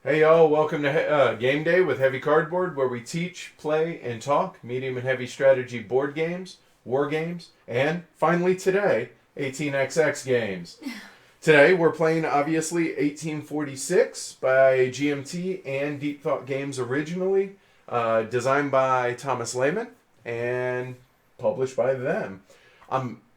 Hey y'all, welcome to Game Day with Heavy Cardboard, where we teach, play, and talk medium and heavy strategy board games, war games, and finally today, 18xx games. Today we're playing obviously 1846 by GMT and Deep Thought Games originally, designed by Thomas Lehman and published by them.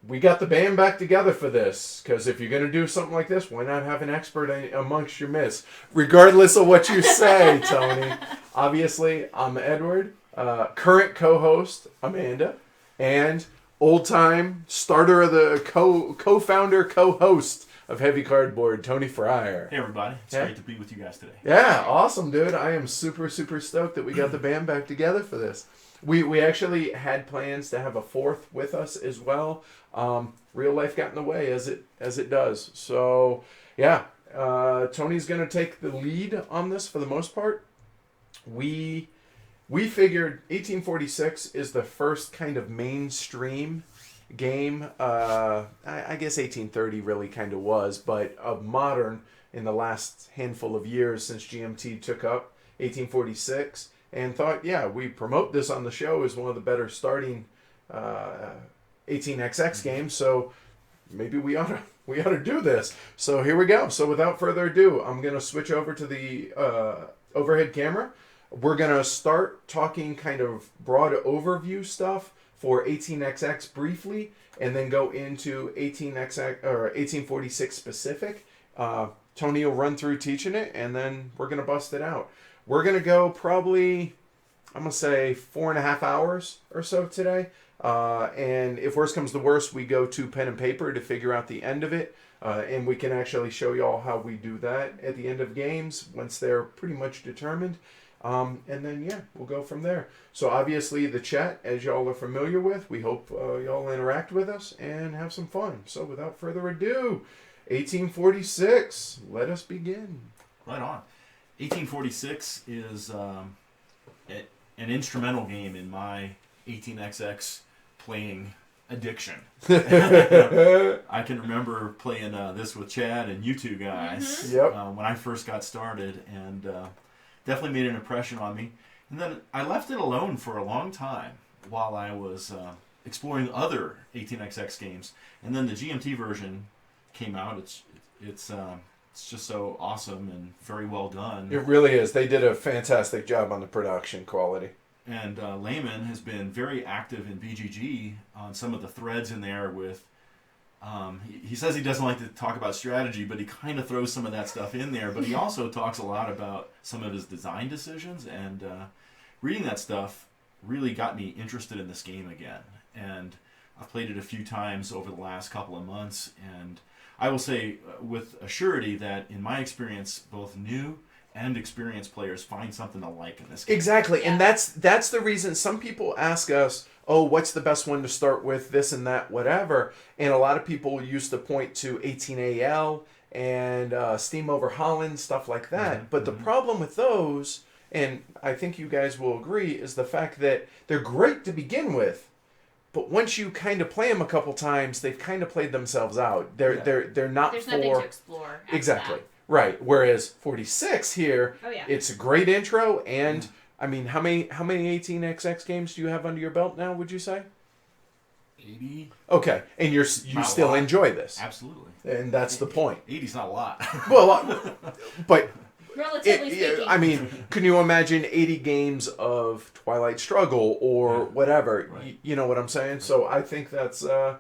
We got the band back together for this because if you're going to do something like this, why not have an expert amongst your midst? Regardless of what you say, Tony. Obviously, I'm Edward, current co-host Amanda, and old-time starter of the co-founder, co-host of Heavy Cardboard, Tony Fryer. Hey everybody, it's great to be with you guys today. Yeah, awesome, dude. I am super stoked that we got the band back together for this. We actually had plans to have a fourth with us as well. Real life got in the way as it does. So yeah, Tony's gonna take the lead on this for the most part. We figured 1846 is the first kind of mainstream game. I guess 1830 really kind of was, but of modern in the last handful of years since GMT took up 1846. And thought, yeah, we promote this on the show as one of the better starting 18xx games, so maybe we ought to do this. So here we go. So without further ado, I'm gonna switch over to the overhead camera. We're gonna start talking kind of broad overview stuff for 18xx briefly, and then go into 18xx or 1846 specific. Tony will run through teaching it, and then we're gonna bust it out. We're going to go probably, I'm going to say 4.5 hours or so today. And if worst comes to worst, we go to pen and paper to figure out the end of it. And we can actually show you all how we do that at the end of games once they're pretty much determined. And then, yeah, we'll go from there. So obviously the chat, as y'all are familiar with, we hope y'all interact with us and have some fun. So without further ado, 1846, let us begin. Right on. 1846 is an instrumental game in my 18xx playing addiction. I can remember playing this with Chad and you two guys when I first got started, and definitely made an impression on me. And then I left it alone for a long time while I was exploring other 18xx games. And then the GMT version came out. It's just so awesome and very well done. It really is. They did a fantastic job on the production quality. And Lehman has been very active in BGG on some of the threads in there with... he says he doesn't like to talk about strategy, but he kind of throws some of that stuff in there. But he also talks a lot about some of his design decisions. And reading that stuff really got me interested in this game again. And I've played it a few times over the last couple of months, and I will say with a surety that, in my experience, both new and experienced players find something to like in this game. Exactly, yeah. And that's the reason some people ask us, oh, what's the best one to start with, this and that, whatever. And a lot of people used to point to 18AL and Steam Over Holland, stuff like that. Mm-hmm. But the problem with those, and I think you guys will agree, is the fact that they're great to begin with. But once you kind of play them a couple times, they've kind of played themselves out. They're not There's for... nothing to explore. Exactly. That. Right. Whereas 46 here, it's a great intro, and I mean, how many 18xx games do you have under your belt now, would you say? 80. Okay. And you still enjoy this. Absolutely. And that's the point. 80's not a lot. Well, but relatively speaking. I mean, can you imagine 80 games of Twilight Struggle or whatever? Right. You know what I'm saying? Right. So I think that's cool.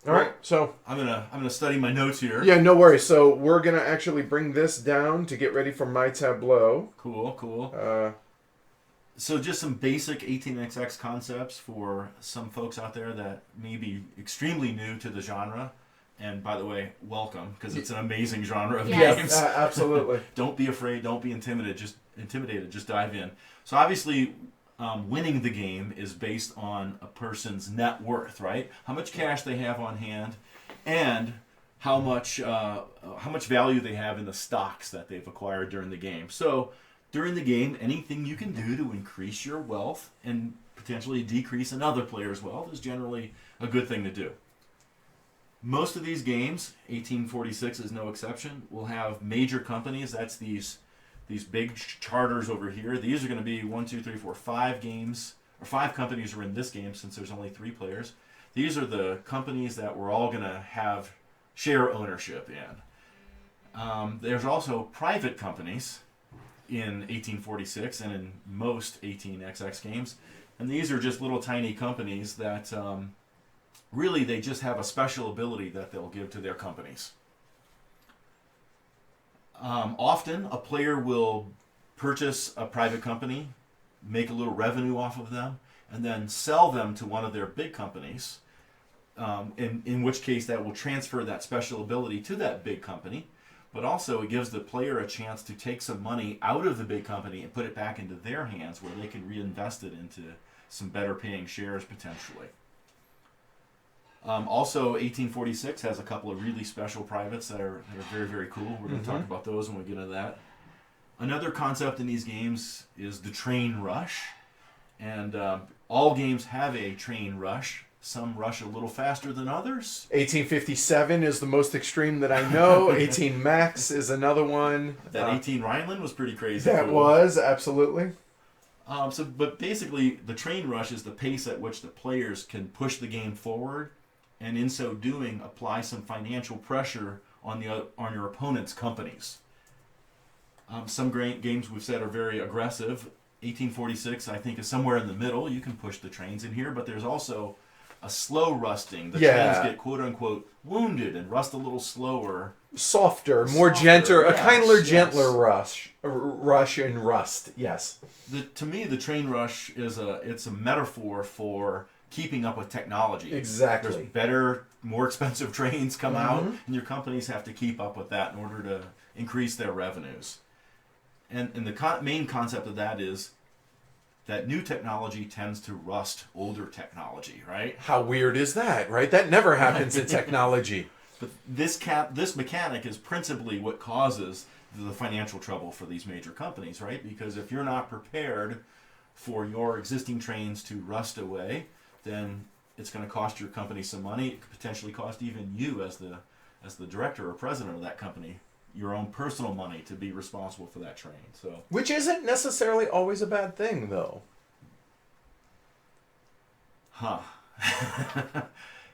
All right, so I'm gonna study my notes here. Yeah, no worries. So we're gonna actually bring this down to get ready for my tableau. Cool. So just some basic 18xx concepts for some folks out there that may be extremely new to the genre. And by the way, welcome, because it's an amazing genre of games. Absolutely. Don't be afraid. Don't be intimidated. Just dive in. So obviously, winning the game is based on a person's net worth, right? How much cash they have on hand, and how much value they have in the stocks that they've acquired during the game. So during the game, anything you can do to increase your wealth and potentially decrease another player's wealth is generally a good thing to do. Most of these games, 1846 is no exception, will have major companies. That's these big charters over here. These are going to be 5 games, or 5 companies are in this game since there's only 3 players. These are the companies that we're all going to have share ownership in. There's also private companies in 1846 and in most 18XX games. And these are just little tiny companies that really they just have a special ability that they'll give to their companies. Often a player will purchase a private company, make a little revenue off of them, and then sell them to one of their big companies, in which case that will transfer that special ability to that big company. But also it gives the player a chance to take some money out of the big company and put it back into their hands where they can reinvest it into some better paying shares potentially. Also, 1846 has a couple of really special privates that are very, very cool. We're going to talk about those when we get into that. Another concept in these games is the train rush. And all games have a train rush. Some rush a little faster than others. 1857 is the most extreme that I know. 18 Max is another one. That 18 Rhineland was pretty crazy. That was, absolutely. But basically, the train rush is the pace at which the players can push the game forward, and in so doing, apply some financial pressure on your opponent's companies. Some games we've said are very aggressive. 1846, I think, is somewhere in the middle. You can push the trains in here, but there's also a slow rusting. The trains get quote-unquote wounded and rust a little slower. Softer, more gentle, a kindler, gentler rush and rust, yes. To me, the train rush it's a metaphor for keeping up with technology. Exactly. There's better, more expensive trains come out, and your companies have to keep up with that in order to increase their revenues. And the main concept of that is that new technology tends to rust older technology, right? How weird is that, right? That never happens in technology. But this mechanic is principally what causes the financial trouble for these major companies, right? Because if you're not prepared for your existing trains to rust away, then it's going to cost your company some money. It could potentially cost even you as the director or president of that company your own personal money to be responsible for that train. So, which isn't necessarily always a bad thing, though.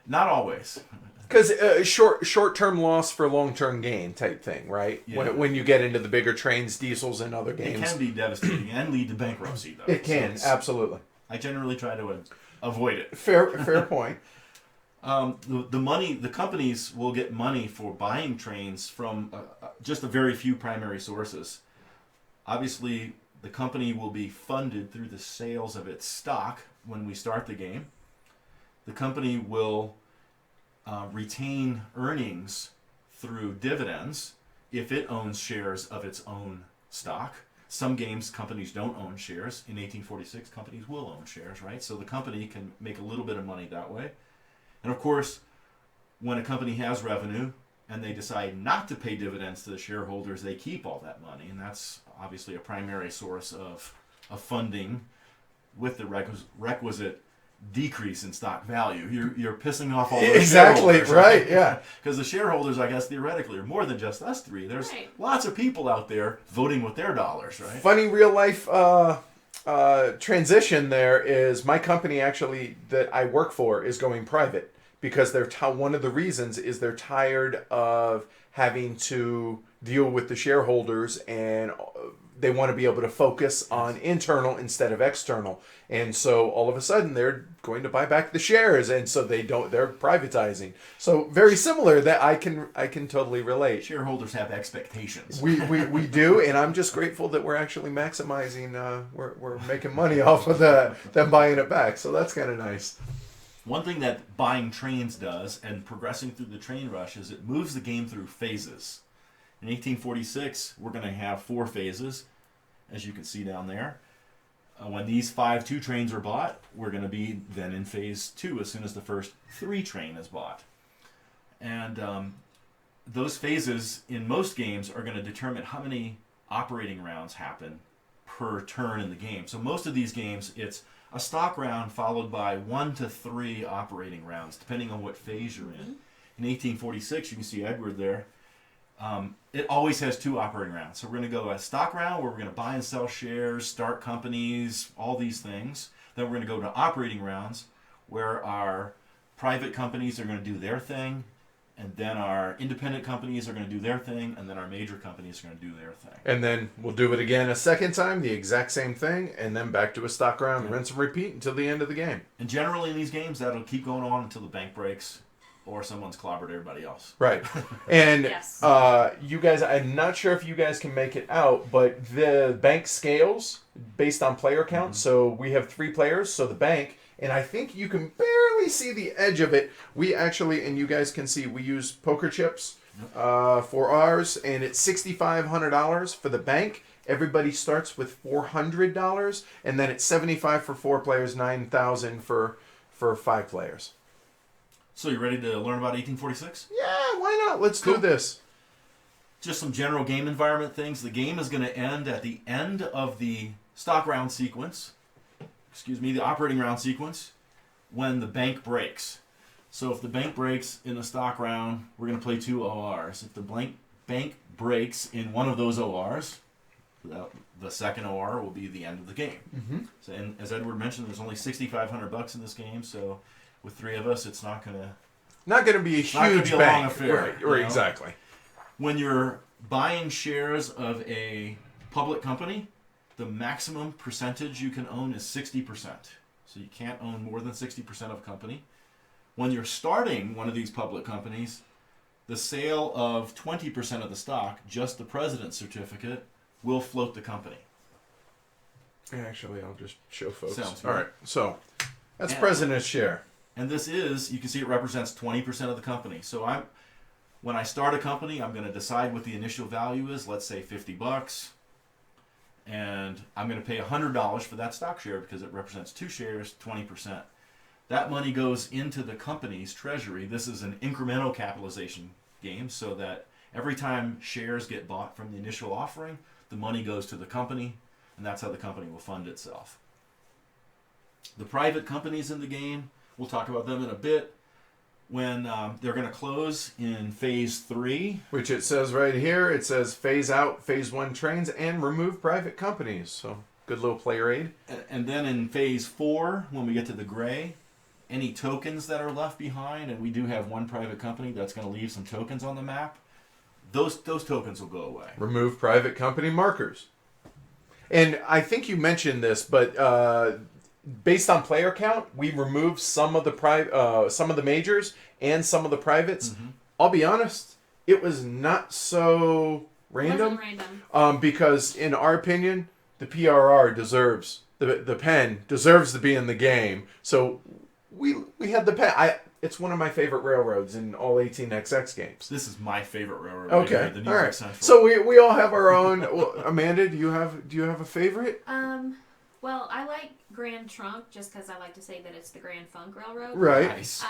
Not always. Because short-term loss for long-term gain type thing, right? Yeah. When you get into the bigger trains, diesels, and other games. It can be devastating and lead to bankruptcy, though. It can, absolutely. I generally try to avoid it. Fair point. The companies will get money for buying trains from just a very few primary sources. Obviously, the company will be funded through the sales of its stock when we start the game. The company will retain earnings through dividends if it owns shares of its own stock. Some companies don't own shares. In 1846, companies will own shares, right? So the company can make a little bit of money that way. And of course, when a company has revenue and they decide not to pay dividends to the shareholders, they keep all that money. And that's obviously a primary source of funding with the requisite decrease in stock value. You're pissing off all those shareholders, right? Yeah. Because the shareholders, I guess, theoretically, are more than just us three. There's lots of people out there voting with their dollars, right? Funny real life transition there is my company actually that I work for is going private because one of the reasons is they're tired of having to deal with the shareholders and they want to be able to focus on internal instead of external. And so all of a sudden they're going to buy back the shares and so they're privatizing. So very similar that I can totally relate. Shareholders have expectations. We do, and I'm just grateful that we're actually maximizing we're making money off of them buying it back. So that's kind of nice. One thing that buying trains does and progressing through the train rush is it moves the game through phases. In 1846, we're going to have 4 phases, as you can see down there. When these 2 trains are bought, we're going to be then in phase 2 as soon as the first 3 train is bought. And those phases in most games are going to determine how many operating rounds happen per turn in the game. So most of these games, it's a stock round followed by 1 to 3 operating rounds, depending on what phase you're in. in 1846, you can see Edward there. It always has 2 operating rounds. So we're going to go a stock round where we're going to buy and sell shares, start companies, all these things. Then we're going to go to operating rounds where our private companies are going to do their thing, and then our independent companies are going to do their thing, and then our major companies are going to do their thing. And then we'll do it again a second time, the exact same thing, and then back to a stock round, rinse and repeat until the end of the game. And generally in these games, that'll keep going on until the bank breaks or someone's clobbered everybody else. Right. And Yes. you guys, I'm not sure if you guys can make it out, but the bank scales based on player count. So we have 3 players, so the bank, and I think you can barely see the edge of it. We actually, and you guys can see, we use poker chips for ours, and it's $6,500 for the bank. Everybody starts with $400, and then it's $75 for 4 players, $9,000 for 5 players. So you ready to learn about 1846? Yeah, why not? Let's do this. Just some general game environment things. The game is going to end at the end of the stock round sequence. The operating round sequence, when the bank breaks. So if the bank breaks in a stock round, we're going to play 2 ORs. If the bank breaks in one of those ORs, the second OR will be the end of the game. Mm-hmm. So, and as Edward mentioned, there's only $6,500 in this game, so with 3 of us, it's not going to be a not gonna huge be a bank. long affair, Right, you know? exactly. When you're buying shares of a public company, the maximum percentage you can own is 60%. So you can't own more than 60% of a company. When you're starting one of these public companies, the sale of 20% of the stock, just the president's certificate, will float the company. Actually, I'll just show folks. Sounds good. All right, so that's And- president's share. And this is, you can see it represents 20% of the company. So when I start a company, I'm going to decide what the initial value is, let's say $50. And I'm going to pay $100 for that stock share because it represents 2 shares, 20%. That money goes into the company's treasury. This is an incremental capitalization game, so that every time shares get bought from the initial offering, the money goes to the company, and that's how the company will fund itself. The private companies in the game, we'll talk about them in a bit, when they're going to close in phase 3. Which it says right here. It says phase out phase 1 trains and remove private companies. So good little player aid. And then in phase 4, when we get to the gray, any tokens that are left behind, and we do have one private company that's going to leave some tokens on the map, those tokens will go away. Remove private company markers. And I think you mentioned this, but based on player count, we removed some of the majors and some of the privates. Mm-hmm. I'll be honest, it was not so random. Wasn't random. Because in our opinion, the PRR deserves the pen deserves to be in the game. So we had the pen. It's one of my favorite railroads in all 18XX games. This is my favorite railroad. Okay, Right here, the New all York right. Central. So we all have our own. Well, Amanda, do you have a favorite? Well, I like Grand Trunk just because I like to say that it's the Grand Funk Railroad. Right. Nice.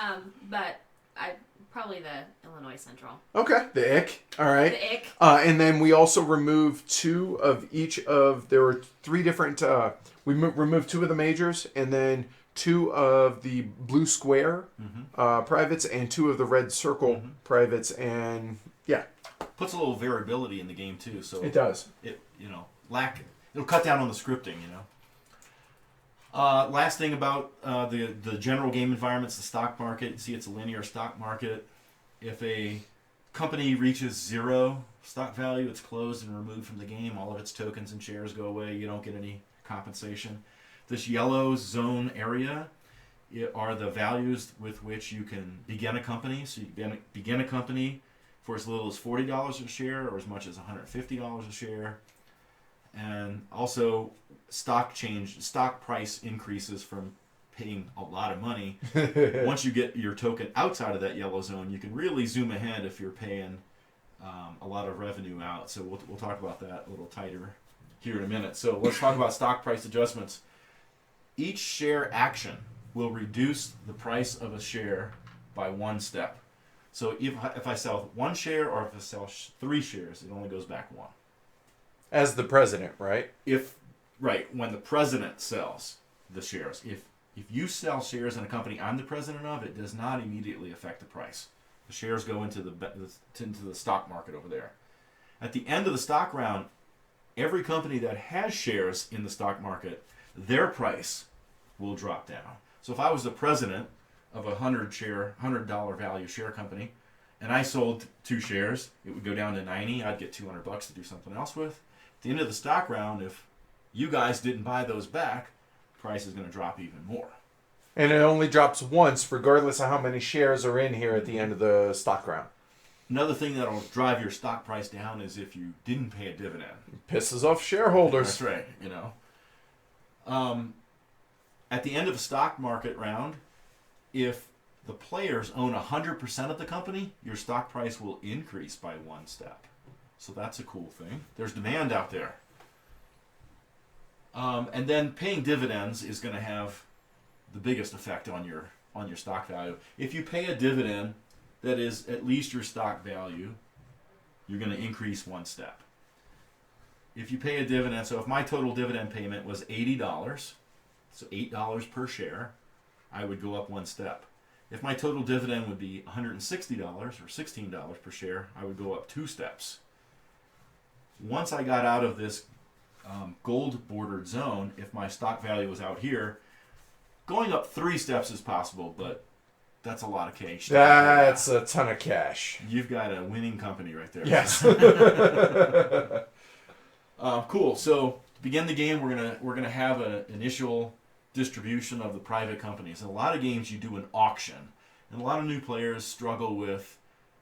But I probably the Illinois Central. Okay. The ick. All right. The ick. And then we also removed 2 of each of. There were 3 different. We removed 2 of the majors, and then 2 of the blue square privates, and 2 of the red circle privates, and yeah, Puts a little variability in the game too, so it does. It'll cut down on the scripting, Last thing about the general game environment's the stock market. You see, it's a linear stock market. If a company reaches 0 stock value, it's closed and removed from the game. All of its tokens and shares go away. You don't get any compensation. This yellow zone area are the values with which you can begin a company. So you can begin a company for as little as $40 a share or as much as $150 a share. And also stock price increases from paying a lot of money. Once you get your token outside of that yellow zone, you can really zoom ahead if you're paying a lot of revenue out. So we'll talk about that a little tighter here in a minute. So let's talk about stock price adjustments. Each share action will reduce the price of a share by 1 step. So if I sell 1 share or if I sell 3 shares, it only goes back 1. As the president, right? When the president sells the shares. If you sell shares in a company I'm the president of, it does not immediately affect the price. The shares go into the stock market over there. At the end of the stock round, every company that has shares in the stock market, their price will drop down. So if I was the president of a $100 value share company, and I sold 2 shares, it would go down to 90. I'd get $200 to do something else with. At the end of the stock round, if you guys didn't buy those back, price is going to drop even more. And it only drops once, regardless of how many shares are in here at the end of the stock round. Another thing that'll drive your stock price down is if you didn't pay a dividend. Pisses off shareholders. That's right, At the end of a stock market round, if the players own 100% of the company, your stock price will increase by 1 step. So that's a cool thing. There's demand out there. And then paying dividends is going to have the biggest effect on your stock value. If you pay a dividend that is at least your stock value, you're going to increase 1 step. If you pay a dividend, so if my total dividend payment was $80, so $8 per share, I would go up 1 step. If my total dividend would be $160 or $16 per share, I would go up 2 steps. Once I got out of this gold bordered zone, if my stock value was out here, going up 3 steps is possible, but that's a lot of cash. That's a ton of cash. You've got a winning company right there. Yes. Cool. So to begin the game, we're gonna have an initial distribution of the private companies. In a lot of games, you do an auction, and a lot of new players struggle with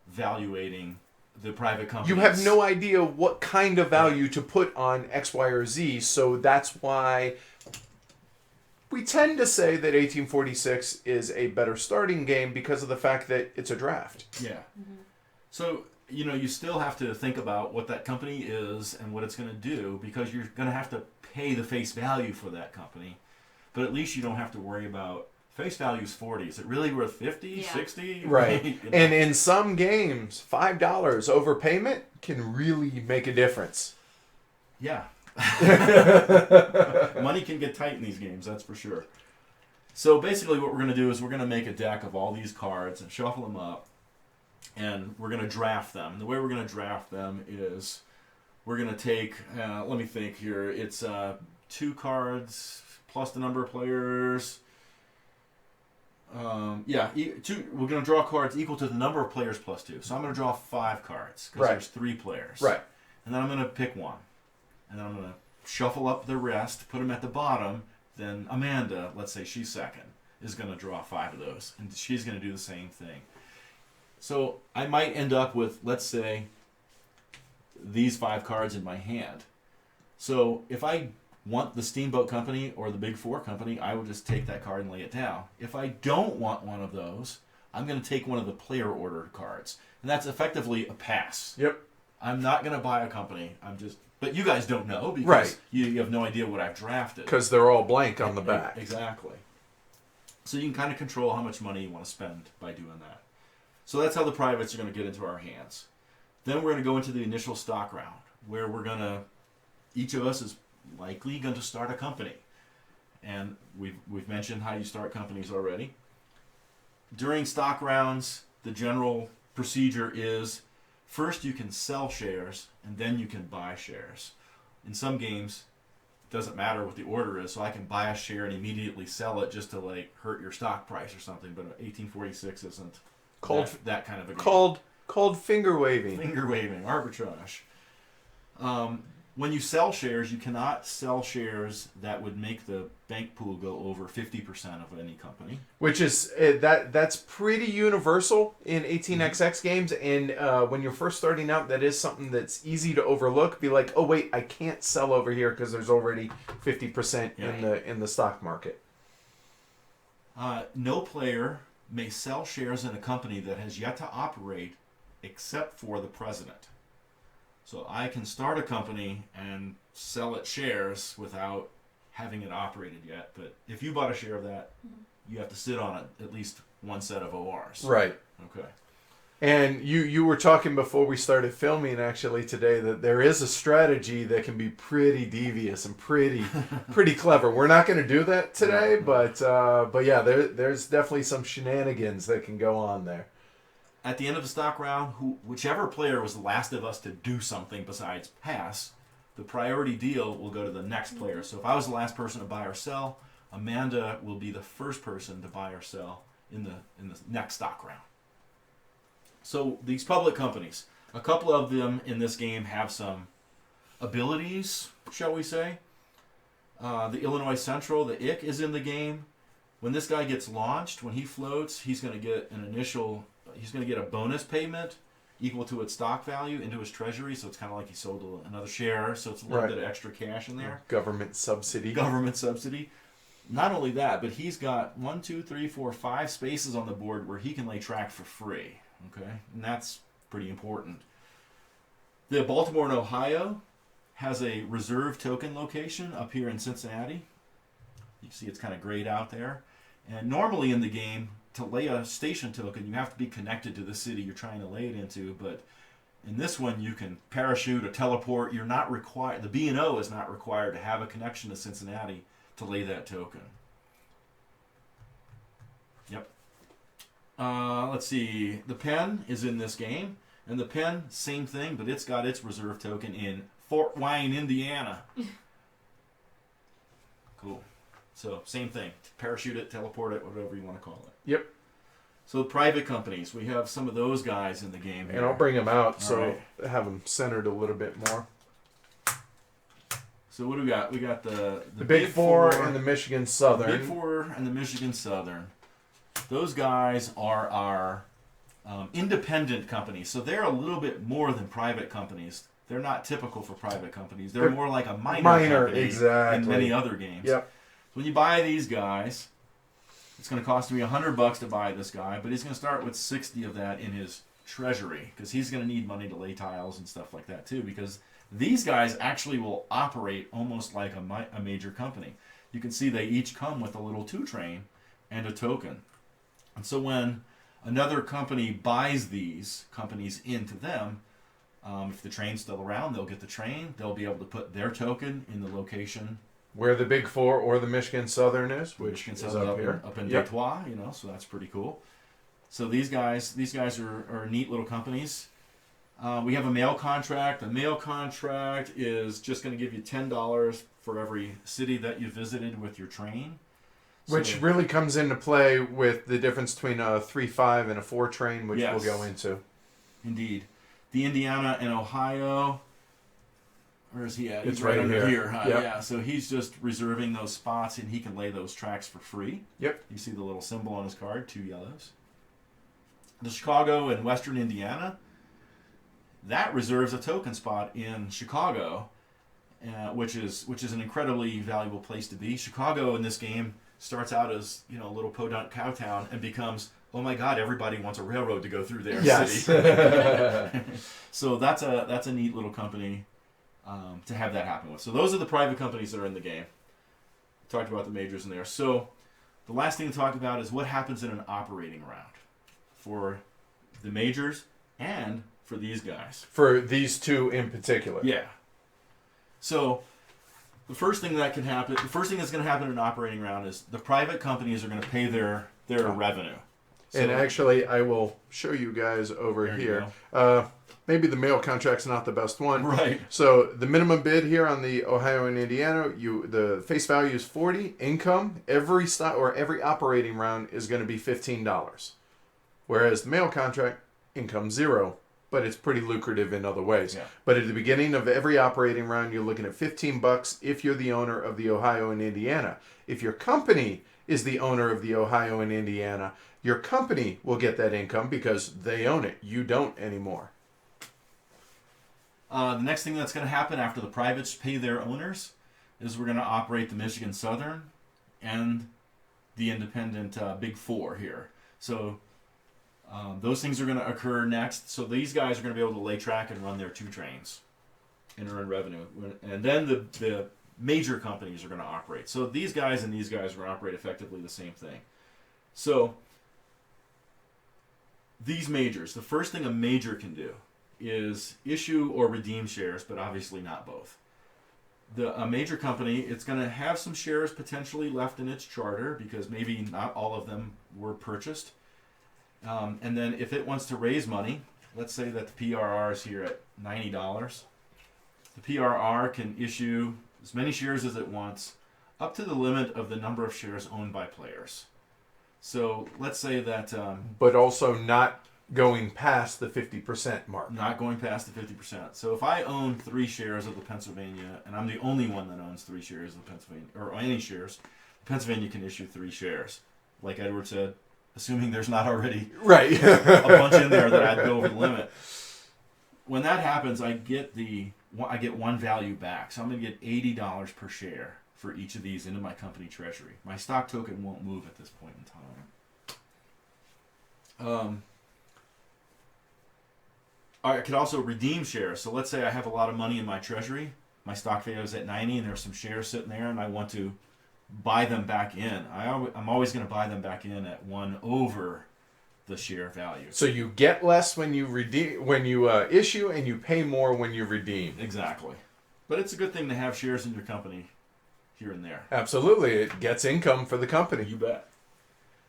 valuating the private companies. You have no idea what kind of value to put on X, Y, or Z, so that's why we tend to say that 1846 is a better starting game because of the fact that it's a draft. Yeah. Mm-hmm. So, you still have to think about what that company is and what it's going to do, because you're going to have to pay the face value for that company. But at least you don't have to worry about face value is 40. Is it really worth 50, Yeah. 60? Right. And in some games, $5 overpayment can really make a difference. Yeah. Money can get tight in these games, that's for sure. So basically what we're going to do is we're going to make a deck of all these cards and shuffle them up, and we're going to draft them. And the way we're going to draft them is we're going to take, let me think here, it's 2 cards plus the number of players. We're going to draw cards equal to the number of players plus 2. So I'm going to draw 5 cards because there's 3 players. Right. And then I'm going to pick one. And then I'm going to shuffle up the rest, put them at the bottom. Then Amanda, let's say she's second, is going to draw 5 of those. And she's going to do the same thing. So I might end up with, let's say, these 5 cards in my hand. So if I want the Steamboat Company or the Big Four Company, I will just take that card and lay it down. If I don't want one of those, I'm going to take one of the player ordered cards. And that's effectively a pass. Yep. I'm not going to buy a company. But you guys don't know because you have no idea what I've drafted. Because they're all blank on the back. Exactly. So you can kind of control how much money you want to spend by doing that. So that's how the privates are going to get into our hands. Then we're going to go into the initial stock round, where each of us is likely going to start a company. And we've mentioned how you start companies already. During stock rounds, the general procedure is first you can sell shares and then you can buy shares. In some games, it doesn't matter what the order is, so I can buy a share and immediately sell it just to hurt your stock price or something, but 1846 isn't that kind of a game. Called finger waving. Finger waving, arbitrage. When you sell shares, you cannot sell shares that would make the bank pool go over 50% of any company. Which is, that's pretty universal in 18xx games, and when you're first starting out, that is something that's easy to overlook. Be like, oh wait, I can't sell over here because there's already 50% in the stock market. No player may sell shares in a company that has yet to operate except for the president. So I can start a company and sell it shares without having it operated yet. But if you bought a share of that, you have to sit on it at least one set of ORs. Right. Okay. And you were talking before we started filming actually today that there is a strategy that can be pretty devious and pretty clever. We're not going to do that today, but yeah, there's definitely some shenanigans that can go on there. at the end of the stock round, whichever player was the last of us to do something besides pass, the priority deal will go to the next player. So if I was the last person to buy or sell, Amanda will be the first person to buy or sell in the next stock round. So these public companies, a couple of them in this game have some abilities, shall we say. The Illinois Central, the IC, is in the game. When this guy gets launched, when he floats, he's going to get a bonus payment equal to its stock value into his treasury. So it's kind of like he sold another share. So it's a little bit of extra cash in there. Government subsidy. Not only that, but he's got 1, 2, 3, 4, 5 spaces on the board where he can lay track for free. Okay, and that's pretty important. The Baltimore and Ohio has a reserve token location up here in Cincinnati. You see it's kind of grayed out there. And normally in the game, to lay a station token, you have to be connected to the city you're trying to lay it into. But in this one, you can parachute or teleport. You're not required. The B&O is not required to have a connection to Cincinnati to lay that token. Yep. Let's see. The Pen is in this game. And the Pen, same thing, but it's got its reserve token in Fort Wayne, Indiana. Cool. So, same thing. Parachute it, teleport it, whatever you want to call it. Yep. So, private companies. We have some of those guys in the game here. And I'll bring them out All so right. have them centered a little bit more. So, what do we got? We got the Big Four and the Michigan Southern. Big Four and the Michigan Southern. Those guys are our independent companies. So, they're a little bit more than private companies. They're not typical for private companies. They're more like a minor company exactly. in many other games. Yep. When you buy these guys, it's going to cost me $100 to buy this guy, but he's going to start with 60 of that in his treasury because he's going to need money to lay tiles and stuff like that too. Because these guys actually will operate almost like a major company. You can see they each come with a little 2-train and a token. And so when another company buys these companies into them, if the train's still around, they'll get the train. They'll be able to put their token in the location where the Big Four or the Michigan Southern is, which Michigan is Southern up here. Up in Yep. Detroit, so that's pretty cool. So these guys are neat little companies. We have a mail contract. A mail contract is just going to give you $10 for every city that you visited with your train. Which really comes into play with the difference between a 3-5 and a 4 train, which Yes. we'll go into. Indeed. The Indiana and Ohio, where is he at? It's He's right under here. here. Yep. Yeah, so he's just reserving those spots, and he can lay those tracks for free. Yep. You see the little symbol on his card, 2 yellows. The Chicago and Western Indiana, that reserves a token spot in Chicago, which is an incredibly valuable place to be. Chicago in this game starts out as a little podunk cow town and becomes, oh my God, everybody wants a railroad to go through their city. So that's a neat little company to have that happen with. So those are the private companies that are in the game. Talked about the majors in there. So the last thing to talk about is what happens in an operating round for the majors and for these guys. For these two in particular. Yeah. So the first thing that's going to happen in an operating round is the private companies are going to pay their revenue. So, And actually, I will show you guys over here. Maybe the mail contract's not the best one. Right. So the minimum bid here on the Ohio and Indiana, the face value is 40. Income every operating round is going to be $15. Whereas the mail contract, income 0. But it's pretty lucrative in other ways. Yeah. But at the beginning of every operating round, you're looking at $15 if you're the owner of the Ohio and Indiana. If your company is the owner of the Ohio and Indiana, your company will get that income because they own it. You don't anymore. The next thing that's going to happen after the privates pay their owners is we're going to operate the Michigan Southern and the independent Big Four here. So those things are going to occur next. So these guys are going to be able to lay track and run their 2 trains and earn revenue. And then the major companies are going to operate. So these guys and these guys are going to operate effectively the same thing. So these majors, the first thing a major can do is issue or redeem shares, but obviously not both. A major company, it's going to have some shares potentially left in its charter because maybe not all of them were purchased. And then if it wants to raise money, let's say that the PRR is here at $90. The PRR can issue as many shares as it wants, up to the limit of the number of shares owned by players. So let's say that... but also not going past the 50% mark. Not going past the 50%. So if I own 3 shares of the Pennsylvania, and I'm the only one that owns 3 shares of the Pennsylvania, or any shares, Pennsylvania can issue 3 shares. Like Edward said, assuming there's not already right. a bunch in there that I'd go over the limit. When that happens, I get one value back. So I'm going to get $80 per share for each of these into my company treasury. My stock token won't move at this point in time. I could also redeem shares. So let's say I have a lot of money in my treasury. My stock value is at 90 and there's some shares sitting there and I want to buy them back in. I'm always going to buy them back in at 1 over the share value. So you get less when you redeem, when you issue, and you pay more when you redeem. Exactly. But it's a good thing to have shares in your company here and there. Absolutely. It gets income for the company. You bet.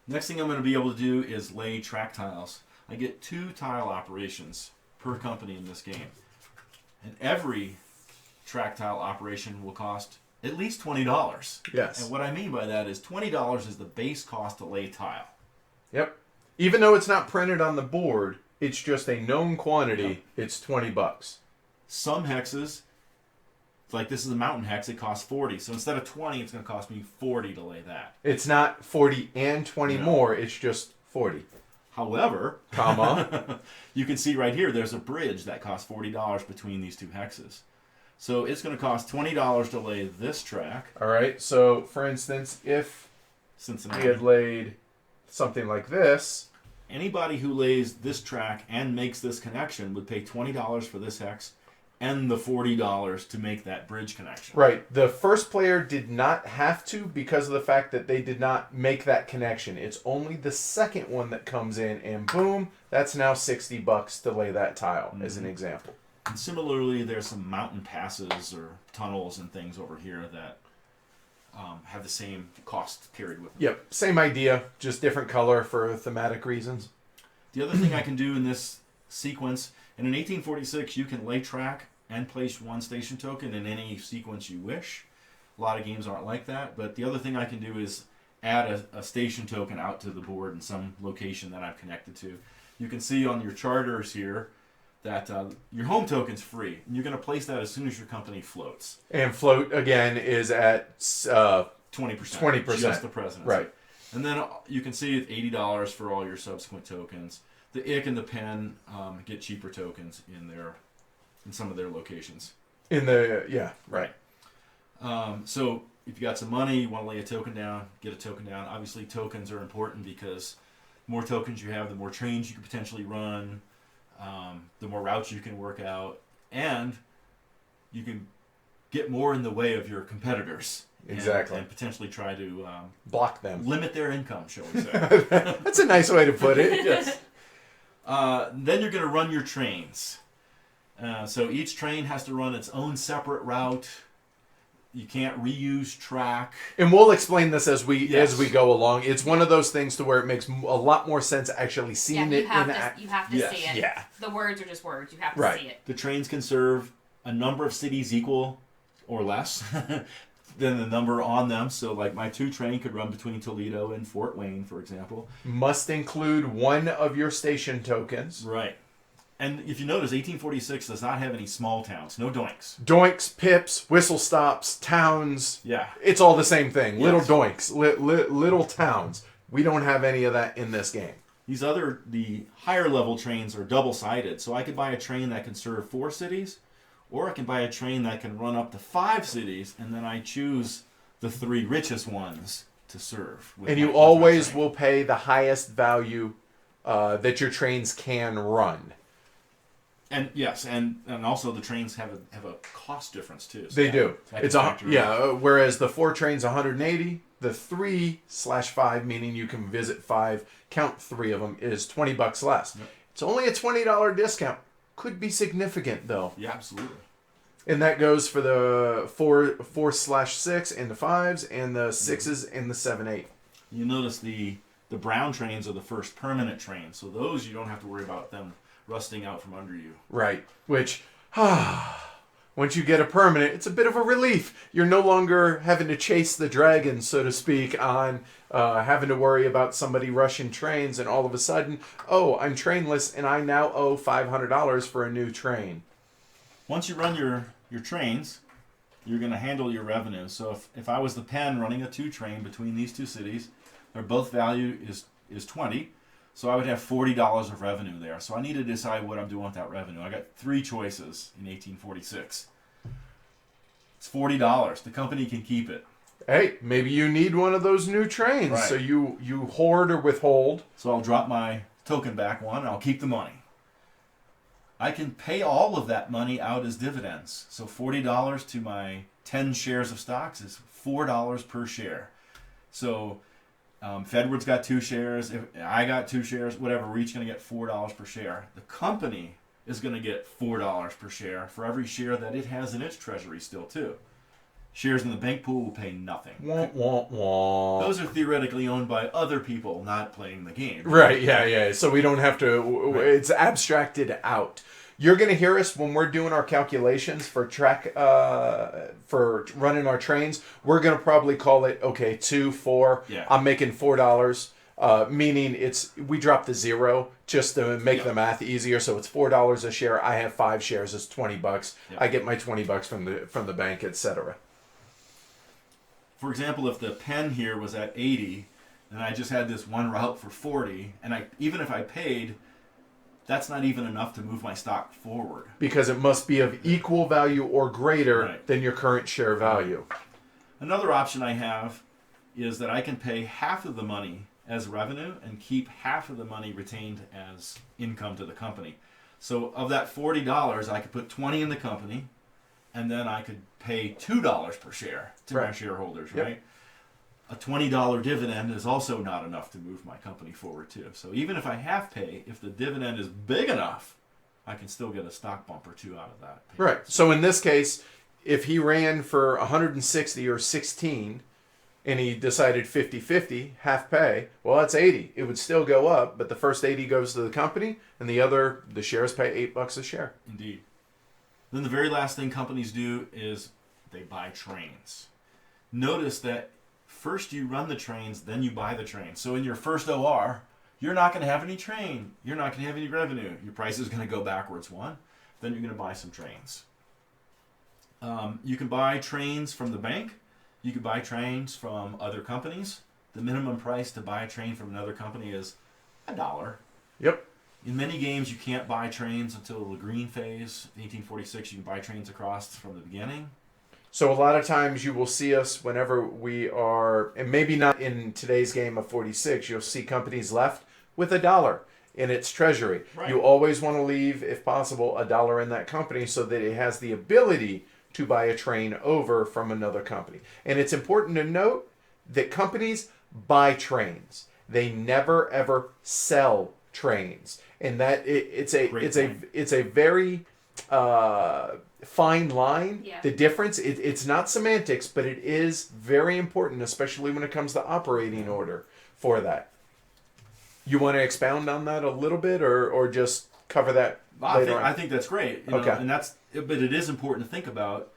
Next thing I'm going to be able to do is lay track tiles. I get 2 tile operations per company in this game. And every track tile operation will cost at least $20. Yes. And what I mean by that is $20 is the base cost to lay tile. Yep. Even though it's not printed on the board, it's just a known quantity. Yep. It's $20. Some hexes, like this is a mountain hex, it costs 40. So instead of 20, it's going to cost me 40 to lay that. It's not 40 and 20 more. It's just 40. However, comma, you can see right here, there's a bridge that costs $40 between these 2 hexes. So it's going to cost $20 to lay this track. All right. So, for instance, if Cincinnati we had laid something like this, anybody who lays this track and makes this connection would pay $20 for this hex and the $40 to make that bridge connection. Right. The first player did not have to because of the fact that they did not make that connection. It's only the second one that comes in and boom, that's now $60 to lay that tile, as an example. And similarly, there's some mountain passes or tunnels and things over here that have the same cost carried with them. Yep. Same idea, just different color for thematic reasons. The other thing I can do in this sequence, in an 1846, you can lay track and place 1 station token in any sequence you wish. A lot of games aren't like that, but the other thing I can do is add a station token out to the board in some location that I've connected to. You can see on your charters here that your home token's free, and you're going to place that as soon as your company floats. And float, again, is at 20%. 20%. Just the presidency. Right. And then you can see it's $80 for all your subsequent tokens. The IC and the pen get cheaper tokens in some of their locations. Right. So if you got some money, you want to lay a token down, get a token down. Obviously, tokens are important because the more tokens you have, the more trains you can potentially run, the more routes you can work out, and you can get more in the way of your competitors. Exactly. And potentially try to block them. Limit their income, shall we say. That's a nice way to put it. Yes. Then you're going to run your trains. So each train has to run its own separate route. You can't reuse track. And we'll explain this as we Yes. go along. It's one of those things to where it makes a lot more sense actually seeing it you have in to, you have to Yes. see it. Yeah. The words are just words. You have to Right. see it. The trains can serve a number of cities equal or less than the number on them. So like my 2 train could run between Toledo and Fort Wayne, for example. Must include one of your station tokens. Right. And if you notice, 1846 does not have any small towns. No doinks. Doinks, pips, whistle stops, towns. Yeah. It's all the same thing. Little Yes. doinks, little towns. We don't have any of that in this game. The higher level trains are double-sided. So I could buy a train that can serve 4 cities, or I can buy a train that can run up to 5 cities, and then I choose the 3 richest ones to serve. And you always will pay the highest value that your trains can run. And yes, and also the trains have a cost difference too. So They do. that It's can factor in. whereas the 4 trains 180, the 3/5, meaning you can visit 5, count 3 of them, is $20 less. Yep. It's only a $20 discount. Could be significant though. Yeah, absolutely. And that goes for the 4/6 and the 5s and the 6s and the 7/8. You notice the The brown trains are the first permanent trains, so those you don't have to worry about them rusting out from under you. Right. Which, once you get a permanent, it's a bit of a relief. You're no longer having to chase the dragon, so to speak, on having to worry about somebody rushing trains, and all of a sudden, oh, I'm trainless, and I now owe $500 for a new train. Once you run your trains, you're going to handle your revenue. So if I was the pen running a 2 train between these 2 cities, their both value is 20, so I would have $40 of revenue there. So I need to decide what I'm doing with that revenue. I got 3 choices in 1846. It's $40. The company can keep it. Hey, maybe you need one of those new trains, Right. so you hoard or withhold. So I'll drop my token back one, and I'll keep the money. I can pay all of that money out as dividends. So $40 to my 10 shares of stocks is $4 per share. So Fedward's got 2 shares. If I got 2 shares, whatever, we're each going to get $4 per share. The company is going to get $4 per share for every share that it has in its treasury still, too. Shares in the bank pool will pay nothing. Wah, wah, wah. Those are theoretically owned by other people not playing the game. Right, yeah. So we don't have to, it's abstracted out. You're going to hear us when we're doing our calculations for for running our trains. We're going to probably call it, 2, 4. Yeah. I'm making $4, meaning we drop the 0 just to make the math easier. So it's $4 a share. I have 5 shares. It's $20. Yeah. I get my $20 from the bank, etc. For example, if the pen here was at 80, and I just had this one route for 40, and even if I paid, that's not even enough to move my stock forward. Because it must be of equal value or greater Right. than your current share value. Another option I have is that I can pay half of the money as revenue and keep half of the money retained as income to the company. So of that $40, I could put 20 in the company, and then I could pay $2 per share to my Right. shareholders, Yep. right? A $20 dividend is also not enough to move my company forward, too. So even if I half pay, if the dividend is big enough, I can still get a stock bump or 2 out of that. Right. So in this case, if he ran for 160 or 16 and he decided 50-50, half pay, well, that's 80. It would still go up, but the first 80 goes to the company and the shares pay $8 a share. Indeed. Then the very last thing companies do is they buy trains. Notice that first you run the trains, then you buy the trains. So in your first OR, you're not going to have any train. You're not going to have any revenue. Your price is going to go backwards one. Then you're going to buy some trains. You can buy trains from the bank. You can buy trains from other companies. The minimum price to buy a train from another company is $1. Yep. In many games, you can't buy trains until the green phase. In 1846, you can buy trains across from the beginning. So a lot of times you will see us whenever we are, and maybe not in today's game of 46, you'll see companies left with $1 in its treasury. Right. You always want to leave, if possible, $1 in that company so that it has the ability to buy a train over from another company. And it's important to note that companies buy trains. They never ever sell trains. And that it's a very fine line. Yeah. The difference, it's not semantics, but it is very important, especially when it comes to operating order for that. You want to expound on that a little bit, or just cover that later on? I think that's great. You know, Okay. But it is important to think about,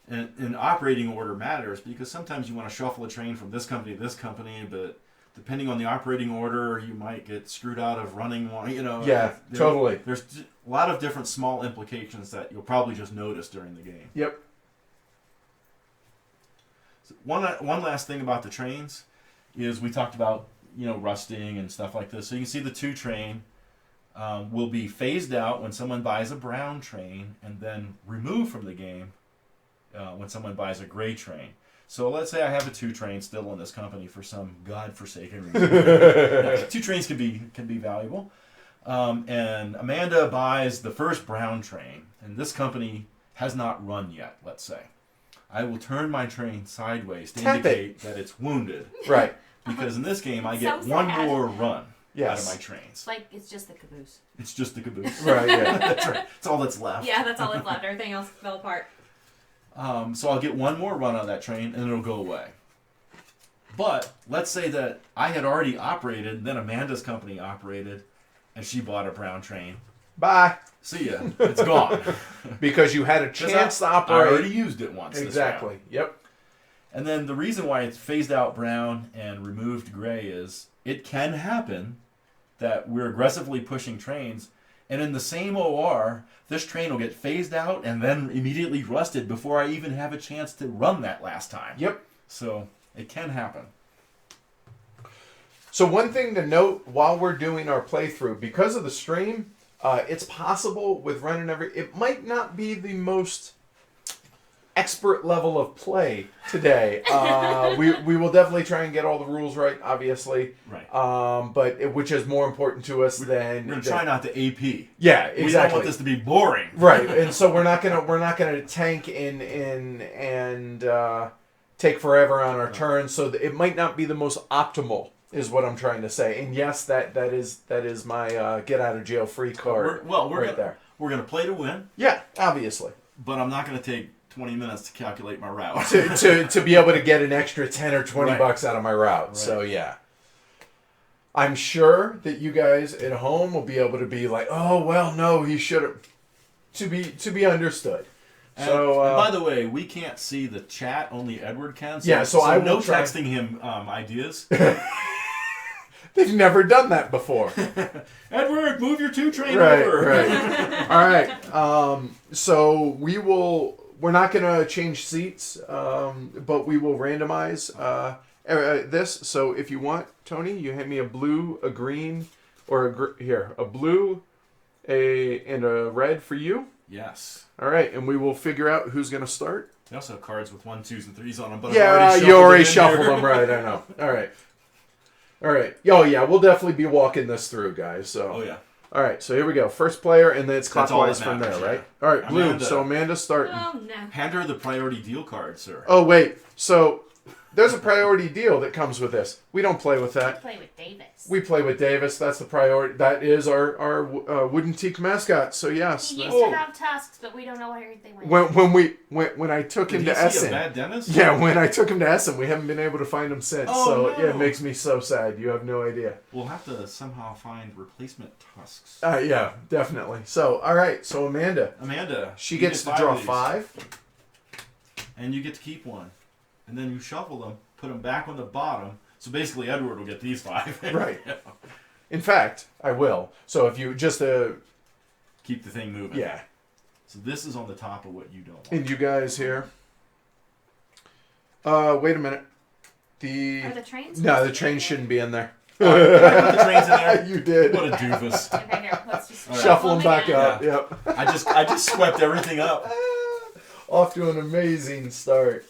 and operating order matters, because sometimes you want to shuffle a train from this company to this company, but depending on the operating order, you might get screwed out of running one. Yeah, totally. There's a lot of different small implications that you'll probably just notice during the game. Yep. So one last thing about the trains is we talked about rusting and stuff like this. So you can see the 2 train will be phased out when someone buys a brown train, and then removed from the game when someone buys a gray train. So let's say I have a 2 train still in this company for some godforsaken reason. 2 trains can be valuable. And Amanda buys the first brown train, and this company has not run yet, let's say. I will turn my train sideways to indicate that it's wounded. Right. Because in this game, I get So one sad. more run Yes. out of my trains. It's just the caboose. It's just the caboose. Right, yeah. That's right. That's all that's left. Yeah, that's all that's left. Everything else fell apart. So I'll get one more run on that train, and it'll go away. But let's say that I had already operated, then Amanda's company operated, and she bought a brown train. Bye. See ya. It's gone. Because you had a chance to operate. I already used it once. Exactly. Yep. And then the reason why it's phased out brown and removed gray is it can happen that we're aggressively pushing trains, and in the same OR, this train will get phased out and then immediately rusted before I even have a chance to run that last time. Yep. So it can happen. So one thing to note while we're doing our playthrough, because of the stream, it's possible with running it might not be the most expert level of play today. We will definitely try and get all the rules right, obviously. Right. But which is more important to us than we're gonna try not to AP. Yeah, exactly. We don't want this to be boring. Right, and so we're not gonna tank in and take forever on our turns. So it might not be the most optimal, is what I'm trying to say. And yes, that is my get out of jail free card. We're gonna play to win. Yeah, obviously. But I'm not gonna take 20 minutes to calculate my route. to be able to get an extra 10 or 20 right. bucks out of my route. Right. So yeah. I'm sure that you guys at home will be able to be like, oh well, no, he should have. To be understood. And, so and by the way, we can't see the chat; only Edward can. So I will no try. Texting him ideas. They've never done that before. Edward, move your 2 train over. Right. All right. So we're not going to change seats, but we will randomize this. So if you want, Tony, you hand me a blue, a green, or a blue, and a red for you. Yes. All right, and we will figure out who's going to start. They also have cards with 1s, 2s, and 3s on them. But yeah, you already shuffled them, right? I know. All right. Oh yeah, we'll definitely be walking this through, guys. So. Oh yeah. All right, so here we go. First player, and then it's clockwise from there, right? All right, blue. Amanda. So Amanda's starting. Oh no. Hand her the priority deal card, sir. Oh wait, so there's a priority deal that comes with this. We don't play with that. We play with Davis. We play with Davis. That's the priority. That is our wooden teak mascot. So yes. He used to have tusks, but we don't know where they went. When I took him Did to he see Essen. a bad dentist? Yeah, when I took him to Essen, we haven't been able to find him since. Oh, so no. yeah, it makes me so sad. You have no idea. We'll have to somehow find replacement tusks. Yeah, definitely. So all right, so Amanda, she gets to draw 5, and you get to keep 1, and then you shuffle them, put them back on the bottom. So basically, Edward will get these 5. Right. In fact, I will. So if you just keep the thing moving. Yeah. So this is on the top of what you don't want. And you guys here. Wait a minute. Are the trains? No, the train shouldn't be in there. Did I put the trains in there? You did. What a doofus. Okay, here, let's just Shuffle them back up. Yeah. Yep. I just swept everything up. Off to an amazing start.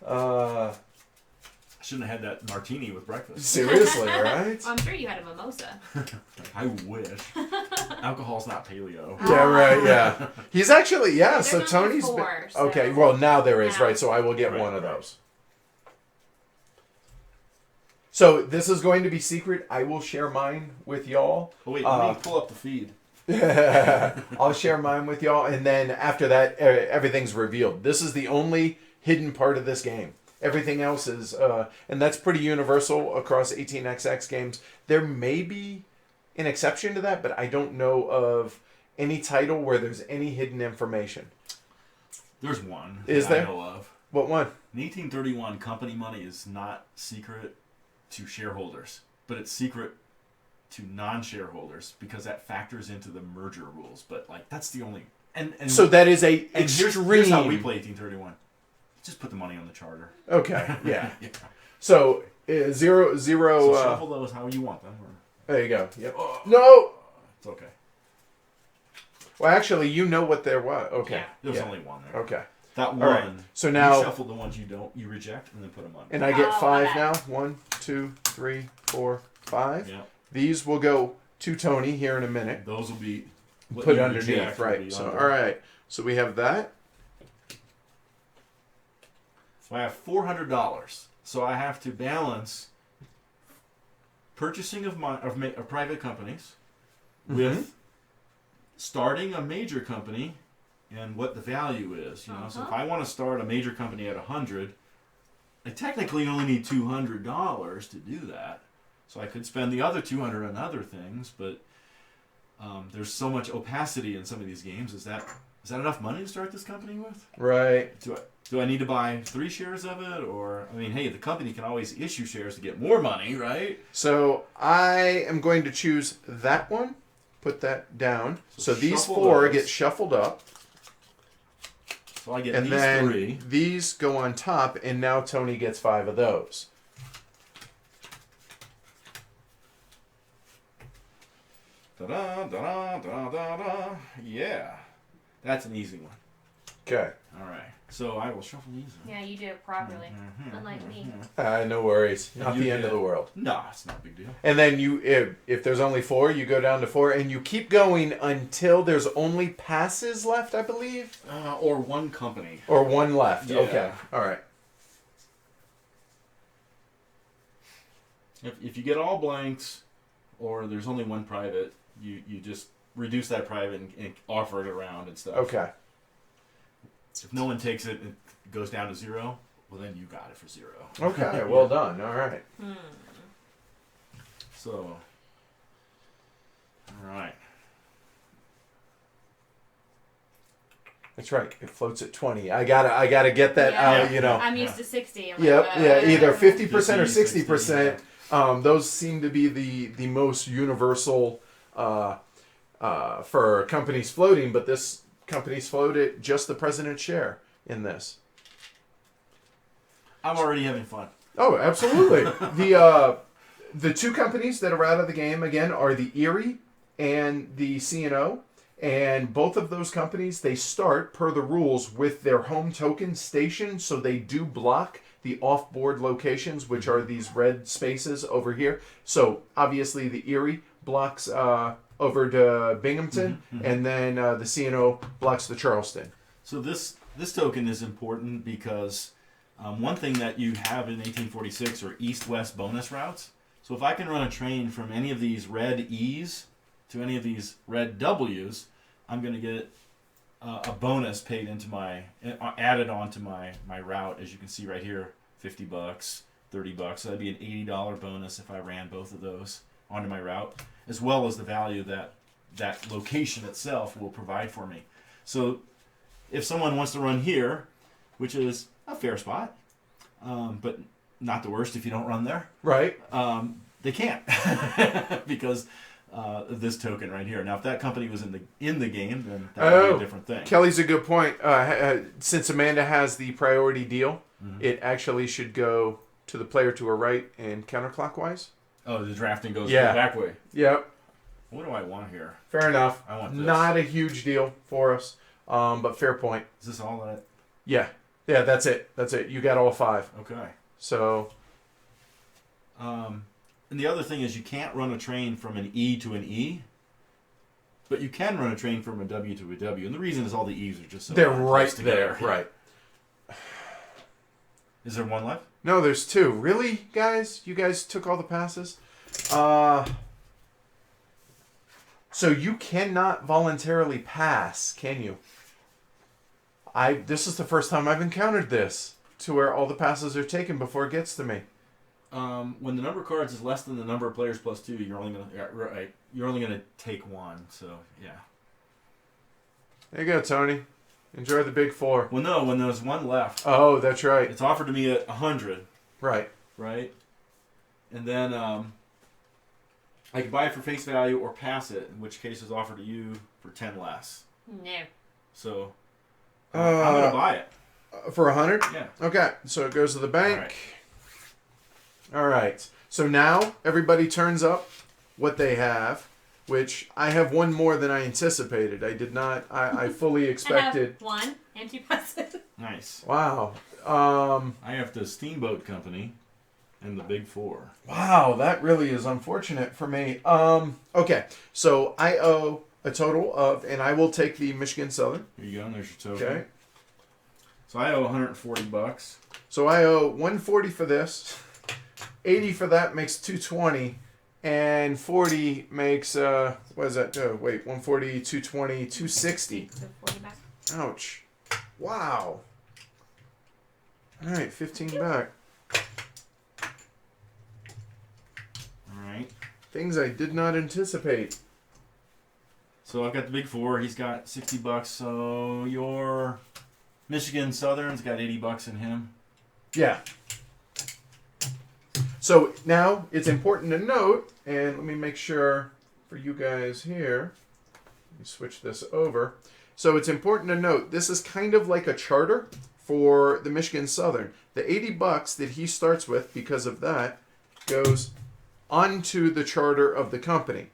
I shouldn't have had that martini with breakfast. Seriously, right? I'm sure you had a mimosa. I wish. Alcohol's not paleo. Yeah, right, yeah. He's actually, yeah, so There's Tony's... only 4, so- Okay, well, now there is, Now. right, so I will get Right, one of right. those. So this is going to be secret. I will share mine with y'all. Oh, wait, let me pull up the feed. I'll share mine with y'all, and then after that, everything's revealed. This is the only hidden part of this game. Everything else is, and that's pretty universal across 18xx games. There may be an exception to that, but I don't know of any title where there's any hidden information. There's one. Is that there? I know of. What one? In 1831, company money is not secret to shareholders, but it's secret to non-shareholders because that factors into the merger rules. But like that's the only and So that is a and extreme. here's how we play 1831. Just put the money on the charter. Okay, yeah. Yeah. So 0, 0. So shuffle those how you want them. Or... There you go. Yep. No. It's okay. Well, actually, you know what there was. Okay. Yeah, there's only one there. Okay. That one. All right. So now you shuffle the ones you reject, and then put them on. And I get Oh, 5 okay. now. 1, 2, 3, 4, 5. Yeah. These will go to Tony here in a minute. Those will be what Put you underneath, reject will right? be So under. all right. So we have that. So I have $400. So I have to balance purchasing of private companies with starting a major company and what the value is. You know, so if I want to start a major company at 100, I technically only need $200 to do that. So I could spend the other $200 on other things, but there's so much opacity in some of these games. Is that enough money to start this company with? Right. Do I need to buy 3 shares of it? Or, I mean, hey, the company can always issue shares to get more money, right? So I am going to choose that one. Put that down. So these shuffle 4 those. get shuffled up. So I get And these then 3. these go on top, and now Tony gets 5 of those. Da-da, da-da, da-da, da-da. Yeah. That's an easy one. Okay. All right. So I will shuffle these. Yeah, you do it properly. Unlike me. No worries. Not You the end of get- the world. No, it's not a big deal. And then if there's only 4, you go down to 4, and you keep going until there's only passes left, I believe, Or one company. or 1 left. Yeah. Okay. All right. If you get all blanks, or there's only one private, you just reduce that private and offer it around and stuff. Okay. If no one takes it, it goes down to 0. Well, then you got it for 0. Okay. Well done. All right. So, all right. That's right. It floats at 20. I gotta get that out. Yeah. You know. I'm used to 60. I'm Yep. like, Yeah. Either 50% or 50, 60%. Those seem to be the most universal for companies floating, but this company's floated just the president's share in this. I'm already having fun. Oh, absolutely. The 2 companies that are out of the game again are the Erie and the C&O, and both of those companies, they start per the rules with their home token station, so they do block the off-board locations, which are these red spaces over here. So obviously the Erie blocks over to Binghamton, and then the C&O blocks the Charleston. So this token is important because one thing that you have in 1846 are east-west bonus routes. So if I can run a train from any of these red E's to any of these red W's, I'm going to get a bonus paid into added onto my route. As you can see right here, $50, $30. So that'd be an $80 bonus if I ran both of those onto my route, as well as the value that location itself will provide for me. So if someone wants to run here, which is a fair spot, but not the worst if you don't run there, Right. they can't because of this token right here. Now, if that company was in the game, then that would be a different thing. Kelly's a good point. Since Amanda has the priority deal, it actually should go to the player to her right and counterclockwise. Oh, the drafting goes Yeah. the back way. Yep. What do I want here? Fair enough. I want this. Not a huge deal for us, but fair point. Is this all that? Yeah. Yeah, that's it. You got all 5. Okay. So, And the other thing is you can't run a train from an E to an E, but you can run a train from a W to a W. And the reason is all the E's are just so they're close right together. there. Right. Is there one left? No, there's 2. Really, guys? You guys took all the passes? So you cannot voluntarily pass, can you? This is the first time I've encountered this, to where all the passes are taken before it gets to me. When the number of cards is less than the number of players plus 2, you're only gonna take 1. So yeah. There you go, Tony. Enjoy the big 4. Well, no, when there's one left, Oh, that's right. it's offered to me at 100, Right. right? And then I can buy it for face value or pass it, in which case it's offered to you for 10 less. No. So I'm gonna buy it. For 100? Yeah. Okay, so it goes to the bank. All right. So now everybody turns up what they have, which I have one more than I anticipated. I did not. I fully expected. I have 1 and 2 passes. Nice. Wow. I have the Steamboat Company and the Big 4. Wow, that really is unfortunate for me. Okay, so I owe a total of, and I will take the Michigan Southern. Here you go. And there's your token. Okay. So I owe $140. So I owe 140 for this, 80 for that makes 220, and 40 makes what is that? 140, 220, 260. So 40 back. Ouch! Wow. All right, 15 back. Things I did not anticipate. So I've got the big four. He's got $60. So your Michigan Southern's got $80 in him. Yeah. So now it's important to note, and let me make sure for you guys here. Let me switch this over. So it's important to note this is kind of like a charter for the Michigan Southern. The $80 that he starts with, because of that, goes onto the charter of the company.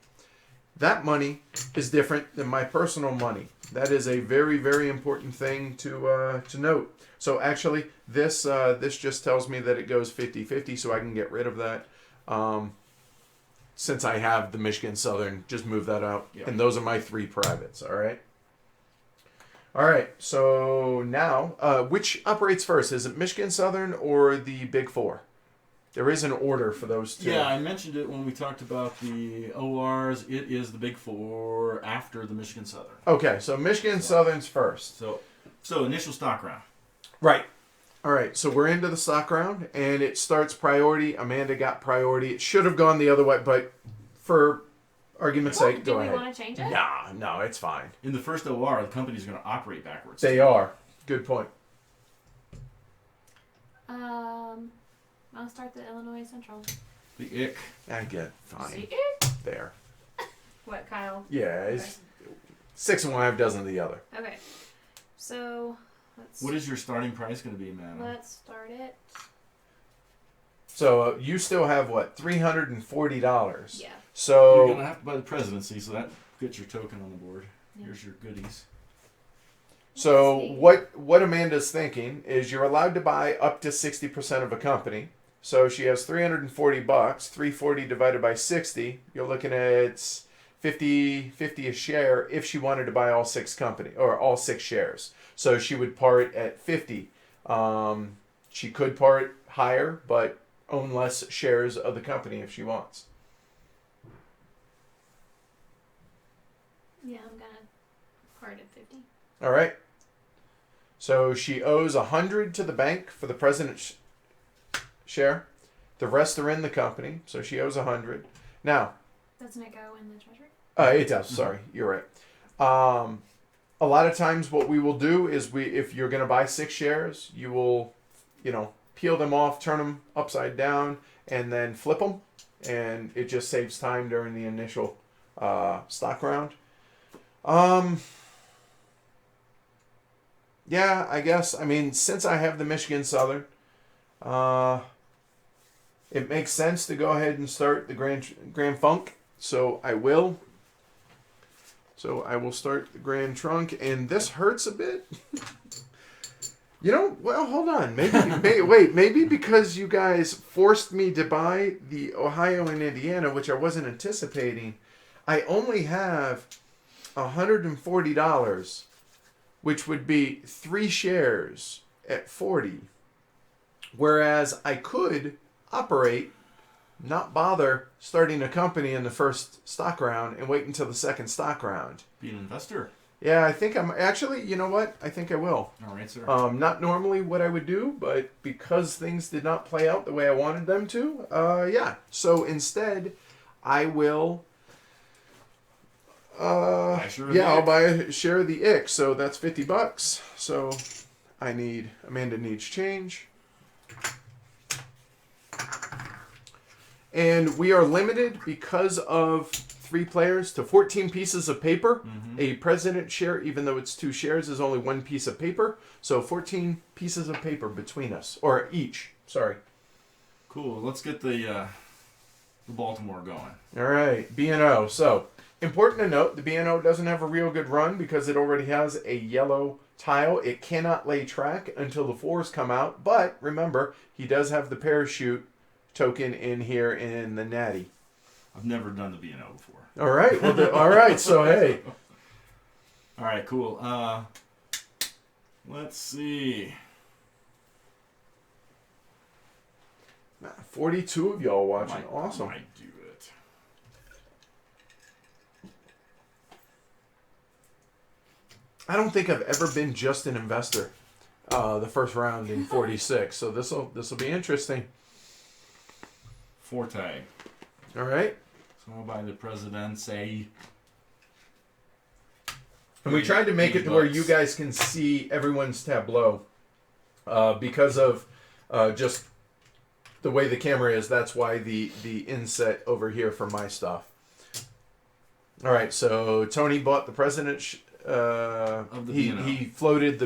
That money is different than my personal money. That is a very, very important thing to note. So actually, this just tells me that it goes 50-50, so I can get rid of that. Since I have the Michigan Southern, just move that out. Yep. And those are my 3 privates, all right? All right, so now, which operates first? Is it Michigan Southern or the Big Four? There is an order for those two. Yeah, I mentioned it when we talked about the ORs. It is the big four after the Michigan Southern. Okay, so Michigan Southern's first. So initial stock round. Right. All right, so we're into the stock round, and it starts priority. Amanda got priority. It should have gone the other way, but for argument's sake, go ahead. Do we want to change it? No, it's fine. In the first OR, the company's going to operate backwards. They are. Good point. I'll start the Illinois Central. The ick. I get fine. See? There. What, Kyle? Yeah, it's 6 and 1 half dozen of the other. Okay. So, What is your starting price going to be, man? let's start it. So you still have what, $340? Yeah. So You're going to have to buy the presidency, so that gets your token on the board. Yeah. Here's your goodies. So Let's see. what Amanda's thinking is you're allowed to buy up to 60% of a company. So she has $340. 340 divided by 60, you're looking at 50 a share if she wanted to buy all 6 shares. So she would part at 50. She could part higher, but own less shares of the company if she wants. Yeah, I'm gonna part at 50. All right. So she owes 100 to the bank for the president's share. The rest are in the company, so she owes 100. Now, Doesn't it go in the treasury? it does. Sorry, you're right. A lot of times, what we will do is if you're going to buy 6 shares, you will, peel them off, turn them upside down, and then flip them, and it just saves time during the initial stock round. Yeah, I guess. I mean, since I have the Michigan Southern, it makes sense to go ahead and start the Grand Funk. So I will. So I will start the Grand Trunk, and this hurts a bit. Well, hold on. Maybe because you guys forced me to buy the Ohio and Indiana, which I wasn't anticipating, I only have $140, which would be 3 shares at 40. Whereas I could operate, not bother starting a company in the first stock round and wait until the second stock round. Be an investor. Yeah, I think I'm actually, you know what? I think I will. All right, sir. Not normally what I would do, but because things did not play out the way I wanted them to, yeah. So instead, I will, I'll buy a share of the ick. So that's $50. So Amanda needs change. And we are limited because of 3 players to 14 pieces of paper. Mm-hmm. A president share, even though it's 2 shares, is only 1 piece of paper. So 14 pieces of paper between us, or each. Sorry. Cool. Let's get the Baltimore going. All right, B&O. So important to note, the B&O doesn't have a real good run because it already has a yellow tile. It cannot lay track until the 4s come out. But remember, he does have the parachute token in here in the natty. I've never done the B&O before. All right. Well, all right. So hey. All right. Cool. Let's see. 42 of y'all watching. Awesome. Might do it. I don't think I've ever been just an investor. The first round in 46. So this'll be interesting. 4 tag. All right. So So I'll buy the presidency. And we tried to make it to where $80. you guys can see everyone's tableau. Because of just the way the camera is, that's why the inset over here for my stuff. All right, so Tony bought the president. Of the B&O. He floated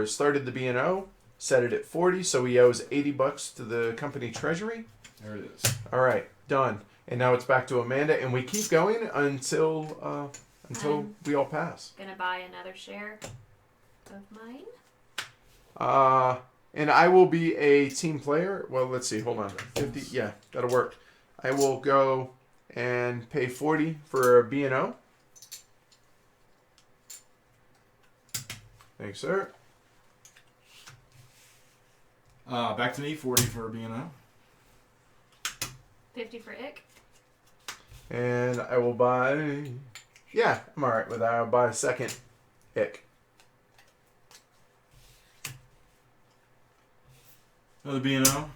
started the B&O, set it at 40, so he owes $80 to the company treasury. There it is. All right, done. And now it's back to Amanda, and we keep going until we all pass. Gonna buy another share of mine. And I will be a team player. Well, let's see. Hold on. 50. Yeah, that'll work. I will go and pay 40 for a B&O. Thanks, sir. Back to me, 40 for B&O. 50 for Ick. And I will buy... Yeah, I'm all right with that. I'll buy a second Ick. Another B&O.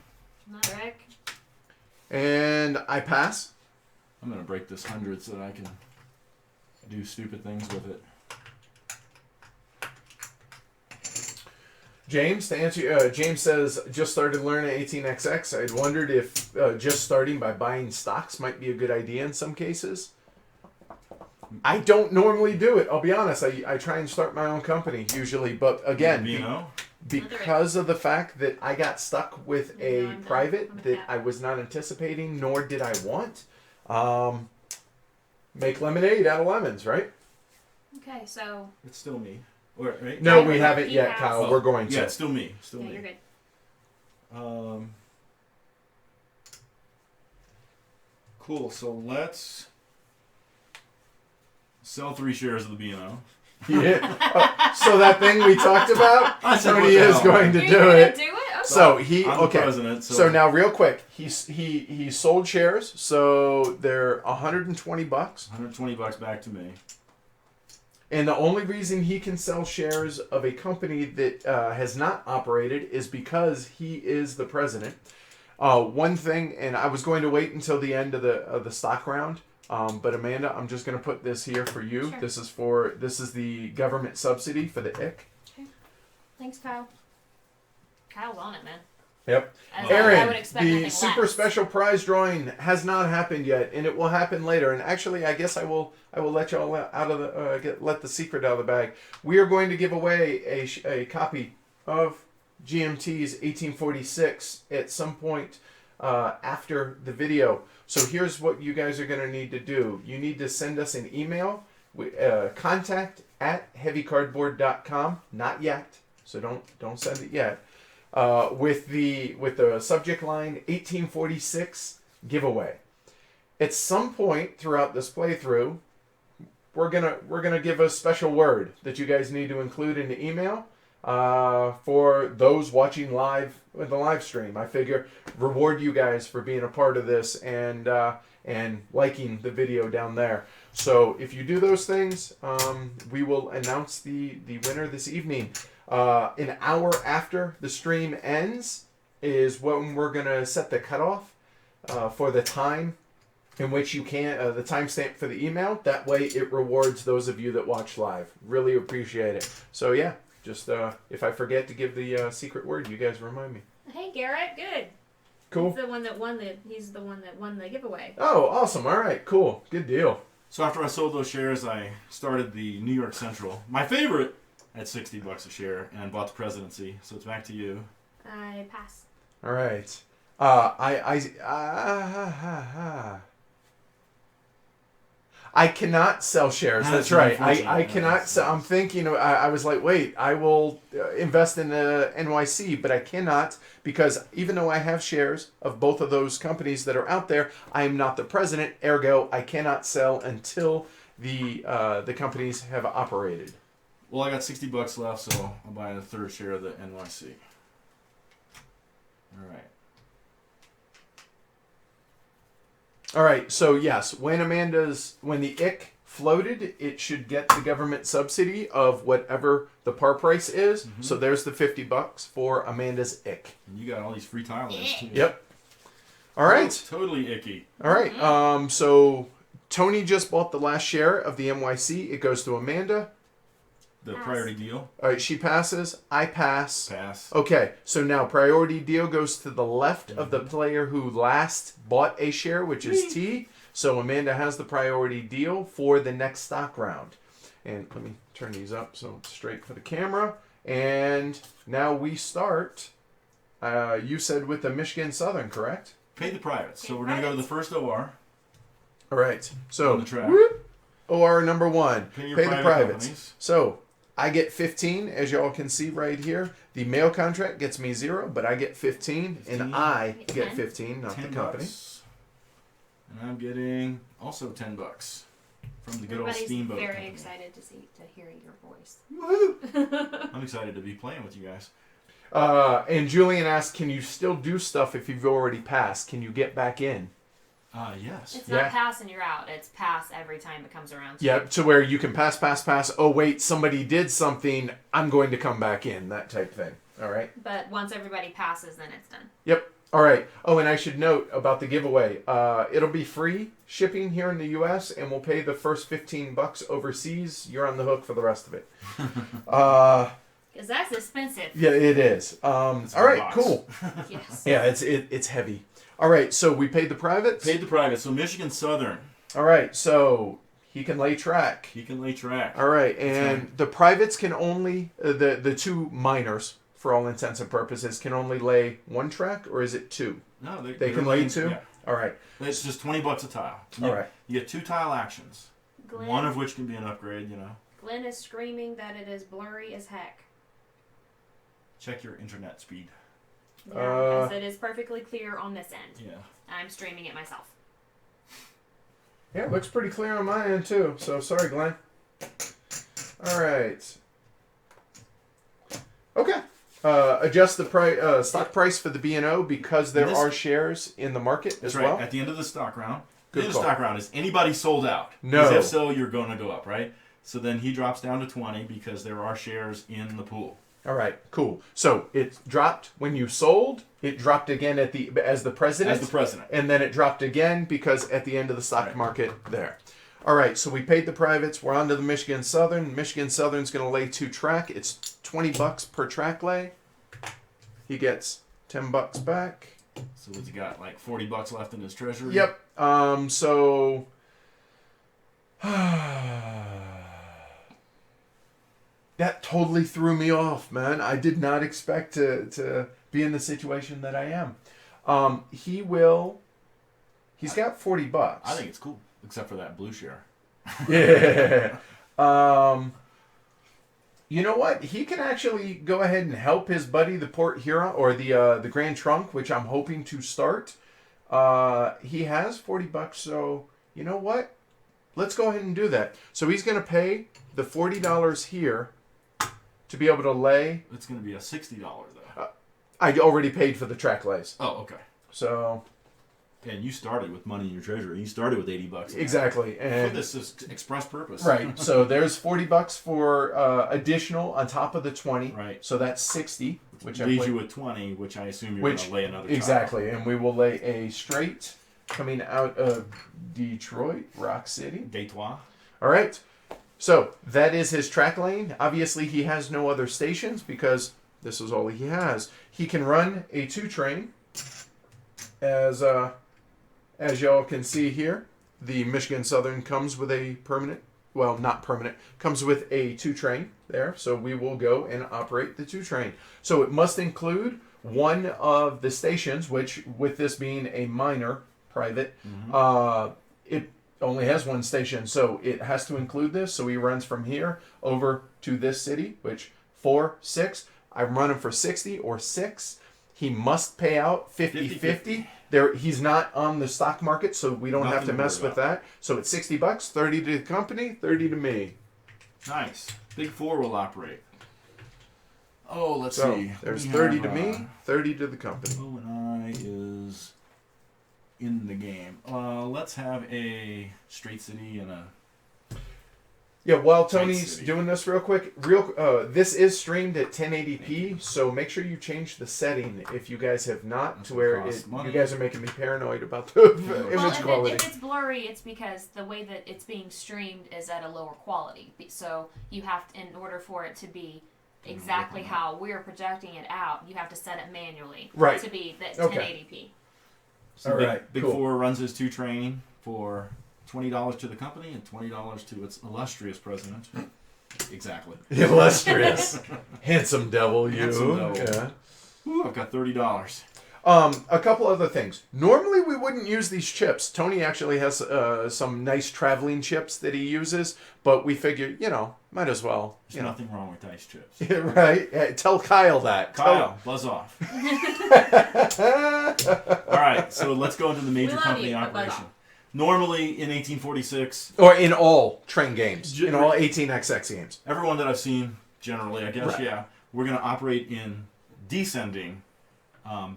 Another Ick. And I pass. I'm going to break this 100 so that I can do stupid things with it. James, to answer you, James says, just started learning 18xx. I'd wondered if just starting by buying stocks might be a good idea in some cases. I don't normally do it. I'll be honest. I try and start my own company usually. But again, B&O? because of the fact that I got stuck with a I'm done. private I'm a that cat. I was not anticipating, nor did I want, make lemonade out of lemons, right? Okay, so It's still me. Or, right? No, Yeah, we haven't he yet, has- Kyle. We're going to. Yeah, it's still me. Still yeah, me. you're good. Cool. So let's sell 3 shares of the B&O. Yeah. So that thing we talked about, I said, Tony what the is hell? going to You're do gonna it. do it? Okay. So he I'm the okay. president. So now, real quick, he sold shares. So they're $120, $120 back to me. and the only reason he can sell shares of a company that has not operated is because he is the president. One thing, and I was going to wait until the end of the stock round. But Amanda, I'm just going to put this here for you. Sure. This is the government subsidy for the IC. Thanks, Kyle. Kyle's on it, man. Yep. As I Aaron, would expect the nothing super less. special prize drawing has not happened yet, and it will happen later. And actually, I guess I will let y'all out of the let the secret out of the bag. We are going to give away a copy of GMT's 1846 at some point after the video. So here's what you guys are going to need to do. You need to send us an email, contact@heavycardboard.com. Not yet, so don't send it yet. With the subject line 1846 giveaway. At some point throughout this playthrough, we're gonna give a special word that you guys need to include in the email for those watching live with the live stream. I figure reward you guys for being a part of this and liking the video down there. So if you do those things, we will announce the winner this evening. An hour after the stream ends is when we're gonna set the cutoff for the time in which you can the timestamp for the email. That way it rewards those of you that watch live. Really appreciate it. So yeah, just if I forget to give the secret word, you guys remind me. Hey, Garrett, good. Cool. He's the one that won the giveaway. Oh, awesome. All right, cool. Good deal. So after I sold those shares, I started the New York Central, my favorite, at $60 a share, and bought the presidency. So it's back to you. I pass. All right. I cannot sell shares. That's right. I cannot sell. I'm thinking, I was like, wait, I will invest in the NYC, but I cannot because even though I have shares of both of those companies that are out there, I am not the president. Ergo, I cannot sell until the companies have operated. Well, I got $60 left, so I'll buy a third share of the NYC. All right. All right, so yes, when the IC floated, it should get the government subsidy of whatever the par price is. Mm-hmm. So there's the $50 for Amanda's IC. And you got all these free tilers, too. Yep. All right. Totally icky. All right. So Tony just bought the last share of the NYC. It goes to Amanda. The Pass. priority deal. All right, she passes. I pass. Pass. Okay, so now priority deal goes to the left of the player who last bought a share, which is T. So Amanda has the priority deal for the next stock round. And let me turn these up so it's straight for the camera. And now we start. You said with the Michigan Southern, correct? Pay the privates. Pay So the we're going to go to the privates. first OR. All right. So On the track. whoop, OR number 1. Pay your Pay the private privates. companies. So I get 15, as y'all can see right here. The mail contract gets me 0, but I get 15, and 15. I Get get 10. 15, not the 10 company. bucks. And I'm getting also $10 from the good old Everybody's Steamboat very Company. excited to hear your voice. Woohoo! I'm excited to be playing with you guys. And Julian asked, can you still do stuff if you've already passed? Can you get back in? Yes. It's Yeah. not pass and you're out. It's pass every time it comes around. Yeah, to where you can pass. Oh, wait, somebody did something. I'm going to come back in. That type thing. All right. But once everybody passes, then it's done. Yep. All right. Oh, and I should note about the giveaway. It'll be free shipping here in the U.S., and we'll pay the first $15 overseas. You're on the hook for the rest of it. Because that's expensive. Yeah, it is. All right, box. cool. Yes. Yeah, it's heavy. All right, so we paid the privates. Paid the privates. So Michigan Southern. All right, so he can lay track. He can lay track. All right, and the privates can only the two minors, for all intents and purposes, can only lay one track, or is it two? No, They they're can lay laying- two. Yeah. All right. It's just $20 a tile. All right. You get 2 tile actions. Glenn, One of which can be an upgrade. Glenn is screaming that it is blurry as heck. Check your internet speed. Because it is perfectly clear on this end. Yeah. I'm streaming it myself. Yeah, it looks pretty clear on my end too. So sorry, Glenn. All right. Okay. Adjust the stock price for the B&O because there are shares in the market That's as right. well. At the end of the stock round. Good The end of call. the stock round is anybody sold out. No. Because if so, you're going to go up, right? So then he drops down to 20 because there are shares in the pool. All right, cool. So it dropped when you sold. It dropped again as the president. As the president. And then it dropped again because at the end of the stock Right. market there. All right, so we paid the privates. We're on to the Michigan Southern. Michigan Southern's going to lay 2 track. It's $20 per track lay. He gets $10 back. So what's he got? Like $40 left in his treasury? Yep. So that totally threw me off, man. I did not expect to be in the situation that I am. He's got $40. I think it's cool, except for that blue share. Yeah. You know what? He can actually go ahead and help his buddy, the Port Huron, or the Grand Trunk, which I'm hoping to start. He has $40, so you know what? Let's go ahead and do that. So he's going to pay the $40 here to be able to lay. It's going to be a $60 though. I already paid for the track lays. Oh, okay. So And you started with money in your treasury. You started with $80. exactly. For And this express purpose. right. So there's $40 for additional on top of the 20. Right. So that's 60, which Leaves you with 20, which I assume you're going to lay another tile. exactly. And we will lay a straight coming out of Detroit, Rock City. Detroit. All right. So that is his track lane. Obviously, he has no other stations because this is all he has. He can run a 2 train, as y'all can see here. The Michigan Southern comes with a permanent, well, not permanent, comes with a 2 train there. So we will go and operate the 2 train. So it must include one of the stations, which with this being a minor private, it only has 1 station, so it has to include this. So he runs from here over to this city, which 4, 6. I'm running for 60 or 6. He must pay out 50-50. There, he's not on the stock market, so we don't have to Nothing to mess worry with that. So it's $60, 30 to the company, 30 to me. Nice. Big 4 will operate. Oh, let's So see. there's We 30 have, to me, 30 to the company. O and I is in the game. Let's have a straight city and a... Yeah, while Tony's City. doing this real quick, this is streamed at 1080p, so make sure you change the setting if you guys have not, to where you guys are making me paranoid about the image quality. If it's blurry, it's because the way that it's being streamed is at a lower quality. So you have to, in order for it to be exactly how we're projecting it out, you have to set it manually to be that 1080p. So All Big, right, Big cool. Four runs his 2 training for $20 to the company and $20 to its illustrious president. Exactly. Illustrious. Handsome devil, you. Handsome devil. Yeah. Ooh, I've got $30. A couple other things. Normally we wouldn't use these chips. Tony actually has some nice traveling chips that he uses, but we figured, might as well. There's nothing wrong with dice chips. Right? Tell Kyle that. Kyle, buzz off. All right, so let's go into the major company operation. Normally in 1846... Or in all train games. In all 18XX games. Everyone that I've seen, generally, I guess, Right. we're going to operate in descending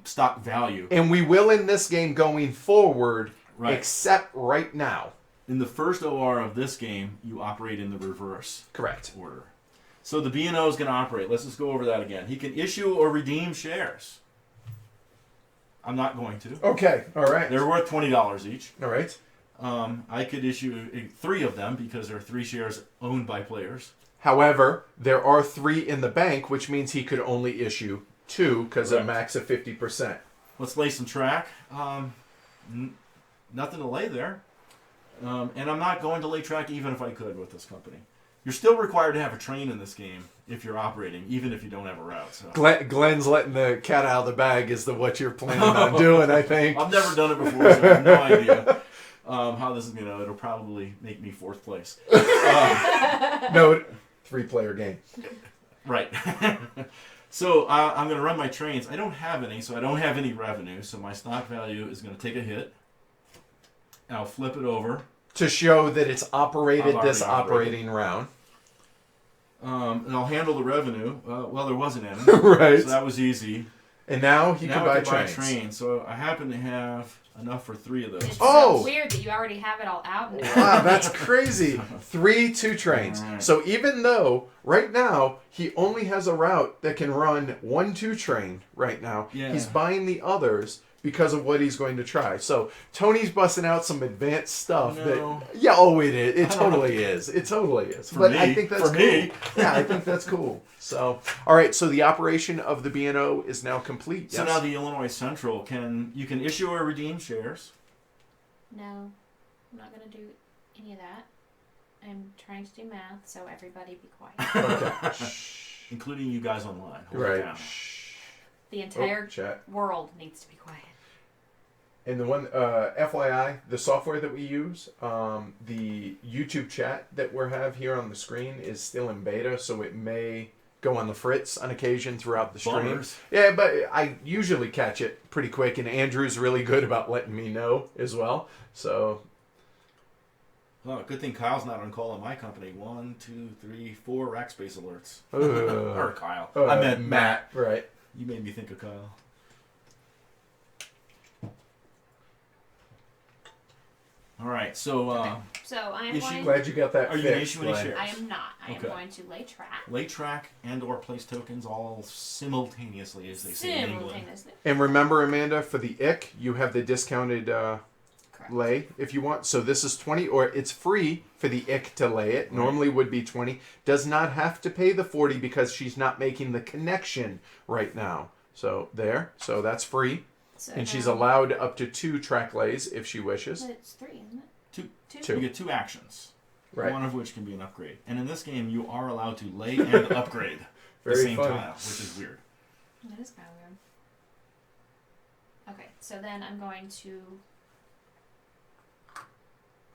stock value. And we will in this game going forward, Right. except right now. In the first OR of this game, you operate in the reverse Correct. order. So the B&O is going to operate. Let's just go over that again. He can issue or redeem shares. I'm not going to. Okay. All right. They're worth $20 each. All right. I could issue 3 of them because there are 3 shares owned by players. However, there are 3 in the bank, which means he could only issue 2 because a Correct. max of 50%. Let's lay some track. Nothing to lay there. And I'm not going to lay track even if I could with this company. You're still required to have a train in this game if you're operating, even if you don't have a route. So. Glenn's letting the cat out of the bag is what you're planning on doing, I think. I've never done it before, so I have no idea how this is going to. It'll probably make me 4th place. No, 3-player game. Right. So I'm going to run my trains. I don't have any, so I don't have any revenue. So my stock value is going to take a hit. I'll flip it over. To show that it's operated I've this already operated. operating round. And I'll handle the revenue. Well, there wasn't any. Right. So that was easy. And now he can I buy can buy trains. trains. So I happen to have enough for 3 of those. It's Oh! so weird that you already have it all out now. Wow, that's crazy. 3 2 trains. Right. So even though right now he only has a route that can run 1 2 train right now, Yeah. he's buying the others because of what he's going to try. So Tony's busting out some advanced stuff No. that it is. It totally is. It totally is. For but me. I think that's For cool. me. Yeah, I think that's cool. So all right, so the operation of the B&O is now complete. So Yes. now the Illinois Central can issue or redeem shares. No, I'm not going to do any of that. I'm trying to do math, so everybody be quiet. Okay. Including you guys online. Hold it Right. down. The entire Chat. world needs to be quiet. And the one, FYI, the software that we use, the YouTube chat that we have here on the screen is still in beta, so it may go on the fritz on occasion throughout the stream. Bummers. Yeah, but I usually catch it pretty quick, and Andrew's really good about letting me know as well. So, Oh, good thing Kyle's not on call in my company. 1, 2, 3, 4 rack space alerts. uh, Or Kyle. I meant Matt. Right. You made me think of Kyle. All right, so So I am Is she going. Glad you got that Are you gonna fixed, issue any Glenn. shares? I am not. I am Okay. going to lay track lay track and or place tokens all simultaneously, as they say in England. simultaneously. And remember, Amanda, for the ick, you have the discounted Correct. lay if you want. So this is 20, or it's free for the ick to lay it. Right. Normally would be 20. Does not have to pay the 40 because she's not making the connection right now. So there. So that's free. So And she's now- allowed up to 2 track lays if she wishes. But it's 3, isn't it? Two. You get 2 actions, Right. one of which can be an upgrade. And in this game, you are allowed to lay and upgrade the Very same fun. tile, which is weird. That is kind of weird. Okay, so then I'm going to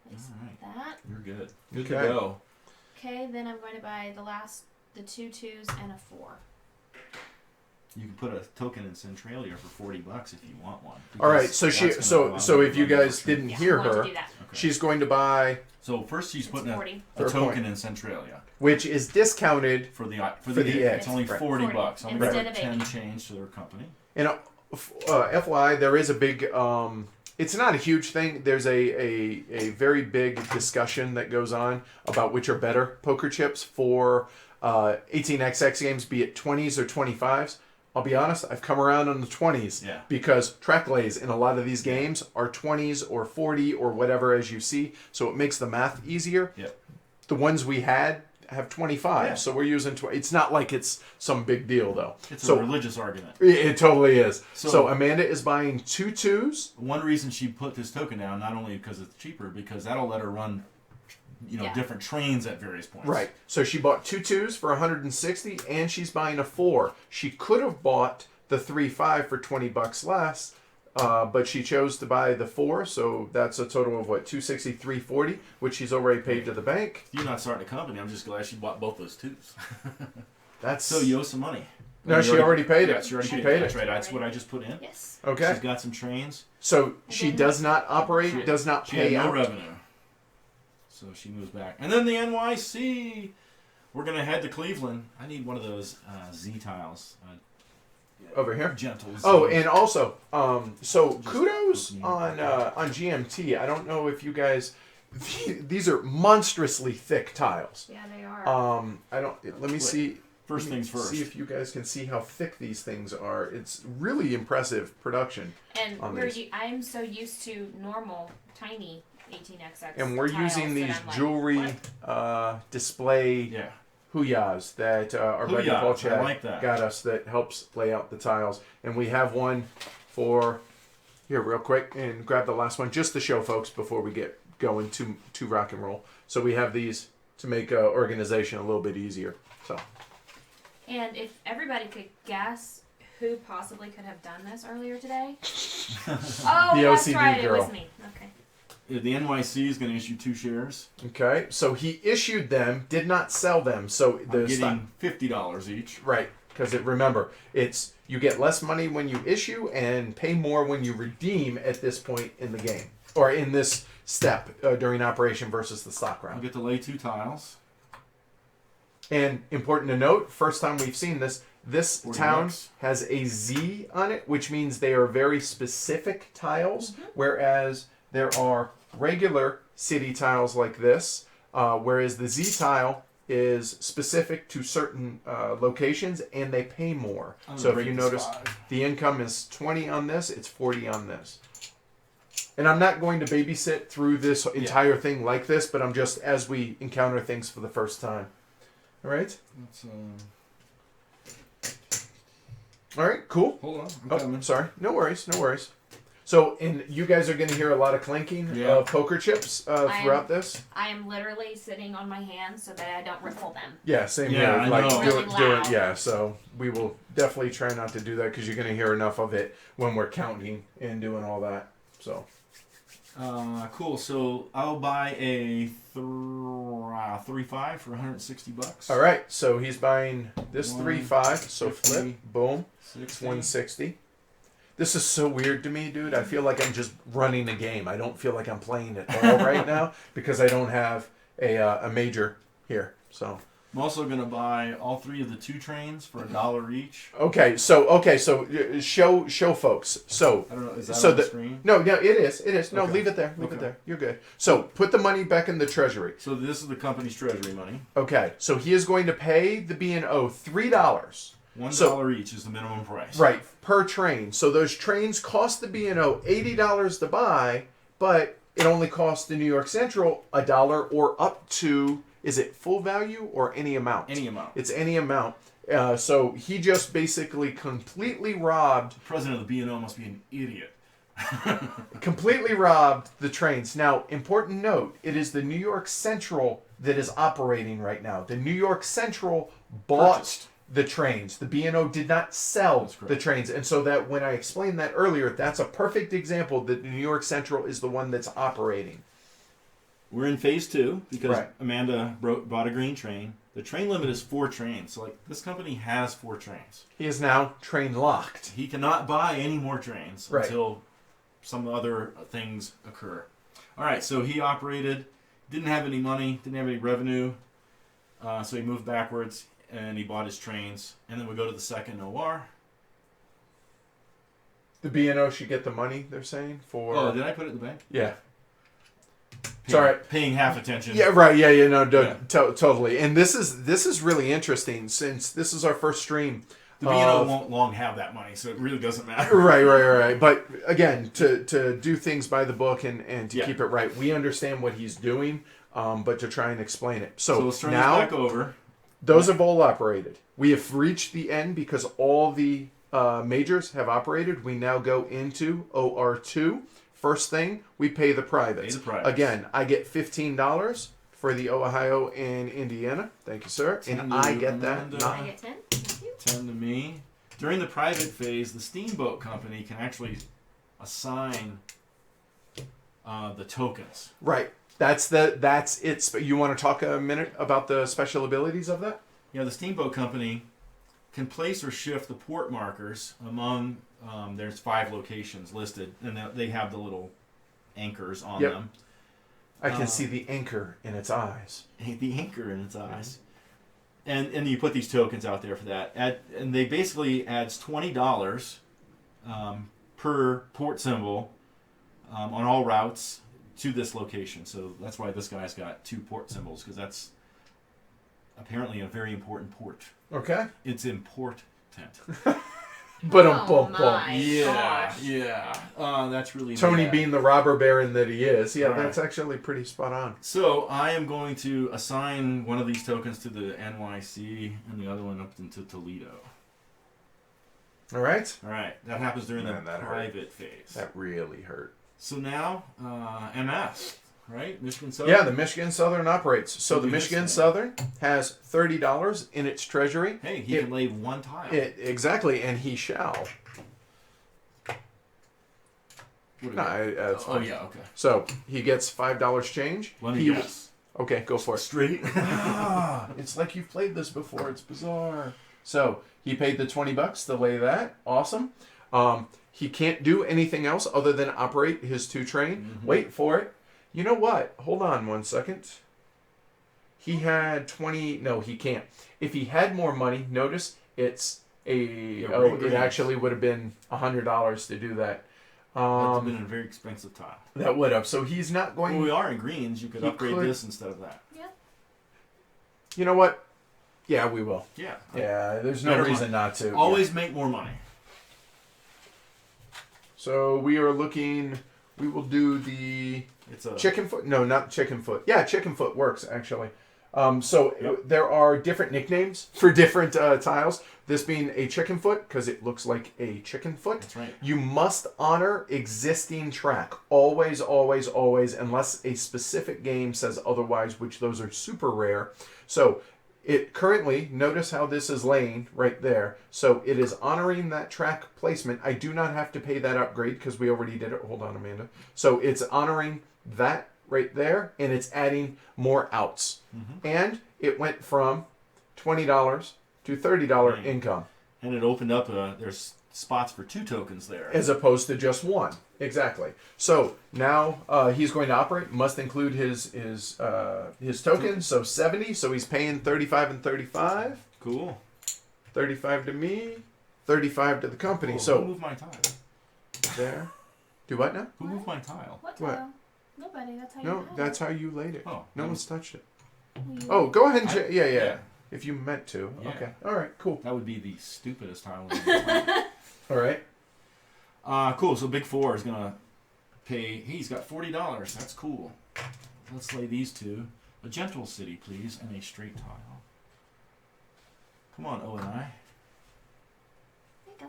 place Alright. that. You're good. Okay. Good to go. Okay, then I'm going to buy the 2 2s and a 4. You can put a token in Centralia for $40 if you want one. All right. because So she. that's gonna allow So you if to you run more guys trains. didn't Yeah, hear I'm going her, to do that. Okay. she's going to buy, So first she's It's putting 40. a For a token point. in Centralia which is discounted. for the For the It's only Right. $40. I'm going to Instead give of her 10 80. change to their company. And FYI, there is a big. It's not a huge thing. There's a very big discussion that goes on about which are better poker chips for 18xx games, be it 20s or 25s. I'll be honest, I've come around on the 20s because track lays in a lot of these games are 20s or 40 or whatever as you see, so it makes the math easier. Yep. The ones we had have 25, so we're using 20. It's not like it's some big deal, though. It's a religious argument. It totally is. So Amanda is buying 2 2s. One reason she put this token down, not only because it's cheaper, because that'll let her run different trains at various points. Right. So she bought 2 2s for 160, and she's buying a 4. She could have bought the 3 5 for $20 less, but she chose to buy the 4, so that's a total of what, 260, 340, which she's already paid to the bank. If you're not starting a company, I'm just glad she bought both those 2s. That's so you owe some money. No, she already paid it. She already paid it. That's right. That's what I just put in. Yes. Okay. She's got some trains. So she does not operate, does not pay no out. revenue. So she moves back. And then the NYC. We're going to head to Cleveland. I need one of those Z tiles. Over here? Gentle Z. Oh, and also, so kudos on GMT. I don't know if you guys... These are monstrously thick tiles. Yeah, they are. Let me see... First things first. See if you guys can see how thick these things are. It's really impressive production. And I'm so used to normal, tiny 18xx. And we're using these jewelry display huyas that our buddy Paul Chad got us that helps lay out the tiles. And we have one for here real quick and grab the last one just to show folks before we get going to rock and roll. So we have these to make organization a little bit easier. So. And if everybody could guess who possibly could have done this earlier today. Oh, the that's OCD right. girl. It was me. Okay. The NYC is going to issue 2 shares. Okay. So he issued them, did not sell them. So I'm getting $50 each. Right. Because remember, it's you get less money when you issue and pay more when you redeem at this point in the game. Or in this step during operation versus the stock round. I'll get to lay 2 tiles. And important to note, first time we've seen this town has a Z on it, which means they are very specific tiles, whereas there are regular city tiles like this, whereas the Z tile is specific to certain locations, and they pay more. So if you notice, the income is 20 on this, it's 40 on this. And I'm not going to babysit through this entire thing like this, but I'm just, as we encounter things for the first time. All right. All right. Cool. Hold on. I'm coming. Sorry. No worries. No worries. So, and you guys are going to hear a lot of clinking of poker chips throughout this. I am literally sitting on my hands so that I don't riffle them. Yeah, same here. I know. Do it. Yeah. So we will definitely try not to do that because you're going to hear enough of it when we're counting and doing all that. So. Cool. So I'll buy a 3-5 for $160. All right. So he's buying this 3-5. So 50, flip. Boom. 60. 160. This is so weird to me, dude. I feel like I'm just running a game. I don't feel like I'm playing at all right now because I don't have a major here. So I'm also gonna buy all 3 of the 2 trains for $1 each. Okay. So show folks. So I don't know. Is that on the screen? No. It is. It is. No, Okay. leave it there. Leave it there. You're good. So put the money back in the treasury. So this is the company's treasury money. Okay. So he is going to pay the B&O $3. $1 each is the minimum price. Right, per train. So those trains cost the B&O $80 to buy, but it only costs the New York Central $1 or up to, is it full value or any amount? Any amount. It's any amount. So he just basically completely robbed... The president of the B&O must be an idiot. completely robbed the trains. Now, important note, it is the New York Central that is operating right now. The New York Central bought... the trains. The B&O did not sell the trains. And so that when I explained that earlier, that's a perfect example that the New York Central is the one that's operating. We're in phase 2 because Amanda bought a green train. The train limit is 4 trains. So this company has 4 trains. He is now train locked. He cannot buy any more trains until some other things occur. All right, so he operated, didn't have any money, didn't have any revenue. So he moved backwards. And he bought his trains. And then we go to the second OR. The B&O should get the money, they're saying, for... Oh, did I put it in the bank? Yeah. Sorry. Paying half attention. Yeah, right. Yeah, no, totally. And this is really interesting since this is our first stream. The B&O won't long have that money, so it really doesn't matter. Right. But again, to do things by the book and to keep it right, we understand what he's doing, but to try and explain it. So let's turn now, this back over. Those have all operated. We have reached the end because all the majors have operated. We now go into OR2. First thing, we pay the privates. Again, I get $15 for the Ohio and Indiana. Thank you, sir. And I get that. I get 10. Thank you. 10 to me. During the private phase, the steamboat company can actually assign the tokens. Right. That's it. You want to talk a minute about the special abilities of that? Yeah, the steamboat company can place or shift the port markers among. There's 5 locations listed, and they have the little anchors on them. I can see the anchor in its eyes. The anchor in its eyes. And you put these tokens out there for that. And they basically adds $20 per port symbol on all routes to this location. So that's why this guy's got 2 port symbols, because that's apparently a very important port. Okay. It's important. But that's really Tony being the robber baron that he is. Yeah, that's actually pretty spot on. So I am going to assign one of these tokens to the NYC and the other one up into Toledo. All right. That happens during the private phase. That really hurt. So now MS. Right? Michigan Southern? Yeah, the Michigan Southern operates. So the Michigan Southern has $30 in its treasury. Hey, he can lay 1 tile. Exactly, and he shall. That's fine. Yeah, okay. So he gets $5 change. Let me guess. Okay, go for it. Straight? It's like you've played this before. It's bizarre. So he paid the $20 to lay that. Awesome. He can't do anything else other than operate his 2 train. Mm-hmm. Wait for it. You know what? Hold on 1 second. He had 20... No, he can't. If he had more money, notice it's it actually would have been $100 to do that. That would have been a very expensive tile. That would have. So he's not going... Well, we are in greens. You could upgrade this instead of that. Yeah. You know what? Yeah, we will. Yeah. Yeah, there's no reason not to. Always make more money. So we are looking... We will do the... It's a chicken foot? No, not chicken foot. Yeah, chicken foot works actually. There are different nicknames for different tiles. This being a chicken foot because it looks like a chicken foot. That's right. You must honor existing track. Always, always, always, unless a specific game says otherwise, which those are super rare. So it currently, notice how this is laying right there. So it is honoring that track placement. I do not have to pay that upgrade because we already did it. Hold on, Amanda. So it's honoring that right there, and it's adding more outs. Mm-hmm. And it went from $20 to $30 income. And it opened up, there's spots for 2 tokens there. As opposed to just 1. Exactly. So now he's going to operate, must include his tokens, so 70, so he's paying 35 and 35. Cool. 35 to me, 35 to the company. Who moved my tile? There. Do what now? Who moved my tile? What tile? Nobody. That's how you No, that's how you laid it. Oh, no one's touched it. Go ahead and yeah. If you meant to. Yeah. Okay. All right. Cool. That would be the stupidest tile. All right. Cool. So Big 4 is gonna pay. He's got $40. That's cool. Let's lay these 2. A gentle city, please, and a straight tile. Come on, O and I. There you go.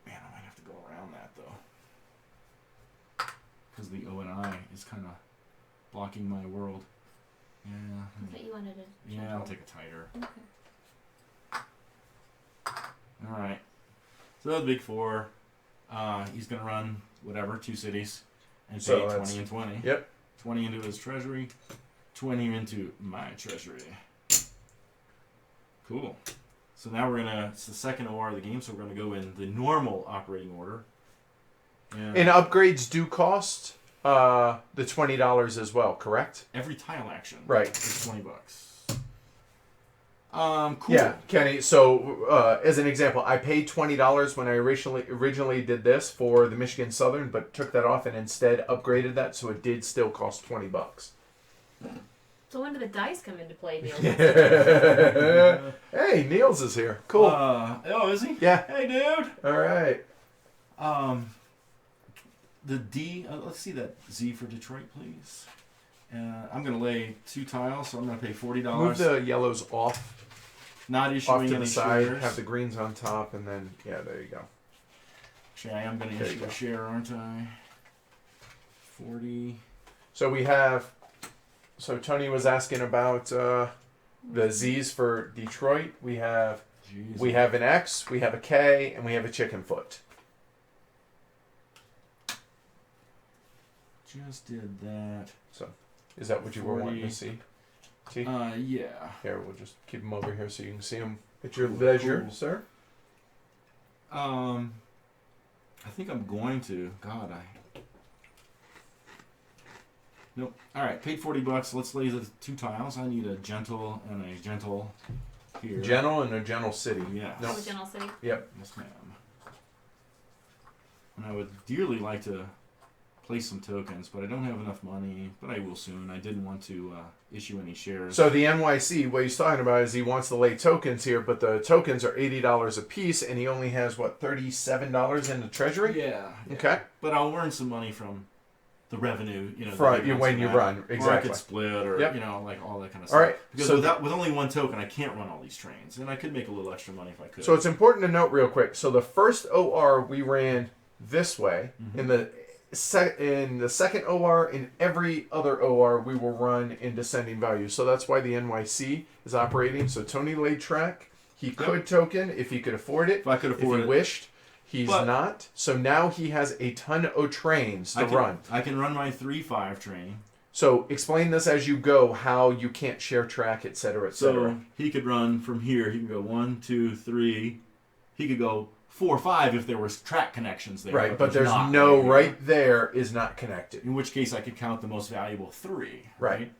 Man, I might have to go around that though, because the O and I is kind of blocking my world. Yeah. But you wanted to. Yeah, I'll take a tighter. Okay. All right. So the Big 4, he's gonna run whatever 2 cities and pay 20 and 20. Yep. 20 into his treasury, 20 into my treasury. Cool. So now it's the second OR of the game, so we're gonna go in the normal operating order. And upgrades do cost the $20 as well, correct? Every tile action. Right. Is $20. Cool. Yeah, Kenny. So, as an example, I paid $20 when I originally did this for the Michigan Southern, but took that off and instead upgraded that, so it did still cost $20. So when do the dice come into play, Neil? Hey, Niels is here. Cool. Oh, is he? Yeah. Hey, dude. All right. The D. Let's see that Z for Detroit, please. I'm going to lay 2 tiles, so I'm going to pay $40. Move the yellows off Not issuing to the any side. shares. Have the greens on top, and then there you go. Actually, I am going to issue a share, aren't I? 40. So we have. So Tony was asking about the Z's for Detroit. We have an X, we have a K, and we have a chicken foot. Just did that. So, is that what you were wanting to see? Yeah. Here, we'll just keep them over here so you can see them at your leisure, sir. I think I'm going to. Nope. All right, paid $40. Let's lay the 2 tiles. I need a gentle and a gentle here. Gentle and a gentle city. Yes. Nope. Oh, Gentle City? Yep. Yes, ma'am. And I would dearly like to place some tokens, but I don't have enough money. But I will soon. I didn't want to issue any shares. So the NYC, what he's talking about is he wants to lay tokens here, but the tokens are $80 a piece, and he only has, $37 in the treasury? Yeah. Okay. But I'll earn some money from the revenue, when you run, exactly. Or I could split, or like all that kind of stuff. All right. Because so with only 1 token, I can't run all these trains, and I could make a little extra money if I could. So it's important to note real quick. So the first OR we ran this way. Mm-hmm. In the second OR, in every other OR, we will run in descending value. So that's why the NYC is operating. So Tony laid track. He could token if he could afford it. If I could afford if he wished. He's not. So now he has a ton of trains to run. I can run my 3-5 train. So explain this as you go, how you can't share track, et cetera, et cetera. So he could run from here. He can go 1, 2, 3. He could go 4, 5 if there was track connections there. Right, but there's no right there is not connected. In which case I could count the most valuable 3. Right.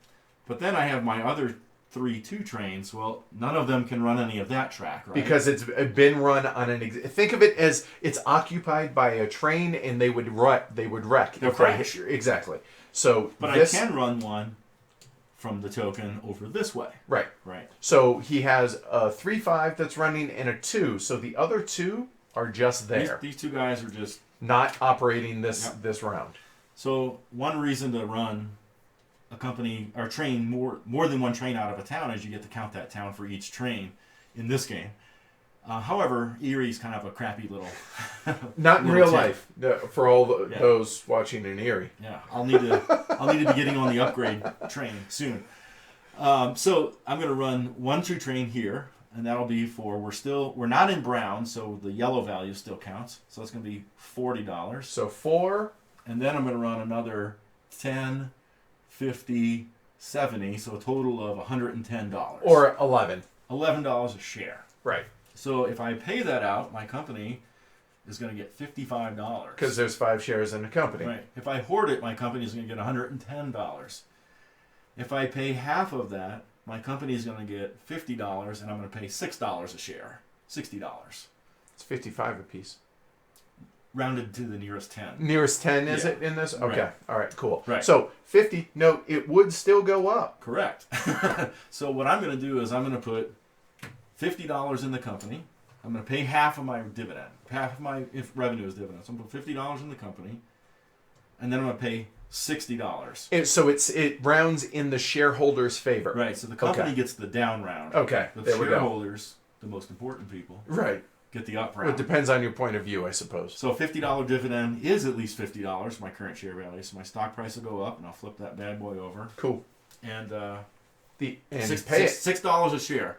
But then I have my other 3-2 trains. Well, none of them can run any of that track, right? Because it's been run on think of it as it's occupied by a train, and they would wreck. They'll crash. Exactly. So, but I can run one from the token over this way. Right. Right. So he has a 3-5 that's running and a 2. So the other 2 are just there. These 2 guys are just not operating this round. So one reason to run a company or train more than 1 train out of a town is you get to count that town for each train in this game. However, Erie's kind of a crappy little not in little real life for all those watching in Erie. Yeah, I'll need to be getting on the upgrade train soon. So I'm going to run 1 true train here, and that'll be for we're not in brown, so the yellow value still counts. So it's going to be $40. So 4, and then I'm going to run another 10, 50, 70, so a total of $110. Or $11 a share. Right. So if I pay that out, my company is going to get $55. Because there's 5 shares in the company. Right. If I hoard it, my company is going to get $110. If I pay half of that, my company is going to get $50, and I'm going to pay $6 a share. $60. It's 55 a piece. Rounded to the nearest 10. Nearest 10 is it in this? Okay. Right. All right, cool. Right. So 50, no, it would still go up. Correct. So what I'm going to do is I'm going to put $50 in the company. I'm going to pay half of my dividend. Half of my revenue is dividends. I'm going to put $50 in the company. And then I'm going to pay $60. So it rounds in the shareholders' favor. Right. So the company gets the down round. Okay. The there we go. shareholders, the most important people, right, get the up round. Well, it depends on your point of view, I suppose. So a $50 dividend is at least $50, my current share value. So my stock price will go up, and I'll flip that bad boy over. Cool. And pay it. $6 a share.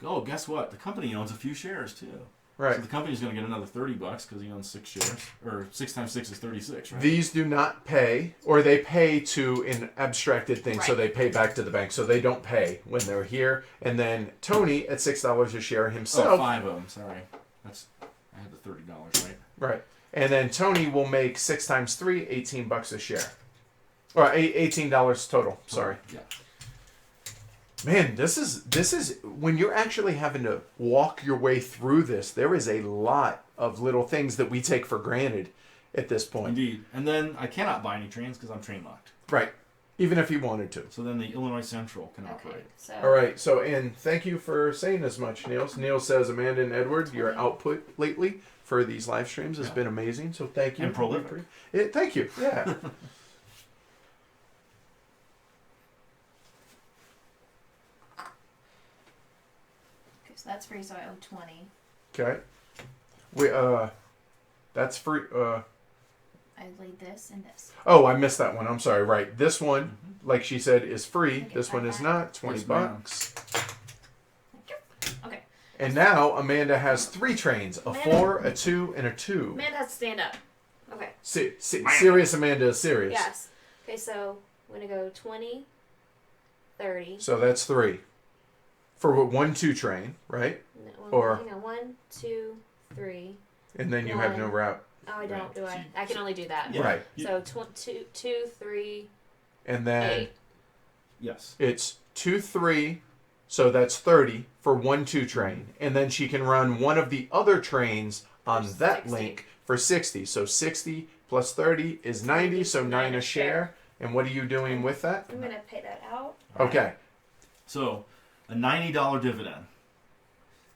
Oh, guess what? The company owns a few shares too. Right. So the company's going to get another $30 because he owns 6 shares, or 6 times 6 is 36, right? These do not pay, or they pay to an abstracted thing, so Right. they pay back to the bank. So they don't pay when they're here. And then Tony at $6 a share himself. Oh, 5 of them. Sorry, I had the $30, right? Right. And then Tony will make 6 times 3, $18 a share, or $18 total. Sorry. Yeah. Man, this is when you're actually having to walk your way through this. There is a lot of little things that we take for granted at this point. Indeed. And then I cannot buy any trains because I'm train locked. Right. Even if you wanted to. So then the Illinois Central can operate. So. All right. So, and thank you for saying as much, Niels. Neil says, Amanda and Edward, your output lately for these live streams has been amazing. So thank you. And prolific. Thank you. Yeah. So that's free, so I owe 20. Okay. That's free. I laid this and this. Oh, I missed that one. I'm sorry. Right. This one, like she said, is free. This one is not. 20 bucks. Okay. And now Amanda has 3 trains: a 4, a 2, and a 2. Amanda has to stand up. Okay. Serious Amanda is serious. Yes. Okay, so I'm going to go 20, 30. So that's 3. For a 1-2 train, right? No, Or 1, 2, 3. And then you have no route. Oh, I don't, Right. do I? I can only do that. Yeah. Right. So 2, 3, And then 8. Yes. it's 2, 3. So that's 30 for 1-2 train. And then she can run one of the other trains on For that 60. link for 60. So 60 plus 30 is 90. So 9 a share. And what are you doing with that? I'm going to pay that out. Okay. So a $90 dividend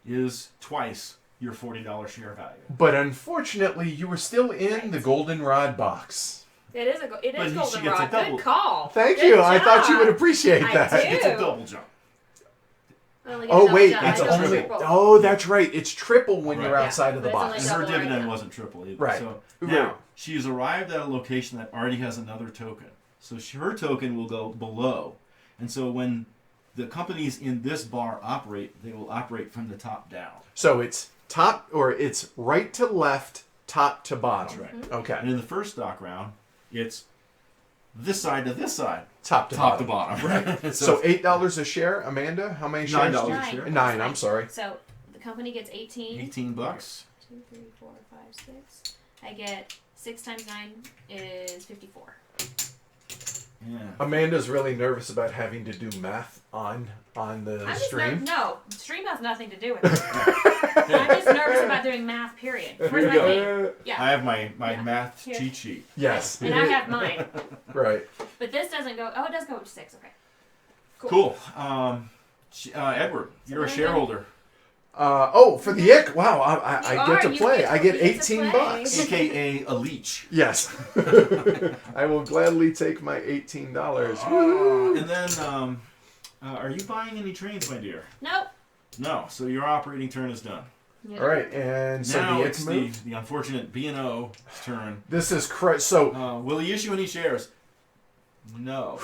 is twice your $40 share value. But unfortunately, you were still in the goldenrod box. It is But she goldenrod. gets a double. Good call. Thank Good you. job. I thought you would appreciate I that. do. It's a double jump. I only get Oh double wait, jump. it's I don't only. triple. Oh, that's right. It's triple when you're Right. outside of the But it's only box. And her double right dividend now. wasn't triple either. Right. So Right. now she's arrived at a location that already has another token. So her token will go below. And so when the companies in this bar operate, they will operate from the top down. So it's it's right to left, top to bottom. That's right. Okay. And in the first stock round, it's this side to this side. Top to Top bottom. to bottom. Right. So $8 a share, Amanda. How many shares? $9 do you- a share. 9. I'm sorry. So the company gets 18. 18 bucks. 2, 3, 4, 5, 6. I get 6 times 9 is 54. Yeah. Amanda's really nervous about having to do math on the I'm just stream. no, stream has nothing to do with it. I'm just nervous about doing math. Period. Where's my thing? Yeah. I have my Yeah. math Here. cheat sheet. Yes. And I have mine. Right. But this doesn't go. Oh, it does go up to 6. Okay. Cool. Edward, you're a then- shareholder. For the ick. Wow. I You get to are, you play. get- I get you get to 18 play. bucks. AKA a leech. Yes. I will gladly take my $18. And then, are you buying any trains, my dear? Nope. No. So your operating turn is done. Yeah. All right, and so now the it's ick move. the unfortunate B&O turn. This is so Will he issue any shares? No.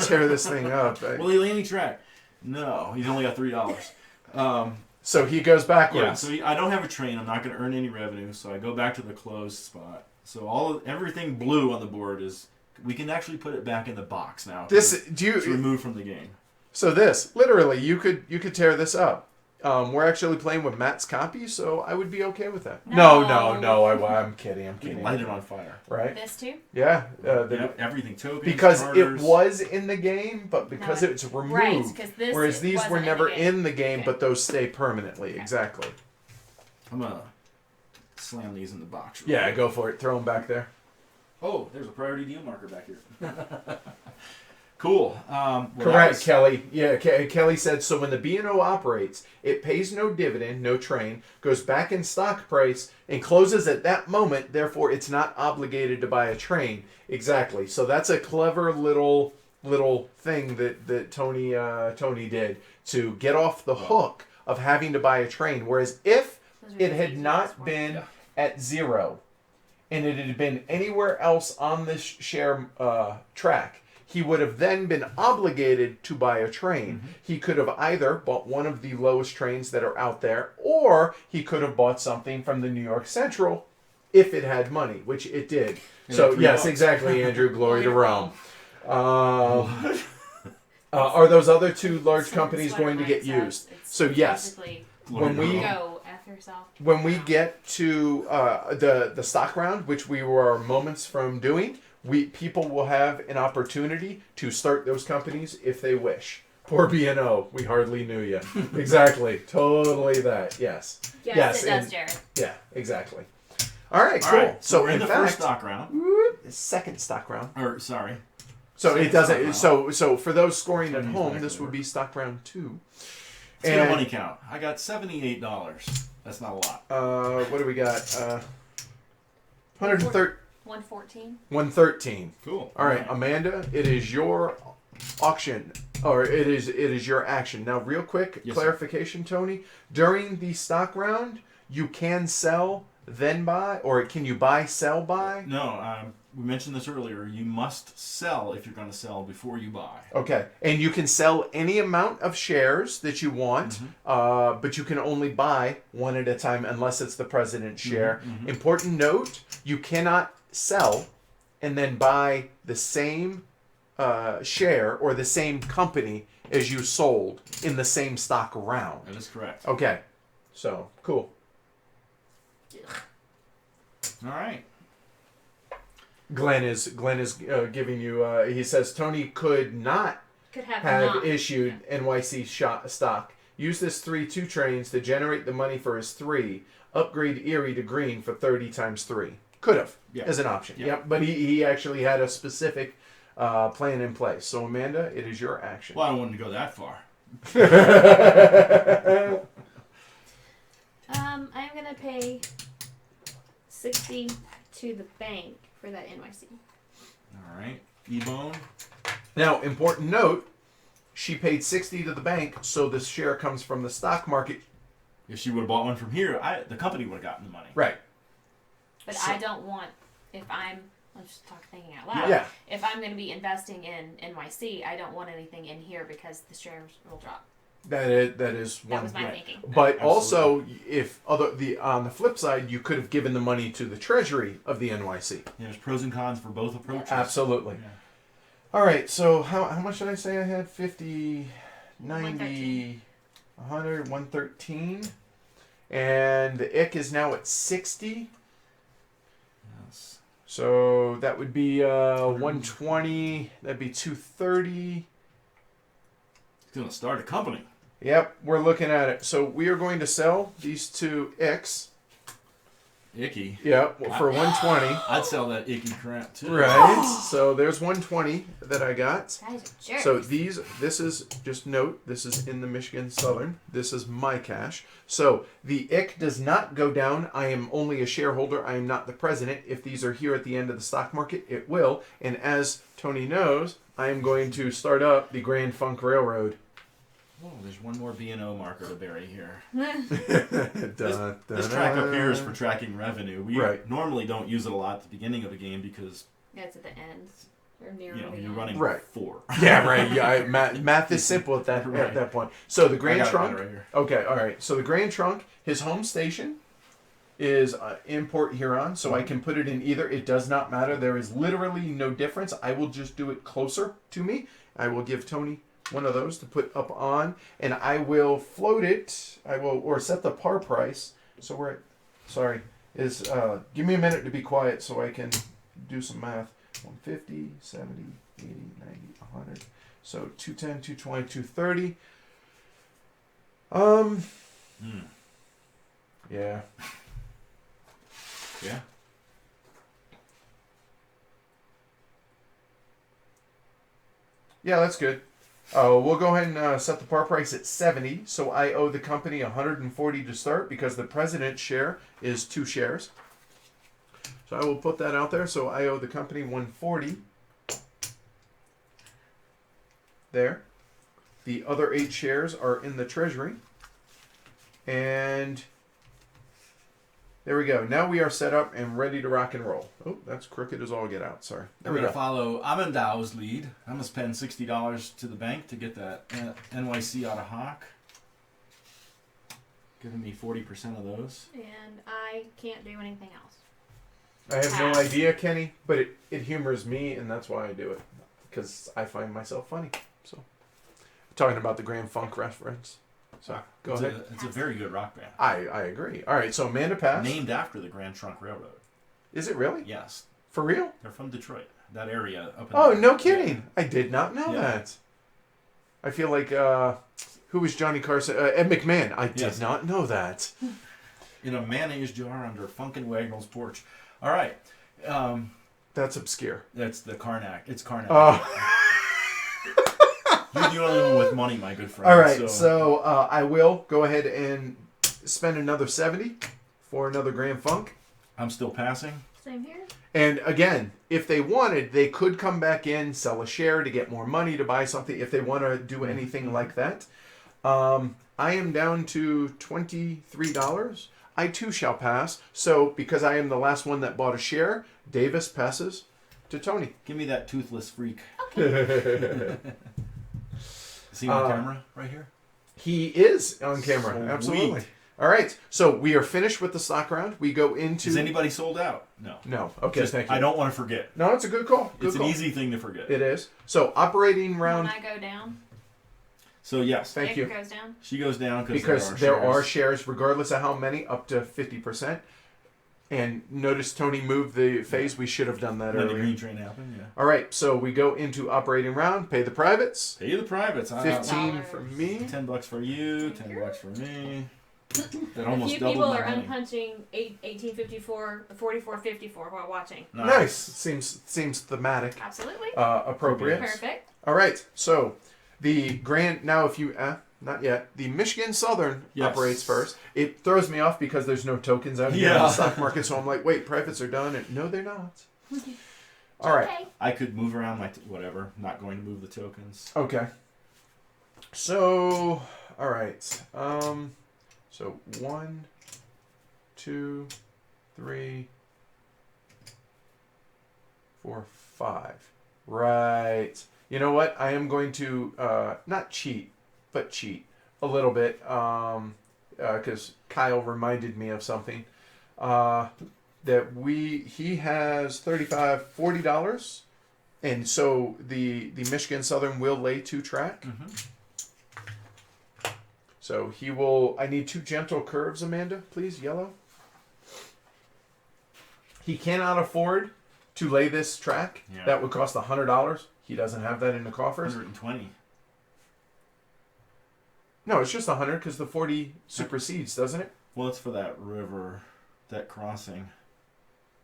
tear this thing up. Will he lay any track? No. He's only got $3. So he goes backwards. Yeah. So I don't have a train. I'm not going to earn any revenue. So I go back to the closed spot. So everything blue on the board is. We can actually put it back in the box now. It's removed from the game. So this literally you could tear this up. We're actually playing with Matt's copy, so I would be okay with that. No. No. I'm kidding. We can light it on fire. Right? This too. Yeah. Everything. Tokens, Because charters. it was in the game, but because it's removed. Right. Because this. Whereas these were wasn't never in in the game, Okay. but those stay permanently. Okay. Exactly. I'm gonna slam these in the box. Yeah, quick. go for it. Throw them back there. Oh, there's a priority deal marker back here. Cool. Correct, Kelly. Yeah, Kelly said, so when the B&O operates, it pays no dividend, no train, goes back in stock price, and closes at that moment. Therefore, it's not obligated to buy a train. Exactly. So that's a clever little thing that Tony did to get off the hook of having to buy a train. Whereas if it had not been at 0 and it had been anywhere else on this share track, he would have then been obligated to buy a train. Mm-hmm. He could have either bought one of the lowest trains that are out there, or he could have bought something from the New York Central if it had money, which it did. Yeah, So, $3. yes, exactly, Andrew. Glory to Rome. Are those other 2 large companies going to get used? So, yes. When we go after yourself. When we get to the stock round, which we were moments from doing, people will have an opportunity to start those companies if they wish. Poor B&O. We hardly knew you. Exactly. Totally that. Yes. Yes, it does, Jared. Yeah, exactly. All right, All cool. right, So we're in the fact, first stock round. second stock round. Or, sorry. So Second it doesn't. stock round. So for those scoring at Use home, back this over. would be stock round 2. Let's get a money count. I got $78. That's not a lot. What do we got? 113. 114. 113. Cool. All right, Amanda, it is your auction, or it is your action. Now, real quick Yes, clarification, Tony. During the stock round, you can sell, then buy, or can you buy, sell, buy? No, we mentioned this earlier. You must sell if you're going to sell before you buy. Okay, and you can sell any amount of shares that you want, but you can only buy one at a time unless it's the president's share. Important note, you cannot sell and then buy the same share or the same company as you sold in the same stock round. That is correct. Okay, so cool. All right. Glenn is giving you. He says Tony could not have issued NYC stock. Use this 3-2 trains to generate the money for his 3. Upgrade Erie to green for 30 times 3. Could have as an option. Yeah. Yep, but he actually had a specific plan in place. So Amanda, it is your action. Well, I don't want to go that far. I'm gonna pay 60 to the bank for that NYC. All right. E-Bone. Now, important note, she paid 60 to the bank, so the share comes from the stock market. If she would have bought one from here, the company would have gotten the money. Right. But So- I don't want, I'm just thinking out loud. Yeah. If I'm going to be investing in NYC, I don't want anything in here because the shares will drop. That is one. That was my thinking. But Absolutely. also, if on the flip side, you could have given the money to the treasury of the NYC. There's pros and cons for both approaches. Absolutely. Yeah. All right. So how much did I say I had? 50, 90, 100, 113, and the IC is now at 60. Yes. So that would be 120. That'd be 230. It's going to start a company. Yep, we're looking at it. So we are going to sell these two X. Icky. Yep, for 120. I'd sell that icky crap too. Right. So there's 120 that I got. Guys are jerks. So this is, just note, this is in the Michigan Southern. This is my cash. So the IC does not go down. I am only a shareholder. I am not the president. If these are here at the end of the stock market, it will. And as Tony knows, I am going to start up the Grand Funk Railroad. Oh, there's one more B&O marker to bury here. Dun, This track up here is for tracking revenue. We Right. normally don't use it a lot at the beginning of a game because Yeah, it's at the end. Or near you're the running end. Right. 4. Yeah, right. Yeah, math is simple at that point. So the Grand I got Trunk. it right here. Okay, all right. So the Grand Trunk, his home station is in Port Huron, so I can put it in either. It does not matter. There is literally no difference. I will just do it closer to me. I will give Tony one of those to put up on, and I will float it. Or set the par price. So give me a minute to be quiet so I can do some math. 150, 70, 80, 90, 100. So 210, 220, 230. Yeah. Yeah. Yeah, that's good. We'll go ahead and set the par price at 70. So I owe the company 140 to start because the president's share is 2 shares. So I will put that out there. So I owe the company 140. There. The other 8 shares are in the treasury. And there we go. Now we are set up and ready to rock and roll. Oh, that's crooked as all get out. Sorry. There We're we going to go. follow Amandau's lead. I'm going to spend $60 to the bank to get that NYC out of Hawk. Giving me 40% of those. And I can't do anything else. I have no idea, Kenny, but it humors me, and that's why I do it. Because I find myself funny. So, talking about the Grand Funk reference. So, go ahead. It's a very good rock band. I agree. All right, so Amanda passed. Named after the Grand Trunk Railroad. Is it really? Yes. For real? They're from Detroit. That area up in Oh, there. no kidding. I did not know Yeah. that. I feel like who was Johnny Carson? Ed McMahon. I did not know that. In a mayonnaise jar under Funkin' Wagnall's porch. All right. That's obscure. That's the Karnak. It's Karnak. Oh. You're the only one with money, my good friend. All right, so I will go ahead and spend another 70 for another Grand Funk. I'm still passing. Same here. And again, if they wanted, they could come back in, sell a share to get more money to buy something if they want to do anything like that. I am down to $23. I too shall pass. So because I am the last one that bought a share, Davis passes to Tony. Give me that toothless freak. Okay. Is he on camera right here? He is on camera. Sweet. Absolutely. All right. So we are finished with the stock round. We go into... Is anybody sold out? No. No. Okay, thank you. I don't want to forget. No, it's a good call. It's an easy thing to forget. It is. So operating round... When I go down, So yes. Thank you. goes down. She goes down because there are shares, regardless of how many, up to 50%. And notice Tony moved the phase. We should have done that When earlier. the green train happened, yeah. All right, so we go into operating round. Pay the privates. Pay the privates. 15 from me. $10 for you. $10 for me. That A almost few doubled people my are money. unpunching 1854, 4454 while watching. Nice. Seems thematic. Absolutely. Appropriate. Perfect. All right, so the grand... Now, if you... not yet. The Michigan Southern operates first. It throws me off because there's no tokens out here in the stock market, so I'm like, wait, privates are done. And no, they're not. All right. Okay. I could move around my... whatever. Not going to move the tokens. Okay. So, all right. So 1, 2, 3, 4, 5. Right. You know what? I am going to not cheat, but cheat a little bit because Kyle reminded me of something that he has $40, and so the Michigan Southern will lay 2 track. So he will... I need 2 gentle curves, Amanda, please, yellow. He cannot afford to lay this track. Yeah. That would cost $100. He doesn't have that in the coffers. 120. No, it's just 100 because the 40 supersedes, doesn't it? Well, it's for that river, that crossing.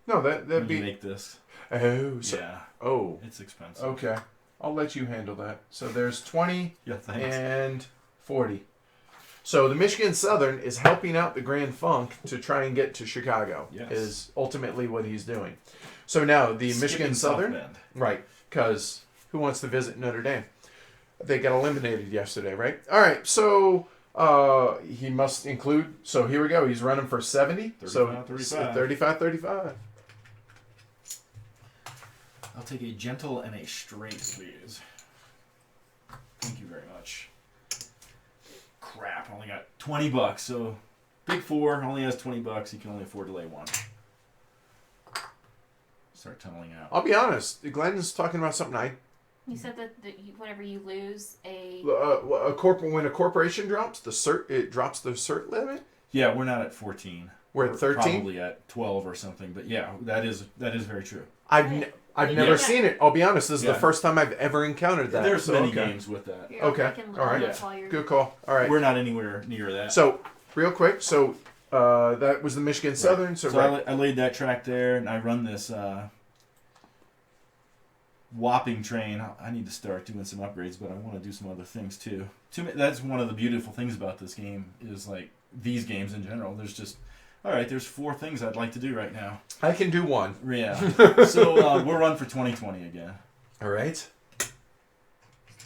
No, that'd When be... you make this. Oh, so... Yeah. Oh. It's expensive. Okay. I'll let you handle that. So there's 20 Yeah, thanks. and 40. So the Michigan Southern is helping out the Grand Funk to try and get to Chicago. Yes. Is ultimately what he's doing. So now the Michigan Southern... South Bend. Right, because who wants to visit Notre Dame? They got eliminated yesterday, right? All right, so he must include... So here we go. He's running for 70. 35. I'll take a gentle and a straight, please. Thank you very much. Crap, I only got $20, so Big 4 only has $20. He can only afford to lay 1. Start tunneling out. I'll be honest. Glenn's talking about something You said that whenever you lose when a corporation drops, it drops the cert limit? Yeah, we're not at 14. We're at 13? Probably at 12 or something, but yeah, that is very true. I've never seen it. I'll be honest. This is the first time I've ever encountered that. There's many games with that. Here, Okay. I can All right. look while you're- Good call. All right. We're not anywhere near that. So, real quick. So, that was the Michigan Southern. Right. So, I laid that track there, and I run this whopping train. I need to start doing some upgrades, but I want to do some other things too. That's one of the beautiful things about this game is like these games in general. There's just... All right, there's 4 things I'd like to do right now. I can do one. Yeah. So we'll run for 2020 again. All right.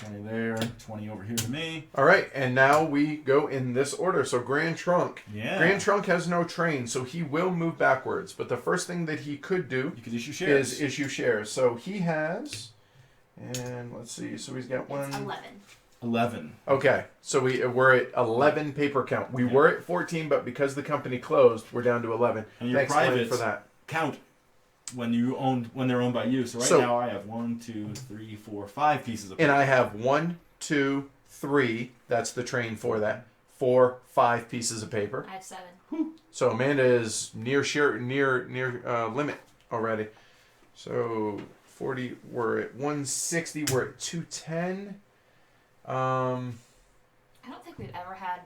20 there, 20 over here to me. All right, and now we go in this order. So Grand Trunk. Yeah. Grand Trunk has no train, so he will move backwards. But the first thing that he could do You could issue shares. is issue shares. So he has, and let's see. So he's got one. It's 11. 11. Okay, so we're at 11 paper count. We were at 14, but because the company closed, we're down to 11. And your Thanks, Glenn, privates for that. count when they're owned by you. So now I have 1, 2, 3, 4, 5 pieces of paper. And I have 1, 2, 3. That's the train for that. 4, 5 pieces of paper. I have 7. So Amanda is near limit already. So 40. We're at 160. We're at 210. I don't think we've ever had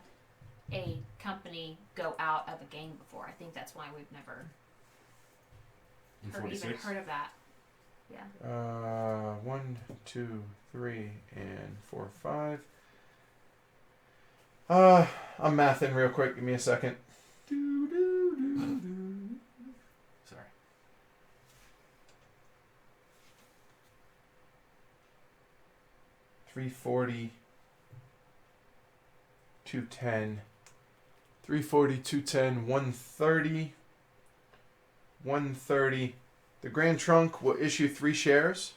a company go out of a game before. I think that's why we've never even heard of that. Yeah. 1, 2, 3, and 4, 5. I'm mathing real quick. Give me a second. Sorry. 340, 210, 340, 210, 130, 130. The Grand Trunk will issue 3 shares.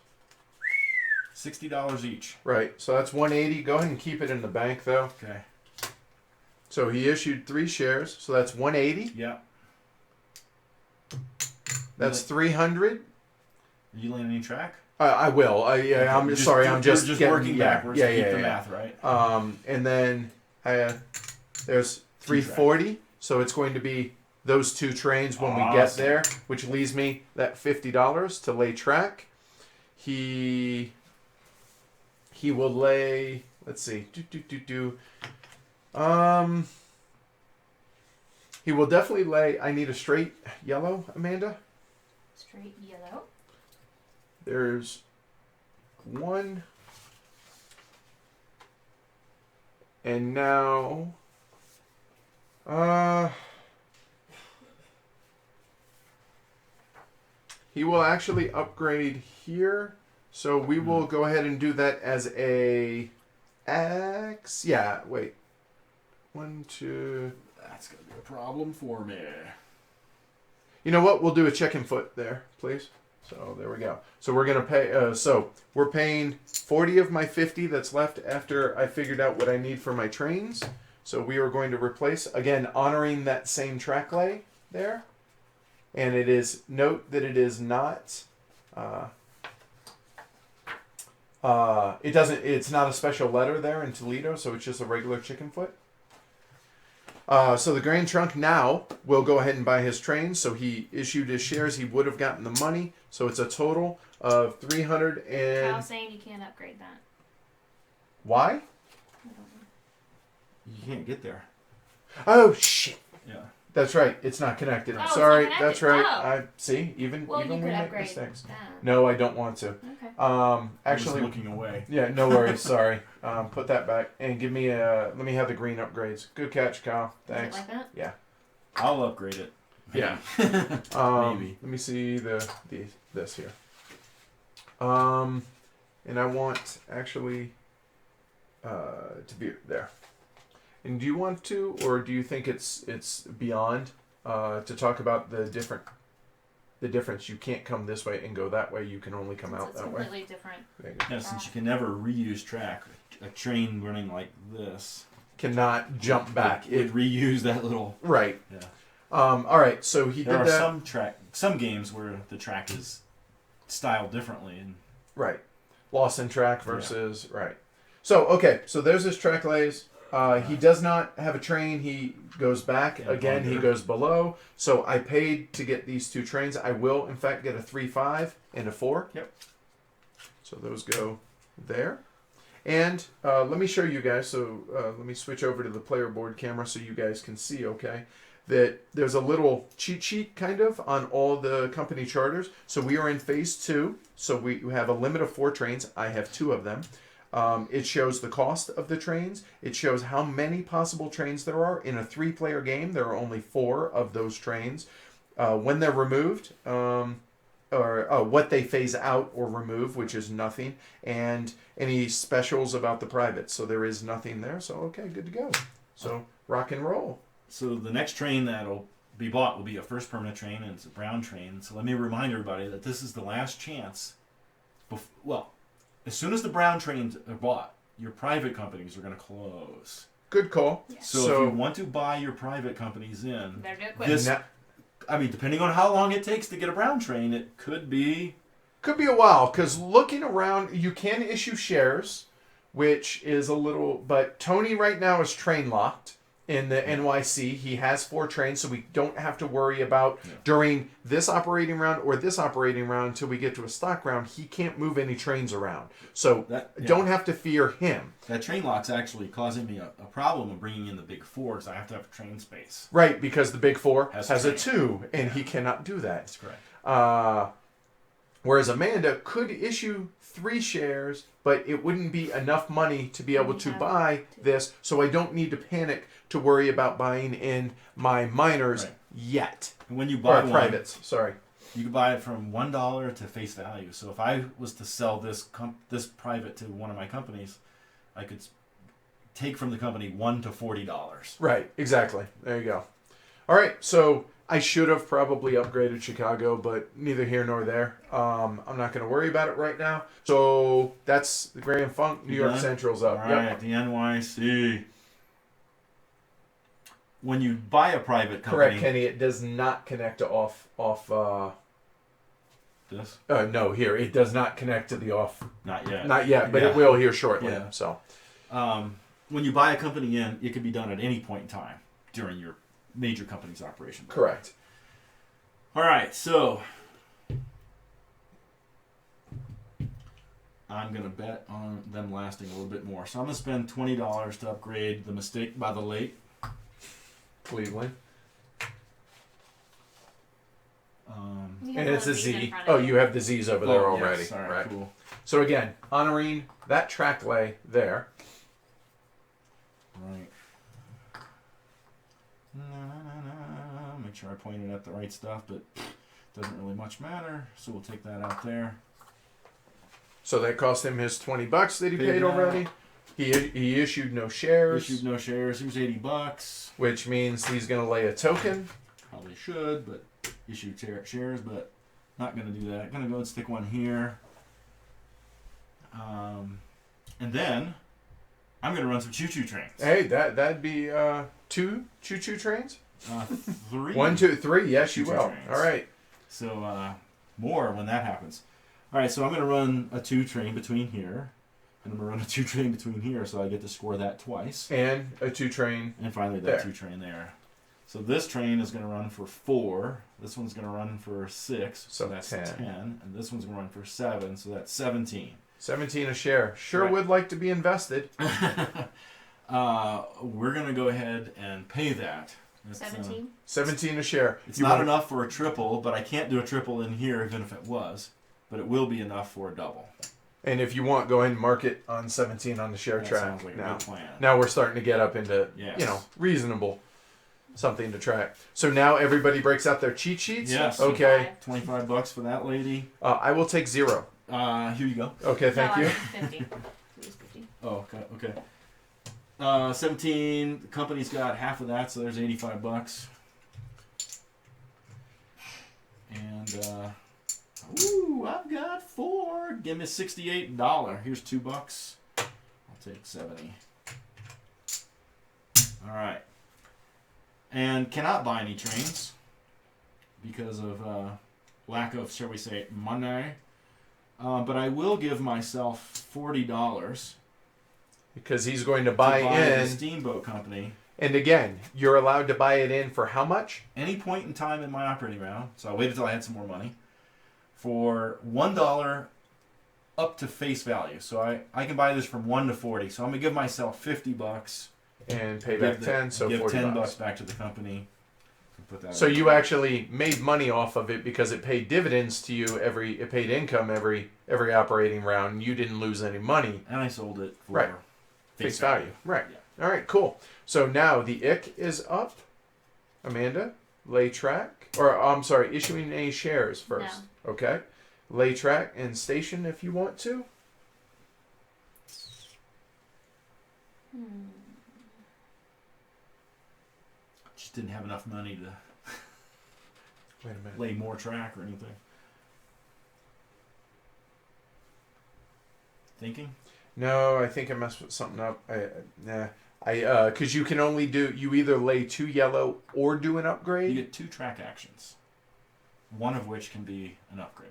$60 each. Right, so that's 180. Go ahead and keep it in the bank, though. Okay. So he issued 3 shares, so that's 180. Yeah. That's 300. Are you laying any track? I will. I'm Just- sorry. you're I'm just just getting, working backwards to keep the math right. And then there's 340. So it's going to be those 2 trains when we get there, which leaves me that $50 to lay track. He will lay. Let's see. He will definitely lay. I need a straight yellow, Amanda. Straight yellow. There's 1. And now, he will actually upgrade here. So we will go ahead and do that as a X. Yeah, wait. 1, 2. That's going to be a problem for me. You know what? We'll do a chicken foot there, please. So there we go. So we're going to pay, so we're paying 40 of my 50 that's left after I figured out what I need for my trains. So we are going to replace, again, honoring that same track lay there. And it is, note that it is not, it's not a special letter there in Toledo, so it's just a regular chicken foot. So the Grand Trunk now will go ahead and buy his trains. So he issued his shares. He would have gotten the money. So it's a total of 300 and... Kyle's saying you can't upgrade that. Why? I don't know. You can't get there. Oh, shit. Yeah. That's right. It's not connected. Oh, it's Sorry. not connected. That's right. Oh. I see. Even Well, you we could make upgrade mistakes. that. No, I don't want to. Okay. I Actually, was looking away. yeah, no worries. Sorry. Put that back and give me let me have the green upgrades. Good catch, Kyle. Thanks. Is it like that? Yeah. I'll upgrade it. Yeah. Maybe. Let me see this here. And I want actually to be there. And do you want to, or do you think it's beyond to talk about the difference? You can't come this way and go that way. You can only come out It's that way. completely different. Yeah, since you can never reuse track, a train running like this Cannot jump back. It reuse that little. Right. Yeah. All right. So he There did are that. some games where the track is styled differently, and Right. Lost in track versus right. So okay. So there's his track lays. He does not have a train. He goes back again. He goes below. So I paid to get these 2 trains. I will, in fact, get a 3-5 and a 4. Yep. So those go there. And let me show you guys. So let me switch over to the player board camera so you guys can see, okay, that there's a little cheat sheet kind of on all the company charters. So we are in phase 2. So we have a limit of 4 trains. I have 2 of them. It shows the cost of the trains. It shows how many possible trains there are. In a 3-player game, there are only 4 of those trains. When they're removed, or what they phase out or remove, which is nothing, and any specials about the privates. So there is nothing there. So, okay, good to go. So, rock and roll. so the next train that'll be bought will be a first permanent train, and it's a brown train. So let me remind everybody that this is the last chance. As soon as the brown trains are bought, your private companies are going to close. Good call. Yeah. So if you want to buy your private companies in, Better do it quick. depending on how long it takes to get a brown train, it could be... Could be a while, because looking around, you can issue shares, which is a little... But Tony right now is train locked, in the NYC. He has 4 trains, so we don't have to worry about during this operating round or this operating round until we get to a stock round. He can't move any trains around, so don't have to fear him. That train lock's actually causing me a problem of bringing in the big 4 because I have to have train space. Right, because the big 4 has a 2, and he cannot do that. That's correct. Whereas Amanda could issue 3 shares, but it wouldn't be enough money to be able to buy this, so I don't need to panic to worry about buying in my miners yet. And when you buy privates, sorry. You can buy it from $1 to face value. So if I was to sell this private to one of my companies, I could take from the company $1 to $40. Right, exactly. There you go. All right, so I should have probably upgraded Chicago, but neither here nor there. I'm not going to worry about it right now. So that's the Grand Funk. New York Central's up. All right, the NYC. When you buy a private company... Correct, Kenny. It does not connect to off this? No, here. It does not connect to the off. Not yet. Not yet, but it will here shortly. Yeah. So, when you buy a company in, it can be done at any point in time during your major company's operation. Correct. All right, so I'm going to bet on them lasting a little bit more. So I'm going to spend $20 to upgrade the Mistake by the Lake. Cleveland. And it's a Z. Oh, you have the Z's over there already. Yes. All right, right. Cool. So again, honoring that track lay there. Right. Make sure I pointed at the right stuff, but doesn't really much matter. So we'll take that out there. So that cost him his $20 that he paid already. He issued no shares. Issued no shares. Here's $80. Which means he's going to lay a token. Probably should, but issue shares, but not going to do that. Going to go and stick one here. And then I'm going to run some choo-choo trains. Hey, that'd be 2 choo-choo trains? 3. 1, 2, 3. Yes, you will. Trains. All right. So more when that happens. All right, so I'm going to run a 2 train between here. And I'm going to run a 2 train between here, so I get to score that twice. And a 2 train And finally that 2 train there. So this train is going to run for 4. This one's going to run for 6. So that's 10. And this one's going to run for 7. So that's 17. 17 a share. Sure would like to be invested. We're going to go ahead and pay that. 17? 17 a share. It's not enough for a triple, but I can't do a triple in here even if it was. But it will be enough for a double. And if you want, go ahead and mark it on 17 on the share That track. sounds like a good plan. Now we're starting to get up into, reasonable something to track. So now everybody breaks out their cheat sheets? Yes. Okay. $25 for that lady. I will take 0. Here you go. Okay, thank you. 50. Oh, okay. 17. The company's got half of that, so there's $85. And I've got 4. Give me $68. Here's $2. I'll take 70. All right. And cannot buy any trains because of lack of, shall we say, money. But I will give myself $40 because he's going to buy in the steamboat company. And again, you're allowed to buy it in for how much? Any point in time in my operating round. So I waited until I had some more money for $1 up to face value. So I can buy this from 1 to 40. So I'm gonna give myself $50 and pay back 10. So give $40 $10 back to the company. Put that so you actually made money off of it because it paid dividends to you it paid income every operating round. And you didn't lose any money. And I sold it for face value. Right. Yeah. All right. Cool. So now the IC is up. Amanda, lay track, or I'm sorry, issuing any shares first. No. Okay. Lay track and station if you want to. Just didn't have enough money to Wait a minute. lay more track or anything. Thinking? No, I think I messed with something up. Because you can only you either lay 2 yellow or do an upgrade. You get 2 track actions, one of which can be an upgrade.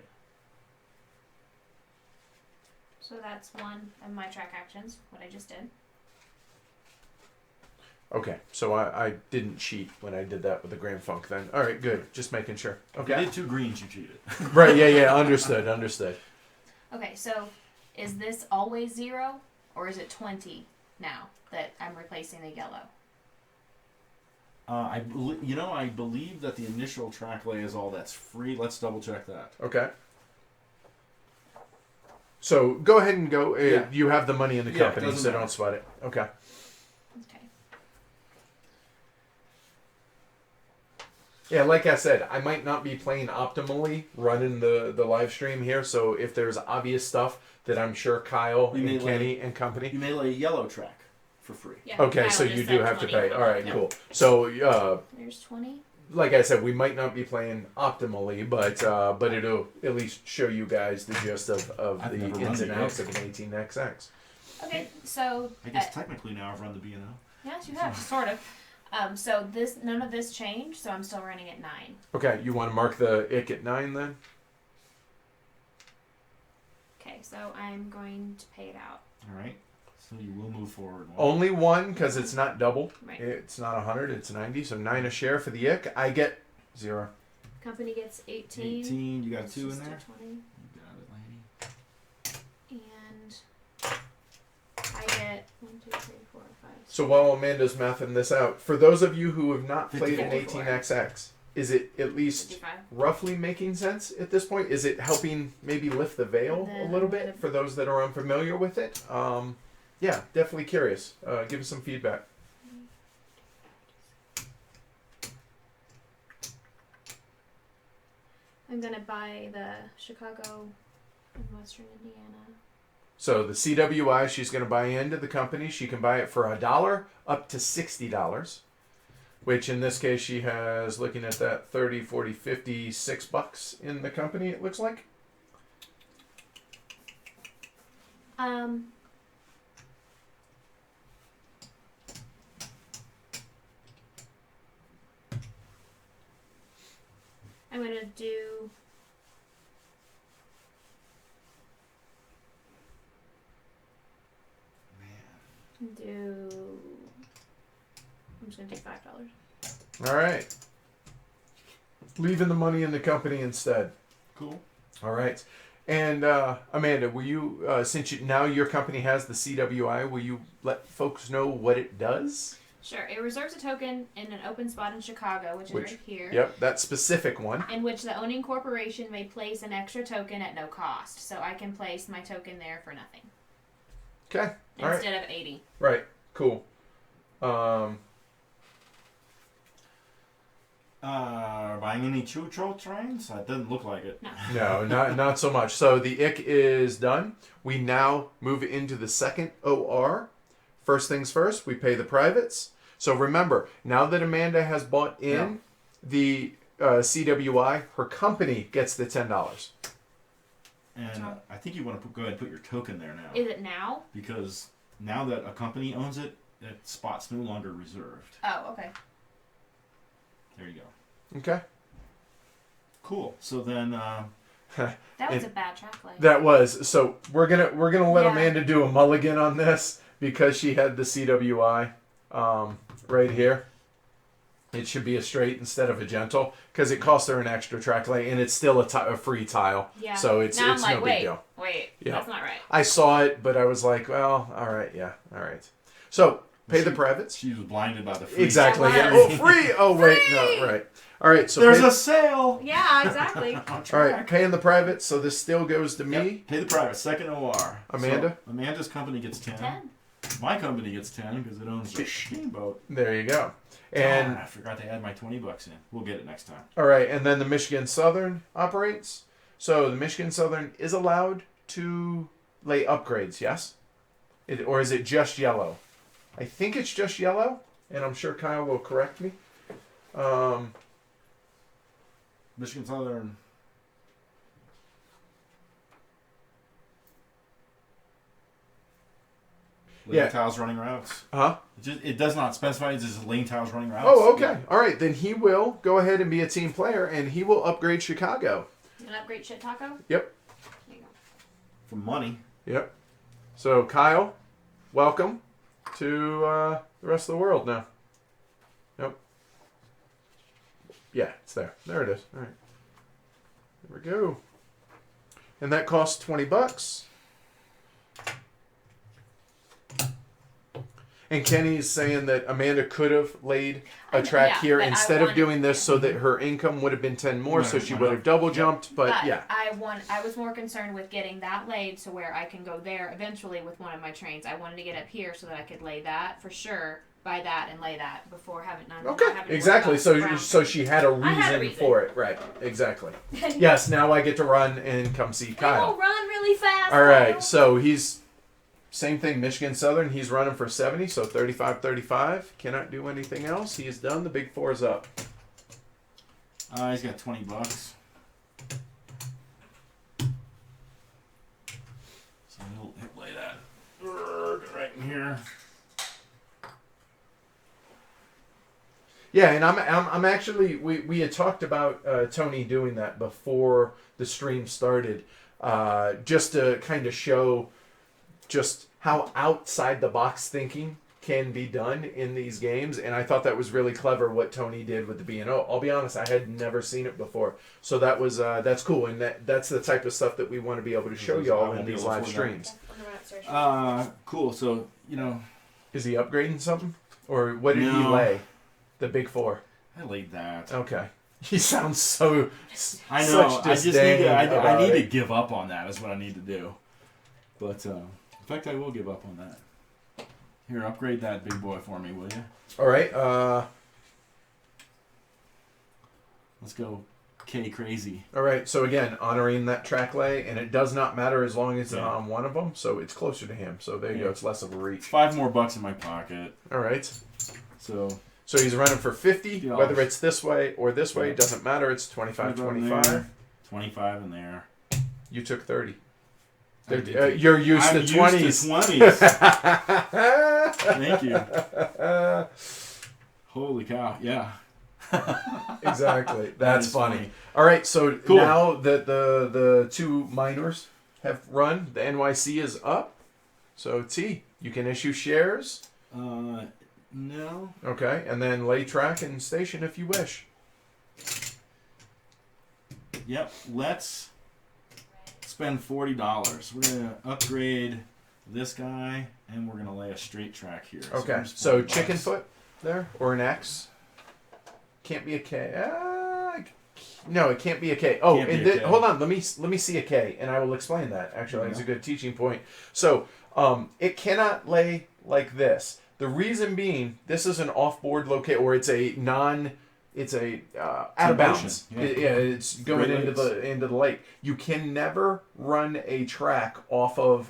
So that's one of my track actions, what I just did. Okay, so I didn't cheat when I did that with the Grand Funk then. All right, good. Just making sure. Okay. If you did 2 greens, you cheated. Right, yeah. Understood. Okay, so is this always 0, or is it 20 now that I'm replacing the yellow? I believe that the initial track lay is all that's free. Let's double check that. Okay. So go ahead and go. Yeah. You have the money in the company, so matter. don't sweat it. Okay. Okay. Yeah, like I said, I might not be playing optimally running the live stream here, so if there's obvious stuff that I'm sure Kyle and Kenny and company... You may lay a yellow track for free. Yeah, okay, Kyle so you do have to pay. All right, yeah. cool. So, there's 20. like I said, we might not be playing optimally, but it'll at least show you guys the gist of the ins and outs of an 18XX. Okay, so... I guess technically now I've run the B&O. Yes, you have, sort of. So none of this changed, so I'm still running at 9. Okay, you want to mark the ick at 9 then? Okay, so I'm going to pay it out. All right. So you will move forward. Only 1 because it's not double. Right. It's not 100, it's 90. So 9 a share for the ick. I get 0. Company gets 18. 18. You got It's 2 in just a there? 20. You got it, lady. And I get 1, 2, 3, 4, 5. So while Amanda's mathing this out, for those of you who have not played an 54. 18XX, is it at least 55. roughly making sense at this point? Is it helping maybe lift the veil a little bit for those that are unfamiliar with it? Yeah, definitely curious. Give us some feedback. I'm going to buy the Chicago and Western Indiana. So the CWI she's going to buy into the company. She can buy it for $1 up to $60, which in this case she has, looking at that, 30, 40, 50, $6 in the company, it looks like. I'm going to do... I'm just going to take $5. All right. Leaving the money in the company instead. Cool. All right. And Amanda, will you, since now your company has the CWI, will you let folks know what it does? Sure. It reserves a token in an open spot in Chicago, which is right here. Yep, that specific one. In which the owning corporation may place an extra token at no cost. So I can place my token there for nothing. Okay. All right. Instead of 80. Right. Cool. Buying any choo-choo trains? That doesn't look like it. No, not so much. So the ick is done. We now move into the second OR. First things first, we pay the privates. So remember, now that Amanda has bought in the CWI, her company gets the $10. And I think you want to go ahead and put your token there now. Is it now? Because now that a company owns it, that spot's no longer reserved. Oh, okay. There you go. Okay. Cool. So then... that was a bad track lay. That was. So we're gonna let Amanda do a mulligan on this because she had the CWI right here. It should be a straight instead of a gentle because it cost her an extra track lay and it's still a free tile. Yeah. So it's now I'm like, no big deal. Wait, Yeah. that's not right. I saw it, but I was like, well, all right, yeah, all right. So pay the privates. She was blinded by the free. Exactly. Yeah, Yeah. Oh, free. Oh, wait, no, right. All right. So there's a sale. Yeah, exactly. All right, paying the privates. So this still goes to me. Yep. Pay the private. Second OR. Amanda? So Amanda's company gets 10. 10. My company gets 10 because it owns the steamboat. There you go. And I forgot to add my $20 in. We'll get it next time. all right, and then the Michigan Southern operates. So the Michigan Southern is allowed to lay upgrades, yes? Or is it just yellow? I think it's just yellow, and I'm sure Kyle will correct me. Michigan Southern. Lane tiles running routes. Huh? It does not specify it's just lane tiles running routes. Oh, okay. All right, then he will go ahead and be a team player, and he will upgrade Chicago. You want to upgrade Shit Taco? Yep. There you go. For money. Yep. So Kyle, welcome to the rest of the world now. Yeah, it's there. There it is. All right. There we go. And that costs $20. And Kenny's saying that Amanda could have laid a track here instead of doing this so that her income would have been 10 more, so she would have double jumped. But yeah. I was more concerned with getting that laid so where I can go there eventually with one of my trains. I wanted to get up here so that I could lay that for sure, buy that and lay that before having none. Okay, exactly. So she had a reason for it. Right, exactly. Yes, now I get to run and come see Kyle. We'll run really fast. All right, so he's... Same thing, Michigan Southern. He's running for 70, so 35-35. Cannot do anything else. He is done. The big four is up. He's got $20. So he'll lay that right in here. Yeah, and I'm actually we had talked about Tony doing that before the stream started, just to kind of show just how outside the box thinking can be done in these games, and I thought that was really clever what Tony did with the B&O. I'll be honest, I had never seen it before, so that was that's cool, and that's the type of stuff that we want to be able to show y'all in these live streams. Cool. So is he upgrading something, or what did he lay? The big four. I laid that. Okay. He sounds so. I know. I just need to. I need to give up on that. Is what I need to do. But in fact, I will give up on that. Here, upgrade that big boy for me, will you? All right. Let's go K crazy. All right. So again, honoring that track lay, and it does not matter as long as it's on one of them. So it's closer to him. So there you go. It's less of a reach. $5 more in my pocket. All right. So he's running for 50, whether it's this way or this way, it doesn't matter. It's 25-25. 25 in there. You took 30. You're used to 20s. Used to 20s. Thank you. Holy cow! Yeah. Exactly. That's funny. All right. So cool. Now that the two minors have run, the NYC is up. So T, you can issue shares. No. Okay, and then lay track and station if you wish. Yep. Let's spend $40. We're gonna upgrade this guy, and we're gonna lay a straight track here. Okay. So chicken foot there or an X. Can't be a K. No, it can't be a K. Oh, and hold on. Let me see a K, and I will explain that. Actually, that's a good teaching point. So, it cannot lay like this. The reason being, this is an off-board location, or it's a out of bounds. Yeah. It's going into the lake. You can never run a track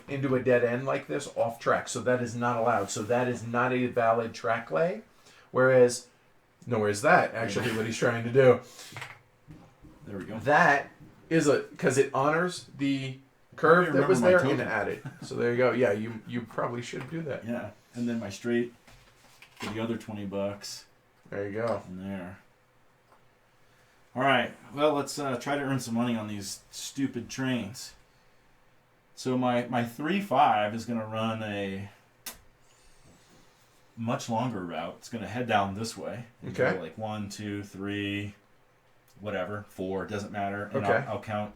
into a dead end like this off track. So that is not allowed. So that is not a valid track lay. Whereas that actually what he's trying to do. There we go. That is because it honors the curve that was there and added. So there you go. Yeah, you probably should do that. Yeah. And then my straight for the other $20. There you go. And there. All right. Well, let's try to earn some money on these stupid trains. So my 3-5 is going to run a much longer route. It's going to head down this way. Okay. Like 1, 2, 3, whatever, 4. Doesn't matter. And okay. I'll count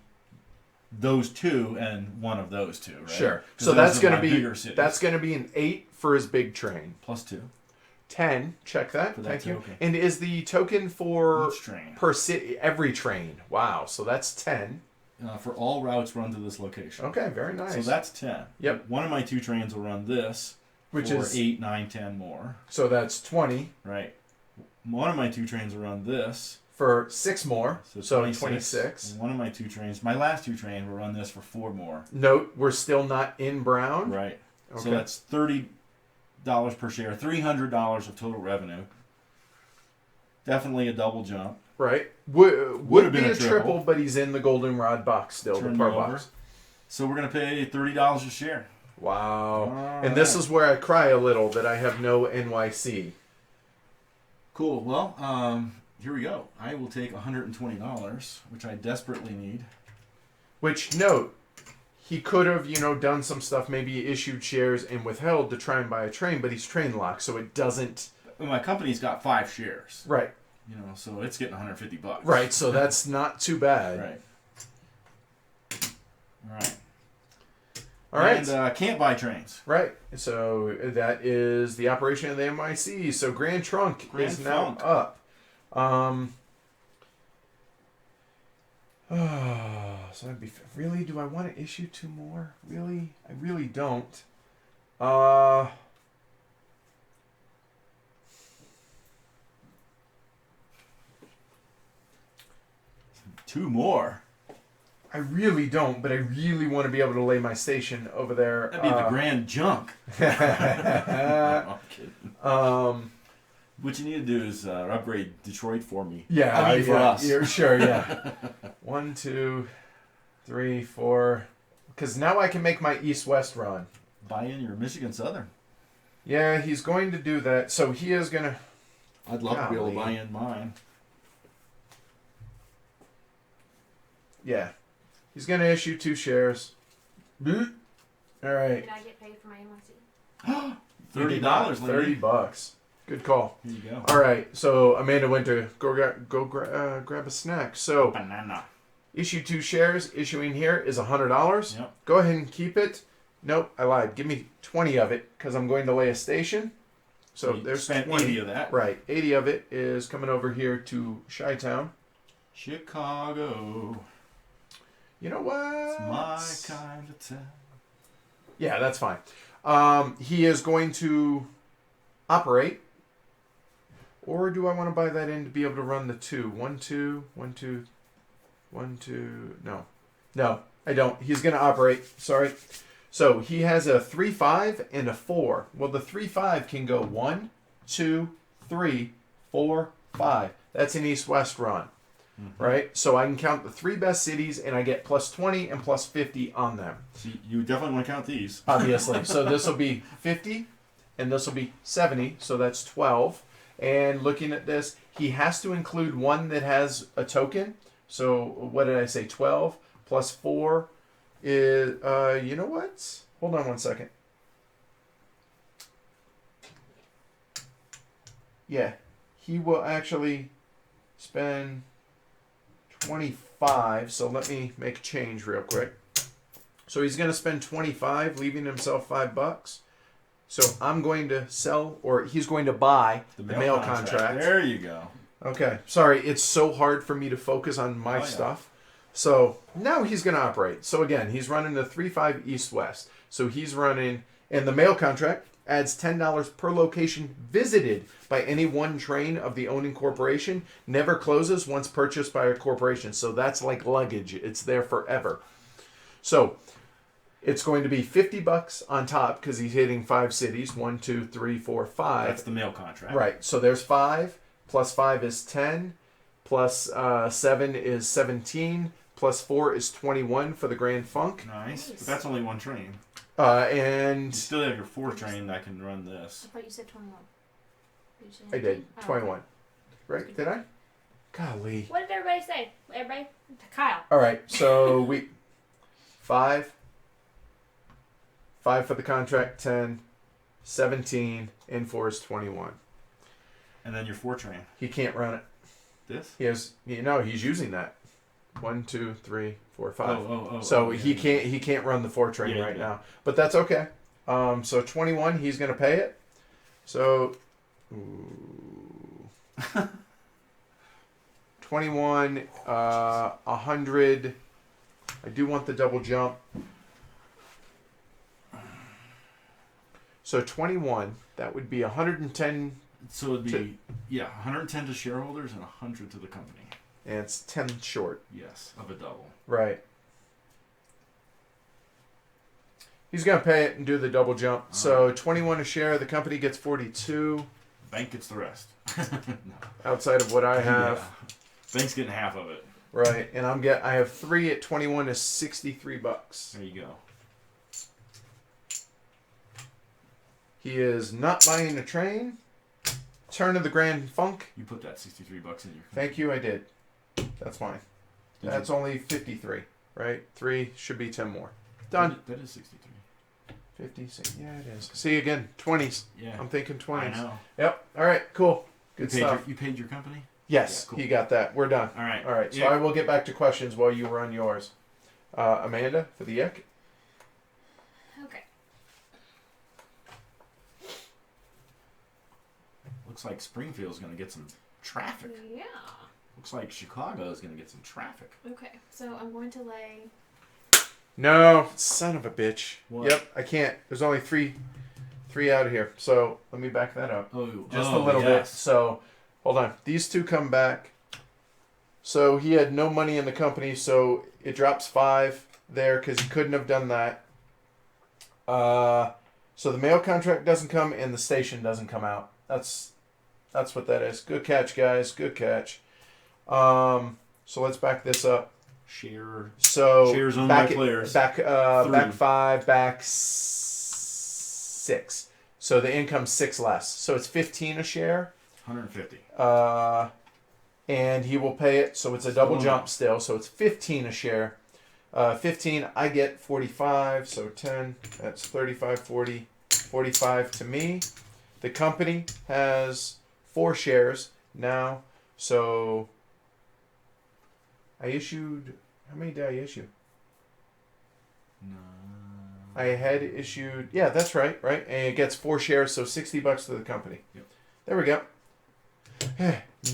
those two and one of those two, right? Sure. So that's going to be an 8 for his big train. Plus 2. 10. Check that. Thank you. Okay. And is the token for each train per city every train? Wow. So that's 10. For all routes run to this location. Okay. Very nice. So that's 10. Yep. One of my 2 trains will run this, which is 8, 9, 10 more. So that's 20. Right. One of my 2 trains will run this for 6 more. So 26. And one of my 2 trains, my last 2 trains, will run this for 4 more. Note, we're still not in brown. Right. Okay. So that's $30 per share, $300 of total revenue. Definitely a double jump. Right. Would be a triple, but he's in the goldenrod box still, the par box. So we're going to pay $30 a share. Wow. And this is where I cry a little that I have no NYC. Cool. Well, here we go. I will take $120, which I desperately need. Which, note, he could have, done some stuff, maybe issued shares and withheld to try and buy a train, but he's train locked, so it doesn't... My company's got 5 shares. Right. so it's getting $150. Right, so that's not too bad. Right. All right. And can't buy trains. Right. So that is the operation of the MIC. So Grand Trunk is now up. So I'd be really. Do I want to issue 2 more? Really, I really don't. 2 more. I really don't, but I really want to be able to lay my station over there. That'd be the grand junk. No, I'm kidding. What you need to do is upgrade Detroit for me. Yeah, I mean, for us. You're sure, yeah. 1, 2, 3, 4. Because now I can make my east-west run. Buy in your Michigan Southern. Yeah, he's going to do that. So he is going to... I'd love to be able to buy in mine. Yeah. He's going to issue 2 shares. All right. Did I get paid for my NYC? $30. $30. Good call. Here you go. All right. So Amanda went to grab a snack. So banana. Issue 2 shares. Issuing here is $100. Yep. Go ahead and keep it. Nope, I lied. Give me 20 of it because I'm going to lay a station. So there's 20 80 of that. Right. 80 of it is coming over here to Chi-Town. Chicago. You know what? It's my kind of town. Yeah, that's fine. He is going to operate. Or do I want to buy that in to be able to run the 2? 1, 2, 1, 2, 1, 2. No, I don't. He's going to operate. Sorry. So he has a 3, 5, and a 4. Well, the 3, 5 can go 1, 2, 3, 4, 5. That's an east-west run. Mm-hmm. Right? So I can count the 3 best cities, and I get plus 20 and plus 50 on them. So you definitely want to count these. Obviously. So this will be 50, and this will be 70, so that's 12. And looking at this, he has to include one that has a token. So what did I say? 12 plus 4 is, you know what? Hold on one second. Yeah, he will actually spend 25. So let me make a change real quick. So he's going to spend 25, leaving himself $5. So I'm going to sell, or he's going to buy the mail contract. There you go. Okay. Sorry, it's so hard for me to focus on my stuff. So now he's going to operate. So again, he's running the 3-5 east-west. So he's running, and the mail contract adds $10 per location visited by any one train of the owning corporation. Never closes once purchased by a corporation. So that's like luggage. It's there forever. So it's going to be $50 on top because he's hitting 5 cities. 1, 2, 3, 4, 5. That's the mail contract. Right. So there's 5. Plus 5 is 10. Plus 7 is 17. Plus 4 is 21 for the Grand Funk. Nice. But that's only one train. And you still have your 4 train that can run this. I thought you said 21. Did you say I did. 19? 21. Right? Did I? Golly. What did everybody say? Everybody? Kyle. All right. So we 5 for the contract, 10, 17, and 4 is 21. And then your 4 train. He can't run it. This? He has, he's using that. 1, 2, 3, 4, 5. So he can't run the 4 train now. But that's okay. So 21, he's gonna pay it. So 21, 100. I do want the double jump. So 21, that would be 110. So it'd be 110 to shareholders and 100 to the company. And it's 10 short. Yes, of a double. Right. He's going to pay it and do the double jump. So 21 a share. The company gets 42. Bank gets the rest. No. Outside of what I have. Yeah. Bank's getting half of it. Right. And I have 3 at 21 is $63. There you go. He is not buying a train. Turn of the Grand Funk. You put that $63 in your. Thank you, I did. That's mine. That's only 53, right? 3 should be 10 more. Done. That is 63. 56. Yeah, it is. See, again, 20s. Yeah. I'm thinking 20s. I know. Yep. All right, cool. Good stuff. You paid your company? Yes, Yeah, cool. he got that. We're done. All right. All right. So Yeah. I will get back to questions while you run yours. Amanda, for the ick. Okay. Looks like Springfield's going to get some traffic. Yeah. Looks like Chicago is going to get some traffic. Okay. So I'm going to lay. No, son of a bitch. What? Yep, I can't. There's only three out of here. So let me back that up. Just a little bit. So hold on. These two come back. So he had no money in the company, so it drops 5 there because he couldn't have done that. So the mail contract doesn't come and the station doesn't come out. That's what that is. Good catch, guys. Good catch. So let's back this up. So shares owned back by players. Back 5, back 6. So the income's 6 less. So it's 15 a share. 150. And he will pay it. So it's a double jump still. So it's 15 a share. 15, I get 45. So 10, that's 35, 40, 45 to me. The company has 4 shares now. So I issued, how many did I issue? No. I had issued, yeah, that's right. And it gets 4 shares, so $60 to the company. Yep. There we go.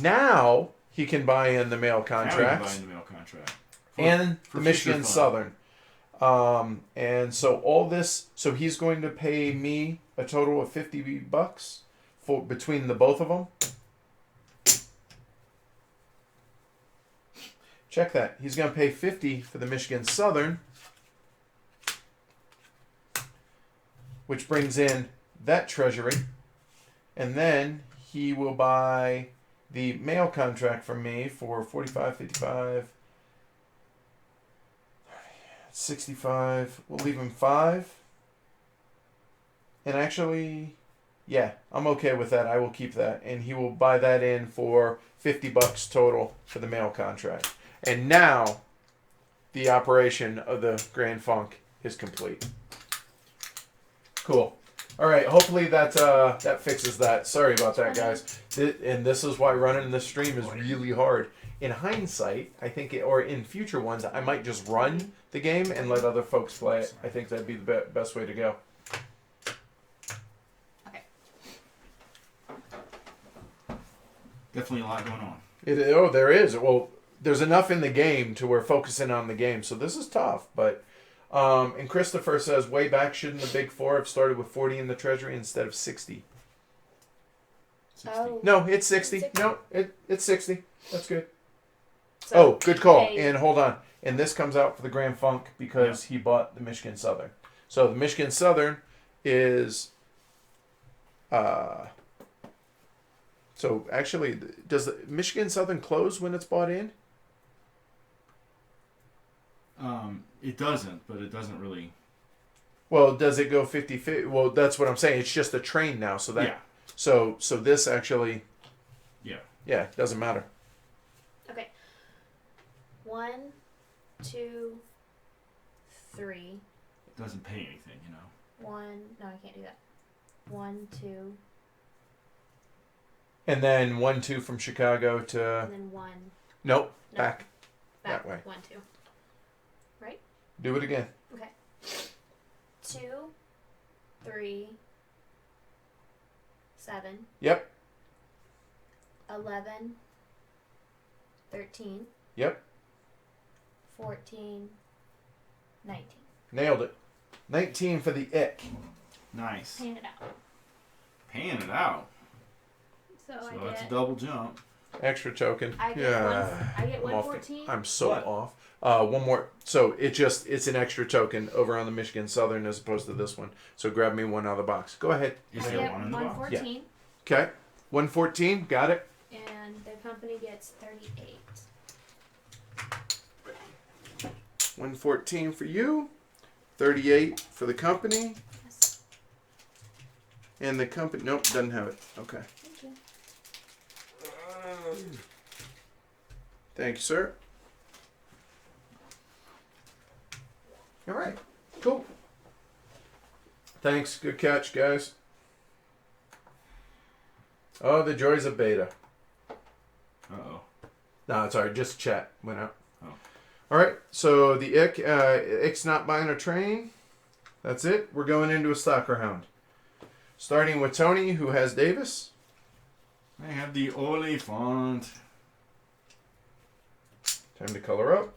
Now he can buy in the mail contracts. And the Michigan Southern. And so all this, so he's going to pay me a total of $50 for between the both of them. Check that. He's going to pay $50 for the Michigan Southern, which brings in that treasury. And then he will buy the mail contract from me for 45, 55, 65. We'll leave him 5. And actually, yeah, I'm okay with that. I will keep that. And he will buy that in for $50 total for the mail contract. And now, the operation of the Grand Funk is complete. Cool. All right. Hopefully that fixes that. Sorry about that, guys. And this is why running this stream is really hard. In hindsight, I think, or in future ones, I might just run the game and let other folks play it. I think that'd be the best way to go. Okay. Definitely a lot going on. There is. Well, there's enough in the game to where focusing on the game. So this is tough, but and Christopher says, way back, shouldn't the Big Four have started with 40 in the treasury instead of 60? 60. Oh. No, it's 60. No, it's 60. That's good. So good call. pay- And hold on. And this comes out for the Grand Funk because he bought the Michigan Southern. So the Michigan Southern is... So actually, does the Michigan Southern close when it's bought in? It doesn't, but it doesn't really. Well, does it go 50-50? Well, that's what I'm saying. It's just a train now. So that. Yeah. So this actually. Yeah. Yeah, doesn't matter. Okay. 1, 2, 3. It doesn't pay anything, you know. 1. No, I can't do that. 1, 2. And then 1, 2 from Chicago to. And then 1. Nope. No. Back that way. 1, 2. Right? Do it again. Okay. 2, 3, 7. Yep. 11, 13, Yep. 14, 19. Nailed it. 19 for the ick. Nice. Paying it out. Paying it out. So So I that's get. a double jump. Extra token. I get Yeah. I get I'm off 114. I'm so What? off. One more. So it's an extra token over on the Michigan Southern as opposed to this one. So grab me one out of the box. Go ahead. Is I there get one in the box? 114, Okay. 114. Got it. and the company gets 38. 114 for you. 38 for the company. Yes. And the company. Nope, doesn't have it. Okay. Thank you. Thank you, sir. All right. Cool. Thanks. Good catch, guys. Oh, the joys of beta. Uh-oh. No, sorry, just chat went out. Oh. All right, so the Ick's not buying a train. That's it. We're going into a stock round. Starting with Tony, who has Davis. I have the Oliphant. Time to color up.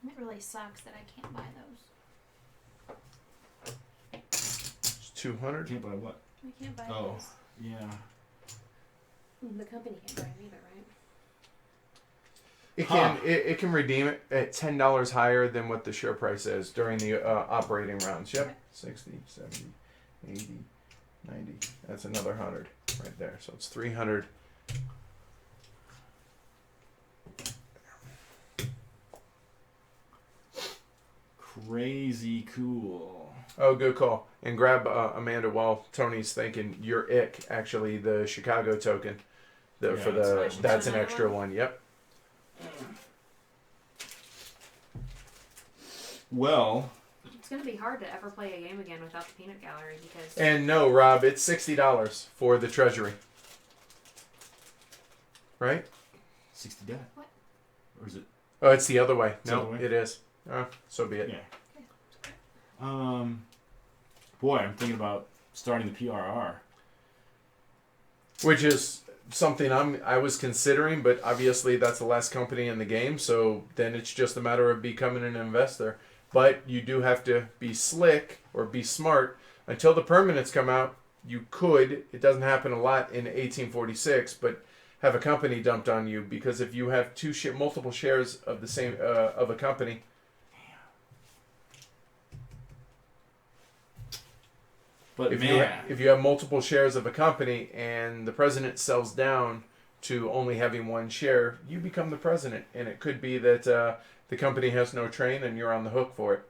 It really sucks that I can't buy those. It's 200. Can't buy what? I can't buy Oh, those. yeah. The company can't buy them either, right? It can redeem it at $10 higher than what the share price is during the operating rounds. Yep. Okay. 60, 70, 80, 90. That's another 100 right there. So it's 300. Crazy cool. Oh, good call. And grab Amanda while Tony's thinking. Your Ick, actually, the Chicago token. That's an extra one. Yep. Well, it's going to be hard to ever play a game again without the peanut gallery because. And no, Rob, it's $60 for the treasury. Right? 60 dead. What? Or is it? Oh, it's the other way. It's No, the other way? it is. So be it. Yeah. Boy, I'm thinking about starting the PRR. Which is something I was considering, but obviously that's the last company in the game, so then it's just a matter of becoming an investor. But you do have to be slick or be smart. Until the permanents come out, you could, it doesn't happen a lot in 1846, but have a company dumped on you, because if you have multiple shares of the same of a company. But if man, you have multiple shares of a company and the president sells down to only having one share, you become the president, and it could be that the company has no train and you're on the hook for it.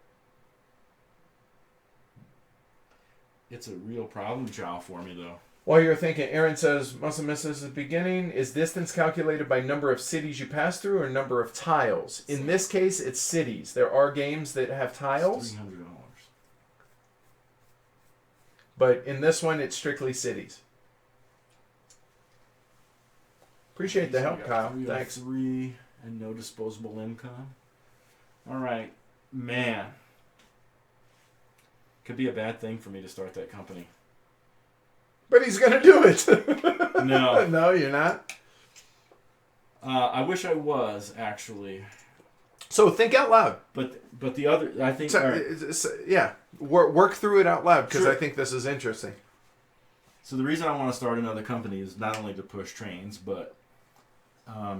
it's a real problem child for me, though. While you're thinking, Aaron says, must have missed this at the beginning. Is distance calculated by number of cities you pass through or number of tiles? In this case, it's cities. There are games that have tiles. It's $300. But in this one, it's strictly cities. Appreciate the help, Kyle. Thanks. 3 and no disposable income. All right, man. Could be a bad thing for me to start that company. But he's going to do it. No. No, you're not. I wish I was, actually. So think out loud. But the other, I think... Yeah. Work through it out loud, because Sure. I think this is interesting. So the reason I want to start another company is not only to push trains, but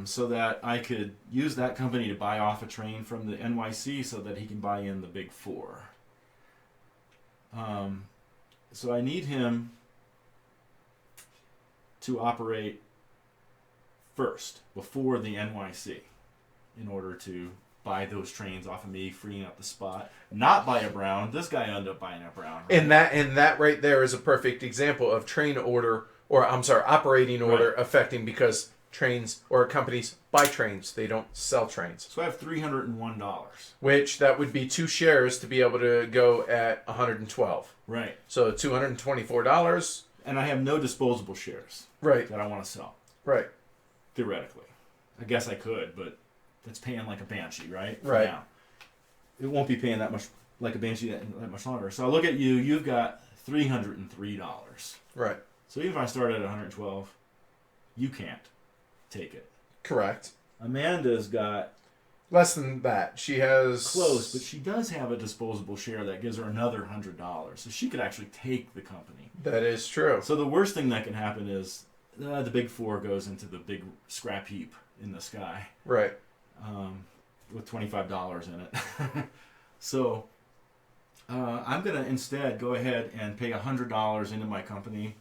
so that I could use that company to buy off a train from the NYC so that he can buy in the Big Four. So I need him to operate first, before the NYC, in order to buy those trains off of me, freeing up the spot. Not buy a Brown. This guy ended up buying a Brown. Right? And that right there is a perfect example of operating order Right. affecting, because trains or companies buy trains. They don't sell trains. So I have $301. Which that would be 2 shares to be able to go at 112. Right. So $224. And I have no disposable shares. Right. That I want to sell. Right. Theoretically. I guess I could, but it's paying like a banshee, right? For Right. now. It won't be paying that much like a banshee that much longer. So I look at you, you've got $303. Right. So even if I started at 112, you can't take it. Correct. Amanda's got Less than that. She has... close, but she does have a disposable share that gives her another $100. So she could actually take the company. That is true. So the worst thing that can happen is the Big Four goes into the big scrap heap in the sky. Right. With $25 in it. So I'm going to instead go ahead and pay $100 into my company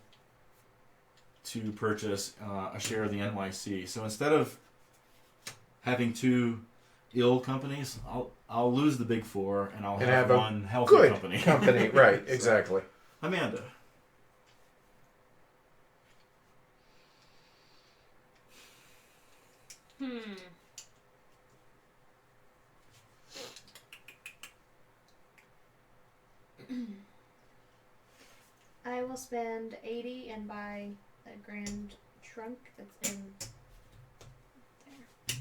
to purchase a share of the NYC. So instead of having 2 ill companies, I'll lose the Big Four and I'll have one healthy good company. Right, So, exactly. Amanda. I will spend 80 and buy a grand trunk that's in there.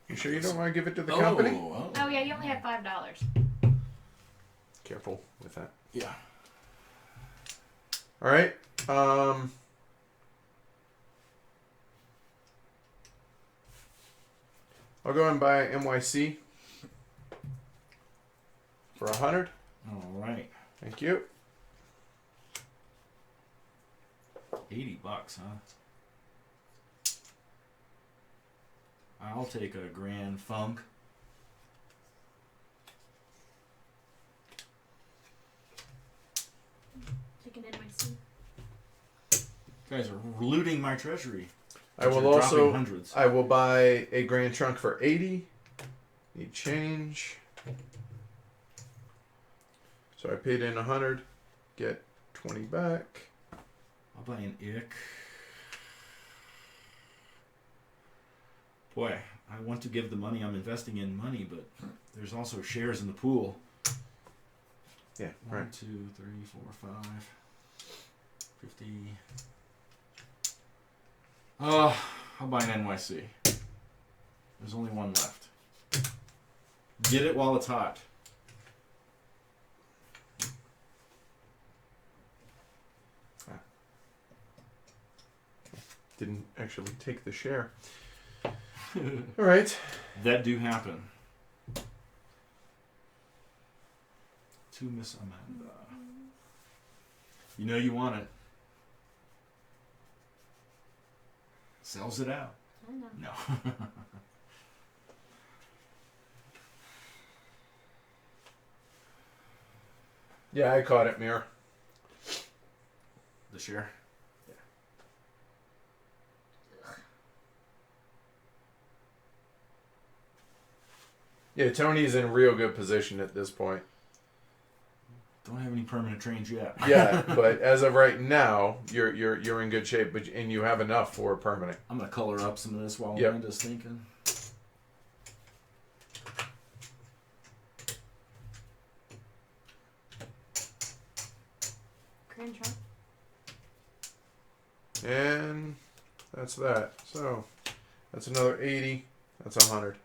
You sure you don't want to give it to the company? Oh yeah, you only have $5. Careful with that. Yeah. All right. I'll go and buy NYC for 100. All right. Thank you. $80, huh? I'll take a Grand Funk. Take an NYC. You guys are looting my treasury. I will You're also. dropping hundreds. I will buy a grand trunk for 80. Need change. So I paid in 100. Get 20 back. I'll buy an ick. Boy, I want to give the money I'm investing in money, but there's also shares in the pool. Yeah, 1, right. 2, 3, 4, 5, 50. I'll buy an NYC. There's only one left. Get it while it's hot. Didn't actually take the share. All right. That do happen. To Miss Amanda. You know you want it. Sells it out. I know. No. Yeah, I caught it, Mirror. The share? Yeah, Tony's in real good position at this point. Don't have any permanent trains yet. Yeah, but as of right now, you're in good shape, and you have enough for a permanent. I'm gonna color up some of this while Yep. Amanda's thinking. Grand trunk. And that's that. So that's another 80. That's 100.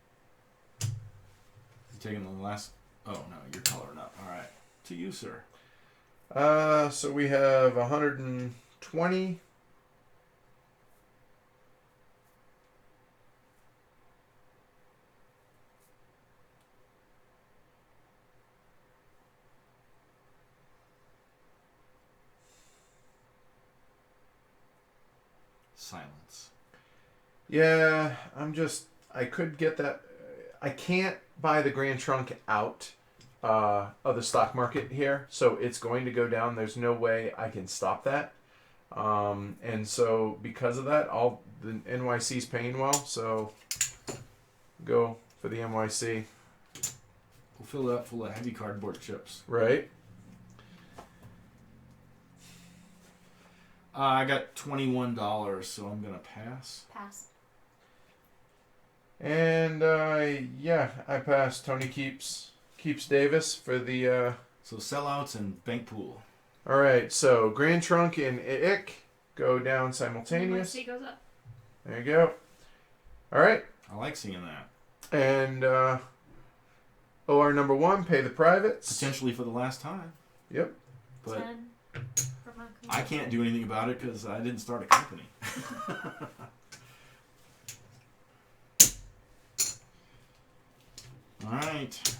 You taking the last? Oh no, you're coloring up. All right, to you, sir. So we have 120. Silence. Yeah, I could get that. I can't buy the Grand Trunk out of the stock market here, so it's going to go down. There's no way I can stop that. And so because of that, the NYC's paying well, so go for the NYC. We'll fill it up full of heavy cardboard chips. Right? I got $21, so I'm gonna pass. Pass. And yeah, I passed. Tony keeps Davis for the. So sellouts and bank pool. All right, so Grand Trunk and Ick go down simultaneous. NYC goes up. There you go. All right, I like seeing that. and OR number 1, pay the privates. Potentially for the last time. Yep. But 10 for my I can't do anything about it because I didn't start a company. All right.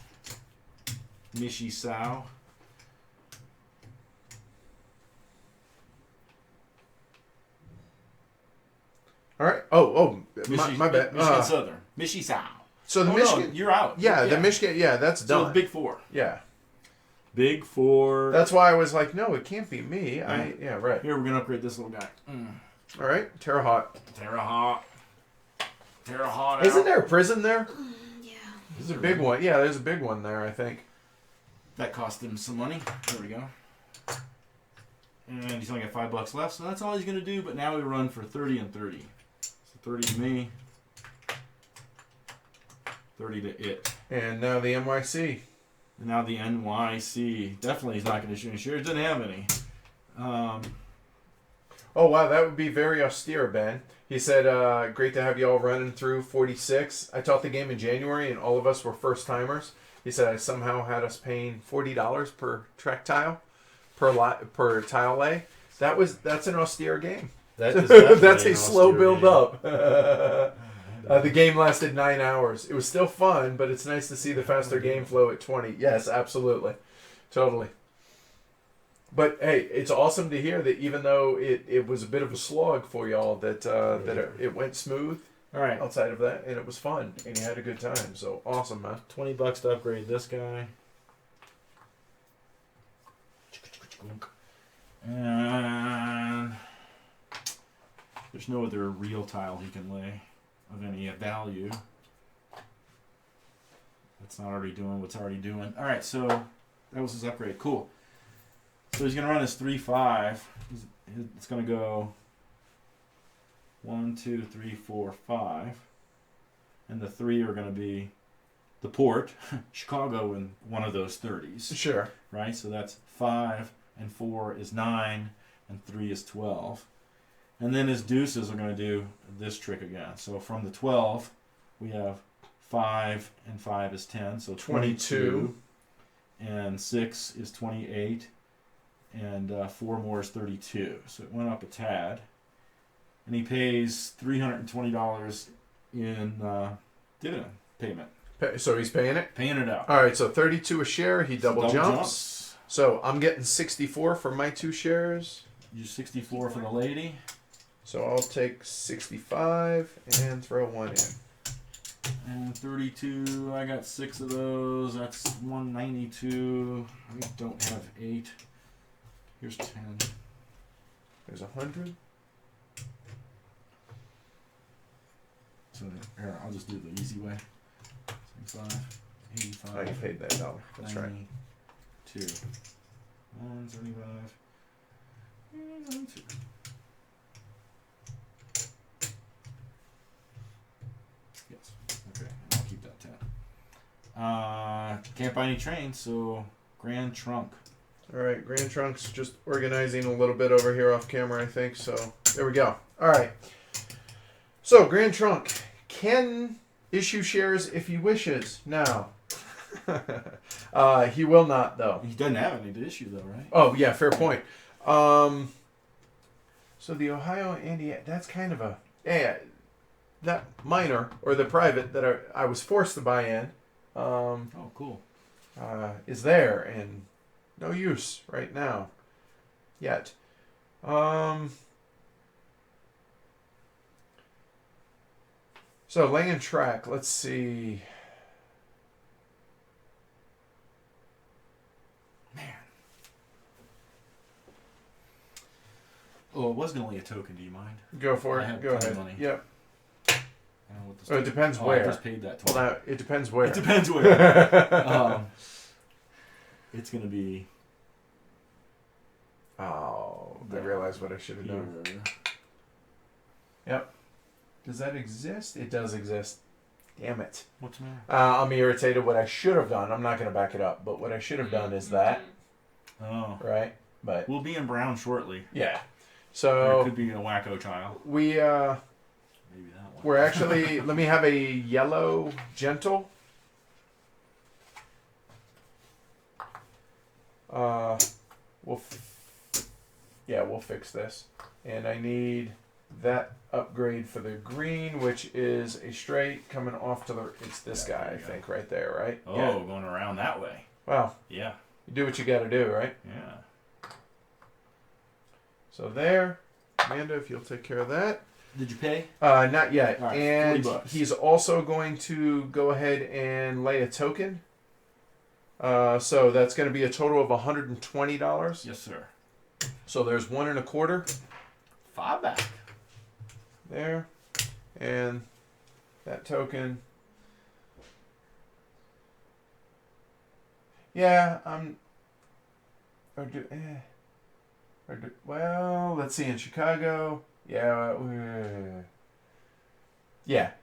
Mishi Sao. All right. Oh, my bad. Michigan Southern. Mishi Sao. So the Oh, Michigan. no, you're out. Yeah, the Michigan. Yeah, that's So done. Big Four. Yeah. Big Four. That's why I was like, no, it can't be me. Yeah. Right. Here, we're going to upgrade this little guy. All right. Terra Hot. Terra Hot. Terra Hot. Isn't out. there a prison there? Yeah. There's a big one. Yeah, there's a big one there, I think. That cost him some money. There we go. And he's only got $5 left, so that's all he's going to do. But now we run for 30 and 30. So 30 to me. 30 to it. And now the NYC. And now the NYC definitely is not going to issue any shares. Didn't have any. Oh, wow, that would be very austere, Ben. He said, great to have you all running through 46. I taught the game in January, and all of us were first-timers. He said I somehow had us paying $40 per track tile, per tile lay. That's an austere game. That is That's a slow build-up. The game lasted 9 hours. It was still fun, but it's nice to see the faster game flow at 20. Yes, absolutely. Totally. But hey, it's awesome to hear that even though it was a bit of a slog for y'all, that it went smooth. All right. Outside of that, and it was fun, and you had a good time. So awesome, man. $20 to upgrade this guy. And there's no other real tile he can lay of any value. That's not already doing what's already doing. All right, so that was his upgrade. Cool. So he's gonna run his 3-5. It's gonna go 1, 2, 3, 4, 5, and the 3 are gonna be the port, Chicago, in one of those 30s. Sure. Right. So that's 5 and 4 is 9, and 3 is 12. And then his deuces are going to do this trick again. So from the 12, we have 5 and 5 is 10, so 22. And 6 is 28, and 4 more is 32. So it went up a tad. And he pays $320 in dividend payment. So he's paying it? Paying it out. All right, so 32 a share. He double jumps. So I'm getting 64 for my 2 shares. You 64 for the lady. So I'll take 65 and throw 1 in. And 32, I got 6 of those. That's 192. I don't have 8. Here's 10. There's 100. So here, I'll just do the easy way. 65, 85. Oh, you paid that dollar. That's 92, right. 175. 92. Yes. Okay, and I'll keep that 10. Can't buy any trains, so Grand Trunk. All right, Grand Trunk's just organizing a little bit over here off camera, I think. So there we go. All right. So Grand Trunk can issue shares if he wishes now. He will not, though. He doesn't have any to issue, though, right? Oh, yeah, fair point. So the Ohio, Indiana, that's kind of a... Yeah, that minor, or the private that I was forced to buy in... oh, cool. Is there, and no use right now. Yet. So, laying track, let's see... Oh, it was going to lay a token. Do you mind? Go for I it. have Go plenty ahead. of money. Yep. Oh, it depends I where. just paid that twice. Well, it depends where. It depends where. It's going to be... Oh, I realized what I should have done. Yep. Does that exist? It does exist. Damn it. What's the matter? I'm irritated. What I should have done, I'm not going to back it up, but what I should have done is that. Oh. Right? But We'll be in brown shortly. yeah. Or So it could be a wacko child. we Maybe that one. we're actually let me have a yellow gentle. We'll fix this. And I need that upgrade for the green, which is a straight coming off to the it's this Yeah, guy, there I you go. think, right there, right? Oh, Yeah. going around that way. Well, Yeah. you do what you gotta do, right? Yeah. So there. Amanda, if you'll take care of that. Did you pay? Not yet. All right, and $40. he's also going to go ahead and lay a token. So that's going to be a total of $120. Yes, sir. So there's 1 1/4 5 back. there, and that token. Yeah, well, let's see, in Chicago. Yeah,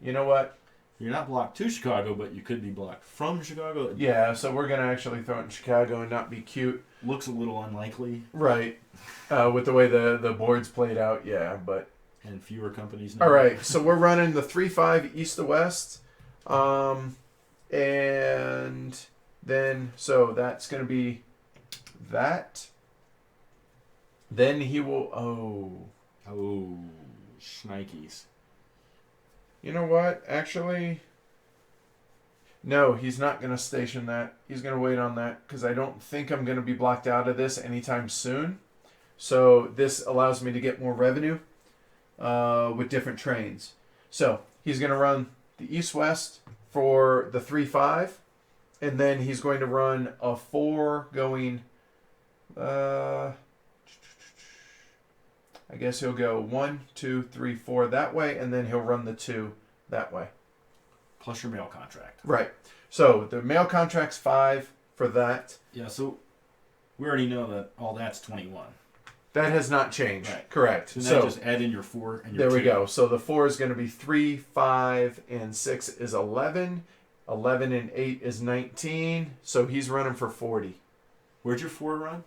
you know what? You're not blocked to Chicago, but you could be blocked from Chicago. Yeah, so we're going to actually throw it in Chicago and not be cute. Looks a little unlikely. Right. With the way the board's played out, yeah, but... And fewer companies now. All right, so we're running the 3-5 east to west. And then, so that's going to be that. Then he will... Oh, shnikes. You know what? Actually, no, he's not going to station that. He's going to wait on that because I don't think I'm going to be blocked out of this anytime soon. So this allows me to get more revenue with different trains. So he's going to run the east-west for the 3-5, and then he's going to run a 4 going... I guess he'll go 1, 2, 3, 4 that way, and then he'll run the 2 that way. Plus your mail contract. Right. So the mail contract's 5 for that. Yeah, so we already know that all that's 21. That has not changed. Right. Correct. So now just add in your 4 and your 2. There we go. So the 4 is going to be 3, 5, and 6 is 11. 11 and 8 is 19. So he's running for 40. Where'd your 4 run?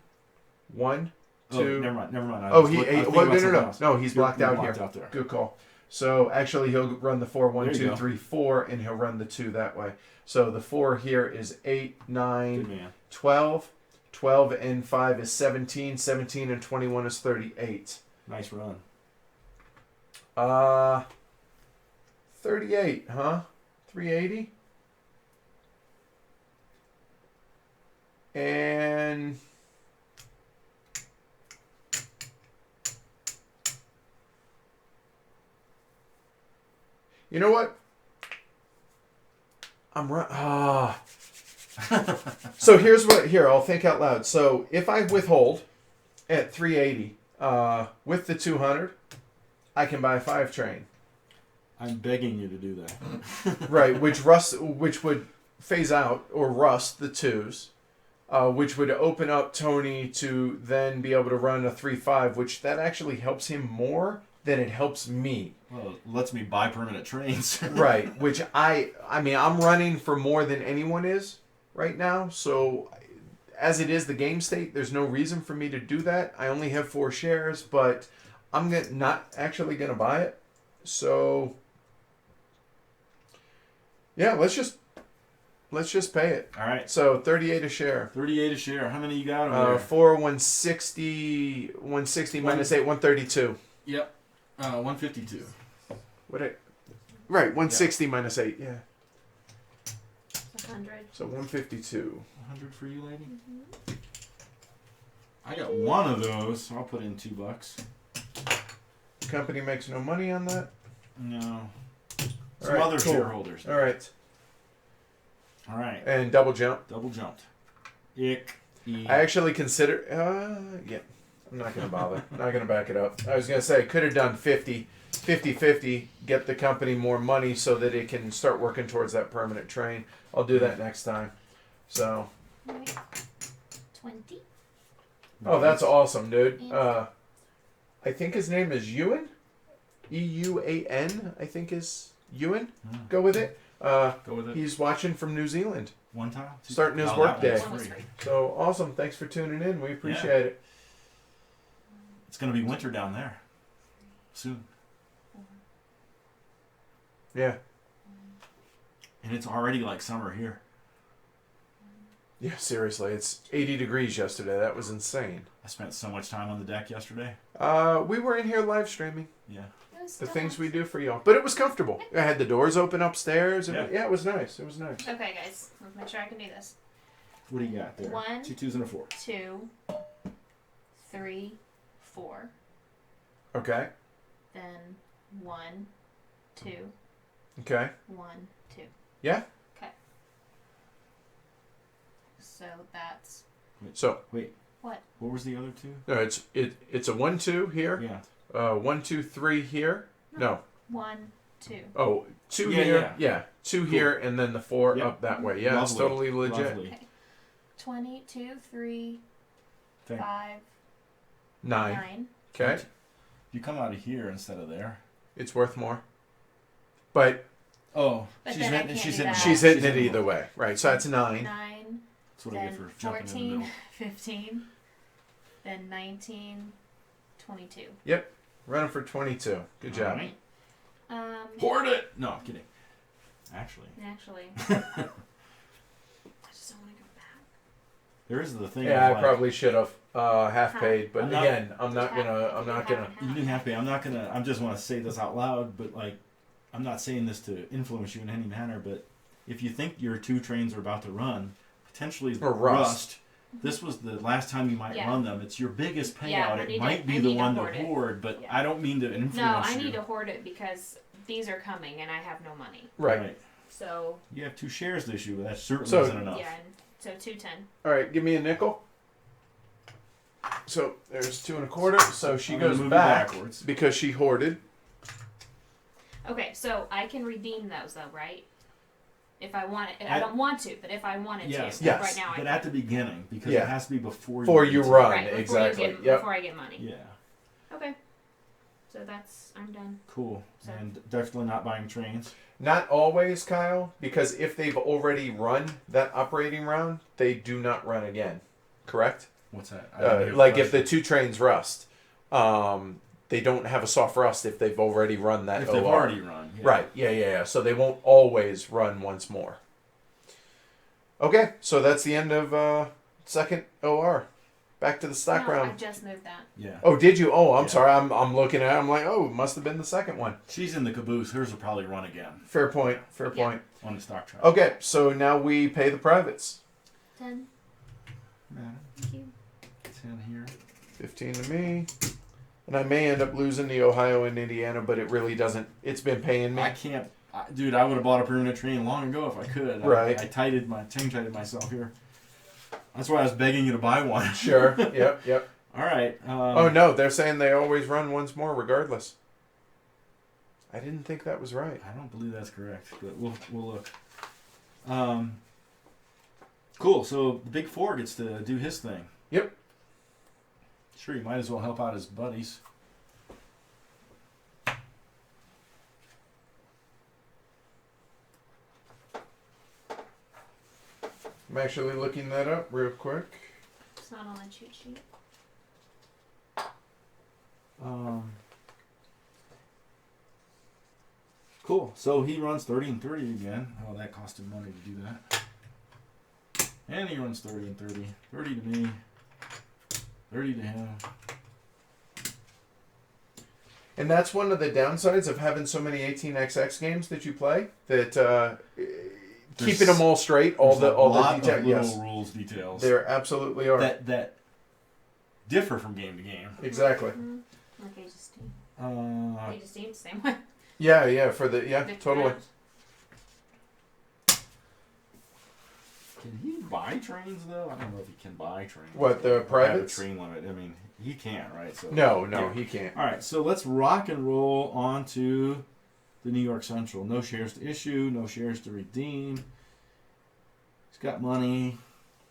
1, 2. Oh, never mind. No, he's blocked out here. Out there. Good call. So actually, he'll run the 4, 1, There you 2, go. 3, 4, and he'll run the 2 that way. So the 4 here is 8, 9, Good man. 12. 12 and 5 is 17. 17 and 21 is 38. Nice run. 38, huh? 380. And you know what? I'm right. So here's what. Here, I'll think out loud. So if I withhold at 380 with the 200, I can buy a 5 train. I'm begging you to do that. Right, which would phase out or rust the 2s, which would open up Tony to then be able to run a 3-5, which that actually helps him more than it helps me. Well, it lets me buy permanent trains. Right, which I mean, I'm running for more than anyone is right now, so as it is the game state, there's no reason for me to do that. I only have 4 shares, but I'm not actually going to buy it. So, yeah, let's just pay it. All right. So 38 a share. 38 a share. How many you got over there? 4, 160 minus 8, 132. Yep. 152. Right, 160 minus 8, yeah. 100. So 152. 100 for you, lady? I got one of those, so I'll put in $2. The company makes no money on that? No. Some All right, other cool. shareholders. All right. All right. And double jump. Double jumped. Ick. I actually consider... yeah. I'm not going to bother. Not going to back it up. I was going to say, could have done 50-50, get the company more money so that it can start working towards that permanent train. I'll do that next time. So... 20. Oh, that's awesome, dude. I think his name is Ewan. E-U-A-N, I think is Ewan. Go with it. Go with it. He's watching from New Zealand. One time? Starting his that work day. one's free. So awesome. Thanks for tuning in. We appreciate it. It's going to be winter down there soon. Yeah. And it's already like summer here. Yeah, seriously. It's 80 degrees yesterday. That was insane. I spent so much time on the deck yesterday. We were in here live streaming Yeah. the things we do for y'all. But it was comfortable. I had the doors open upstairs. And Yeah. it was nice. It was nice. Okay, guys. Let's make sure I can do this. What do you got there? 1, 2 2s and a 4. 2, 3, 4. Okay. Then 1, 2, Okay. 1, 2. Yeah. Okay. So that's So, Wait. what? What was the other 2? no, it's a 1-2 here. Yeah. 1, 2, 3 here. No. 1, 2. Oh, 2 Yeah, here. yeah. Yeah. 2 here, and then the 4 Yep. up that way. Yeah, it's totally legit. Lovely. Okay. 20, 2, 3, Thank- 5, 9. 9. Okay. You come out of here instead of there. It's worth more. But Oh, But she's then I hitting. can't She's do hitting. that. She's hitting it either way, right? So that's 9. 9, That's what I get then for jumping in the 14, middle. 15, then 19, 22. Yep, running for 22. Good job. All right. Hoard it. No, I'm kidding. Actually, I just don't want to go back. there is the thing. Yeah, I of, like, probably should have half Huh. paid, but I'm not- again, I'm not Half- gonna. you I'm do not half gonna. and half. You do have to. I'm not gonna. I just want to say this out loud, but like, I'm not saying this to influence you in any manner. But if you think your 2 trains are about to run, potentially Or rust. this was the last time you might Yeah. run them. It's your biggest payout. Yeah, I It need might to- be I the need to one to hoard it. hoard, but Yeah. I don't mean to influence No, I you. need to hoard it because these are coming and I have no money. Right. So, You have 2 shares to issue, but that certainly So- isn't enough. yeah, so 210. All right, give me a nickel. So there's 2 1/4. So she I'm gonna goes move you back backwards. because she hoarded. Okay, so I can redeem those though, right? If I want it. I At- don't want to, but if I wanted Yes. to. Yes. Right now I But can. at the beginning, because Yeah. it has to be before Before you get to- run. Right, before exactly. You get, Yep. Before I get money. Yeah. Okay. So I'm done. Cool. So- And definitely not buying trains. Not always, Kyle, because if they've already run that operating round, they do not run again. Correct? What's that? I didn't hear Like if the question. 2 trains rust, they don't have a soft rust if they've already run that. If they've OR. already run. Yeah. Right. Yeah. So they won't always run once more. Okay, so that's the end of second OR. Back to the stock No, round. I just moved that. Yeah. Oh, did you? Oh, I'm Yeah. sorry. I'm looking at it. I'm like, oh, it must have been the second one. She's in the caboose. Hers will probably run again Fair point. Fair Yeah. point. on the stock track. Okay, so now we pay the privates. 10. Man, Thank you. 10 here. 15 to me. And I may end up losing the Ohio and Indiana, but it really doesn't. It's been paying me. I can't. Dude, I would have bought a permanent train long ago if I could. Right. I tighted myself here. That's why I was begging you to buy one. Sure. Yep. All right. Oh, no. They're saying they always run once more regardless. I didn't think that was right. I don't believe that's correct, but we'll look. Cool. So the Big 4 gets to do his thing. Yep. Sure, he might as well help out his buddies. I'm actually looking that up real quick. It's not on the cheat sheet. Cool. So he runs 30 and 30 again. Oh, that cost him money to do that. And he runs 30 and 30. 30 to me. 30 to him. And that's one of the downsides of having so many 18xx games that you play. That keeping them all straight, all There's the a lot details. of little Yes, rules details there absolutely are. that differ from game to game. Exactly. Mm-hmm. Like Age of Steam. Age of Steam, same way. Yeah. For the Different totally. rounds. Can he buy trains though? I don't know if he can buy trains. What, the Or have a privates? train limit. I mean, he can't, right? So No, Yeah. he can't. All right, so let's rock and roll on to the New York Central. No shares to issue, no shares to redeem. He's got money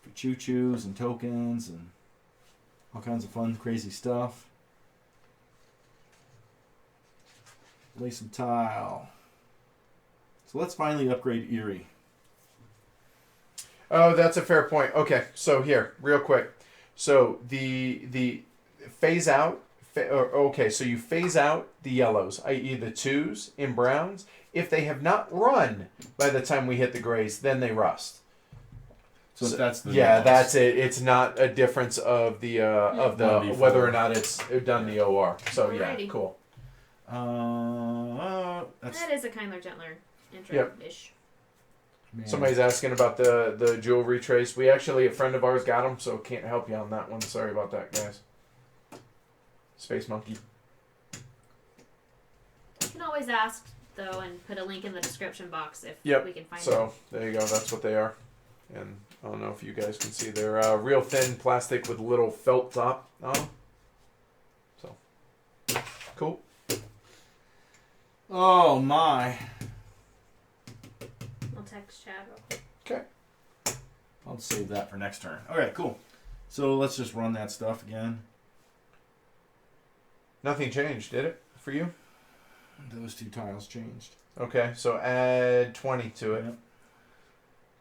for choo-choos and tokens and all kinds of fun, crazy stuff. Lay some tile. So let's finally upgrade Erie. Oh, that's a fair point. Okay, so here, real quick. So the phase out. Okay, so you phase out the yellows, i.e. the 2s in browns. If they have not run by the time we hit the grays, then they rust. So that's the Yeah, nuance. that's it. It's not a difference of the One whether before. or not it's done the OR. So yeah, Alrighty. cool. That's That is a kindler, gentler intro-ish. man. Somebody's asking about the jewelry trace. We actually, a friend of ours got them, so can't help you on that one. Sorry about that, guys. Space Monkey. You can always ask, though, and put a link in the description box if Yep. we can find it. So there you go. That's what they are. And I don't know if you guys can see. They're real thin plastic with a little felt top on them. So cool. Oh my. I'll text Chad real quick. Okay. I'll save that for next turn. Okay, cool. So let's just run that stuff again. Nothing changed, did it, for you? Those 2 tiles changed. Okay, so add 20 to it. Yep.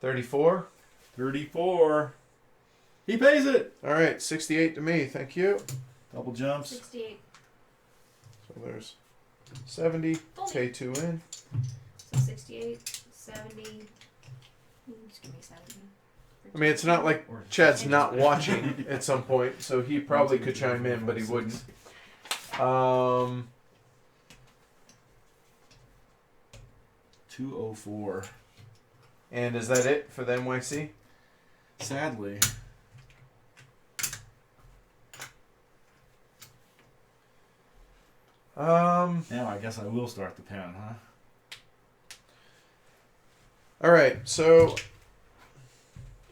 34. 34. He pays it. All right, 68 to me. Thank you. Double jumps. 68. So there's 70. Told Pay 2 in. So 68, 70. Just give me 70. I mean, it's not like Chad's not watching at some point, so he probably could chime in, but he wouldn't. 204. And is that it for the NYC? Sadly. Now I guess I will start the pen, huh? All right, so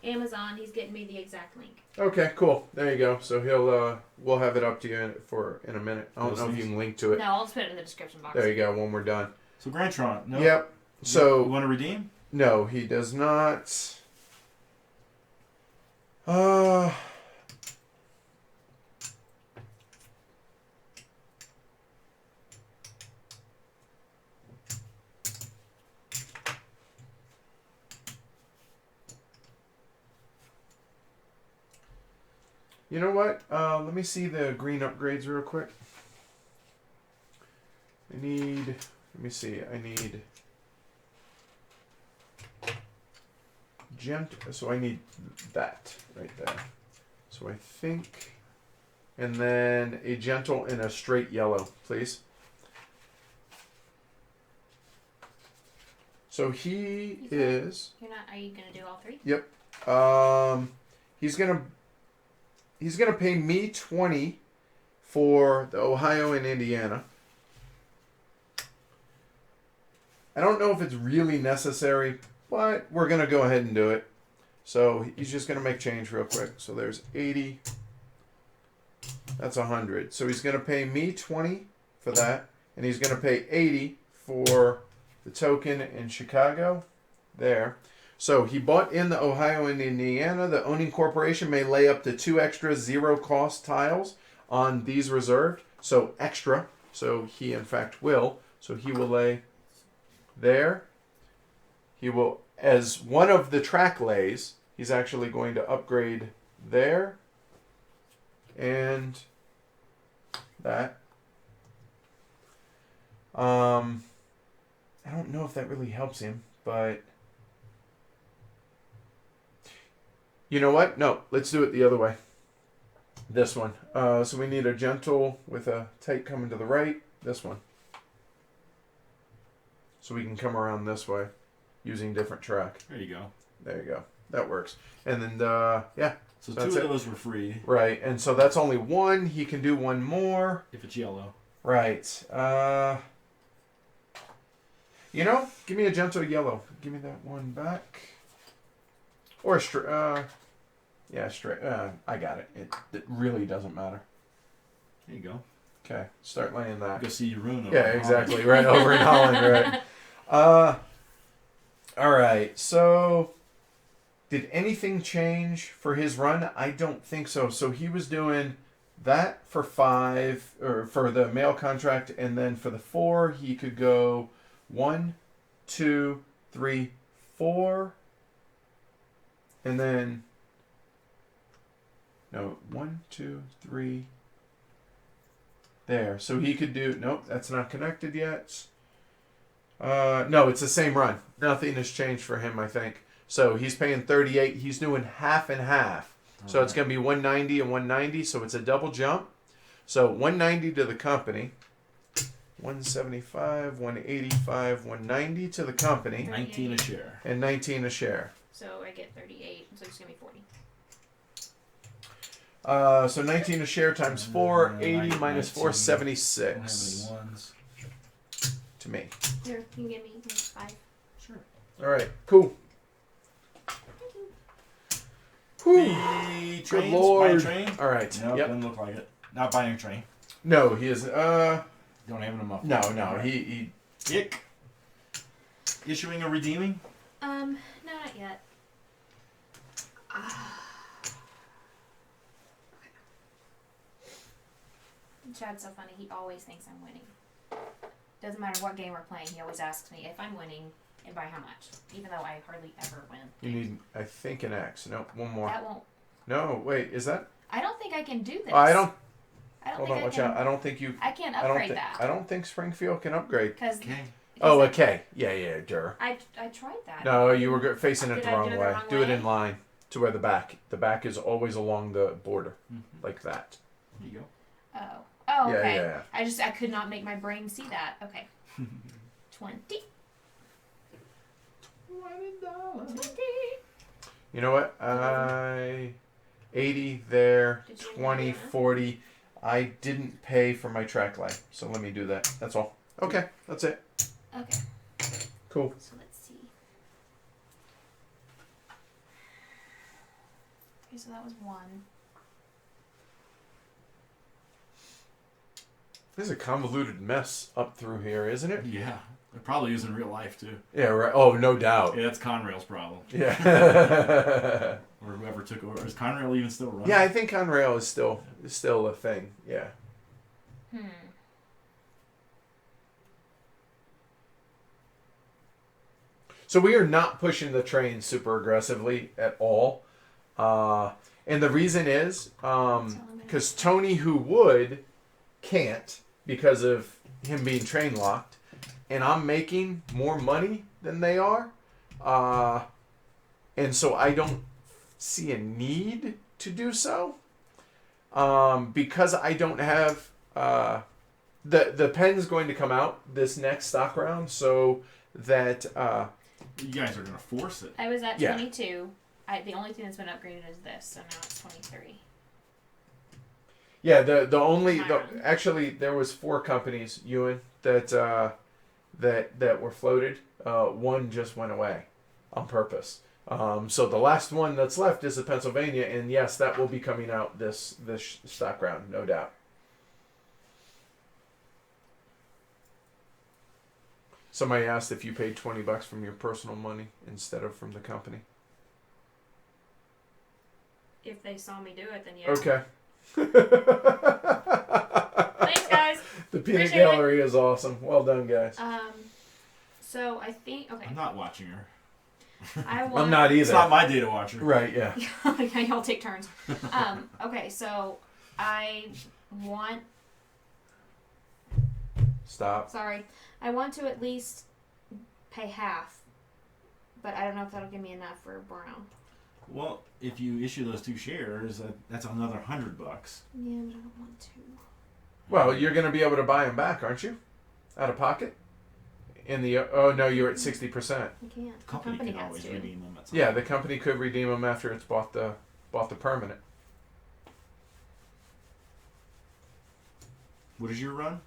Amazon, he's getting me the exact link. okay, cool. There you go. So we'll have it up to you in a minute. I don't know if you can link to it. No, I'll just put it in the description box. There you go. When we're done. So Grantron, no. Yep. You So want to redeem? no, he does not. You know what? Let me see the green upgrades real quick. Let me see. I need so I need that right there. So I think, and then a gentle and a straight yellow, please. So he is. Are you gonna do all 3? Yep. He's gonna pay me 20 for the Ohio and Indiana. I don't know if it's really necessary, but we're gonna go ahead and do it. So he's just gonna make change real quick. So there's 80. That's 100. So he's gonna pay me 20 for that, and he's gonna pay 80 for the token in Chicago. There. So he bought in the Ohio and Indiana. The owning corporation may lay up to 2 extra 0-cost tiles on these reserved. So extra. So he in fact will. So he will lay there. He will, as one of the track lays, he's actually going to upgrade there and that. I don't know if that really helps him, but you know what? No, let's do it the other way. This one. So we need a gentle with a tight coming to the right. This one. So we can come around this way using different track. There you go. There you go. That works. And then, yeah. So that's 2 of it. those were free. Right. And so that's only 1. He can do 1 more. If it's yellow. Right. You know, give me a gentle yellow. Give me that one back. Or a straight. Yeah, straight. I got it. It really doesn't matter. There you go. Okay. Start laying that. Go see your rune. Yeah, exactly. Right over in Holland, right. All right. So, did anything change for his run? I don't think so. So he was doing that for 5, or for the mail contract, and then for the 4, he could go 1, 2, 3, 4, and then 1, 2, 3. There. So he could do. Nope, that's not connected yet. No, it's the same run. Nothing has changed for him, I think. So he's paying 38. He's doing half and half. So it's going to be 190 and 190. So it's a double jump. So 190 to the company. 175, 185, 190 to the company. 19 a share. And 19 a share. So I get 38. So it's gonna be 40. So 19 a share times 4, 80 minus 4, 76. I don't have any ones. To me. Here, you can give me 5. Sure. All right, cool. Whew. The Good trains, lord. buy a train? All right. Nope, Yep. doesn't look like it. Not buying a train. No, he is. Don't have enough. No. He. Ick. Issuing or redeeming? No, not yet. Chad's so funny. He always thinks I'm winning. doesn't matter what game we're playing, he always asks me if I'm winning and by how much, even though I hardly ever win. You need, I think, an X. No, one more. That won't. No, wait, is that? I don't think I can do this. Oh, I don't. Hold on, watch out. I don't think you. I can't upgrade that. I don't think Springfield can upgrade. Because. Oh, a K. Yeah, Dur. I tried that. No, you were facing it the wrong way. Do it way? in line to where the back is always along the border, like that. There you go. Oh, yeah, okay. Yeah. I could not make my brain see that. Okay. 20. $20. You know what? 80 there, 20, 40. I didn't pay for my track line, so let me do that. That's all. Okay, that's it. Okay. Cool. So let's see. Okay, so that was 1. This is a convoluted mess up through here, isn't it? Yeah. It probably is in real life, too. Yeah, right. Oh, no doubt. Yeah, that's Conrail's problem. Yeah. Or whoever took over. Is Conrail even still running? Yeah, I think Conrail is still a thing. Yeah. So we are not pushing the train super aggressively at all. And the reason is because Tony, who would, can't because of him being train locked. And I'm making more money than they are. And so I don't see a need to do so. Because I don't have... the pen's going to come out this next stock round, so that... you guys are going to force it. I was at 22. The only thing that's been upgraded is this, so now it's 23. Yeah, actually there was 4 companies, Ewan, that were floated. One just went away on purpose. So the last one that's left is the Pennsylvania, and yes, that will be coming out this stock round, no doubt. Somebody asked if you paid $20 from your personal money instead of from the company. If they saw me do it, then yeah. Okay. Thanks, guys. The peanut Appreciate gallery is awesome. Well done, guys. So I think I'm not watching her. I'm not either. It's not my day to watch her. Right, yeah. Okay, y'all take turns. Okay, so I want... Stop. Sorry. I want to at least pay half. But I don't know if that'll give me enough for Brown. Well, if you issue those 2 shares, that's another $100. Yeah, but I don't want to. Well, you're going to be able to buy them back, aren't you? Out of pocket? Oh no, you're at 60%. I can't. The company can has always to. redeem them. At some Yeah, point. the company could redeem them after it's bought the permanent. What is your run?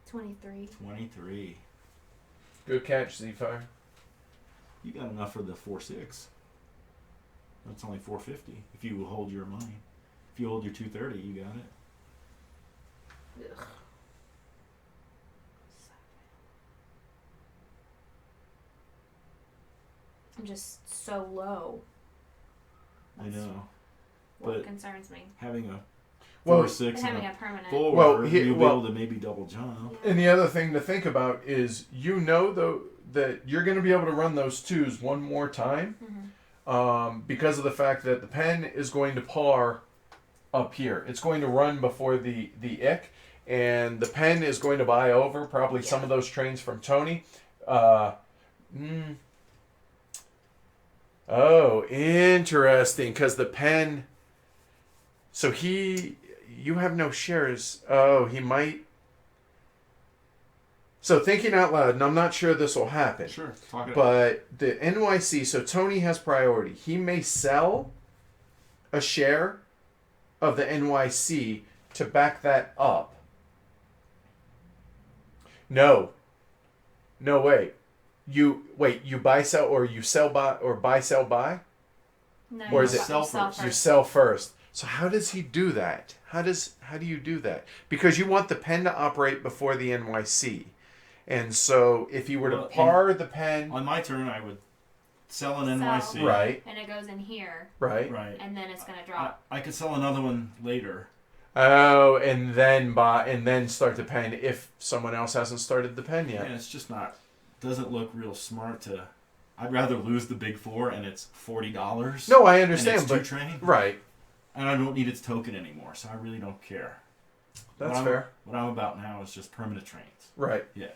23. 23. Good catch, Z-Fire. You got enough for the 4.6. That's only 450 if you hold your money. If you hold your 230, you got it. Ugh. I'm just so low. I know. What But concerns me. having a Well, 4.6 And and having a a permanent. forward, you'll be able to maybe double jump. And the other thing to think about is, though, that you're going to be able to run those 2s one more time, because of the fact that the pen is going to par up here. It's going to run before the ick, and the pen is going to buy over probably some of those trains from Tony. Oh, interesting, because the pen... So you have no shares. Oh, he might... So thinking out loud, and I'm not sure this will happen. Sure, talk it But the NYC, so Tony has priority. He may sell a share of the NYC to back that up. No, wait. You buy, sell, or you sell, buy, or buy, sell, buy? No, Or you is it sell first. You sell first. So how does he do that? How do you do that? Because you want the pen to operate before the NYC. And so if you were to par the pen... On my turn, I would sell an NYC. Right. And it goes in here. Right. Right. And then it's going to drop. I could sell another one later. Oh, and then start the pen if someone else hasn't started the pen yet. Yeah, it's just not. Doesn't look real smart to. I'd rather lose the big four and it's $40. No, I understand, and it's but two train, right. and I don't need its token anymore, so I really don't care. That's fair. What I'm about now is just permanent trains. Right. Yeah.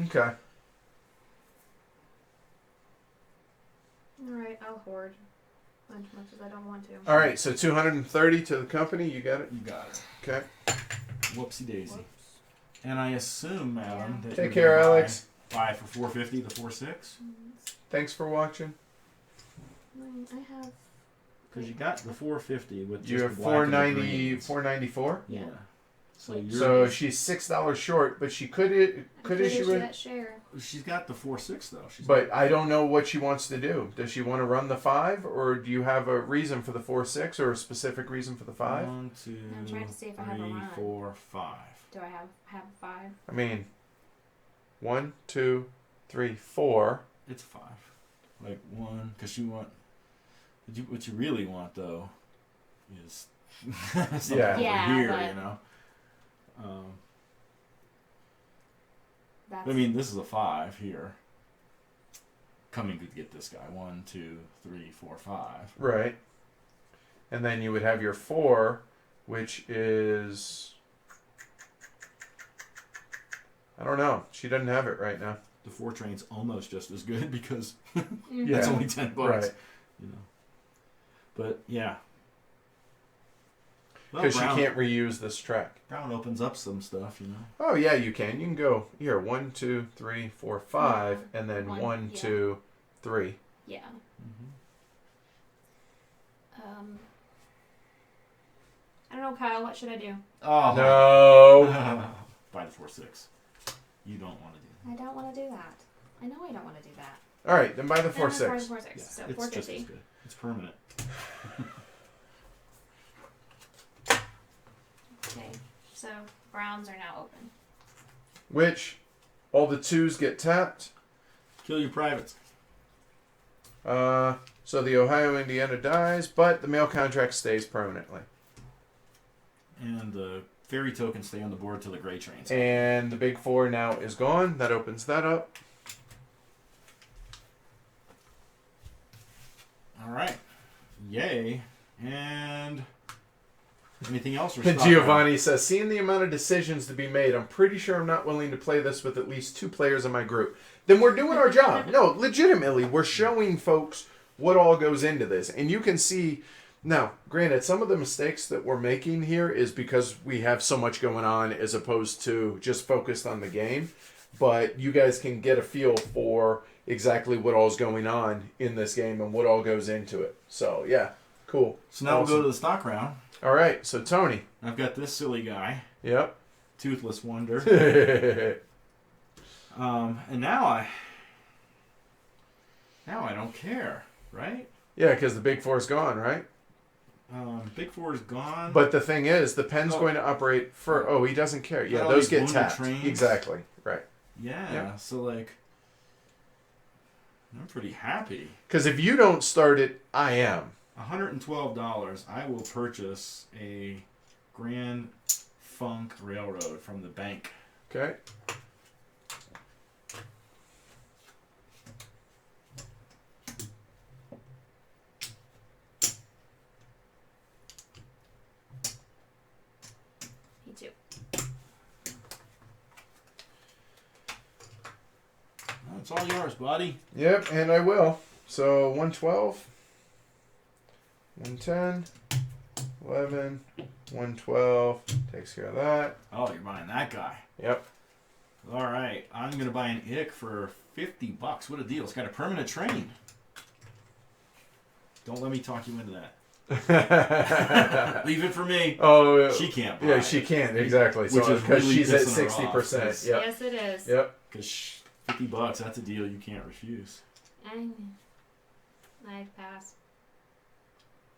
Okay. Alright, I'll hoard. As much as I don't want to. All right, so 230 to the company. You got it? You got it. Okay. Whoopsie daisy. Whoops. And I assume, Madam, that Take you're care, gonna Alex. Buy for $4.50 the 4.6 Thanks for watching. I have. because you got the 4.50 with You just have the black and the 490, greens. 494. Yeah. So Wait, you're. So she's $6 short, but she could issue it. that share. She's got the 4.6 though. But I don't know what she wants to do. Does she want to run the 5, or do you have a reason for the 4.6 or a specific reason for the 5? 1, 2, I'm trying to see if I have a 3, run. 4, 5. Do I have 5? I mean, 1, 2, 3, 4. It's 5. Like 1, because you want. What you really want though is something Yeah. over Yeah, here, but- you know. That's I mean, this is a 5 here. Coming to get this guy. 1, 2, 3, 4, 5. Right. And then you would have your 4, which is. I don't know. She doesn't have it right now. The 4 train's almost just as good because Yeah. it's only $10. Right. You know. But yeah. Well, Because she Brown, can't reuse this track. Brown opens up some stuff, you know. Oh yeah, you can. You can go here 1, 2, 3, 4, 5, and then 1, yeah. 2, 3. Yeah. Mm-hmm. I don't know, Kyle. What should I do? Oh No. Buy the 4.6. You don't want to do that. I don't want to do that. I know I don't want to do that. All right, then buy the Then 4.6. 4.6. Yeah, So it's just as 4.50. good. It's permanent. Okay. So Browns are now open. Which all the 2s get tapped. Kill your privates. So the Ohio Indiana dies, but the mail contract stays permanently. And the fairy tokens stay on the board till the gray trains. And the big 4 now is gone. That opens that up. All right. Yay. And anything else? Or And stock Giovanni says, seeing the amount of decisions to be made, I'm pretty sure I'm not willing to play this with at least 2 players in my group. Then we're doing our job. No, legitimately, we're showing folks what all goes into this. And you can see, now, granted, some of the mistakes that we're making here is because we have so much going on as opposed to just focused on the game. But you guys can get a feel for exactly what all's going on in this game and what all goes into it. So, yeah, cool. So now Awesome. we'll go to the stock round. All right, so Tony. I've got this silly guy, Yep. Toothless Wonder. Yeah, And now I don't care, right? because the big 4's gone, right? Big 4 is gone. But the thing is, the pen's Oh. going to operate for. Oh, he doesn't care. Yeah, Oh, those these get lunar tapped. trains? Exactly. Right. yeah, Yeah. so like, I'm pretty happy. Because if you don't start it, I am. $112. I will purchase a Grand Funk Railroad from the bank. Okay. Me too. Oh, it's all yours, buddy. Yep, and I will. So 112, 110, 11, 112 takes care of that. Oh, you're buying that guy. Yep. All right, I'm gonna buy an ick for $50. What a deal! It's got a permanent train. Don't let me talk you into that. Leave it for me. Oh, She can't buy yeah, it. she can't exactly. Which So is because really she's at pissing her off, 60%. 'cause- Yep. Yes, it is. Yep. Because $50, that's a deal you can't refuse. I pass.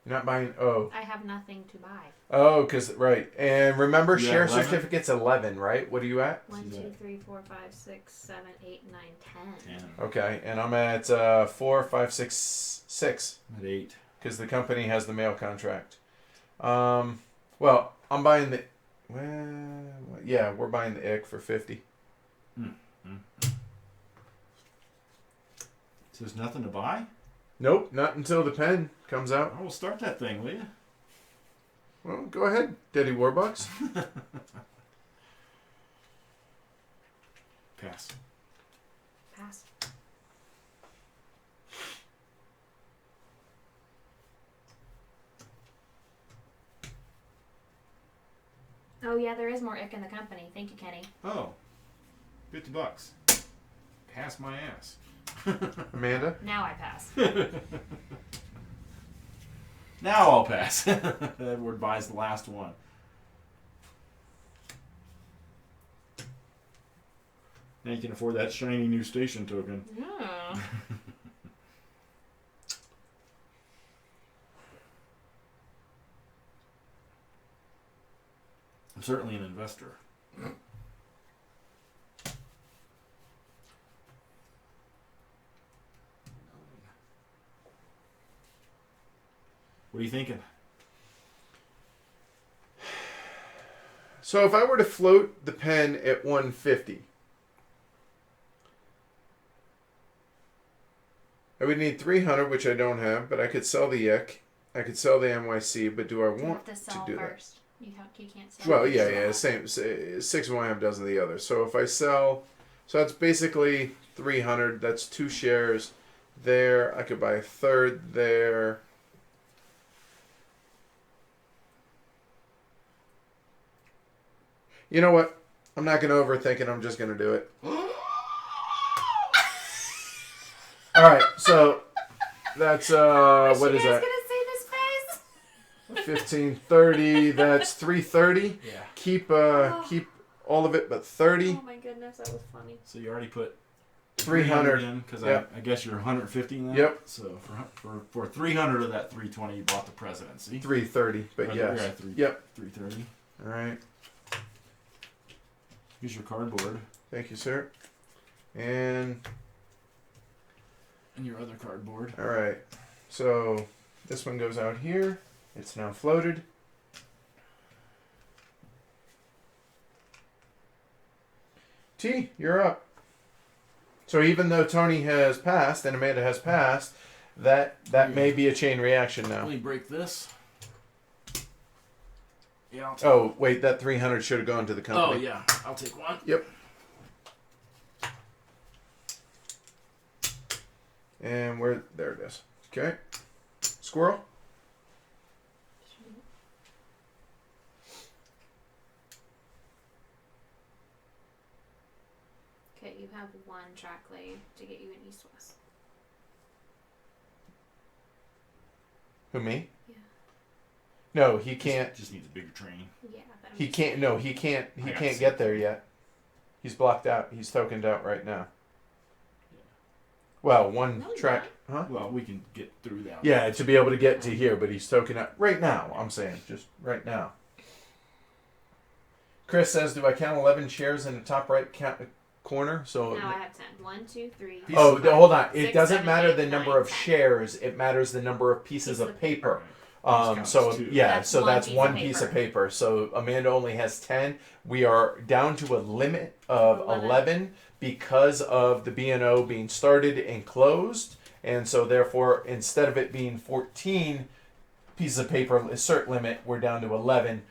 You're not buying. Oh. I have nothing to buy. Oh, because right. And remember, You share at 11? certificate's 11, right? What are you at? 1, She's 2, at- 3, 4, 5, 6, 7, 8, 9, 10. 10. Okay, and I'm at 4, 5, 6, 6 At 8. because the company has the mail contract. Well, I'm buying the. Well, yeah, we're buying the ick for 50. So there's nothing to buy? Nope, not until the pen comes out. I will start that thing, will you? Well, go ahead, Daddy Warbucks. Pass. Pass. Oh yeah, there is more ick in the company. Thank you, Kenny. Oh. $50. Pass my ass. Amanda? Now I pass. Now I'll pass. Edward buys the last one. Now you can afford that shiny new station token. Yeah. I'm certainly an investor. What are you thinking? So if I were to float the pen at 150, I would need 300, which I don't have, but I could sell the ick. I could sell the NYC, but do I You want have to to sell do first. You can't that? sell. Well, yeah, first. same. 6 of one, half dozen of the other. So if I sell, so that's basically 300. That's 2 shares there. I could buy a third there. You know what? I'm not going to overthink it. I'm just going to do it. All right, so that's what is you guys that? gonna see this face? 1530. That's 330. Yeah. Keep all of it, but 30. Oh my goodness, that was funny. So you already put 300 in because Yep. I guess you're 150 now. Yep. So for 300 of that 320, you bought the presidency. 330. But Or yes. yeah, Yep. 330. All right. Here's your cardboard Thank you, sir. And and your other cardboard. all right. So this one goes out here. It's now floated. T, you're up. So even though Tony has passed and Amanda has passed, that may be a chain reaction Let now. me break this. Yeah. I'll take Oh, wait, that 300 should have gone to the Oh company. yeah, I'll take one. Yep. And there it is. Okay. Squirrel. Okay, you have one track lay to get you an east-west. Who, me? Yeah. No, he can't. Just needs a bigger train. Yeah, but I'm He just can't. saying. No, he can't. He I got can't the get same there thing. yet. He's blocked out. He's tokened out right now. Well, one No, he's track. Huh? Well, we can get through that. Yeah, to be able to get to here, but he's token out right now. I'm saying, just right now. Chris says, "Do I count 11 shares in the top right corner?" So. Now I have 10. 1, 2, 3. Oh, four, hold on. It 6, doesn't 7, matter 8, the 9, number of 10. shares. It matters the number of pieces of paper. Counts So two. yeah, That's so one that's piece one of piece of paper. paper. So Amanda only has 10. We are down to a limit of 11 because of the B&O being started and closed. And so therefore, instead of it being 14 pieces of paper cert limit, we're down to 11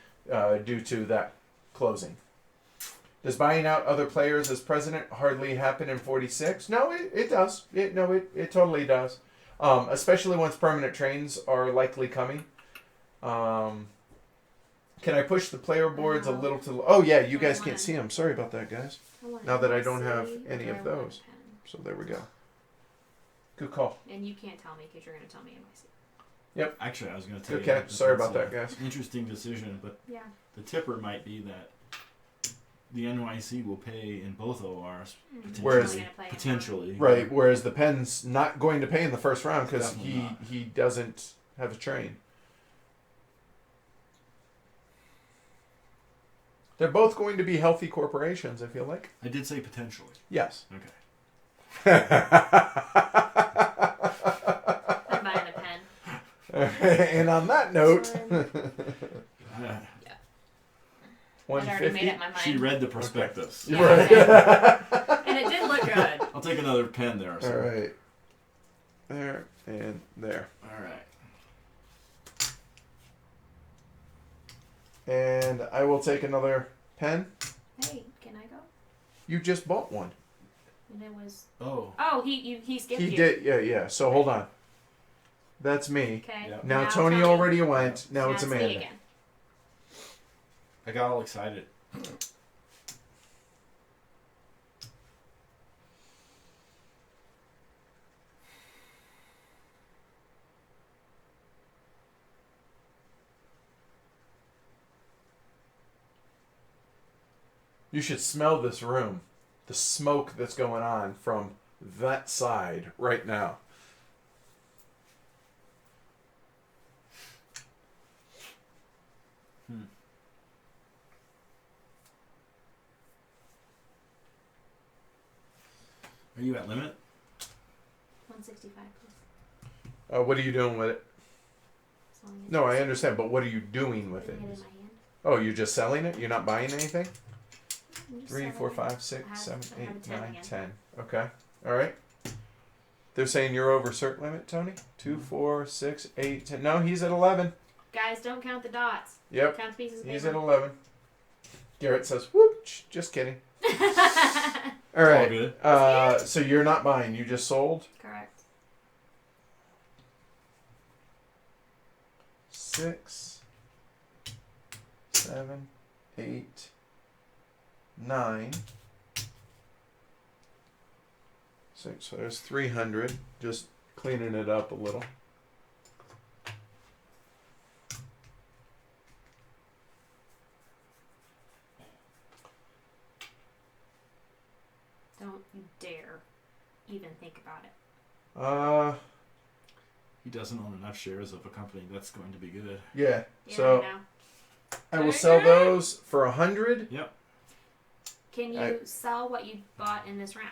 due to that closing. Does buying out other players as president hardly happen in 46? No, it does. It totally does. Especially once permanent trains are likely coming. Can I push the player boards a little to... Oh, yeah, you guys can't see them. Sorry about that, guys. Now that I don't have any of those. So there we go. Good call. And you can't tell me because you're going to tell me NYC. Yep. Actually, I was going to tell Good you. catch. Sorry about that, guys. Interesting decision, but Yeah. the tipper might be that the NYC will pay in both ORs. Whereas- Potentially. Right, whereas the Penn's not going to pay in the first round because Definitely not. he doesn't have a train. They're both going to be healthy corporations, I feel like. I did say potentially. Yes. Okay. I'm buying a pen. And on that note, Yeah. I'd already made up my mind. She read the prospectus. Okay. Yeah, right. And it did look good. I'll take another pen there. All right. There and there. All right. And I will take another pen. Hey, can I go? You just bought one. And it was. Oh. Oh, he skipped you. He did. Yeah. So hold on. That's me. Okay. Yep. Now Tony already went. Now it's me Amanda. again. I got all excited. You should smell this room. The smoke that's going on from that side right now. Are you at limit? 165, please. What are you doing with it? Selling it. No, I understand, but what are you doing with it? Putting it in my hand. Oh, you're just selling it? You're not buying anything? I'm just 3, selling 4, it. 5, I 6, have- 7, I have a 8, 10 9, again. 10. Okay. All right. They're saying you're over cert limit, Tony? 2, 4, 6, 8, 10. No, he's at 11. Guys, don't count the dots. Yep. Count the pieces of He's paper. at 11. Garrett says, whoop, just kidding. All right. All good. So you're not buying. You just sold? Correct. 6, 7, 8, 9. 6. So there's 300. Just cleaning it up a little. Don't you dare even think about it. He doesn't own enough shares of a company that's going to be good. Yeah. Yeah, So I know. I will sell those for 100. Yep. Can you sell what you bought in this round?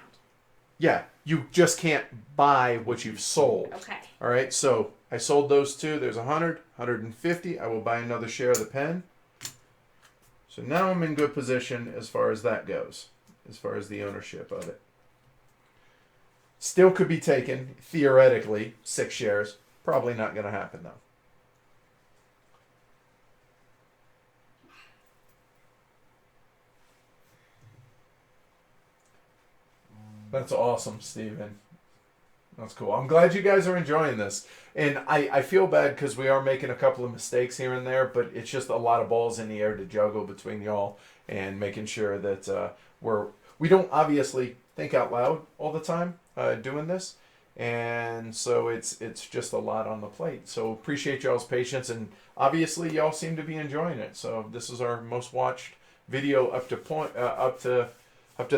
Yeah. You just can't buy what you've sold. Okay. All right. So I sold those two. There's 100, 150. I will buy another share of the pen. So now I'm in good position as far as that goes, as far as the ownership of it. Still could be taken, theoretically, 6 shares. Probably not going to happen, though. That's awesome, Steven. That's cool. I'm glad you guys are enjoying this. And I feel bad because we are making a couple of mistakes here and there, but it's just a lot of balls in the air to juggle between y'all and making sure that we don't obviously think out loud all the time doing this. And so it's just a lot on the plate. So appreciate y'all's patience, and obviously y'all seem to be enjoying it. So this is our most watched video up to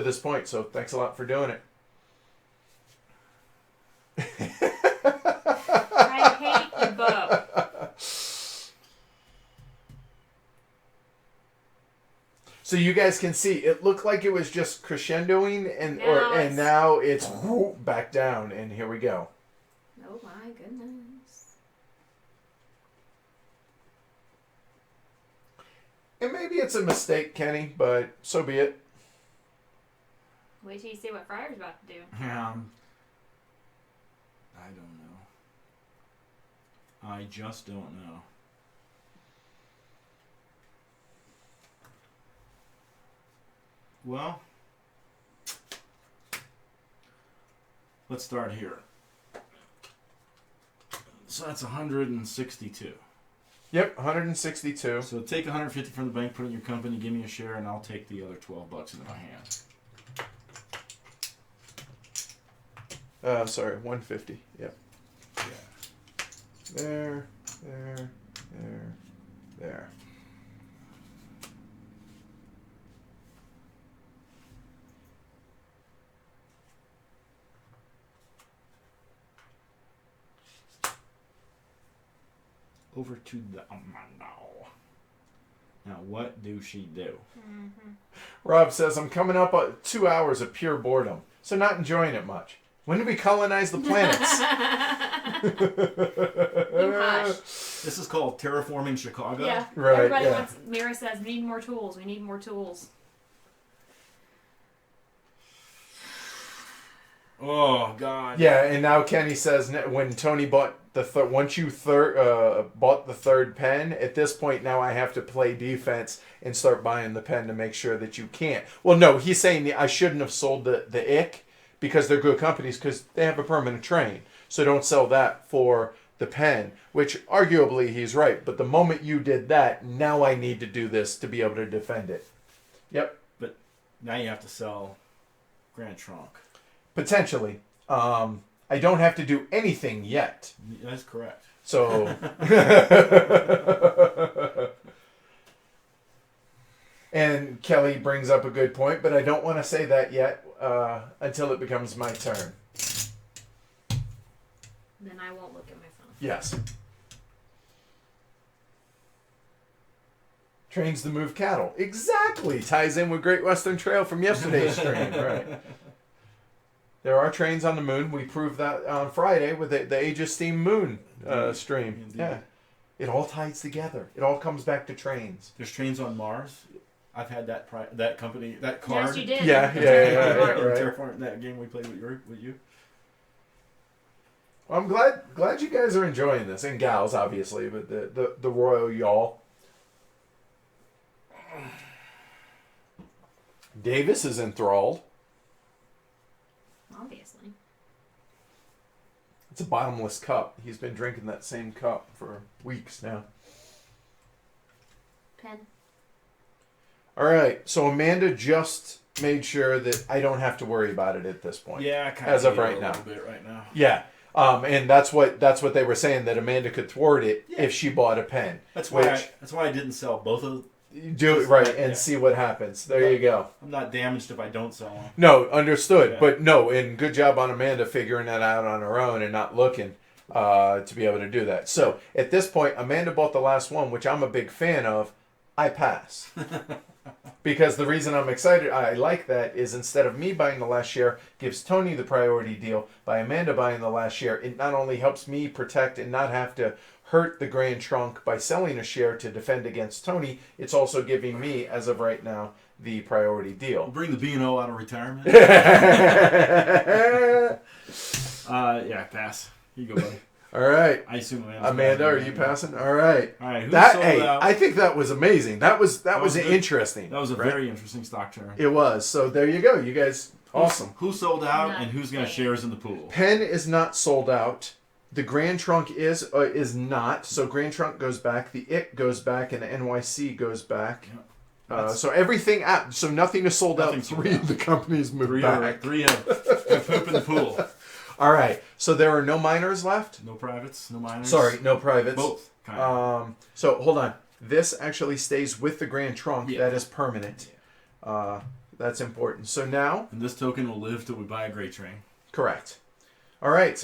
this point. So thanks a lot for doing it. I hate you both. So you guys can see it looked like it was just crescendoing and now it's whoop, back down, and here we go. Oh my goodness. And maybe it's a mistake, Kenny, but so be it. Wait till you see what Friar's about to do. I don't know. I just don't know. Well, let's start here. So that's 162. Yep, 162. So take 150 from the bank, put it in your company, give me a share, and I'll take the other $12 into my hand. Sorry, 150. Yep. Yeah. There. Over to the Amanda. Now, what do she do? Mm-hmm. Rob says, I'm coming up on 2 hours of pure boredom, so not enjoying it much. When did we colonize the planets? You hush. This is called terraforming Chicago. Yeah. Right, Everybody yeah. wants. Mira says, "We need more tools. We need more tools." Oh God. Yeah, and now Kenny says when Tony bought the once you bought the third pen, at this point now I have to play defense and start buying the pen to make sure that you can't. Well, no, he's saying I shouldn't have sold the ick because they're good companies because they have a permanent train. So don't sell that for the pen, which arguably he's right. But the moment you did that, now I need to do this to be able to defend it. Yep. But now you have to sell Grand Trunk. Potentially. I don't have to do anything yet. That's correct. So. And Kelly brings up a good point, but I don't want to say that yet until it becomes my turn. Then I won't look at my phone. Yes. Trains to move cattle. Exactly. Ties in with Great Western Trail from yesterday's stream. Right. There are trains on the moon. We proved that on Friday with the Age of Steam Moon stream. Indeed. Yeah. It all ties together. It all comes back to trains. There's trains on Mars. I've had that company, that card. Yes, you did. Yeah. Right. Terraform, that game we played with you. Well, I'm glad you guys are enjoying this, and gals, obviously, but the royal y'all. Davis is enthralled. Obviously. It's a bottomless cup. He's been drinking that same cup for weeks now. Pen. All right, so Amanda just made sure that I don't have to worry about it at this point. Yeah, kind as of a right now. little bit right now. Yeah, and that's what they were saying, that Amanda could thwart it if she bought a pen. That's why I didn't sell both of them. Do it right and see what happens. There you go. I'm not damaged if I don't sell them. No, understood. Yeah. But no, and good job on Amanda figuring that out on her own and not looking to be able to do that. So at this point, Amanda bought the last one, which I'm a big fan of. I pass. Because the reason I'm excited, I like that, is instead of me buying the last share, gives Tony the priority deal. By Amanda buying the last share, it not only helps me protect and not have to hurt the Grand Trunk by selling a share to defend against Tony, it's also giving me, as of right now, the priority deal. We'll bring the B&O out of retirement. Yeah, pass. You go, buddy. All right. I assume Amanda, are you passing? All right. All right. Who sold out? I think that was amazing. That was interesting. That was a very interesting stock turn. It was. So there you go. You guys, awesome. Who sold out and who's going to shares in the pool? Pen is not sold out. The Grand Trunk is not. So Grand Trunk goes back. The IT goes back, and the NYC goes back. Yeah. So everything out. So nothing is sold out. Three of the companies moved back. Three have poop in the pool. All right. So there are no minors left. No privates. No minors. Sorry, no privates. Both. Kind of. So hold on. This actually stays with the Grand Trunk. Yeah. That is permanent. Yeah. That's important. So now. And this token will live till we buy a Great Train. Correct. All right.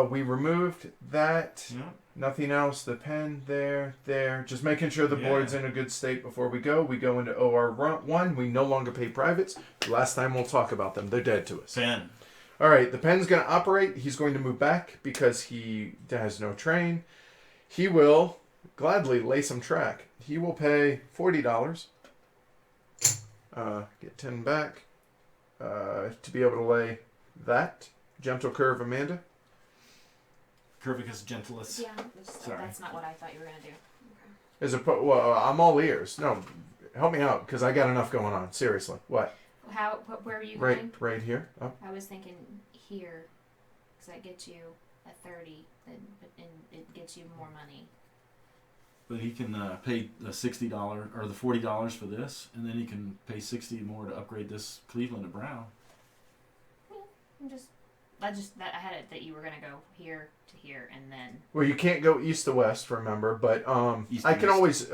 We removed that. Yeah. Nothing else. The pen there. Just making sure the board's in a good state before we go. We go into OR1. We no longer pay privates. Last time we'll talk about them. They're dead to us. Pen. All right. The pen's going to operate. He's going to move back because he has no train. He will gladly lay some track. He will pay $40. Get 10 back to be able to lay that. Gentle curve, Amanda. Curvicus gentilis. Yeah, that's not what I thought you were going to do. Okay. Well, I'm all ears. No, help me out because I got enough going on. Seriously. What? Where are you going? Right here. Up. I was thinking here because that gets you a 30 and it gets you more money. But he can pay the $60 or the $40 for this, and then he can pay $60 more to upgrade this Cleveland to Brown. I had it that you were gonna go here to here and then. Well, you can't go east to west, remember? But I can always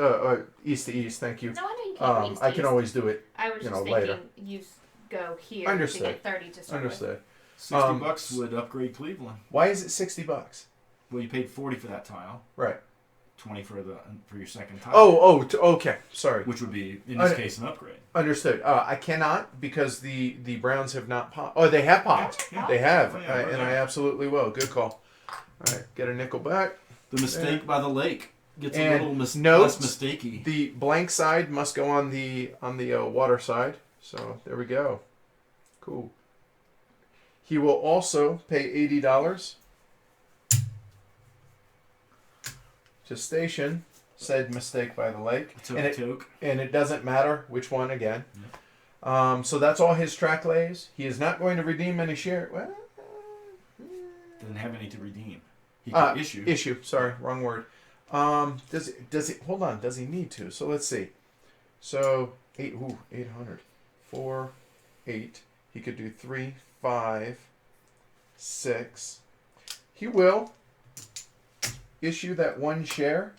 east to east. Thank you. No, I know you can't go east to I can east. always do it. I was just thinking later. you go here Understood. to get 30 to start Understood. $60 would upgrade Cleveland. Why is it $60? Well, you paid $40 for that tile. Right. 20 for your second tile. Okay. Sorry. Which would be, in this case, an upgrade. Understood. I cannot because the Browns have not popped. Oh, they have popped. Yeah. They have, Oh, yeah, and I absolutely will. Good call. All right, get a nickel back. The mistake by the lake gets And a little less mistakey. The blank side must go on the water side. So there we go. Cool. He will also pay $80 to station said mistake by the lake, and it doesn't matter which one again. Yeah. So that's all his track lays. He is not going to redeem any share. Well, doesn't have any to redeem. He can issue. Sorry, wrong word. Does it? Hold on. Does he need to? So let's see. So 800. 4, 8. He could do 3, 5, 6. He will issue that one share.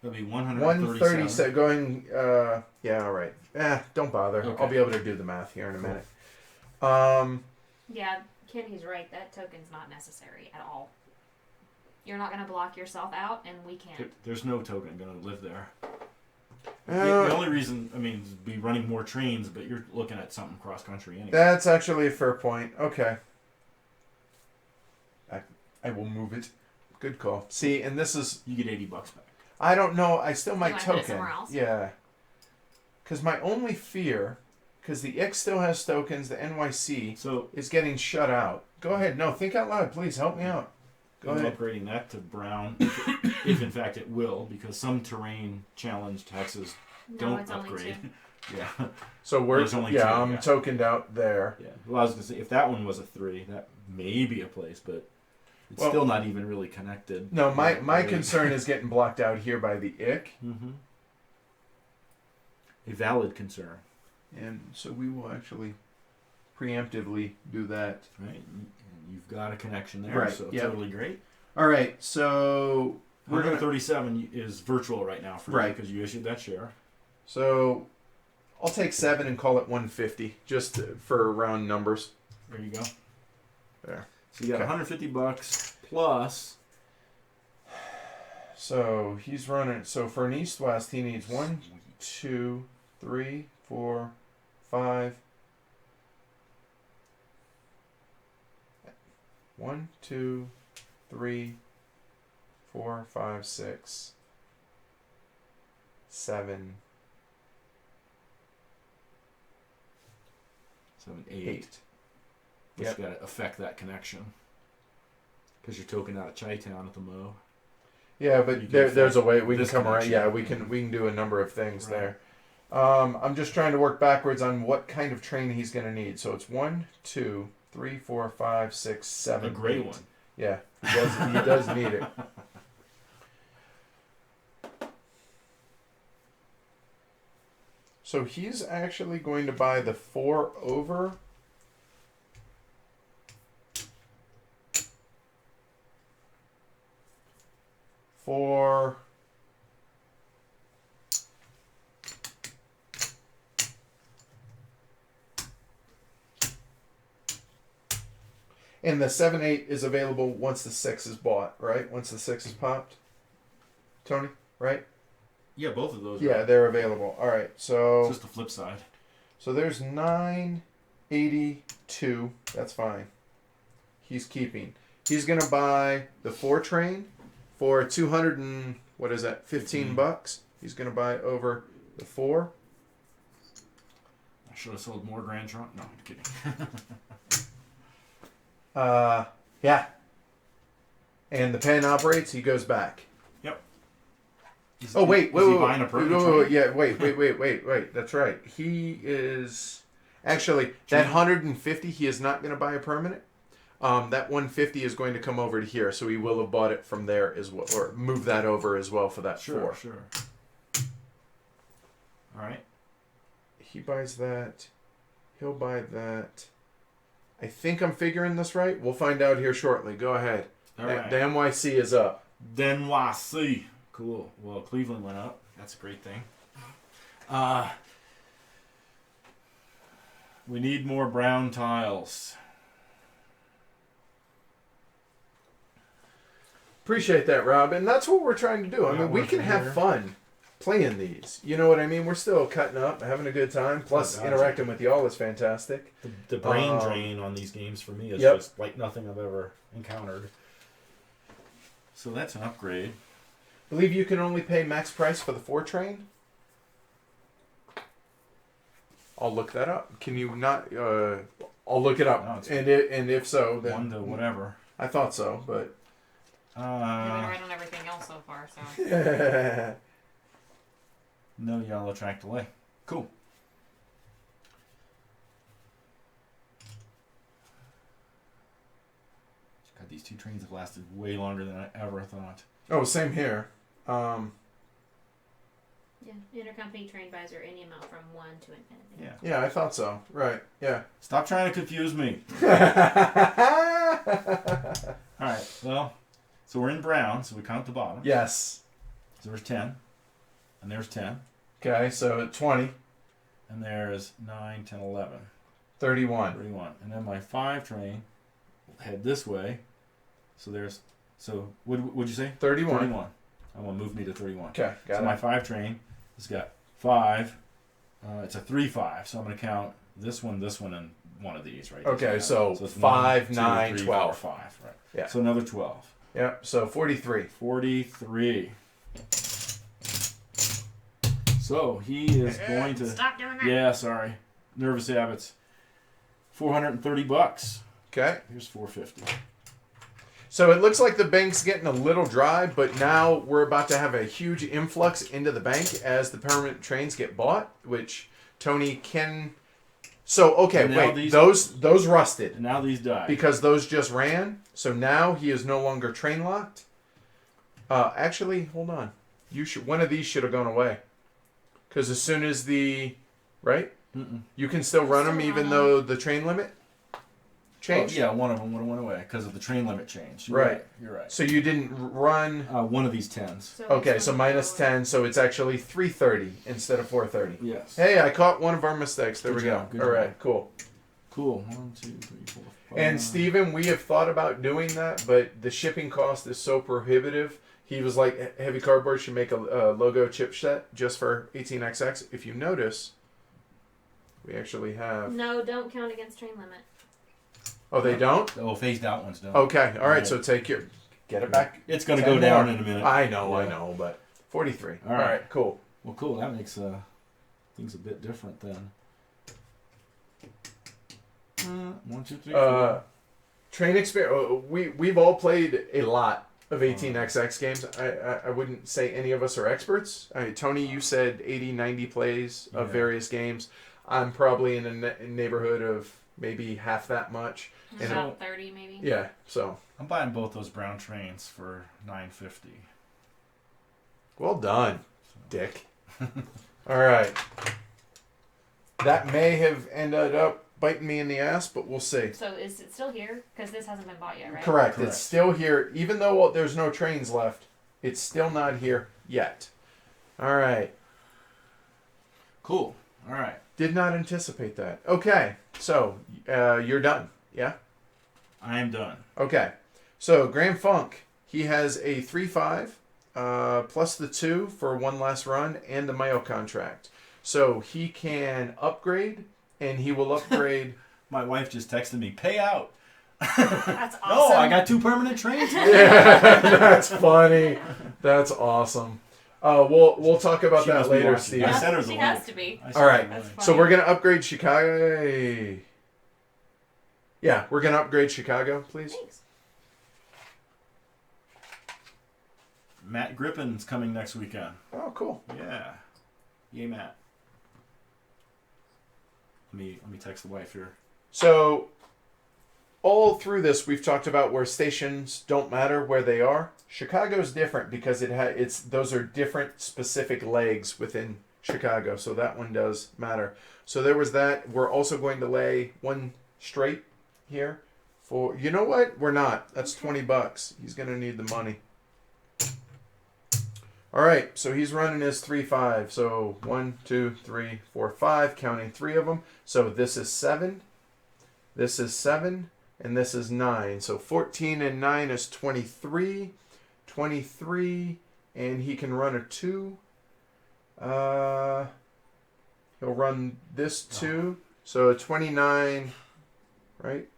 That'll be 137. Going. Yeah. All right. Don't bother. Okay. I'll be able to do the math here in a minute. Yeah, Kenny's right. That token's not necessary at all. You're not going to block yourself out, and we can't. There's no token going to live there. The only reason, is be running more trains, but you're looking at something cross-country anyway. That's actually a fair point. Okay. I will move it. Good call. See, and this is... You get $80 back. I don't know. I still might token. Put it somewhere else? Yeah. Because my only fear... Because the X still has tokens, the NYC is getting shut out. Go ahead. No, think out loud. Please, help me out. Go ahead. Upgrading that to brown, if in fact it will, because some terrain challenge taxes don't upgrade. Yeah. So I'm two, tokened out there. Yeah. Well, I was gonna say if that one was a 3, that may be a place, but it's still not even really connected. No, my concern is getting blocked out here by the ick. Mm-hmm. A valid concern. And so we will actually preemptively do that. Right. You've got a connection there, right. So totally great. All right, so 137 is virtual right now for you because you issued that share. So I'll take 7 and call it 150 just for round numbers. There you go. There. So you got $150 plus. So he's running. So for an east-west, he needs 1, 2, 3, 4, 5. 1, 2, 3, 4, 5, 6, 7, 8. Which got to affect that connection. Because you're token out of Chi-Town at the Mo. Yeah, but there's a way we can come around. Yeah, we can do a number of things there. I'm just trying to work backwards on what kind of train he's going to need. So it's 1, 2, 3, 4, 5, 6, 7. A gray 8. one. Yeah, he does need it. So he's actually going to buy the 4 over. For and the 7-8 is available once the 6 is bought, right? Once the 6 is popped. Tony, right? Yeah, both of those. Yeah, they're available. All right, so it's just the flip side. So there's 982. That's fine. He's keeping. He's gonna buy the 4 train for 200 and what is that? $15. He's gonna buy over the 4. I should have sold more Grand Trunk. No, I'm kidding. Yeah. And the pen operates. He goes back. Yep. Is he buying a permanent? Yeah, wait. That's right. He is actually that 150. He is not going to buy a permanent. That 150 is going to come over to here, so he will have bought it from there as well, or move that over as well for that 4. Sure. All right. He buys that. He'll buy that. I think I'm figuring this right. We'll find out here shortly. Go ahead. All right. The NYC is up. NYC. Cool. Well, Cleveland went up. That's a great thing. We need more brown tiles. Appreciate that, Rob. And that's what we're trying to do. I Yeah, mean, we can have fun playing these. You know what I mean? We're still cutting up, having a good time. Plus, interacting with y'all is fantastic. The brain drain on these games for me is Yep. just like nothing I've ever encountered. So that's an upgrade. I believe you can only pay max price for the 4 train. I'll look that up. Can you not? I'll look it up. No, it's- and if so, then 1 to whatever. I thought so, but I've been right on everything else so far, so. No yellow track delay. Cool. God, these 2 trains have lasted way longer than I ever thought. oh, same here. Yeah, intercompany train buys are any amount from 1 to infinity. Yeah. Yeah, I thought so. Right. Yeah. Stop trying to confuse me. All right. Well, so we're in brown, so we count the bottom. Yes. So there's 10, and there's 10, Okay, so 20, and there's 9, 10, 11, 31. 31, and then my 5 train will head this way. So there's what'd you say? 31. 31. I'm gonna move me to 31. Okay, got So it. my 5 train has got 5. It's a 3-5. So I'm gonna count this one, and one of these right. Okay, so it's 5, 1, 2, 9, 3, 12. 4, 5. Right. Yeah. So another 12. Yeah, so 43. 43. So he is going to. Stop doing that. Yeah, sorry. Nervous habits. $430. Okay. Here's 450. So it looks like the bank's getting a little dry, but now we're about to have a huge influx into the bank as the permanent trains get bought, which Tony can... So, okay, And now wait. these- Those rusted And now these die. because those just ran. So now he is no longer train locked. Actually, hold on. One of these should have gone away. Because as soon as right? Mm-mm. You can still run them even though the train limit changed? Oh, yeah, one of them would have went away because of the train limit change. Right. You're right. So you didn't run... One of these 10s. So Okay, which so one minus is lower? 10, so it's actually 330 instead of 430. Yes. Hey, I caught one of our mistakes. There Good we job, go. good All right, job. cool. Cool. 1, 2, 3, 4, 5. And Steven, we have thought about doing that, but the shipping cost is so prohibitive. He was like, Heavy Cardboard should make a logo chipset just for 18XX. If you notice, we actually have... No, don't count against train limit. Oh, they don't? Oh, phased out ones don't. Okay, all right, Right. so get it back. It's going to 10 go down more. in a minute. I know, Yeah. but 43. All All right. right, cool. Well, cool. That makes things a bit different then. 1, 2, 3, 4. Train experience. We've all played a lot of 18XX games. I wouldn't say any of us are experts. Tony, you said 80, 90 plays of Yeah. various games. I'm probably in a neighborhood of maybe half that much. And About 30 maybe. yeah, so I'm buying both those brown trains for $950. well done, Dick. All right. That may have ended up biting me in the ass, but we'll see. So is it still here? Because this hasn't been bought yet, right? Correct. Correct. It's still here. Even though there's no trains left, it's still not here yet. All right. Cool. All right. Did not anticipate that. Okay. So, you're done. Yeah? I am done. Okay. So, Grand Funk, he has a 3-5 plus the 2 for one last run and the Mayo contract. So, he can upgrade, and he will upgrade... My wife just texted me, pay out. That's awesome. No, I got 2 permanent trains. Yeah, that's funny. That's awesome. We'll talk about She that must be later, watching. Steve. I sent her the She link. has to be. I sent All right. her the That's link. fine. So we're gonna upgrade Chicago. Yeah, we're gonna upgrade Chicago, please. Thanks. Matt Grippin's coming next weekend. Oh, cool. Yeah. Yay, Matt. Let me text the wife here. So all through this, we've talked about where stations don't matter where they are. Chicago's different because those are different specific legs within Chicago. So that one does matter. So there was that. We're also going to lay one straight here for. You know what? We're not. That's $20. He's gonna need the money. All right, so he's running his 3-5. So 1, 2, 3, 4, 5, counting 3 of them. So this is 7, this is 7, and this is 9. So 14 and 9 is 23. 23, and he can run a 2. He'll run this 2, so a 29, right?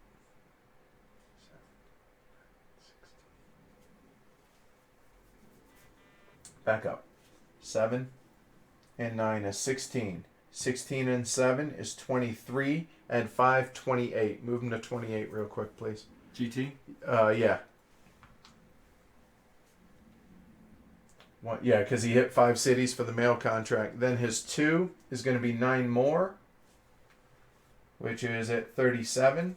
Back up. 7 and 9 is 16. 16 and 7 is 23. And 5, 28. Move him to 28 real quick, please. GT? Yeah. Yeah, because he hit 5 cities for the mail contract. Then his 2 is going to be 9 more, which is at 37.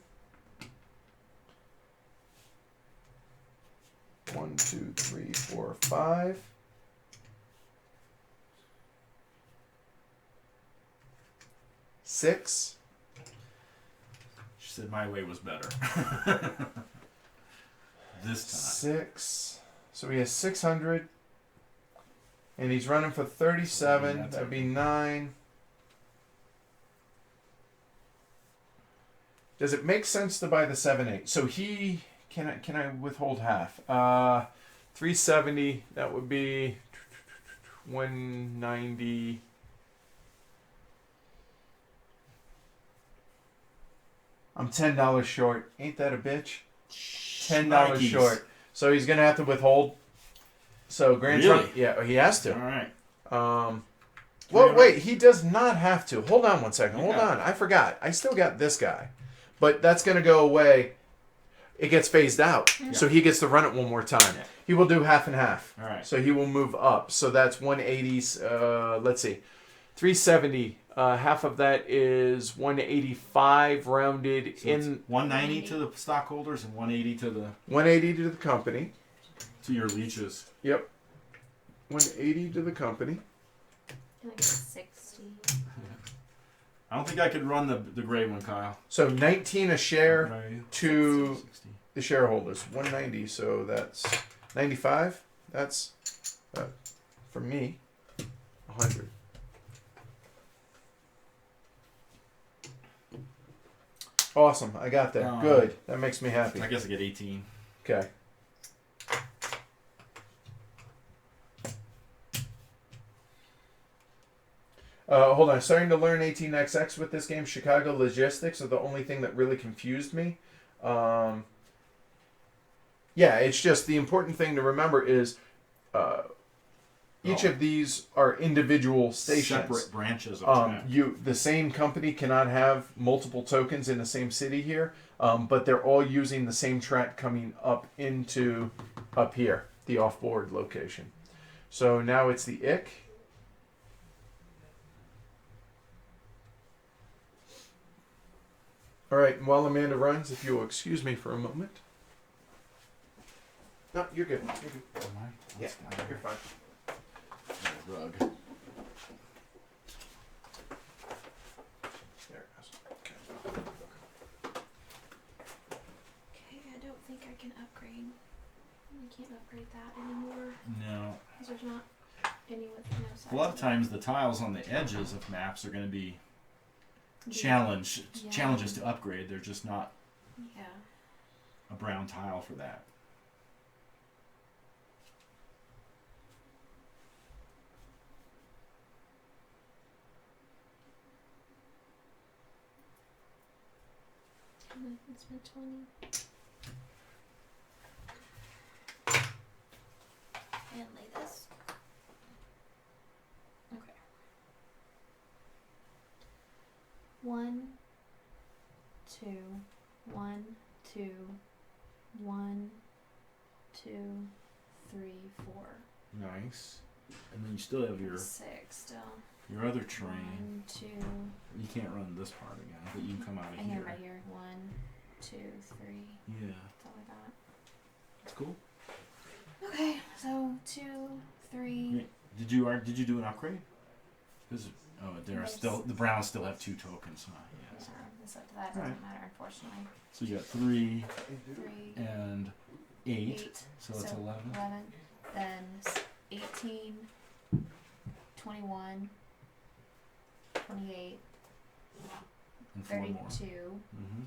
1, 2, 3, 4, 5. 6. She said my way was better. This time. 6. So he has 600. And he's running for 37. That'd be 9. Does it make sense to buy the 7-8? So he can I withhold half? 370. That would be 190. I'm $10 short. Ain't that a bitch? $10 short. So he's gonna have to withhold. So Grand Trunk, yeah, he has to. All right. Well, wait, he does not have to. Hold on one second. Hold on. I forgot. I still got this guy. But that's going to go away. It gets phased out. Yeah. So he gets to run it one more time. Yeah. He will do half and half. All right. So he will move up. So that's 180. Let's see. 370. Half of that is 185 rounded so in. 190 to the stockholders and 180 to the. 180 to the company. To your leeches. Yep. 180 to the company. Can I get 60? I don't think I could run the gray one, Kyle. So 19 a share to 60. The shareholders. 190, so that's 95. That's, for me, 100. Awesome, I got that. Good. That makes me happy. I guess I get 18. Okay. Hold on, starting to learn 18XX with this game. Chicago logistics are the only thing that really confused me. Yeah, it's just the important thing to remember is each of these are individual stations. Separate branches of the same company cannot have multiple tokens in the same city here, but they're all using the same track coming up into up here, the off-board location. So now it's the IC. All right, while Amanda runs, if you'll excuse me for a moment. No, you're good. You're good. Am I? Yeah, you're fine. Rug. There it goes. Okay. Okay, I don't think I can upgrade. I can't upgrade that anymore. No. Because there's not any with no size. A lot of times the tiles on the edges of maps are going to be challenges to upgrade. They're just not a brown tile for that. It's been 20. And lay this. Okay. 1, 2, 1, 2, 1, 2, 3, 4. Nice. And then you still have your 6 still. Your other train. 1, 2. You can't run this part again, but you can come out of here. Right here. 1, 2, 3. Yeah. Something like that. That's cool. Okay, so 2, 3. Did you do an upgrade? There are still the Browns still have 2 tokens. Huh? Yes. That doesn't matter, unfortunately. So you got 3 and 8. So that's 11. 11. Then 18, 21, 28, and 4 32. more. Mm-hmm.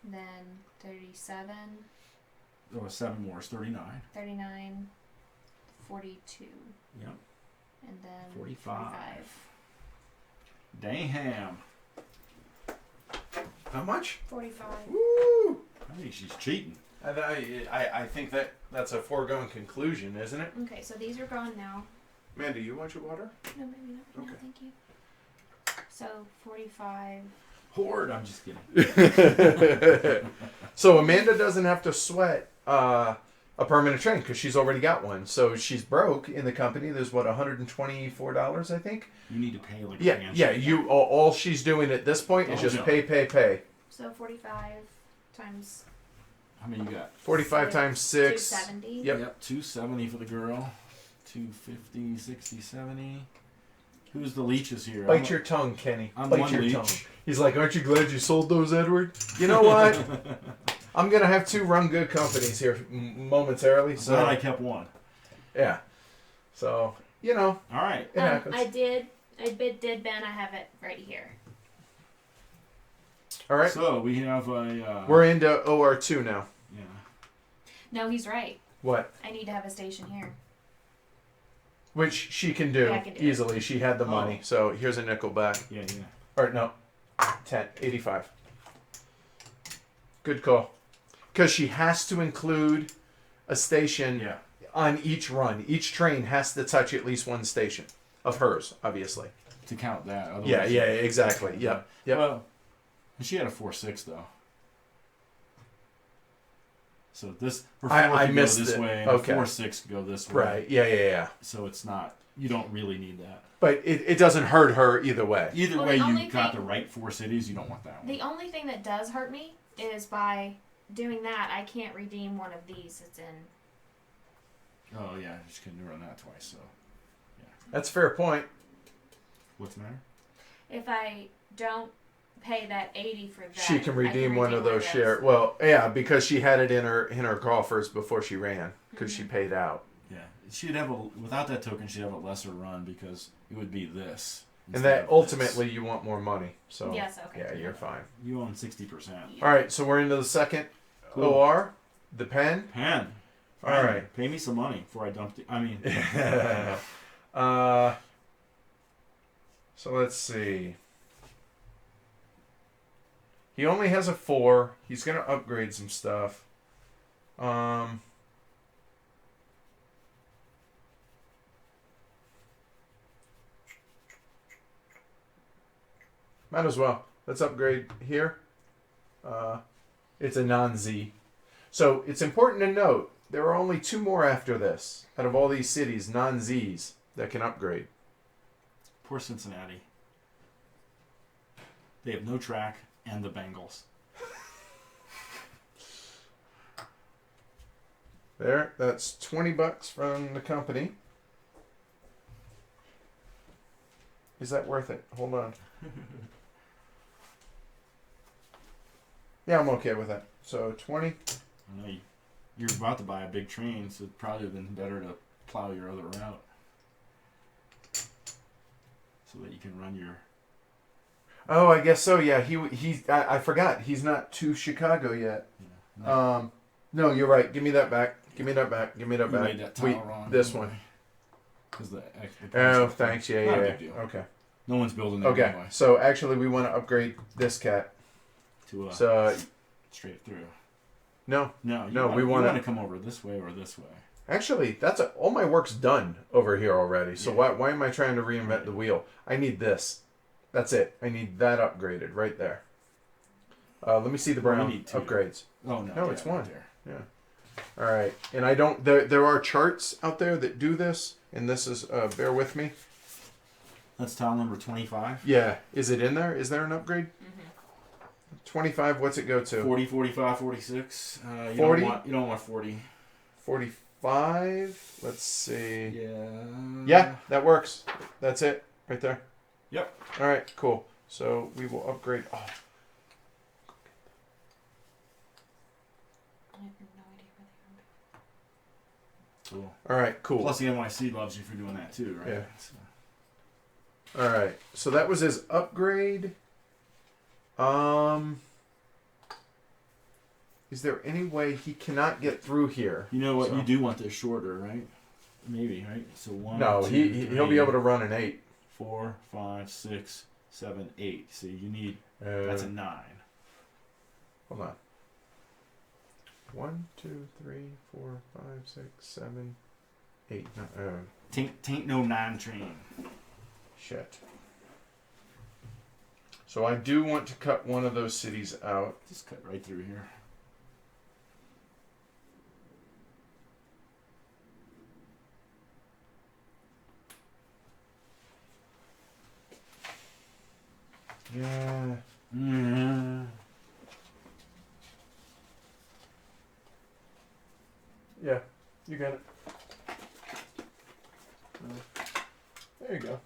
Then 37. Oh, 7 more is 39. 39. 42. Yep. And then 45. Damn. How much? 45. Woo! I think she's cheating. I think that's a foregone conclusion, isn't it? Okay, so these are gone now. Amanda, you want your water? No, maybe not. Okay. No, thank you. So 45. Horde. I'm just kidding. So Amanda doesn't have to sweat a permanent train because she's already got one. So she's broke in the company. There's what, $124, I think. You need to pay like Yeah. You all she's doing at this point is just pay. So 45 times. How many you got? 45 times 6. 270. Yep. 270 for the girl. 250, 60, 70. Who's the leeches here? Bite your tongue, Kenny. I'm Bite one your leech. tongue. He's like, aren't you glad you sold those, Edward? You know what? I'm gonna have 2 run good companies here momentarily. So glad I kept one. yeah. So you know. All right. It happens. I did Ben. I have it right here. All right. So we have a. We're into OR2 now. Yeah. No, he's right. What? I need to have a station here. Which she can do, Yeah, I can do easily. She had the money. So here's a nickel back. Yeah. Or no, 85. Good call. Because she has to include a station Yeah. on each run. Each train has to touch at least one station of hers, obviously. To count that. Yeah, exactly. Yep. Well, she had a 4-6 though. So this her 4 I can missed go this it. way, and Okay. a 4-6 can go this way. Right. Yeah. So it's not. You don't really need that. But it doesn't hurt her either way. Either Well, way, the only you got thing- the right 4 cities. You don't want that one. The only thing that does hurt me is by doing that, I can't redeem one of these. It's in. Oh yeah, just couldn't run that twice. So That's a fair point. what's the matter? If I don't pay that 80 for that, She can I redeem one of those shares. Well, yeah, because she had it in her coffers before she ran, because she paid out. Yeah, she'd have without that token, she'd have a lesser run because it would be this. And instead that of ultimately you want more money. So Yes, okay. yeah, you're fine. this. You own 60%. All right, so we're into the second Cool. OR, the pen. Pen. All Fine. right. Pay me some money before I dump it. I mean, So let's see. He only has a 4. He's gonna upgrade some stuff. Might as well. Let's upgrade here. It's a non-Z. So it's important to note there are only 2 more after this out of all these cities, non-Zs, that can upgrade. poor Cincinnati. They have no track and the Bengals. There, that's $20 from the company. Is that worth it? Hold on. Yeah, I'm okay with that. So 20. I know you're about to buy a big train, so it'd probably have been better to plow your other route so that you can run your. Oh, I guess so. Yeah, I forgot. He's not to Chicago yet. Yeah. No, you're right. Give me that back. Give me that back. Give me that You back. made that tile wrong. This one. Because the Oh, thanks. Yeah, Not a yeah. big deal. Okay. No one's building that Okay. anyway. So actually, we want to upgrade this cat. To So straight through. no. No, we wanna- to come over this way or this way. Actually, all my work's done over here already. So Yeah. why am I trying to reinvent the wheel? I need this. That's it. I need that upgraded right there. Let me see the Well, we brown need two. upgrades. Oh no, No, it's right one. there. All right, and I don't. There are charts out there that do this, and this is. Bear with me. That's tile number 25. Yeah, is it in there? Is there an upgrade? Mm-hmm. 25. What's it go to? 40, 45, 46. 40? You don't want 40. 45. Let's see. Yeah. Yeah, that works. That's it right there. Yep. All right, cool. So we will upgrade. Oh, I have no idea where they Cool. all right, cool. Plus the NYC loves you for doing that too, right? Yeah. So, All right, so that was his upgrade. Is there any way he cannot get through here? you know what? So- You do want this shorter, right? maybe, right? So 1, No, 2, he'll be able to run an 8. 4, 5, 6, 7, 8. So you need that's a 9. Hold on. 1, 2, 3, 4, 5, 6, 7, 8. No, Tain't no 9 train. shit. So I do want to cut one of those cities out. Just cut right through here. Yeah. Mm-hmm. Yeah, you got it. There you go.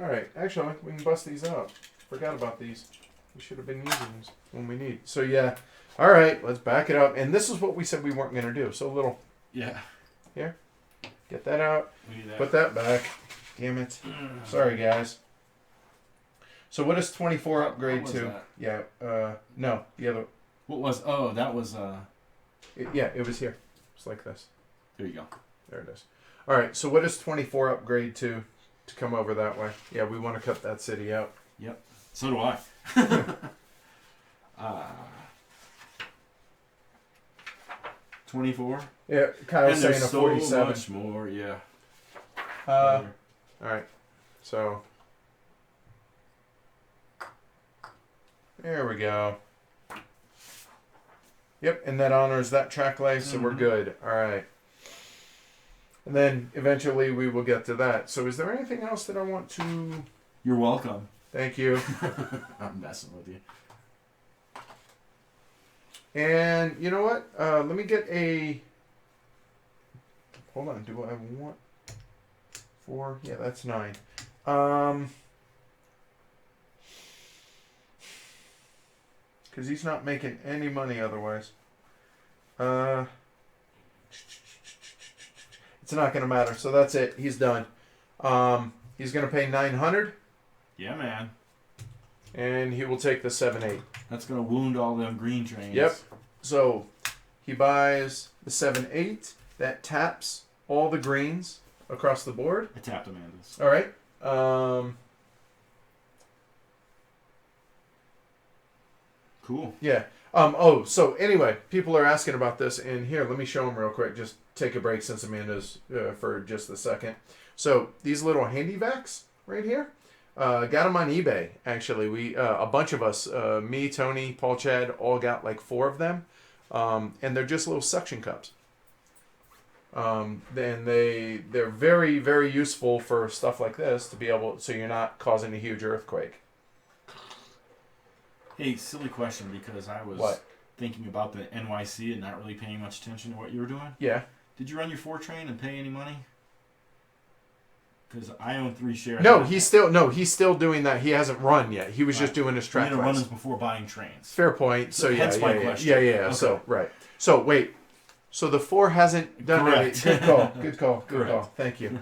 Alright, actually, we can bust these out. Forgot about these. We should have been using these when we need. So, yeah. Alright, let's back it up. And this is what we said we weren't going to do. So, a little. Yeah. Here. Get that out. We need that. Put that back. Damn it. Sorry, guys. So, what does 24 upgrade was to? that? Yeah, no. The other. What was... Oh, that was... Yeah, it was here. It's like this. There you go. There it is. All right. So what does 24 upgrade to come over that way? Yeah, we want to cut that city out. Yep. So do I. 24. Yeah, Kyle's And saying there's a so 47. much more. Yeah. All right. So there we go. Yep, and that honors that track lay, so we're good. All right. And then eventually we will get to that. So is there anything else that I want to... You're welcome. Thank you. I'm messing with you. And you know what? Let me get a... Hold on. Do I want... 4? Yeah, that's 9. Because he's not making any money otherwise. It's not going to matter. So that's it. He's done. He's going to pay 900. Yeah, man. And he will take the 7-8. That's going to wound all them green trains. Yep. So he buys the 7-8. That taps all the greens across the board. I tapped Amanda's. All right. Cool. Yeah. So anyway, people are asking about this, and here, let me show them real quick. Just take a break since Amanda's for just a second. So these little handy vacs right here, got them on eBay. Actually, we a bunch of us, me, Tony, Paul, Chad, all got like 4 of them, and they're just little suction cups. And they're very, very useful for stuff like this to be able, so you're not causing a huge earthquake. Hey, silly question, because I was thinking about the NYC and not really paying much attention to what you were doing. Yeah. Did you run your 4 train and pay any money? Because I own 3 shares. No, he's still doing that. He hasn't run yet. He was just doing his track You need to class. run this before buying trains. Fair point. So hence my question. Yeah. Okay. So right. So wait. So the 4 hasn't done Correct. any. Good call. Good call. Good Correct. call. Thank you.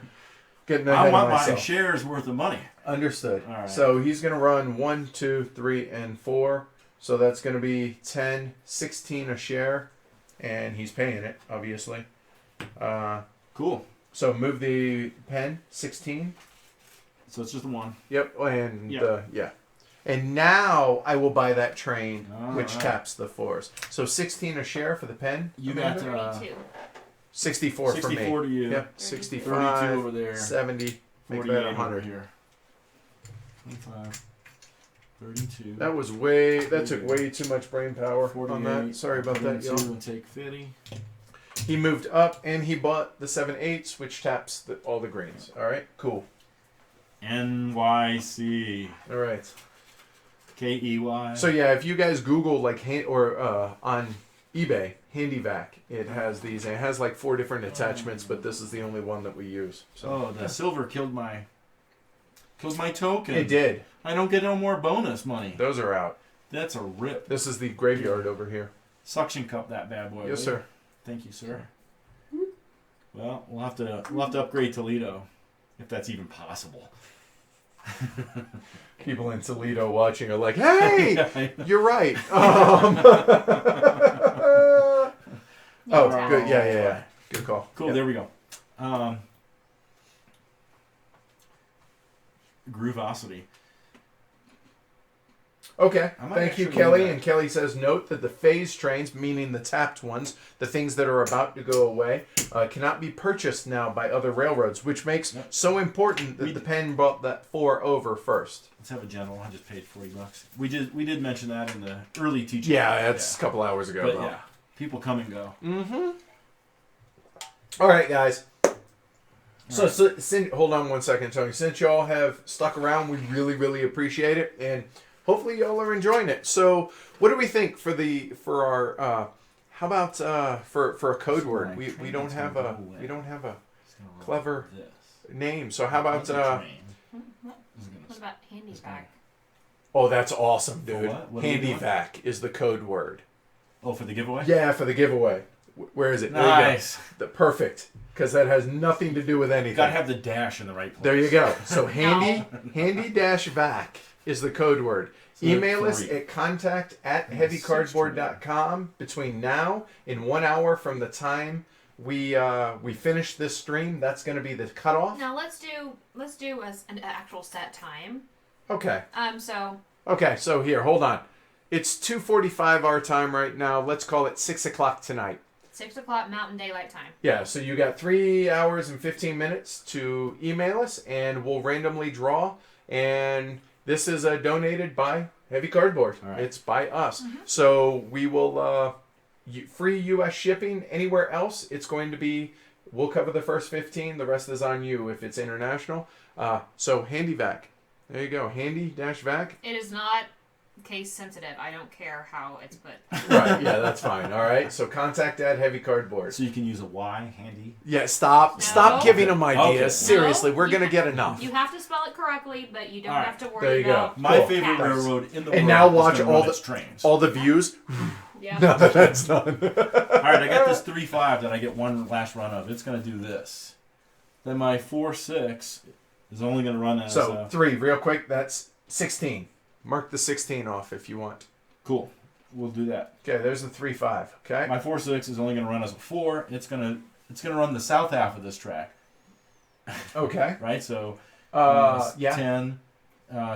Getting ahead I want of my myself. shares worth of money. Understood. All right. So he's going to run 1, 2, 3, and 4. So that's going to be 10, 16 a share, and he's paying it, obviously. Cool. So move the pen, 16. So it's just the 1. Yep, and Yep. yeah. And now I will buy that train, All which right. taps the 4s. So 16 a share for the pen. You Amanda? got 32. 64 for me. 64 to you. Yep, 32 65, over there. 70, make 48 that over 100. here. 25. 32. That was that took way too much brain power on that. 48, Sorry about that, 32, y'all. and take 50. He moved up and he bought the 7-8s, which taps all the greens. All right, cool. NYC. All right. KEY. So yeah, if you guys Google like on eBay HandyVac, it has these. And it has like 4 different attachments, but this is the only one that we use. So the silver killed my token. it did. I don't get no more bonus money. Those are out. That's a rip. This is the graveyard over here. Suction cup that bad boy. Yes, sir. Thank you, sir. Well, we'll have to upgrade Toledo, if that's even possible. People in Toledo watching are like, "Hey, you're right." Yeah, Good. Yeah. Good call. Cool. Yep. There we go. Groovosity. Okay, I might thank you, actually Kelly. do that. And Kelly says, note that the phase trains, meaning the tapped ones, the things that are about to go away, cannot be purchased now by other railroads, which makes so important that the pen brought that 4 over first. Let's have a general. I just paid $40. We did mention that in the early teaching. Yeah, that's a couple hours ago. But though. yeah, people come and go. Mm-hmm. All right, guys. So, hold on one second, Tony. Since y'all have stuck around, we really, really appreciate it, and hopefully y'all are enjoying it. So, what do we think for our? How about for a code word? We don't have a clever name. So how about What about handy vac? Oh, that's awesome, dude. What Handy vac is the code word. Oh, for the giveaway? Yeah, for the giveaway. Where is it? Nice. There you go. Perfect. Because that has nothing to do with anything. Gotta have the dash in the right place. There you go. So handy-vac is the code word. So Email us at contact@heavycardboard.com between now and 1 hour from the time we finish this stream. That's going to be the cutoff. Now let's do an actual set time. Okay. So. Okay. So here, hold on. It's 2:45 our time right now. Let's call it 6 o'clock tonight. 6 o'clock Mountain Daylight Time. Yeah, so you got 3 hours and 15 minutes to email us, and we'll randomly draw. And this is donated by Heavy Cardboard. Right. It's by us. Mm-hmm. So we will free U.S. shipping. Anywhere else, it's going to be, we'll cover the first 15. The rest is on you if it's international. So HandyVac. There you go. Handy-vac. It is not case sensitive. I don't care how it's put. Right, yeah, that's fine. All right, so contact Heavy Cardboard. So you can use a Y, handy? Yeah, stop giving them ideas. Okay. Seriously, we're going to get enough. You have to spell it correctly, but you don't have to worry there you about go. My favorite railroad in the world. And now watch trains. all the views. Yeah. No, that's done. All right, I got this 3-5 that I get one last run of. It's going to do this. Then my 4-6 is only going to run as... So, 3, real quick, that's 16. Mark the 16 off if you want. Cool. We'll do that. Okay, there's the 3-5. Okay. My 4-6 is only going to run as a 4. It's going to run the south half of this track. Okay. Right? So, yeah. 10,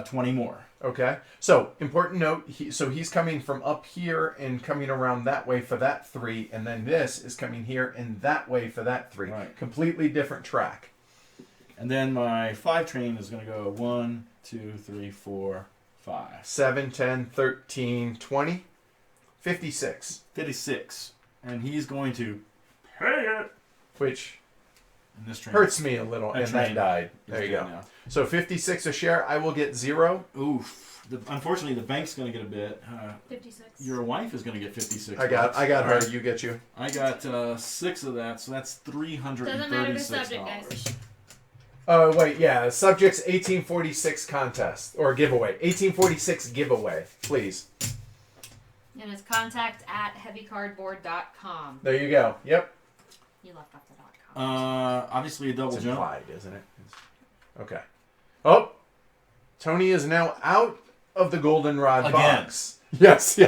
20 more. Okay. So, important note, he's coming from up here and coming around that way for that 3, and then this is coming here and that way for that 3. Right. Completely different track. And then my 5 train is going to go 1, 2, 3, 4, 5. 7, 10, 13, 20, 56. 56. And he's going to pay it. Which And this train hurts me a little, and that died. There you go. Now. So 56 a share. I will get 0. Oof. Unfortunately, the bank's going to get a bit. 56. Your wife is going to get 56. I got her. Right. You get you. I got 6 of that, so that's $336. Doesn't matter the subject, guys. Oh, wait, yeah. Subject's 1846 contest, or giveaway. 1846 giveaway, please. And it's contact@heavycardboard.com. There you go. Yep. You left off the .com. Obviously a double It's jump. implied, isn't it? Okay. Oh! Tony is now out of the goldenrod box. Yes.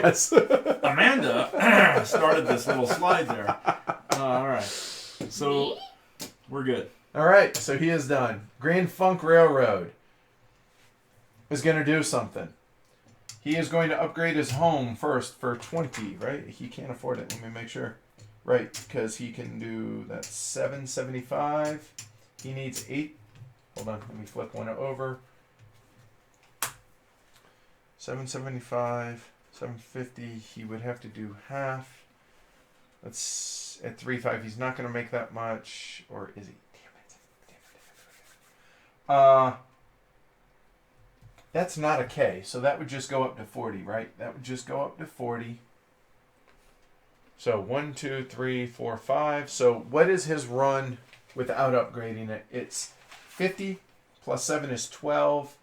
Amanda started this little slide there. All right. So, Me? we're good. All right, so he is done. Grand Funk Railroad is going to do something. He is going to upgrade his home first for 20, right? He can't afford it. Let me make sure. Right, because he can do that 775. He needs 8. Hold on, let me flip one over. 775, 750. He would have to do half. That's at 3.5. He's not going to make that much, or is he? That's not a K, so that would just go up to 40, right? That would just go up to 40. So 1, 2, 3, 4, 5. So what is his run without upgrading it? It's 50 plus 7 is 12.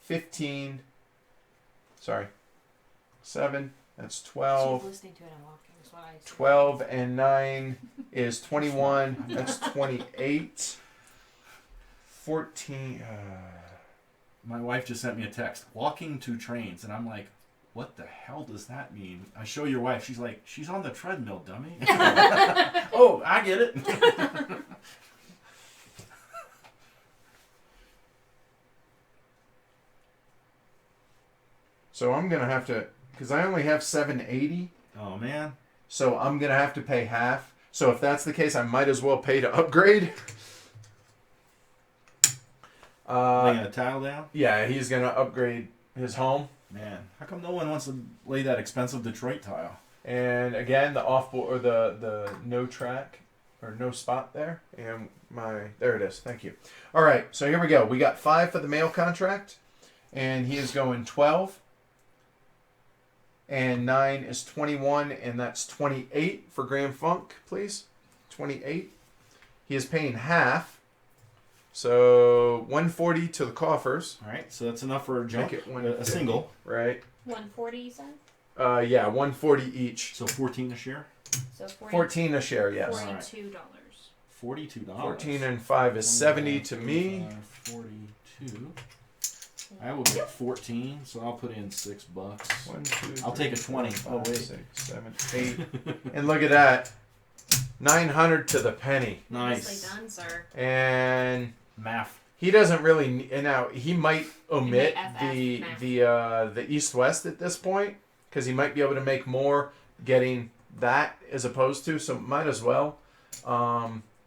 15. Sorry. 7. That's 12. She's listening to it and walking. That's what I see. 12 and 9 is 21. That's 28. 14. My wife just sent me a text, walking to trains, and I'm like, what the hell does that mean? I show your wife, she's like, she's on the treadmill, dummy. Oh, I get it. So I'm going to have to, because I only have 780. Oh, man. So I'm going to have to pay half. So if that's the case, I might as well pay to upgrade. They going to tile down? Yeah, he's going to upgrade his home. Man, how come no one wants to lay that expensive Detroit tile? And again, the off-board, or the no track, or no spot there. And there it is. Thank you. All right, so here we go. We got 5 for the mail contract. And he is going 12. And 9 is 21, and that's 28 for Grand Funk, please. 28. He is paying half. So 140 to the coffers. All right, so that's enough for a jump. Make it A single. Right. 140, you said? Yeah, 140 each. So 14 a share? So 14 a share, yes. $42. $42. 14 and 5 is 70 to me. 42. I will get 14, so I'll put in $6. 1, 2, I'll take a 20. 4, Oh, 5, wait. 6, 7, 8. And look at that. 900 to the penny. Nice. Nicely done, sir. And Math. he doesn't really, and now he might omit FF, the east-west at this point, because he might be able to make more getting that as opposed to, so might as well.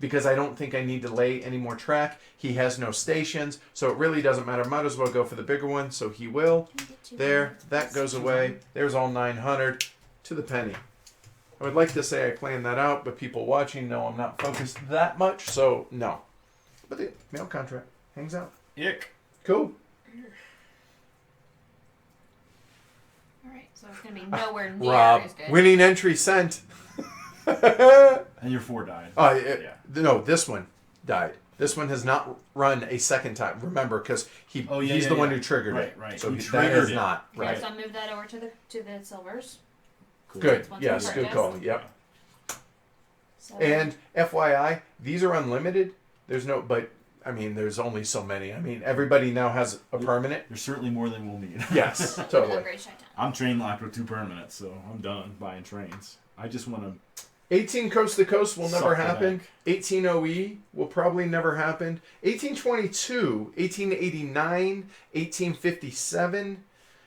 Because I don't think I need to lay any more track. He has no stations, so it really doesn't matter. Might as well go for the bigger one, so he will. There, that goes away. There's all 900 to the penny. I would like to say I planned that out, but people watching know I'm not focused that much, so no. But the mail contract hangs out. Ick. Cool. Alright, so it's going to be nowhere near Rob, as good. winning entry sent. And your 4 died. Yeah. No, this one died. This one has not run a second time. Remember, because he's the one who triggered it. Right. So He that triggered is it. not Okay, right. so I'll move that over to the silvers. Cool. Good. Once Yes, we good purchase. call. Yep. So, And FYI, these are unlimited. There's no, but I mean, there's only so many. I mean, everybody now has a permanent. There's certainly more than we'll need. Yes, totally. upgrade shutdown. I'm train locked with 2 permanents, so I'm done buying trains. I just want to 18 coast to coast will never Suck the happen. back. 18 OE will probably never happen. 1822, 1889, 1857,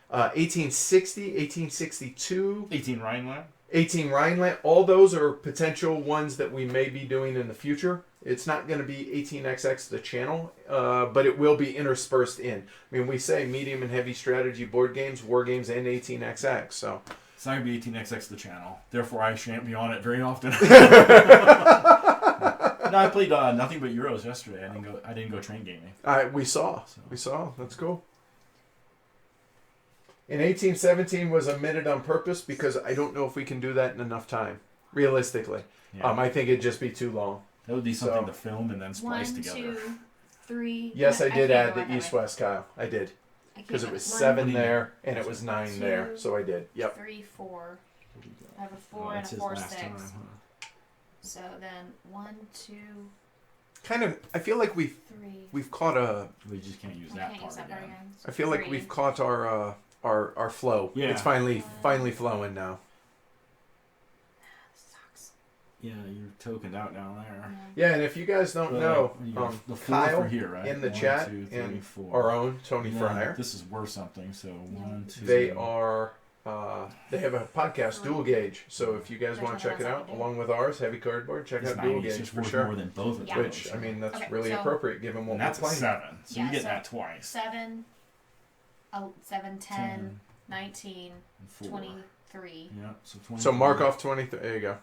1860, 1862, 18 Rhineland. 18 Rhineland. All those are potential ones that we may be doing in the future. It's not going to be 18XX the channel, but it will be interspersed in. I mean, we say medium and heavy strategy board games, war games, and 18XX. So It's not going to be 18XX the channel. Therefore, I shan't be on it very often. No, I played nothing but Euros yesterday. I didn't go train gaming. we saw. That's cool. In 1817 was omitted on purpose because I don't know if we can do that in enough time. Realistically, Yeah. I think it'd just be too long. That would be something So- to film and then splice 1, together. 2, 3. Yes, I did can't add go the that east way. west, Kyle. I did I can't because it go- was 1, 7 there and it was 9 there, 2, so I did. Yep. 3, 4. What do you got? I have a 4 Oh, and that's a his 4, last 6. time, huh? So then 1, 2, Kind of. I feel like 3. we've caught a. We just can't use I that can't part use that part again. again. I feel like 3. we've caught our flow. Yeah. It's finally flowing now. Sucks. Yeah, you're tokened out down there. Yeah, and if you guys don't know, the 4 Kyle for here, right? in the 1, chat 2, 3, and 4. our own Tony Yeah, Fryer. This is worth something. So 1, 2. They are. They have a podcast, Dual Gauge. So if you guys There's want to check it nothing else I out, can do. along with ours, Heavy Cardboard, check It's out Dual 90. It's Gauge just for worth sure. more than both of Yeah. those. Which I mean, that's Okay, really so- appropriate given what And we're that's a playing. 7. So Yeah, you get so- that twice. 7, 7, 10, 19, and 4. 23. Yeah, so 20. So mark off 20. There you go.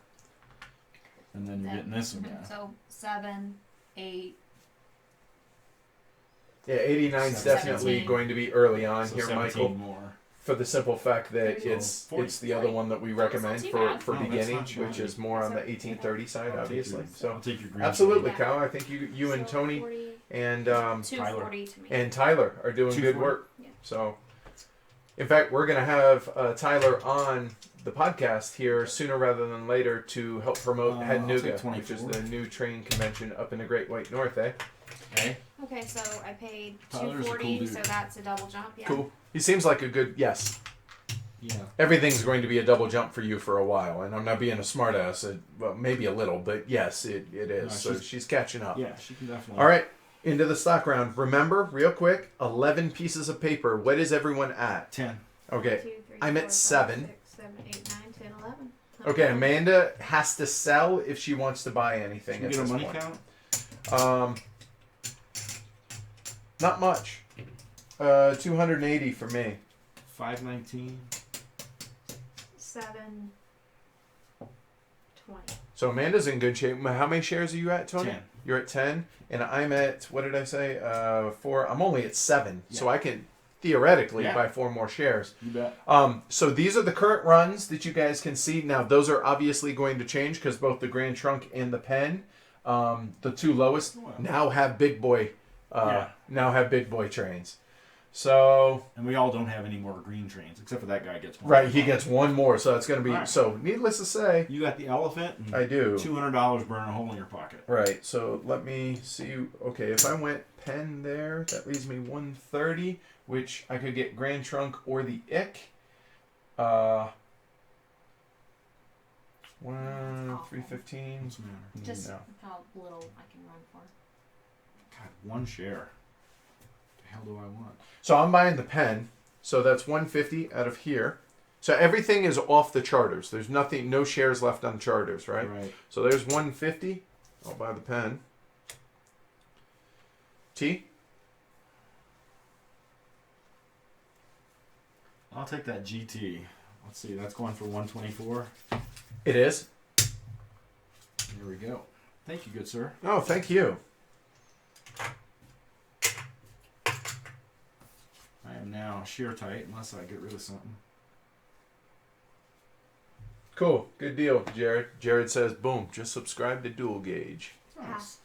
And then you're getting this again. So 7, 8. Yeah, 89 is definitely 17. going to be early on So here, 17 Michael. more. For the simple fact that So it's 40. the other one that we That's not recommend too for, bad. for No, that's beginning, not which shabby. is more on the 1830 side, I'll take obviously. your- So I'll take your green. absolutely, Yeah. Kyle. I think you and Tony 40. and 240 to me. Tyler are doing good 240. work. Yeah. So, in fact, we're going to have Tyler on the podcast here sooner rather than later to help promote I'll Hadnuga, take which is 24. the new train convention up in the Great White North, eh? Okay. Okay, so I paid Tyler's a cool 240, dude. so that's a double jump. Yeah. Cool. He seems like a good, yes. Yeah. Everything's going to be a double jump for you for a while, and I'm not being a smartass. Well, maybe a little, but yes, it is. No, So she's catching up. Yeah, she can definitely. All right, into the stock round. Remember, real quick, 11 pieces of paper. What is everyone at? 10. Okay. 2, 3, I'm 4, at 5, 7. 6, 7, 8, 9, 10, 11. Okay, Amanda has to sell if she wants to buy anything. Should we at get a this money point. count? Not much. 280 for me. 519. 7, 20. So Amanda's in good shape. How many shares are you at, Tony? 10. You're at 10, and I'm at, what did I say? 4. I'm only at 7, so Yeah. I can theoretically Yeah. buy 4 more shares. You bet. So these are the current runs that you guys can see. Now, those are obviously going to change because both the Grand Trunk and the Pen, the 2 lowest, Wow. now have big boy Yeah. trains. So, And we all don't have any more green trains, except for that guy gets one. right, he gets 1 more, so it's going to be, All right. so needless to say, You got the elephant, and I do. $200 burning a hole in your pocket. Right, so let me see. Okay, if I went Pen there, that leaves me 130, which I could get Grand Trunk or the Ick. 315. What's the matter? Just No. how little I can run for. God, 1 share. The hell do I want? So I'm buying the Pen, so that's 150 out of here. So everything is off the charters. There's nothing, no shares left on charters, right? Right. So there's 150. I'll buy the Pen. T? I'll take that GT. Let's see, that's going for 124. It is. There we go. Thank you, good sir. Oh, thank you. I am now shear tight unless I get rid of something. Cool. Good deal, Jared. Jared says, boom, just subscribe to Dual Gauge. Nice.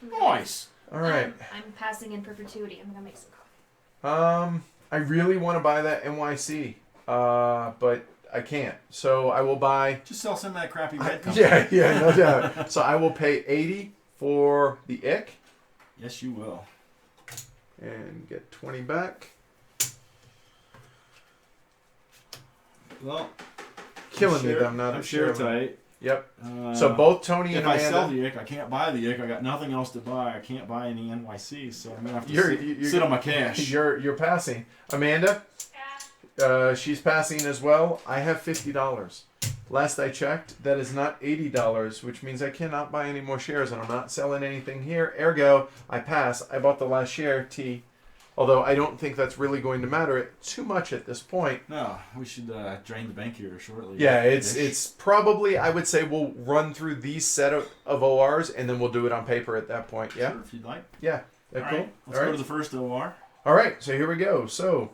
Okay. Nice. All right. I'm passing in perpetuity. I'm gonna make some coffee. I really want to buy that NYC, but I can't. So I will buy. Just sell some of that crappy red company. Yeah, no doubt. So I will pay 80 for the Ick Yes, you will. and get 20 back. Well, Killing me shear- that I'm not I'm a shear share. tight. Yep. So both Tony If and I Amanda. sell the Ick, I can't buy the Ick. I got nothing else to buy. I can't buy any NYC, so I'm gonna have to You're- sit on my cash. You're passing. Amanda, she's passing as well. I have $50. Last I checked, that is not $80, which means I cannot buy any more shares, and I'm not selling anything here. Ergo, I pass. I bought the last share, T. Although I don't think that's really going to matter too much at this point. No, we should drain the bank here shortly. Yeah, it's probably, I would say we'll run through these set of ORs, and then we'll do it on paper at that point. Yeah? Sure, if you'd like. Yeah. That All cool? right, let's All go right. to the first OR. All right, so here we go. So,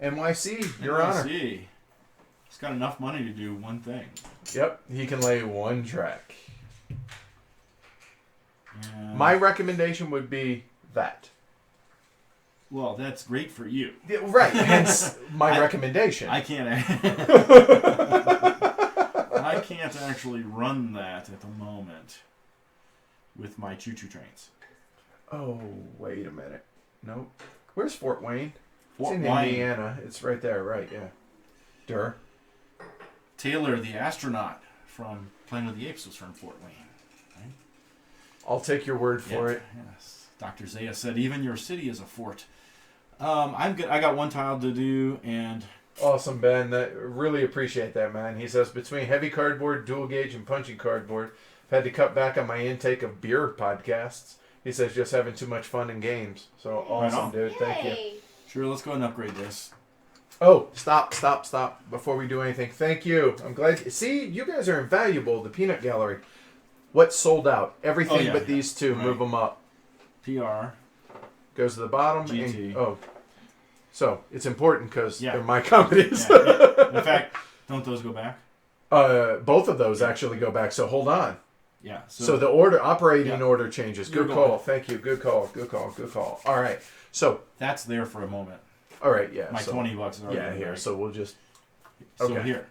NYC, Your Honor. NYC. He's got enough money to do one thing. Yep, he can lay 1 track. And, My recommendation would be that. well, that's great for you. Yeah, right, hence my recommendation. I can't. I can't actually run that at the moment with my choo-choo trains. Oh, wait a minute. Nope. Where's Fort Wayne? Fort it's in Wayne. Indiana. It's right there, right, yeah. Dur. Taylor, the astronaut from Planet of the Apes, was from Fort Wayne. Right? I'll take your word for Yeah, it. Yes. Dr. Zaya said, even your city is a fort. I'm good. I got one tile to do, and Awesome, Ben. Really appreciate that, man. He says, between heavy cardboard, dual gauge, and punching cardboard, I've had to cut back on my intake of beer podcasts. He says, just having too much fun in games. So awesome, on. dude. Thank you. Yay. sure, let's go ahead and upgrade this. Oh, stop before we do anything. Thank you. I'm glad. See, you guys are invaluable. The Peanut Gallery. What's sold out? Everything Oh, yeah, but yeah. these two. Right. Move them up. PR. Goes to the bottom. GT. And, oh. So, it's important because Yeah. they're my companies. Yeah. In fact, don't those go back? Both of those actually go back. So, hold on. Yeah. So the operating Yeah. order changes. You're Good going. call. Thank you. Good call. All right. So, that's there for a moment. all right. Yeah. My so, $20 is already Yeah, in here. there. So, we'll just. So okay. here.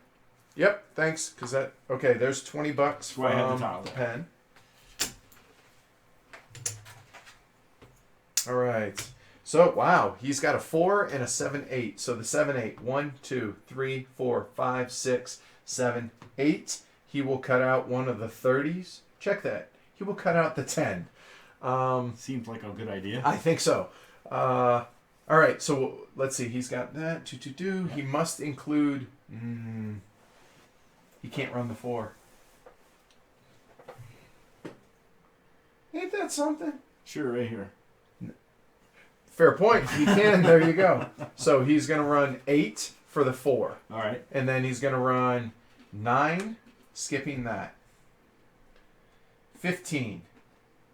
Yep. Thanks. Because that. Okay. There's $20 That's why I had the from tile the there. pen. All right. So, wow. He's got a 4 and a 7-8. So, the 7-8. 1, 2, 3, 4, 5, 6, 7, 8. He will cut out one of the 30s. Check that. He will cut out the 10. Seems like a good idea. I think so. All All right, so let's see. He's got that. He must include... he can't run the 4. Ain't that something? Sure, right here. Fair point. He can. There you go. So he's going to run 8 for the 4. All right. And then he's going to run 9, skipping that. 15,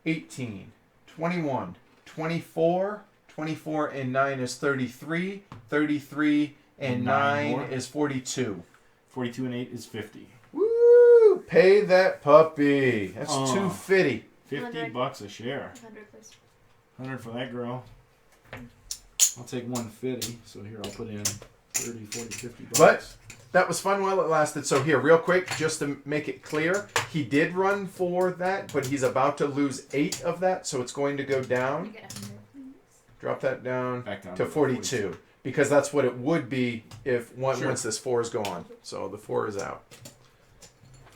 18, 21, 24. 24 and 9 is 33. 33 and 9 is 42. 42 and 8 is 50. Woo! Pay that puppy. That's $250. $50 a share. 100, please. 100 for that girl. I'll take 150. So here I'll put in 30, 40, 50 bucks. But that was fun while it lasted. So here, real quick, just to make it clear, he did run for that, but he's about to lose 8 of that, so it's going to go down. Drop that down, back down to 42. Because that's what it would be if once this 4 is gone. So the 4 is out.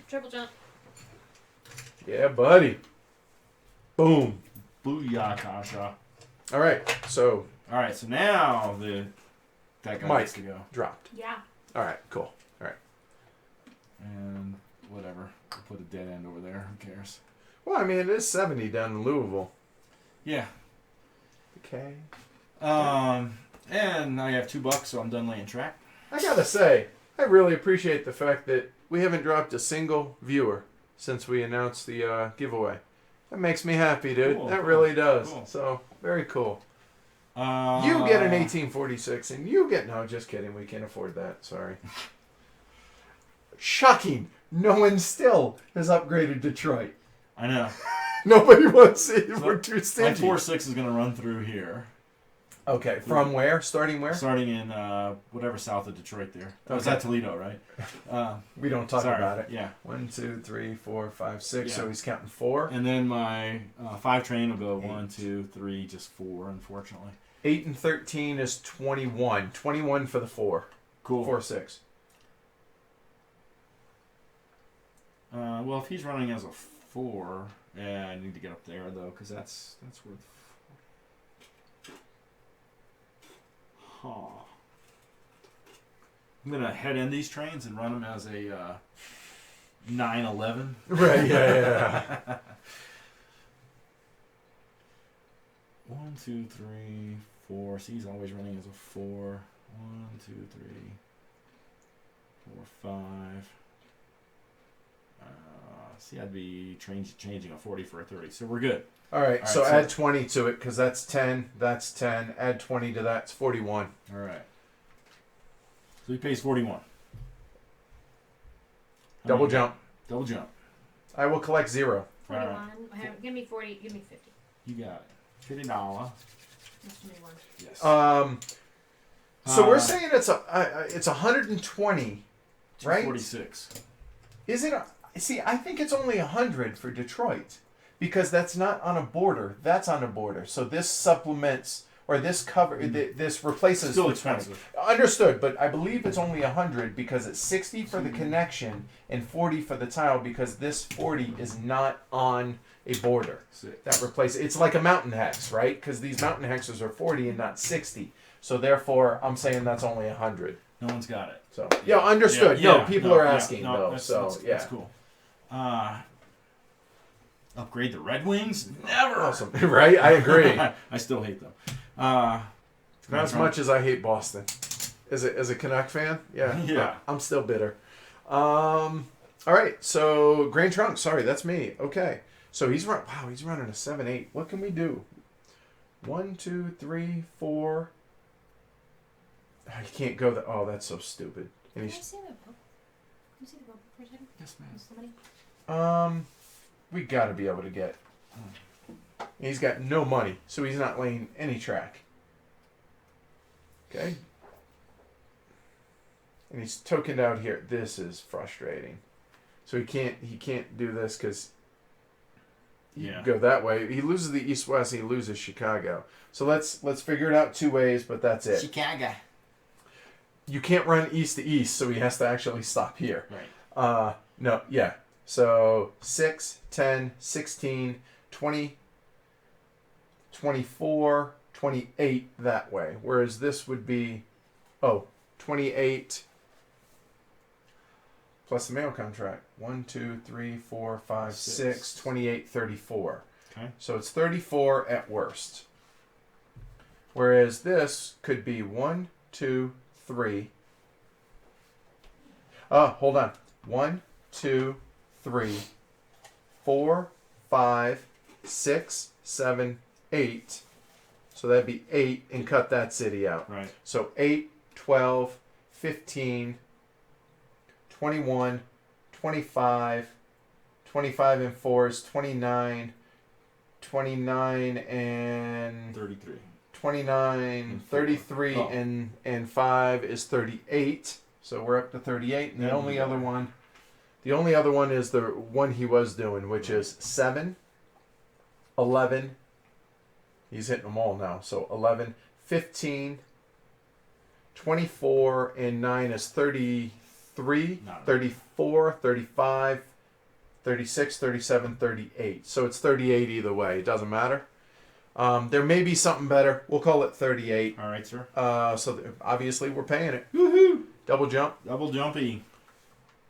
Triple jump. Yeah, buddy. Boom. Booyah, Kasha. All right, so now that guy Mike gets to go. dropped. Yeah. All right, cool. All right. And whatever. I'll put a dead end over there. Who cares? Well, I mean, it is 70 down in Louisville. Yeah. Okay. And I have $2, so I'm done laying track. I gotta say, I really appreciate the fact that we haven't dropped a single viewer since we announced the giveaway. That makes me happy, dude. Cool, that cool, really does. cool. So, very cool. You get an 1846, and you get... No, just kidding. We can't afford that. Sorry. Shocking. No one still has upgraded Detroit. I know. Nobody wants it. So We're too my stingy. 4-6 is going to run through here. Okay, from where? Starting where? Starting in whatever south of Detroit there. Oh, is Okay. that Toledo, right? We don't talk sorry. about it. Yeah. 1, 2, 3, 4, 5, 6. Yeah. So he's counting 4. And then my 5 train will go 8. 1, 2, 3, just 4, unfortunately. 8 and 13 is 21. 21 for the 4. Cool. 4, 6. Well, if he's running as a 4, yeah, I need to get up there though, because that's worth. Huh. I'm gonna head in these trains and run them as a 9-11. Right. Yeah. 1, 2, 3, 4. See, he's always running as a 4. 1, 2, 3, 4, 5. See, I'd be changing a 40 for a 30, so we're good. All right. So add 20 to it because that's 10. That's 10. Add 20 to that. It's 41. All right. So he pays 41. Double jump. Double jump. I will collect 0. 41. Right. Give me 40. Give me 50. You got it. $50. That's 21. Yes. So we're saying it's 120, right? 246. Is it? See, I think it's only 100 for Detroit because that's not on a border. That's on a border. So this supplements or this this replaces Still the 20. expensive. Understood, but I believe it's only 100 because it's 60 for the connection and 40 for the tile because this 40 is not on a border. That replaces. It's like a mountain hex, right? Because these mountain hexes are 40 and not 60. So therefore, I'm saying that's only 100. No one's got it. So yeah, understood. Yeah, no, people are asking no, though. That's yeah, cool. Upgrade the Red Wings? Never. Awesome, right? I agree. I still hate them. Not as much as I hate Boston. As a Canuck fan, yeah. Yeah. I'm still bitter. All right, so Grand Trunk. Sorry, that's me. Okay, so he's running a 7-8. What can we do? 1, 2, 3, 4. You can't go that. Oh, that's so stupid. And Can I see the book? Can you see the book for a second? Yes, ma'am. Somebody? we got to be able to get. He's got no money, so he's not laying any track. Okay. And he's tokened out here. This is frustrating. So he can't do this because he can go that way. He loses the East-West. He loses Chicago. So let's figure it out 2 ways, but that's it. Chicago. You can't run east to east, so he has to actually stop here. Right. No, yeah. So 6, 10, 16, 20, 24, 28 that way. Whereas this would be, 28 plus the mail contract. 1, 2, 3, 4, 5, 6, 28, 34. Okay. So it's 34 at worst. Whereas this could be 1, 2, 3. Hold on. 1, 2, 3, 4, 5, 6, 7, 8. So that'd be 8 and cut that city out. Right. So 8, 12, 15, 21, 25, 25 and 4 is 29, 29 and 33. 29, 33 and 5 is 38. So we're up to 38. And the only other one is the one he was doing, which is 7, 11. He's hitting them all now. So 11, 15, 24, and 9 is 33, 34, 35, 36, 37, 38. So it's 38 either way. It doesn't matter. There may be something better. We'll call it 38. All right, sir. Obviously, we're paying it. Woohoo! Double jump. Double jumpy.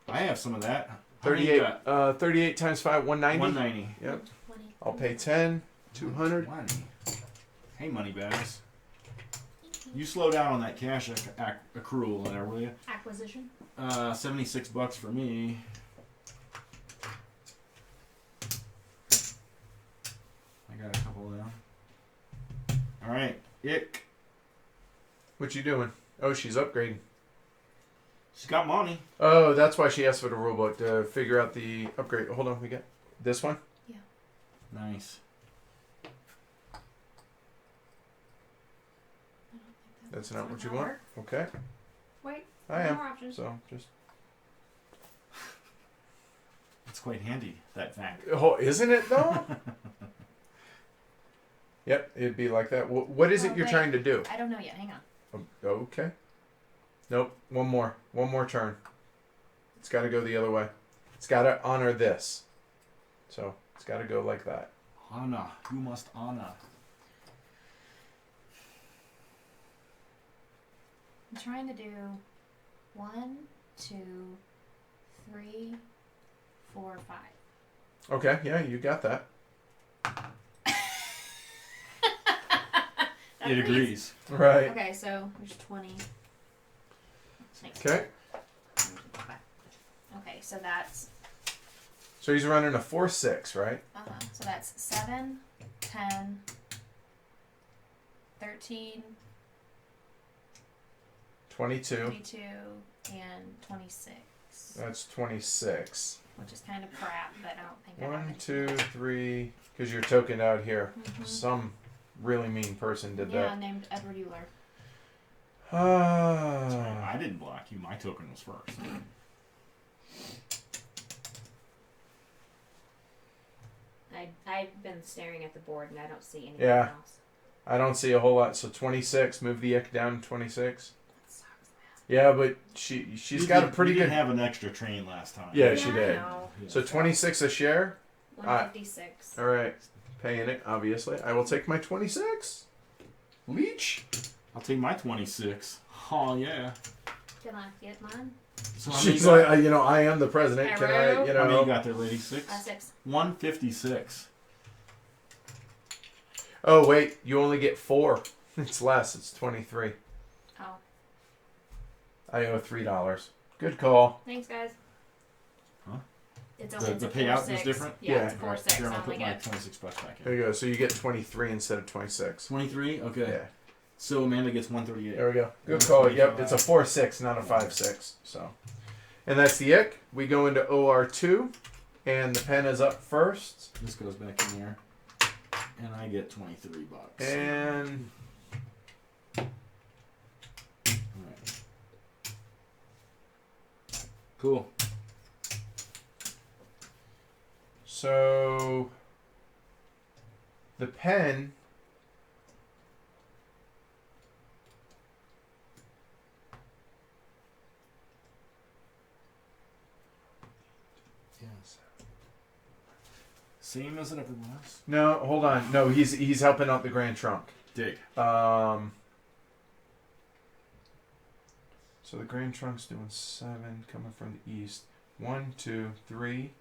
I have some of that. 38. 38 times 5, 190. 190. Yep. 20. I'll pay 10. 200. 20. Hey, moneybags. You slow down on that cash accrual there, will you? Acquisition. $76 for me. I got a couple of them. All right, Ick. What you doing? Oh, she's upgrading. She's got money. Oh, that's why she asked for the rulebook to figure out the upgrade. Hold on, we got this one? Yeah. Nice. That's not what you want? Okay. Wait. I am. More options. So, just... It's quite handy, that fact. Oh, isn't it, though? Yep, it'd be like that. What is it you're trying to do? I don't know yet. Hang on. Okay. Nope. One more turn. It's got to go the other way. It's got to honor this. So, it's got to go like that. Honor. You must honor. I'm trying to do 1, 2, 3, 4, 5. Okay, yeah, you got that. It agrees. Right. Okay, so there's 20. Okay. Okay, so that's... So he's running a 4-6, right? So that's 7, 10, 13, 22. 22, and 26. That's 26. Which is kind of crap, but I don't think I have 1, it. 2, 3. Because you're tokened out here. Mhm. Some really mean person did Yeah, named Edward Euler. that. I didn't block you. My token was first. I've been staring at the board and I don't see anything Yeah. else. I don't see a whole lot. So 26. Move the ick down to 26. That sucks, man. Yeah, but she's got a pretty you good... didn't have an extra train last time. Yeah, she did. I know. So 26 a share. 156. All right. Paying it, obviously. I will take my 26. Leech. I'll take my 26. Oh, yeah. Can I get mine? So how many She's you got? like, I am the president. Can I, Arrow. How many you got there, lady? 6? 6. 156. Oh, wait. You only get 4. It's less. It's 23. Oh. I owe $3. Good call. Thanks, guys. Huh? It's The a payout 4-6. is different? Yeah, it's a Yeah. 4-6. Here, I I'll only put my get 26 bucks back in. There you go. So you get 23 instead of 26. 23? Okay. Yeah. So Amanda gets 138. There we go. Good call. Yep. It's a 4-6, not a 5-6. So, and that's the ick. We go into OR2, and the pen is up first. This goes back in there. And I get 23 bucks. And Alright. Cool. so the pen. Yes. Same as it ever was. No, hold on. No, he's helping out the Grand Trunk. Dig. So the Grand Trunk's doing 7 coming from the east. 1, 2, 3,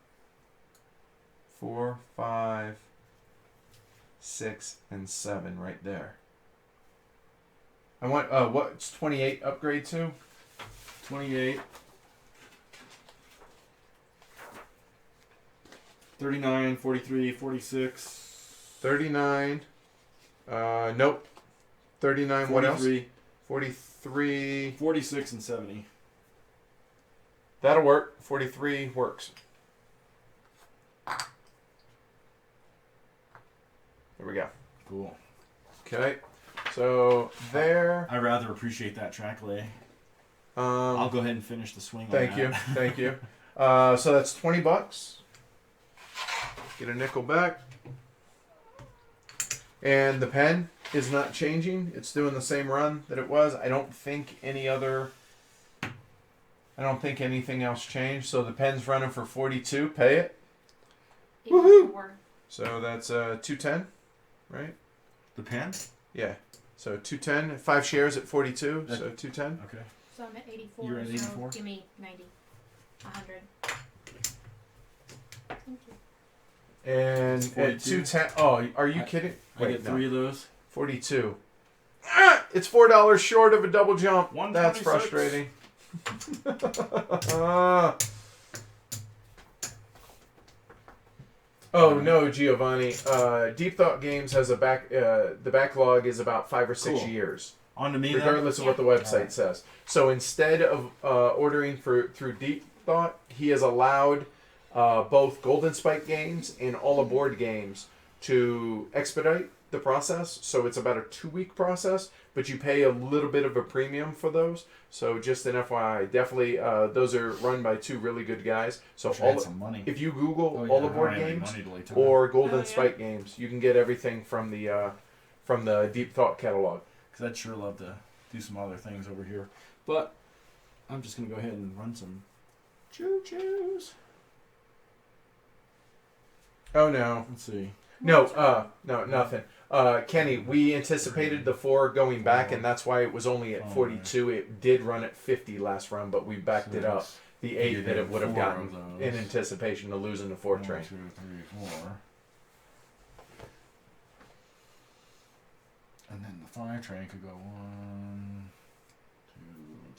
4, 5, 6, and 7 right there. I want what's 28 upgrade to? 28. 39, 43, 46. 39. Nope. 39. 43, What else? 43. 46 and 70. That'll work. 43 works. There we go. Cool. Okay. So there. I rather appreciate that track lay. Um, I'll go ahead and finish the swing. Thank on you. that. Thank you. So that's $20. Get a nickel back. And the pen is not changing. It's doing the same run that it was. I don't think anything else changed. So the pen's running for 42. Pay it. Woohoo! So that's 210, right? The pen? Yeah. So 210. 5 shares at 42. That- So 210. Okay. So I'm at 84. You're at so 84? Give me 90. 100. Thank you. And at 42. 210. Oh, are you kidding? I get 3 of those. 42. Ah, it's $4 short of a double jump. That's 126. frustrating. Oh no, Giovanni. Deep Thought Games has a the backlog is about 5 or 6 Cool. years, On to me then? regardless of what the website Alright. says. So instead of ordering through Deep Thought, he has allowed both Golden Spike Games and All Aboard Games to expedite the process. So it's about a 2-week process, but you pay a little bit of a premium for those. So just an FYI, definitely those are run by 2 really good guys. So Wish I had some money. if you Google Oh, yeah, All I Aboard don't have any Games money to lay time. or Golden Oh, yeah. Spike Games, you can get everything from the Deep Thought catalog. Because I'd sure love to do some other things over here. But I'm just going to go ahead and run some choo-choos. Oh no. Let's see. No, nothing. Kenny, we anticipated the 4 going back, and that's why it was only at 42. It did run at 50 last run, but we backed it up. The 8 You that it did would have 4 gotten of those. in anticipation of losing the 4th 1, train. 2, 3, 4. And then the 5 train could go 1, 2,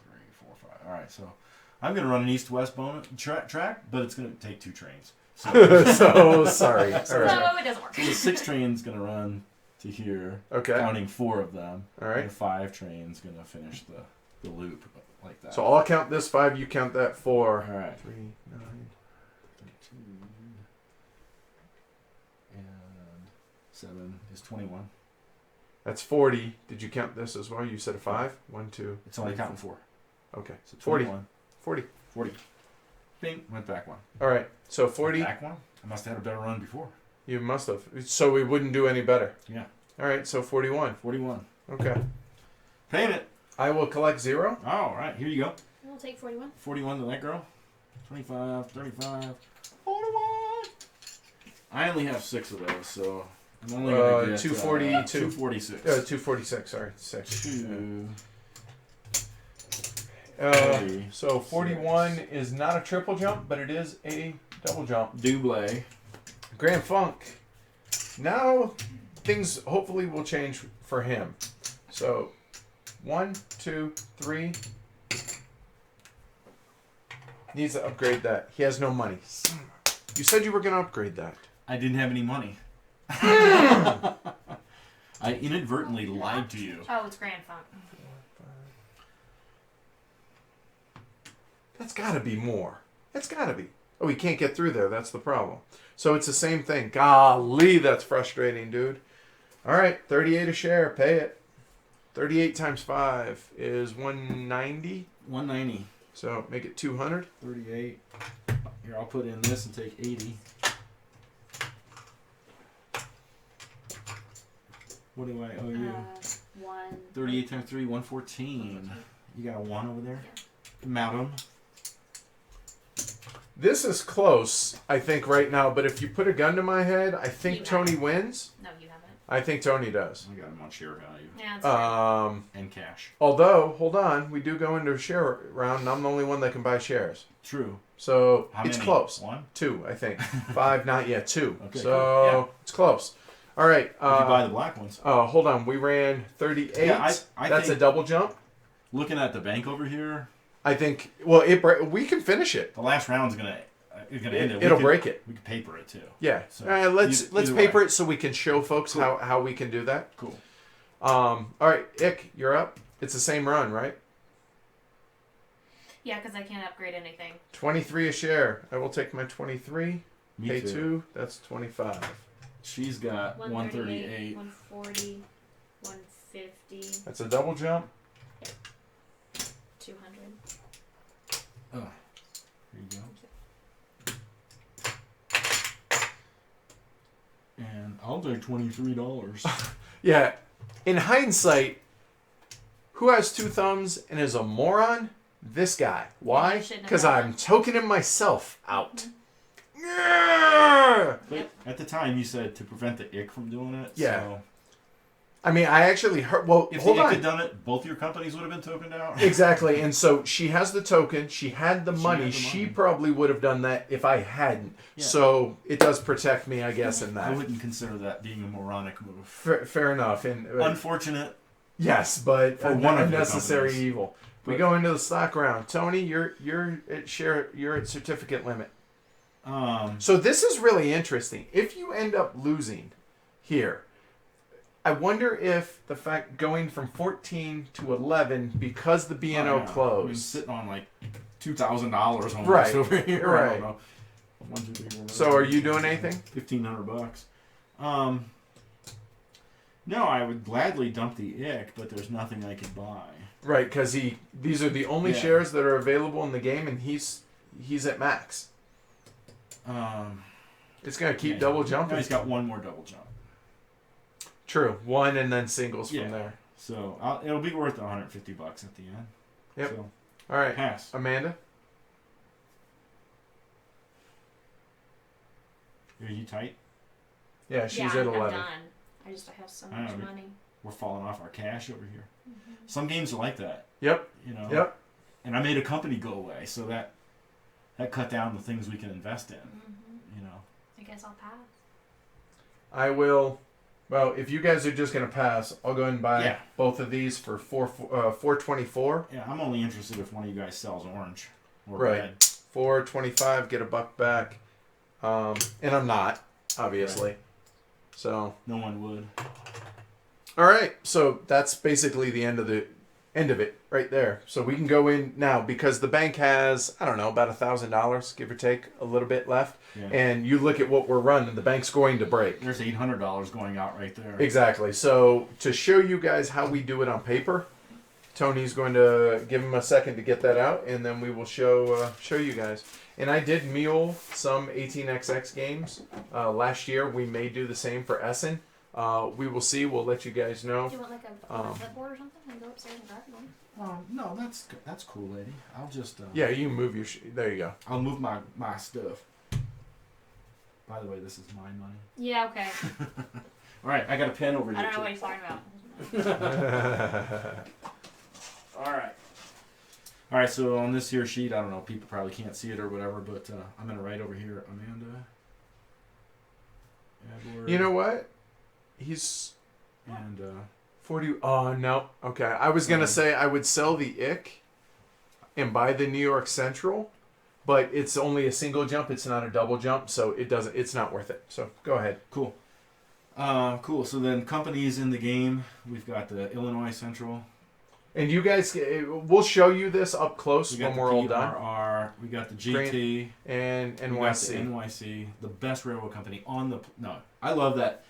3, 4, 5. All right, so I'm going to run an east-west bonus track, but it's going to take 2 trains. So, So sorry. All right. No, it doesn't work. so the 6 train's going to run to here, Okay. counting 4 of them. All And right. the 5 train's going to finish the loop like that. So I'll count this 5. You count that 4. all right. 3, 9. 32 and 7 is 21. That's 40. Did you count this as well? You said a 5. 1, 2. It's only 3, counting 4. 4. Okay. So 40. 21. 40. 40. Bing. Went back 1. All right. So 40. Back 1? I must have had a better run before. You must have. So we wouldn't do any better. Yeah. All right. So 41. 41. Okay. Paying it. I will collect 0. All right. Here you go. I'll take 41. 41 to that girl. 25, 35, 41. I only have 6 of those, so I'm only going to get 242. 246. 246. Sorry. 6. 2. So 41 is not a triple jump, but it is a double jump. Double. Grand Funk. Now things hopefully will change for him. So 1, 2, 3. Needs to upgrade that. He has no money. You said you were going to upgrade that. I didn't have any money. I inadvertently lied to you. Oh, it's Grand Funk. That's got to be more. That's got to be. Oh, he can't get through there. That's the problem. So it's the same thing. Golly, that's frustrating, dude. All right, 38 a share. Pay it. 38 times 5 is 190. 190. So make it 200. 38. Here, I'll put in this and take 80. What do I owe you? 1. 38 times 3, 114. You got a 1 over there? Mount 'em. This is close, I think, right now. But if you put a gun to my head, I think You Tony haven't. wins. No, you haven't. I think Tony does. I got him on share value. Yeah, that's And cash. Although, hold on, we do go into a share round, and I'm the only one that can buy shares. True. So How it's many? close. 1? 2, I think. 5, not yet. 2. Okay, so cool. Yeah. it's close. All right. If you buy the black ones. Hold on. We ran 38. Yeah, I That's think, a double jump. Looking at the bank over here, I think. Well, we can finish it. the last round's gonna end it. It'll break it. We could paper it too. Yeah. So, let's either paper way. it so we can show folks Cool. how we can do that. Cool. All right, Ick, you're up. It's the same run, right? Yeah, because I can't upgrade anything. 23 a share. I will take my 23. Me Pay too. 2. That's 25. She's got 138. 140, 150, That's a double jump. 200. Oh, there you go. And I'll take $23. Yeah. In hindsight, who has 2 thumbs and is a moron? This guy. Why? you shouldn't have Because done I'm tokening myself out. Yeah. But at the time, you said to prevent the ick from doing it. Yeah. So I mean, I actually heard. Well, if hold the ick on. had done it, both your companies would have been tokened out. Exactly. And so she has the token. She had the She money. had the She money. probably would have done that if I hadn't. Yeah. So it does protect me, I guess, in I that. wouldn't consider that being a moronic move. Fair enough. And Unfortunate. yes, but For one of your unnecessary companies. evil. We But- go into the stock round. Tony, you're at share. You're at certificate limit. So this is really interesting. If you end up losing here, I wonder if the fact going from 14 to 11 because the BNO I mean, closed. sitting on like $2,000 almost Right. over here. I Right. don't know. 1, 2, 3, 4, 5, So are you doing anything? $1,500. No, I would gladly dump the ick, but there's nothing I could buy. Right, because these are the only Yeah. shares that are available in the game, and he's at max. It's gonna keep Yeah, double Now jumping. he's got one more double jump. True, 1 and then singles Yeah. from there. So it'll be worth $150 at the end. Yep. So, All right, pass. Amanda. Are you tight? Yeah, she's yeah, at I'm 11. done. I have so I much know. money. We're falling off our cash over here. Some games are like that. Yep. You know. Yep. And I made a company go away, so that cut down the things we can invest in. You know. I guess I'll pass. I will. Well, if you guys are just gonna pass, I'll go ahead and buy Yeah. both of these for 424. Yeah, I'm only interested if one of you guys sells orange or Right. red. 425, get a buck back. And I'm not, obviously. Right. So. No one would. All right, so that's basically the end of it right there. So we can go in now because the bank has, I don't know, about $1,000, give or take, a little bit left. Yeah. And you look at what we're running, the bank's going to break. There's $800 going out right there. Exactly. So to show you guys how we do it on paper, Tony's going to give him a second to get that out, and then we will show you guys. And I did mule some 18xx games last year. We may do the same for Essen. We will see. We'll let you guys know. Do you want like a clipboard or something and go upstairs and grab one? No, that's cool, lady. I'll just Yeah, you can move your. There you go. I'll move my stuff. By the way, this is my money. Yeah, okay. All right, I got a pen over here. I don't know what he's talking about. All right. So on this here sheet, I don't know, people probably can't see it or whatever, but I'm gonna write over here, Amanda. Edward. You know what? He's And 40. Oh no. Okay, I was gonna say I would sell the ick and buy the New York Central, but it's only a single jump. It's not a double jump, so it doesn't. It's not worth it. So go ahead. cool. Cool. So then companies in the game, we've got the Illinois Central. And you guys, we'll show you this up close We got when the we're all done. PRR. We got the GT. And We got the NYC. NYC, the best railroad company on the. No, I love that.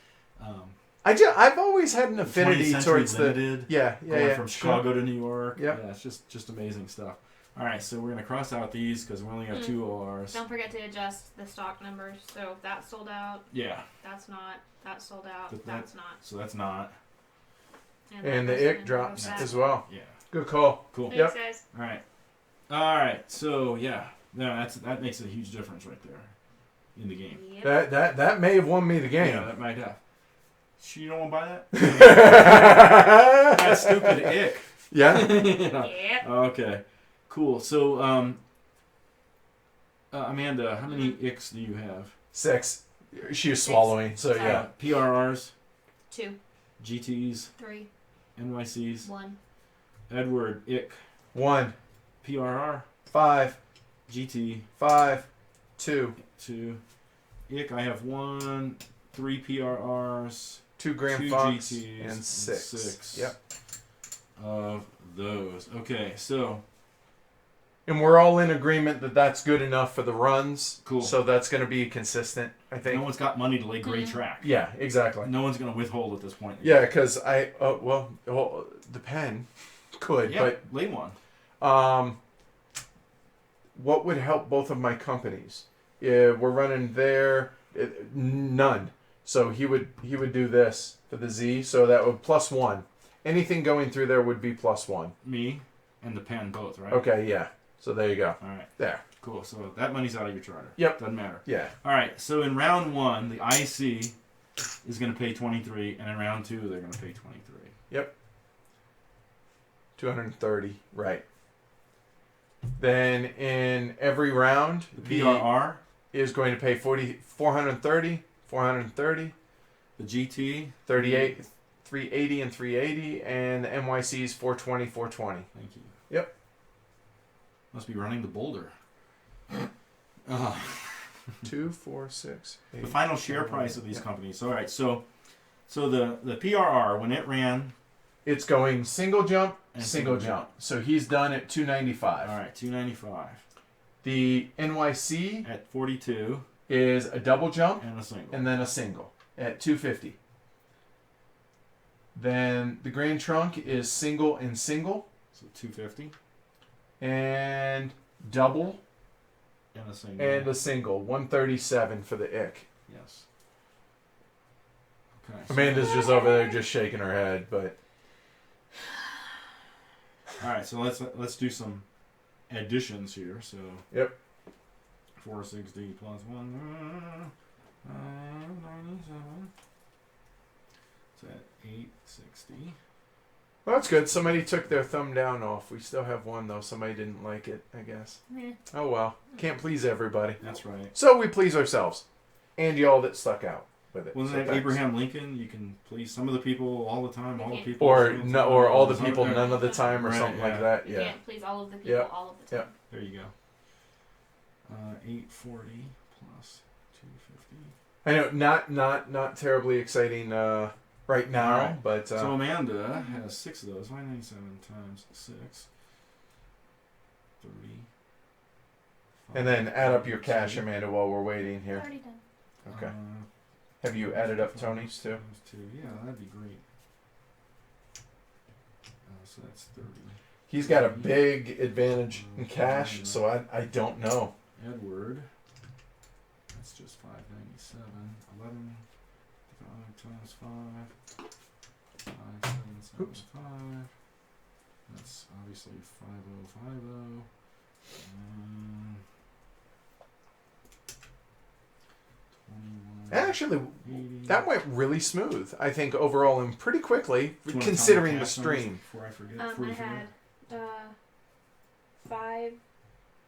I've always had an 20th affinity Century towards Limited, the going going from Chicago to New York. Yep. Yeah, it's just amazing stuff. All right, so we're gonna cross out these because we only got 2 ORs. Don't forget to adjust the stock numbers. So that's sold out. Yeah, That's not. That's sold out. But That's not. so that's not. And that the ick goes drops back. as well. Yeah, Good call. cool. Thanks, Yep. guys. All right. So yeah, that makes a huge difference right there in the game. Yep. That may have won me the game. Yeah, that might have. You don't want to buy that? That's stupid ick. Yeah? Yep. Okay. Cool. So, Amanda, how many icks do you have? 6. She was swallowing, so yeah. PRRs, 2, GTs, 3, NYCs. 1. Edward, ick. 1, PRR, 5, GT, 5, 2. 2. Ick, I have 1, 3 PRRs, 2 Grand 2 Fox, GTs, and 6. Yep. Of those. Okay, so And we're all in agreement that that's good enough for the runs. Cool. So that's going to be consistent, I think. no one's got money to lay gray track. Yeah, exactly. No one's going to withhold at this point. Yeah, because the pen could, Yeah, lay one. but what would help both of my companies? We're running there, none. So he would do this for the Z, so that would +1. Anything going through there would be +1. Me and the pen both, right? Okay, yeah. So there you go. All right. There. Cool. So that money's out of your charter. Yep. Doesn't matter. Yeah. All right. So in round 1, the IC is going to pay 23, and in round 2, they're going to pay 23. Yep. 230. Right. Then in every round, The PRR, is going to pay 430, 430, the GT, 38, 380 and 380, and the NYC's 420, 420. Thank you. Yep. Must be running the boulder. 2, 4, 6, 8. The final share price of these companies. All right. So the PRR, when it ran, It's going single jump, And single single jump. So he's done at 295. all right, 295 The NYC at 42 is a double jump and a single. and then a single at 250. Then the Grand Trunk is single and single So 250 and double and a single. and a single. 137 for the ick. Yes. Okay. so- Amanda's just over there just shaking her head, but All right, so let's do some additions here. So yep. 460 plus 1, 97. So at 860. Well, that's good. Somebody took their thumb down off. We still have one though. Somebody didn't like it, I guess. Oh well. Can't please everybody. That's right. So we please ourselves. And y'all that stuck out with it. Wasn't So that thanks. Abraham Lincoln? You can please some of the people all the time, all the people. Or some of no, time, or all the some people there. none of the time, or Right, something yeah. like that. You Yeah. can't please all of the people Yep. all of the time. Yep. There you go. 840 plus 250. I know, not terribly exciting right now, Alright. but So Amanda has 6 of those. 597 times 6. 30. and then add up your cash, Amanda, while we're waiting here. Already done. Okay. Have you added up Tony's too? Yeah, that'd be great. So that's 30. He's got a big advantage in cash, so I don't know. Edward. That's just 597. 11. 5 times 5. 5775. That's obviously 5050. Actually, 80. that went really smooth. I think overall and pretty quickly, Do you wanna considering tell the cash numbers stream. Before I forget. I before you forget? had 5,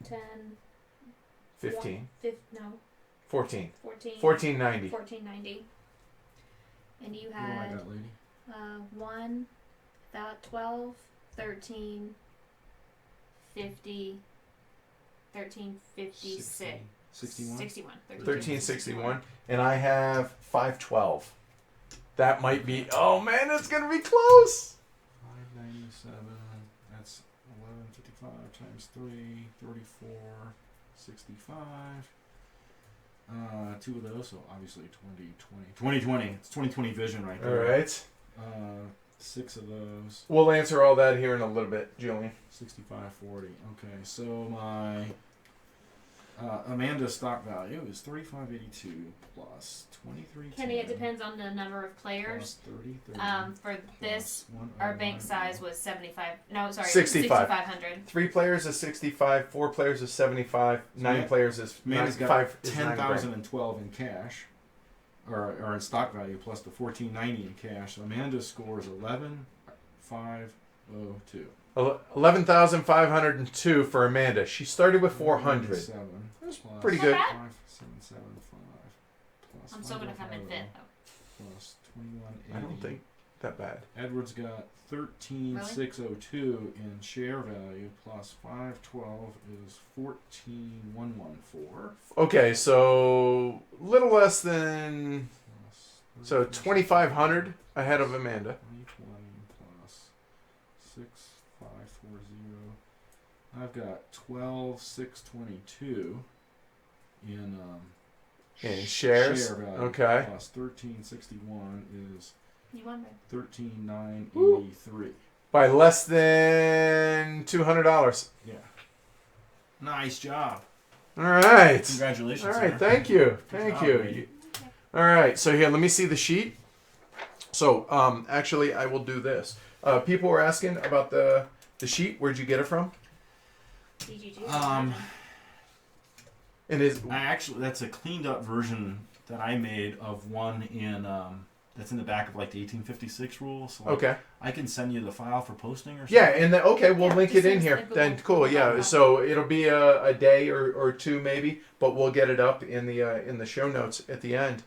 10, 15, 14, 1490. 1490. And you What do I had got, lady? 1, 12, 13, 50, 1356. 61? 61. 1361, and I have 512. That might be. Oh man, it's gonna be close. 597. That's 1155 times 3. 34. 65. 2 of those, so obviously 2020. 2020. It's 2020 vision right All there. right. 6 of those. We'll answer all that here in a little bit, Julian. 6540. Okay, so my Amanda's stock value is 3582 plus 23. Kenny, it depends on the number of players. 30, 30 For this, plus our bank 109. size was 75. No, sorry, 65. 6,500. 3 players is 65. 4 players is 75. 9 Ma- players is Amanda's got 5 is 9 grand. 10,012 in cash. or in stock value plus the $14.90 in cash. So Amanda's score is 11,502. 11,502 for Amanda. She started with 400. That's pretty good. 5,775 plus I'm still gonna come in fifth though. plus 2180. I don't think that bad. Edward's got 13,602 in share value plus 512 is 14,114. Okay, so little less than 2,500 ahead of Amanda. 2020 plus 6,540. I've got 12,622 in shares. Share value. Okay. Plus 1361 is You won, babe. 13,983. By less than $200. Yeah. Nice job. All right. Congratulations. All right. Sir. Thank you. Good Thank job, you. lady. All right. So here, let me see the sheet. So actually, I will do this. People were asking about the sheet. Where'd you get it from? BGG. And is that's a cleaned up version that I made of one in that's in the back of like the 1856 rule. So okay. I can send you the file for posting or something. Yeah, and okay, we'll Yeah, link it just in use here. the Google Then cool, yeah. Doc. So it'll be a day or two maybe, but we'll get it up in the show notes at the end.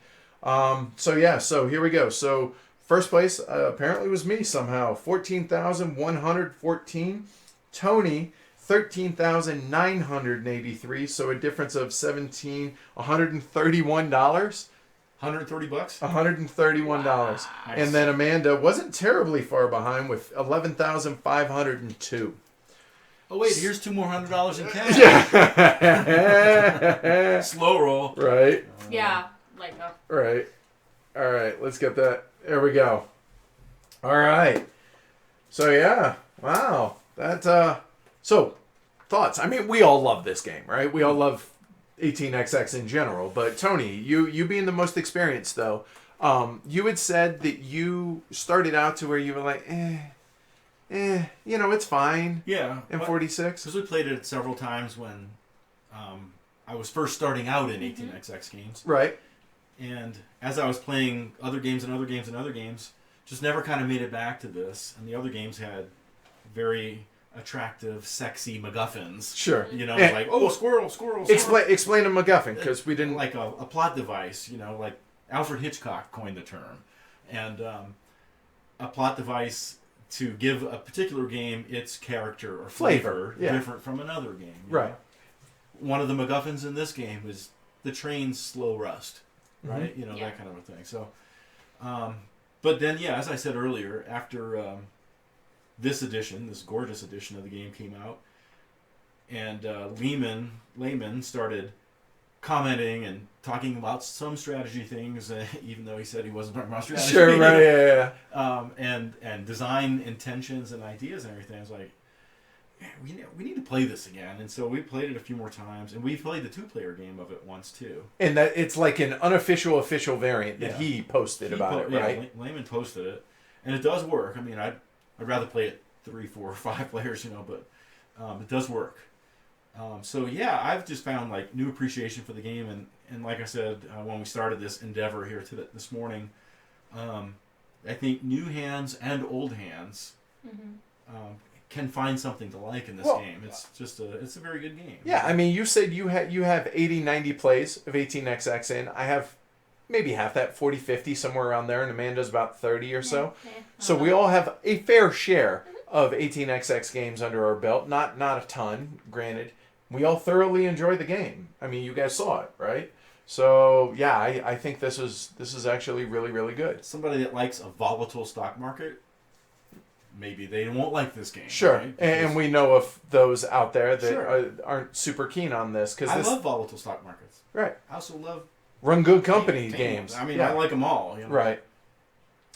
So here we go. So first place apparently was me somehow. 14,114. Tony 13,983. So a difference of $131. $130. $131. Nice. And then Amanda wasn't terribly far behind with 11,502. Oh wait, here's $2 more $100 in cash. Yeah. Slow roll. Right. Yeah, like Right. All right. Let's get that. There we go. All right. So yeah. Wow. That. So thoughts. I mean, we all love this game, right? We all love 18xx in general. But Tony, you being the most experienced though, you had said that you started out to where you were like, it's fine. Yeah. In 46. Because we played it several times when I was first starting out in 18xx games. Right. And as I was playing other games, just never kind of made it back to this. And the other games had very attractive, sexy MacGuffins. Sure. Like, oh, squirrel. Explain a MacGuffin, because we didn't... Like a plot device, like Alfred Hitchcock coined the term. And a plot device to give a particular game its character or flavor different from another game. Right. One of the MacGuffins in this game was the train's slow rust. Right? Mm-hmm. That kind of a thing. So, but then, as I said earlier, after this gorgeous edition of the game came out, and Lehman started commenting and talking about some strategy things, even though he said he wasn't talking about strategy. Sure, right, yeah. And design intentions and ideas and everything. I was like, we need to play this again. And so we played it a few more times, and we played the 2-player game of it once too. And that it's like an unofficial official variant that he posted about it, right? Yeah, Lehman posted it, and it does work. I mean, I'd rather play it 3, 4, or 5 players, but it does work. I've just found like new appreciation for the game, and like I said when we started this endeavor here this morning, I think new hands and old hands can find something to like in this game. It's just it's a very good game. Yeah, I mean, you said you have 80, 90 plays of 18xx in. I have maybe half that, 40, 50, somewhere around there, and Amanda's about 30 or so. So we all have a fair share of 18xx games under our belt. Not a ton, granted. We all thoroughly enjoy the game. I mean, you guys saw it, right? So yeah, I think this is actually really, really good. Somebody that likes a volatile stock market, maybe they won't like this game. Sure, right? and we know of those out there that aren't super keen on this. I love volatile stock markets. Right. I also love run good company games. I mean, I like them all. Right.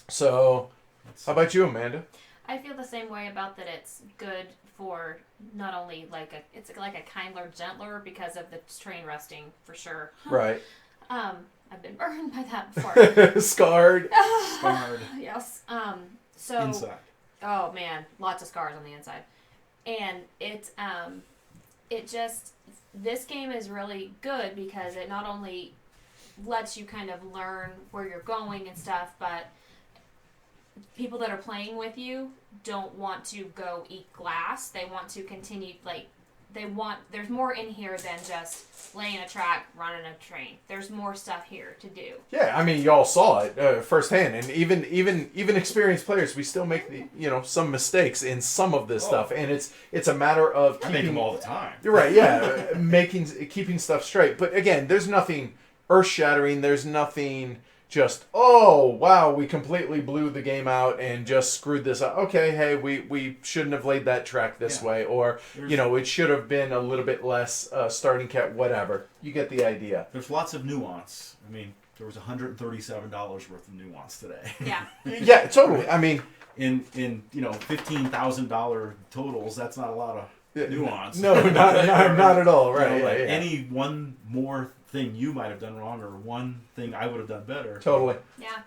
So, how about you, Amanda? I feel the same way about that. It's good for not only it's like a kindler, gentler because of the train rusting for sure. Right. I've been burned by that before. Scarred. Scarred. Yes. So. Inside. Oh man, lots of scars on the inside, and this game is really good because it not only lets you kind of learn where you're going and stuff, but people that are playing with you don't want to go eat glass. They want to continue, like, there's more in here than just laying a track, running a train. There's more stuff here to do. Yeah, I mean, y'all saw it firsthand, and even experienced players, we still make some mistakes in some of this stuff, and it's a matter of I make them all the time. You're right, yeah, keeping stuff straight. But again, there's nothing earth-shattering. There's nothing just, oh wow, we completely blew the game out and just screwed this up. Okay, hey, we shouldn't have laid that track this way, or it should have been a little bit less starting cat, whatever. You get the idea. There's lots of nuance. I mean, there was $137 worth of nuance today. Yeah. Yeah, totally. I mean, in $15,000 totals, that's not a lot of nuance. No, not at all. Right. Like yeah. any one more thing you might have done wrong, or one thing I would have done better. Totally. Yeah.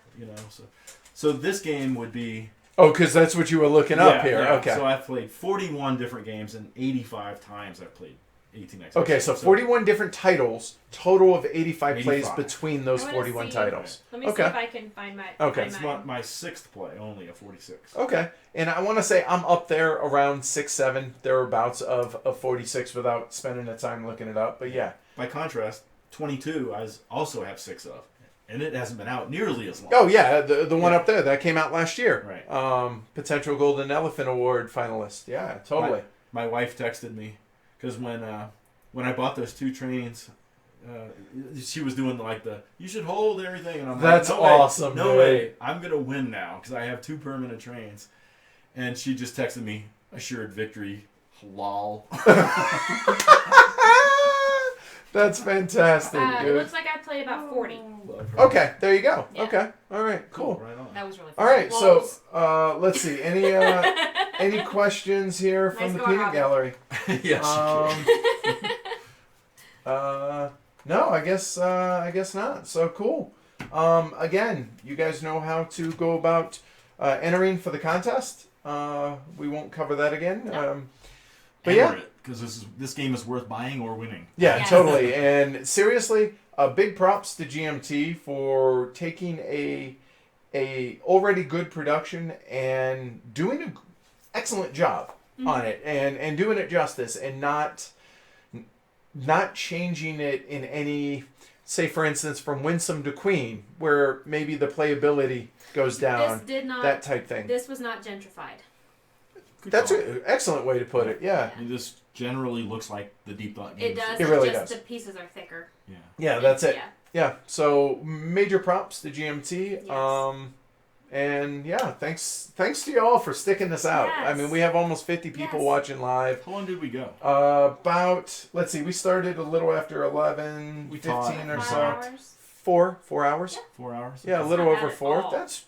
So this game would be. Oh, because that's what you were looking up here. Yeah. Okay. So I've played 41 different games, and 85 times I've played 18x. Okay, so 41 different titles, total of 85 plays 85. between those 41 titles. Let me see if I can find my. Okay. It's my sixth play, only a 46. Okay, and I want to say I'm up there around 6, 7, thereabouts of 46 without spending the time looking it up. But yeah. By contrast, 22 I also have 6 of, and it hasn't been out nearly as long. Oh yeah, the one up there that came out last year. Right. Potential Golden Elephant Award finalist. Yeah, totally. My wife texted me because when I bought those 2 trains, she was doing like you should hold everything, and I'm That's like, awesome. No way, I'm gonna win now because I have 2 permanent trains, and she just texted me assured victory. Lol. That's fantastic, It dude. looks like I played about 40. Okay, there you go. Yeah. Okay, all right, cool. Right on. That was really fun. All right, Wolves. so let's see. Any questions here from Nice the going, peanut Robin. gallery? Yes. No, I guess not. So cool. Again, you guys know how to go about entering for the contest. We won't cover that again. But yeah, because this game is worth buying or winning. yeah, Yes. totally. And seriously, big props to GMT for taking a already good production and doing an excellent job on it, and doing it justice, and not changing it in any, say for instance, from Winsome to Queen, where maybe the playability goes down. This did not. That type thing. This was not gentrified. Good That's call. an excellent way to put it. Yeah. I mean, this generally looks like the Deep Thought It games. does. It really just does. The pieces are thicker. Yeah. Yeah, that's it. Yeah. Yeah. So major props to GMT. Yes. And yeah, thanks to y'all for sticking this out. I Yes. mean, we have almost 50 people Yes. watching live. How long did we go? Let's see, we started a little after 11, We 15 or 5 so. hours. 4 hours. 4 hours? Yeah, a That's little not over bad at 4. all. That's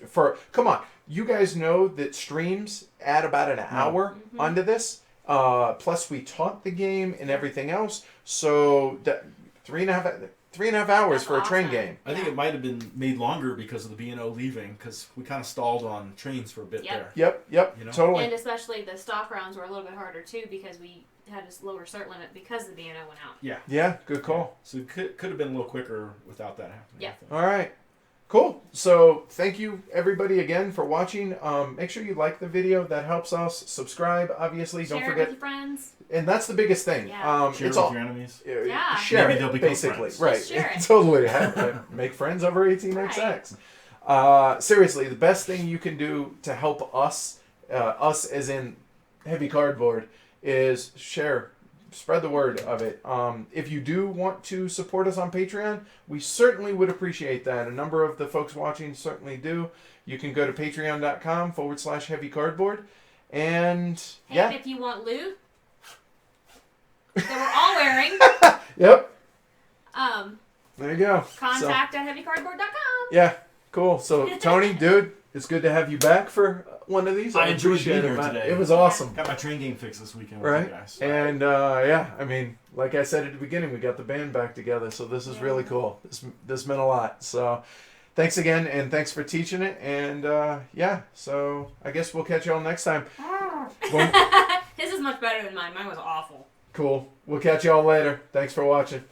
come on. You guys know that streams add about an hour onto this. Plus we taught the game and everything else. So that 3.5 hours That's for a train awesome. game. I think it might have been made longer because of the B&O leaving, because we kind of stalled on trains for a bit Yep. there. Yep, You know? totally. And especially the stock rounds were a little bit harder too because we had a lower start limit because the B&O went out. Yeah. Yeah, good call. So it could have been a little quicker without that happening. Yeah. I think. All right. Cool. So thank you everybody again for watching. Make sure you like the video. That helps us. Subscribe, obviously. Share Don't it forget. with your friends. And that's the biggest thing. Yeah. Share It's it all with your enemies. Yeah. share Maybe it, they'll become basically. friends. Right. Just share it. Totally. Make friends over 18xx. Seriously, the best thing you can do to help us as in Heavy Cardboard, is share. Spread the word of it. If you do want to support us on Patreon, we certainly would appreciate that. A number of the folks watching certainly do. You can go to patreon.com/Heavy Cardboard. And Hey, yeah. and if you want loot that we're all wearing, Yep. There you go. contact at heavycardboard.com. Yeah, cool. So, Tony, dude, it's good to have you back for one of these. I enjoyed appreciate being it, here man. today. It was awesome. Got my train game fixed this weekend with Right? you guys. And, yeah, I mean, like I said at the beginning, we got the band back together, so this is Yeah. really cool. This meant a lot. So, thanks again, and thanks for teaching it. And, yeah, so I guess we'll catch y'all next time. Well, His is much better than mine. Mine was awful. cool. We'll catch y'all later. Thanks for watching.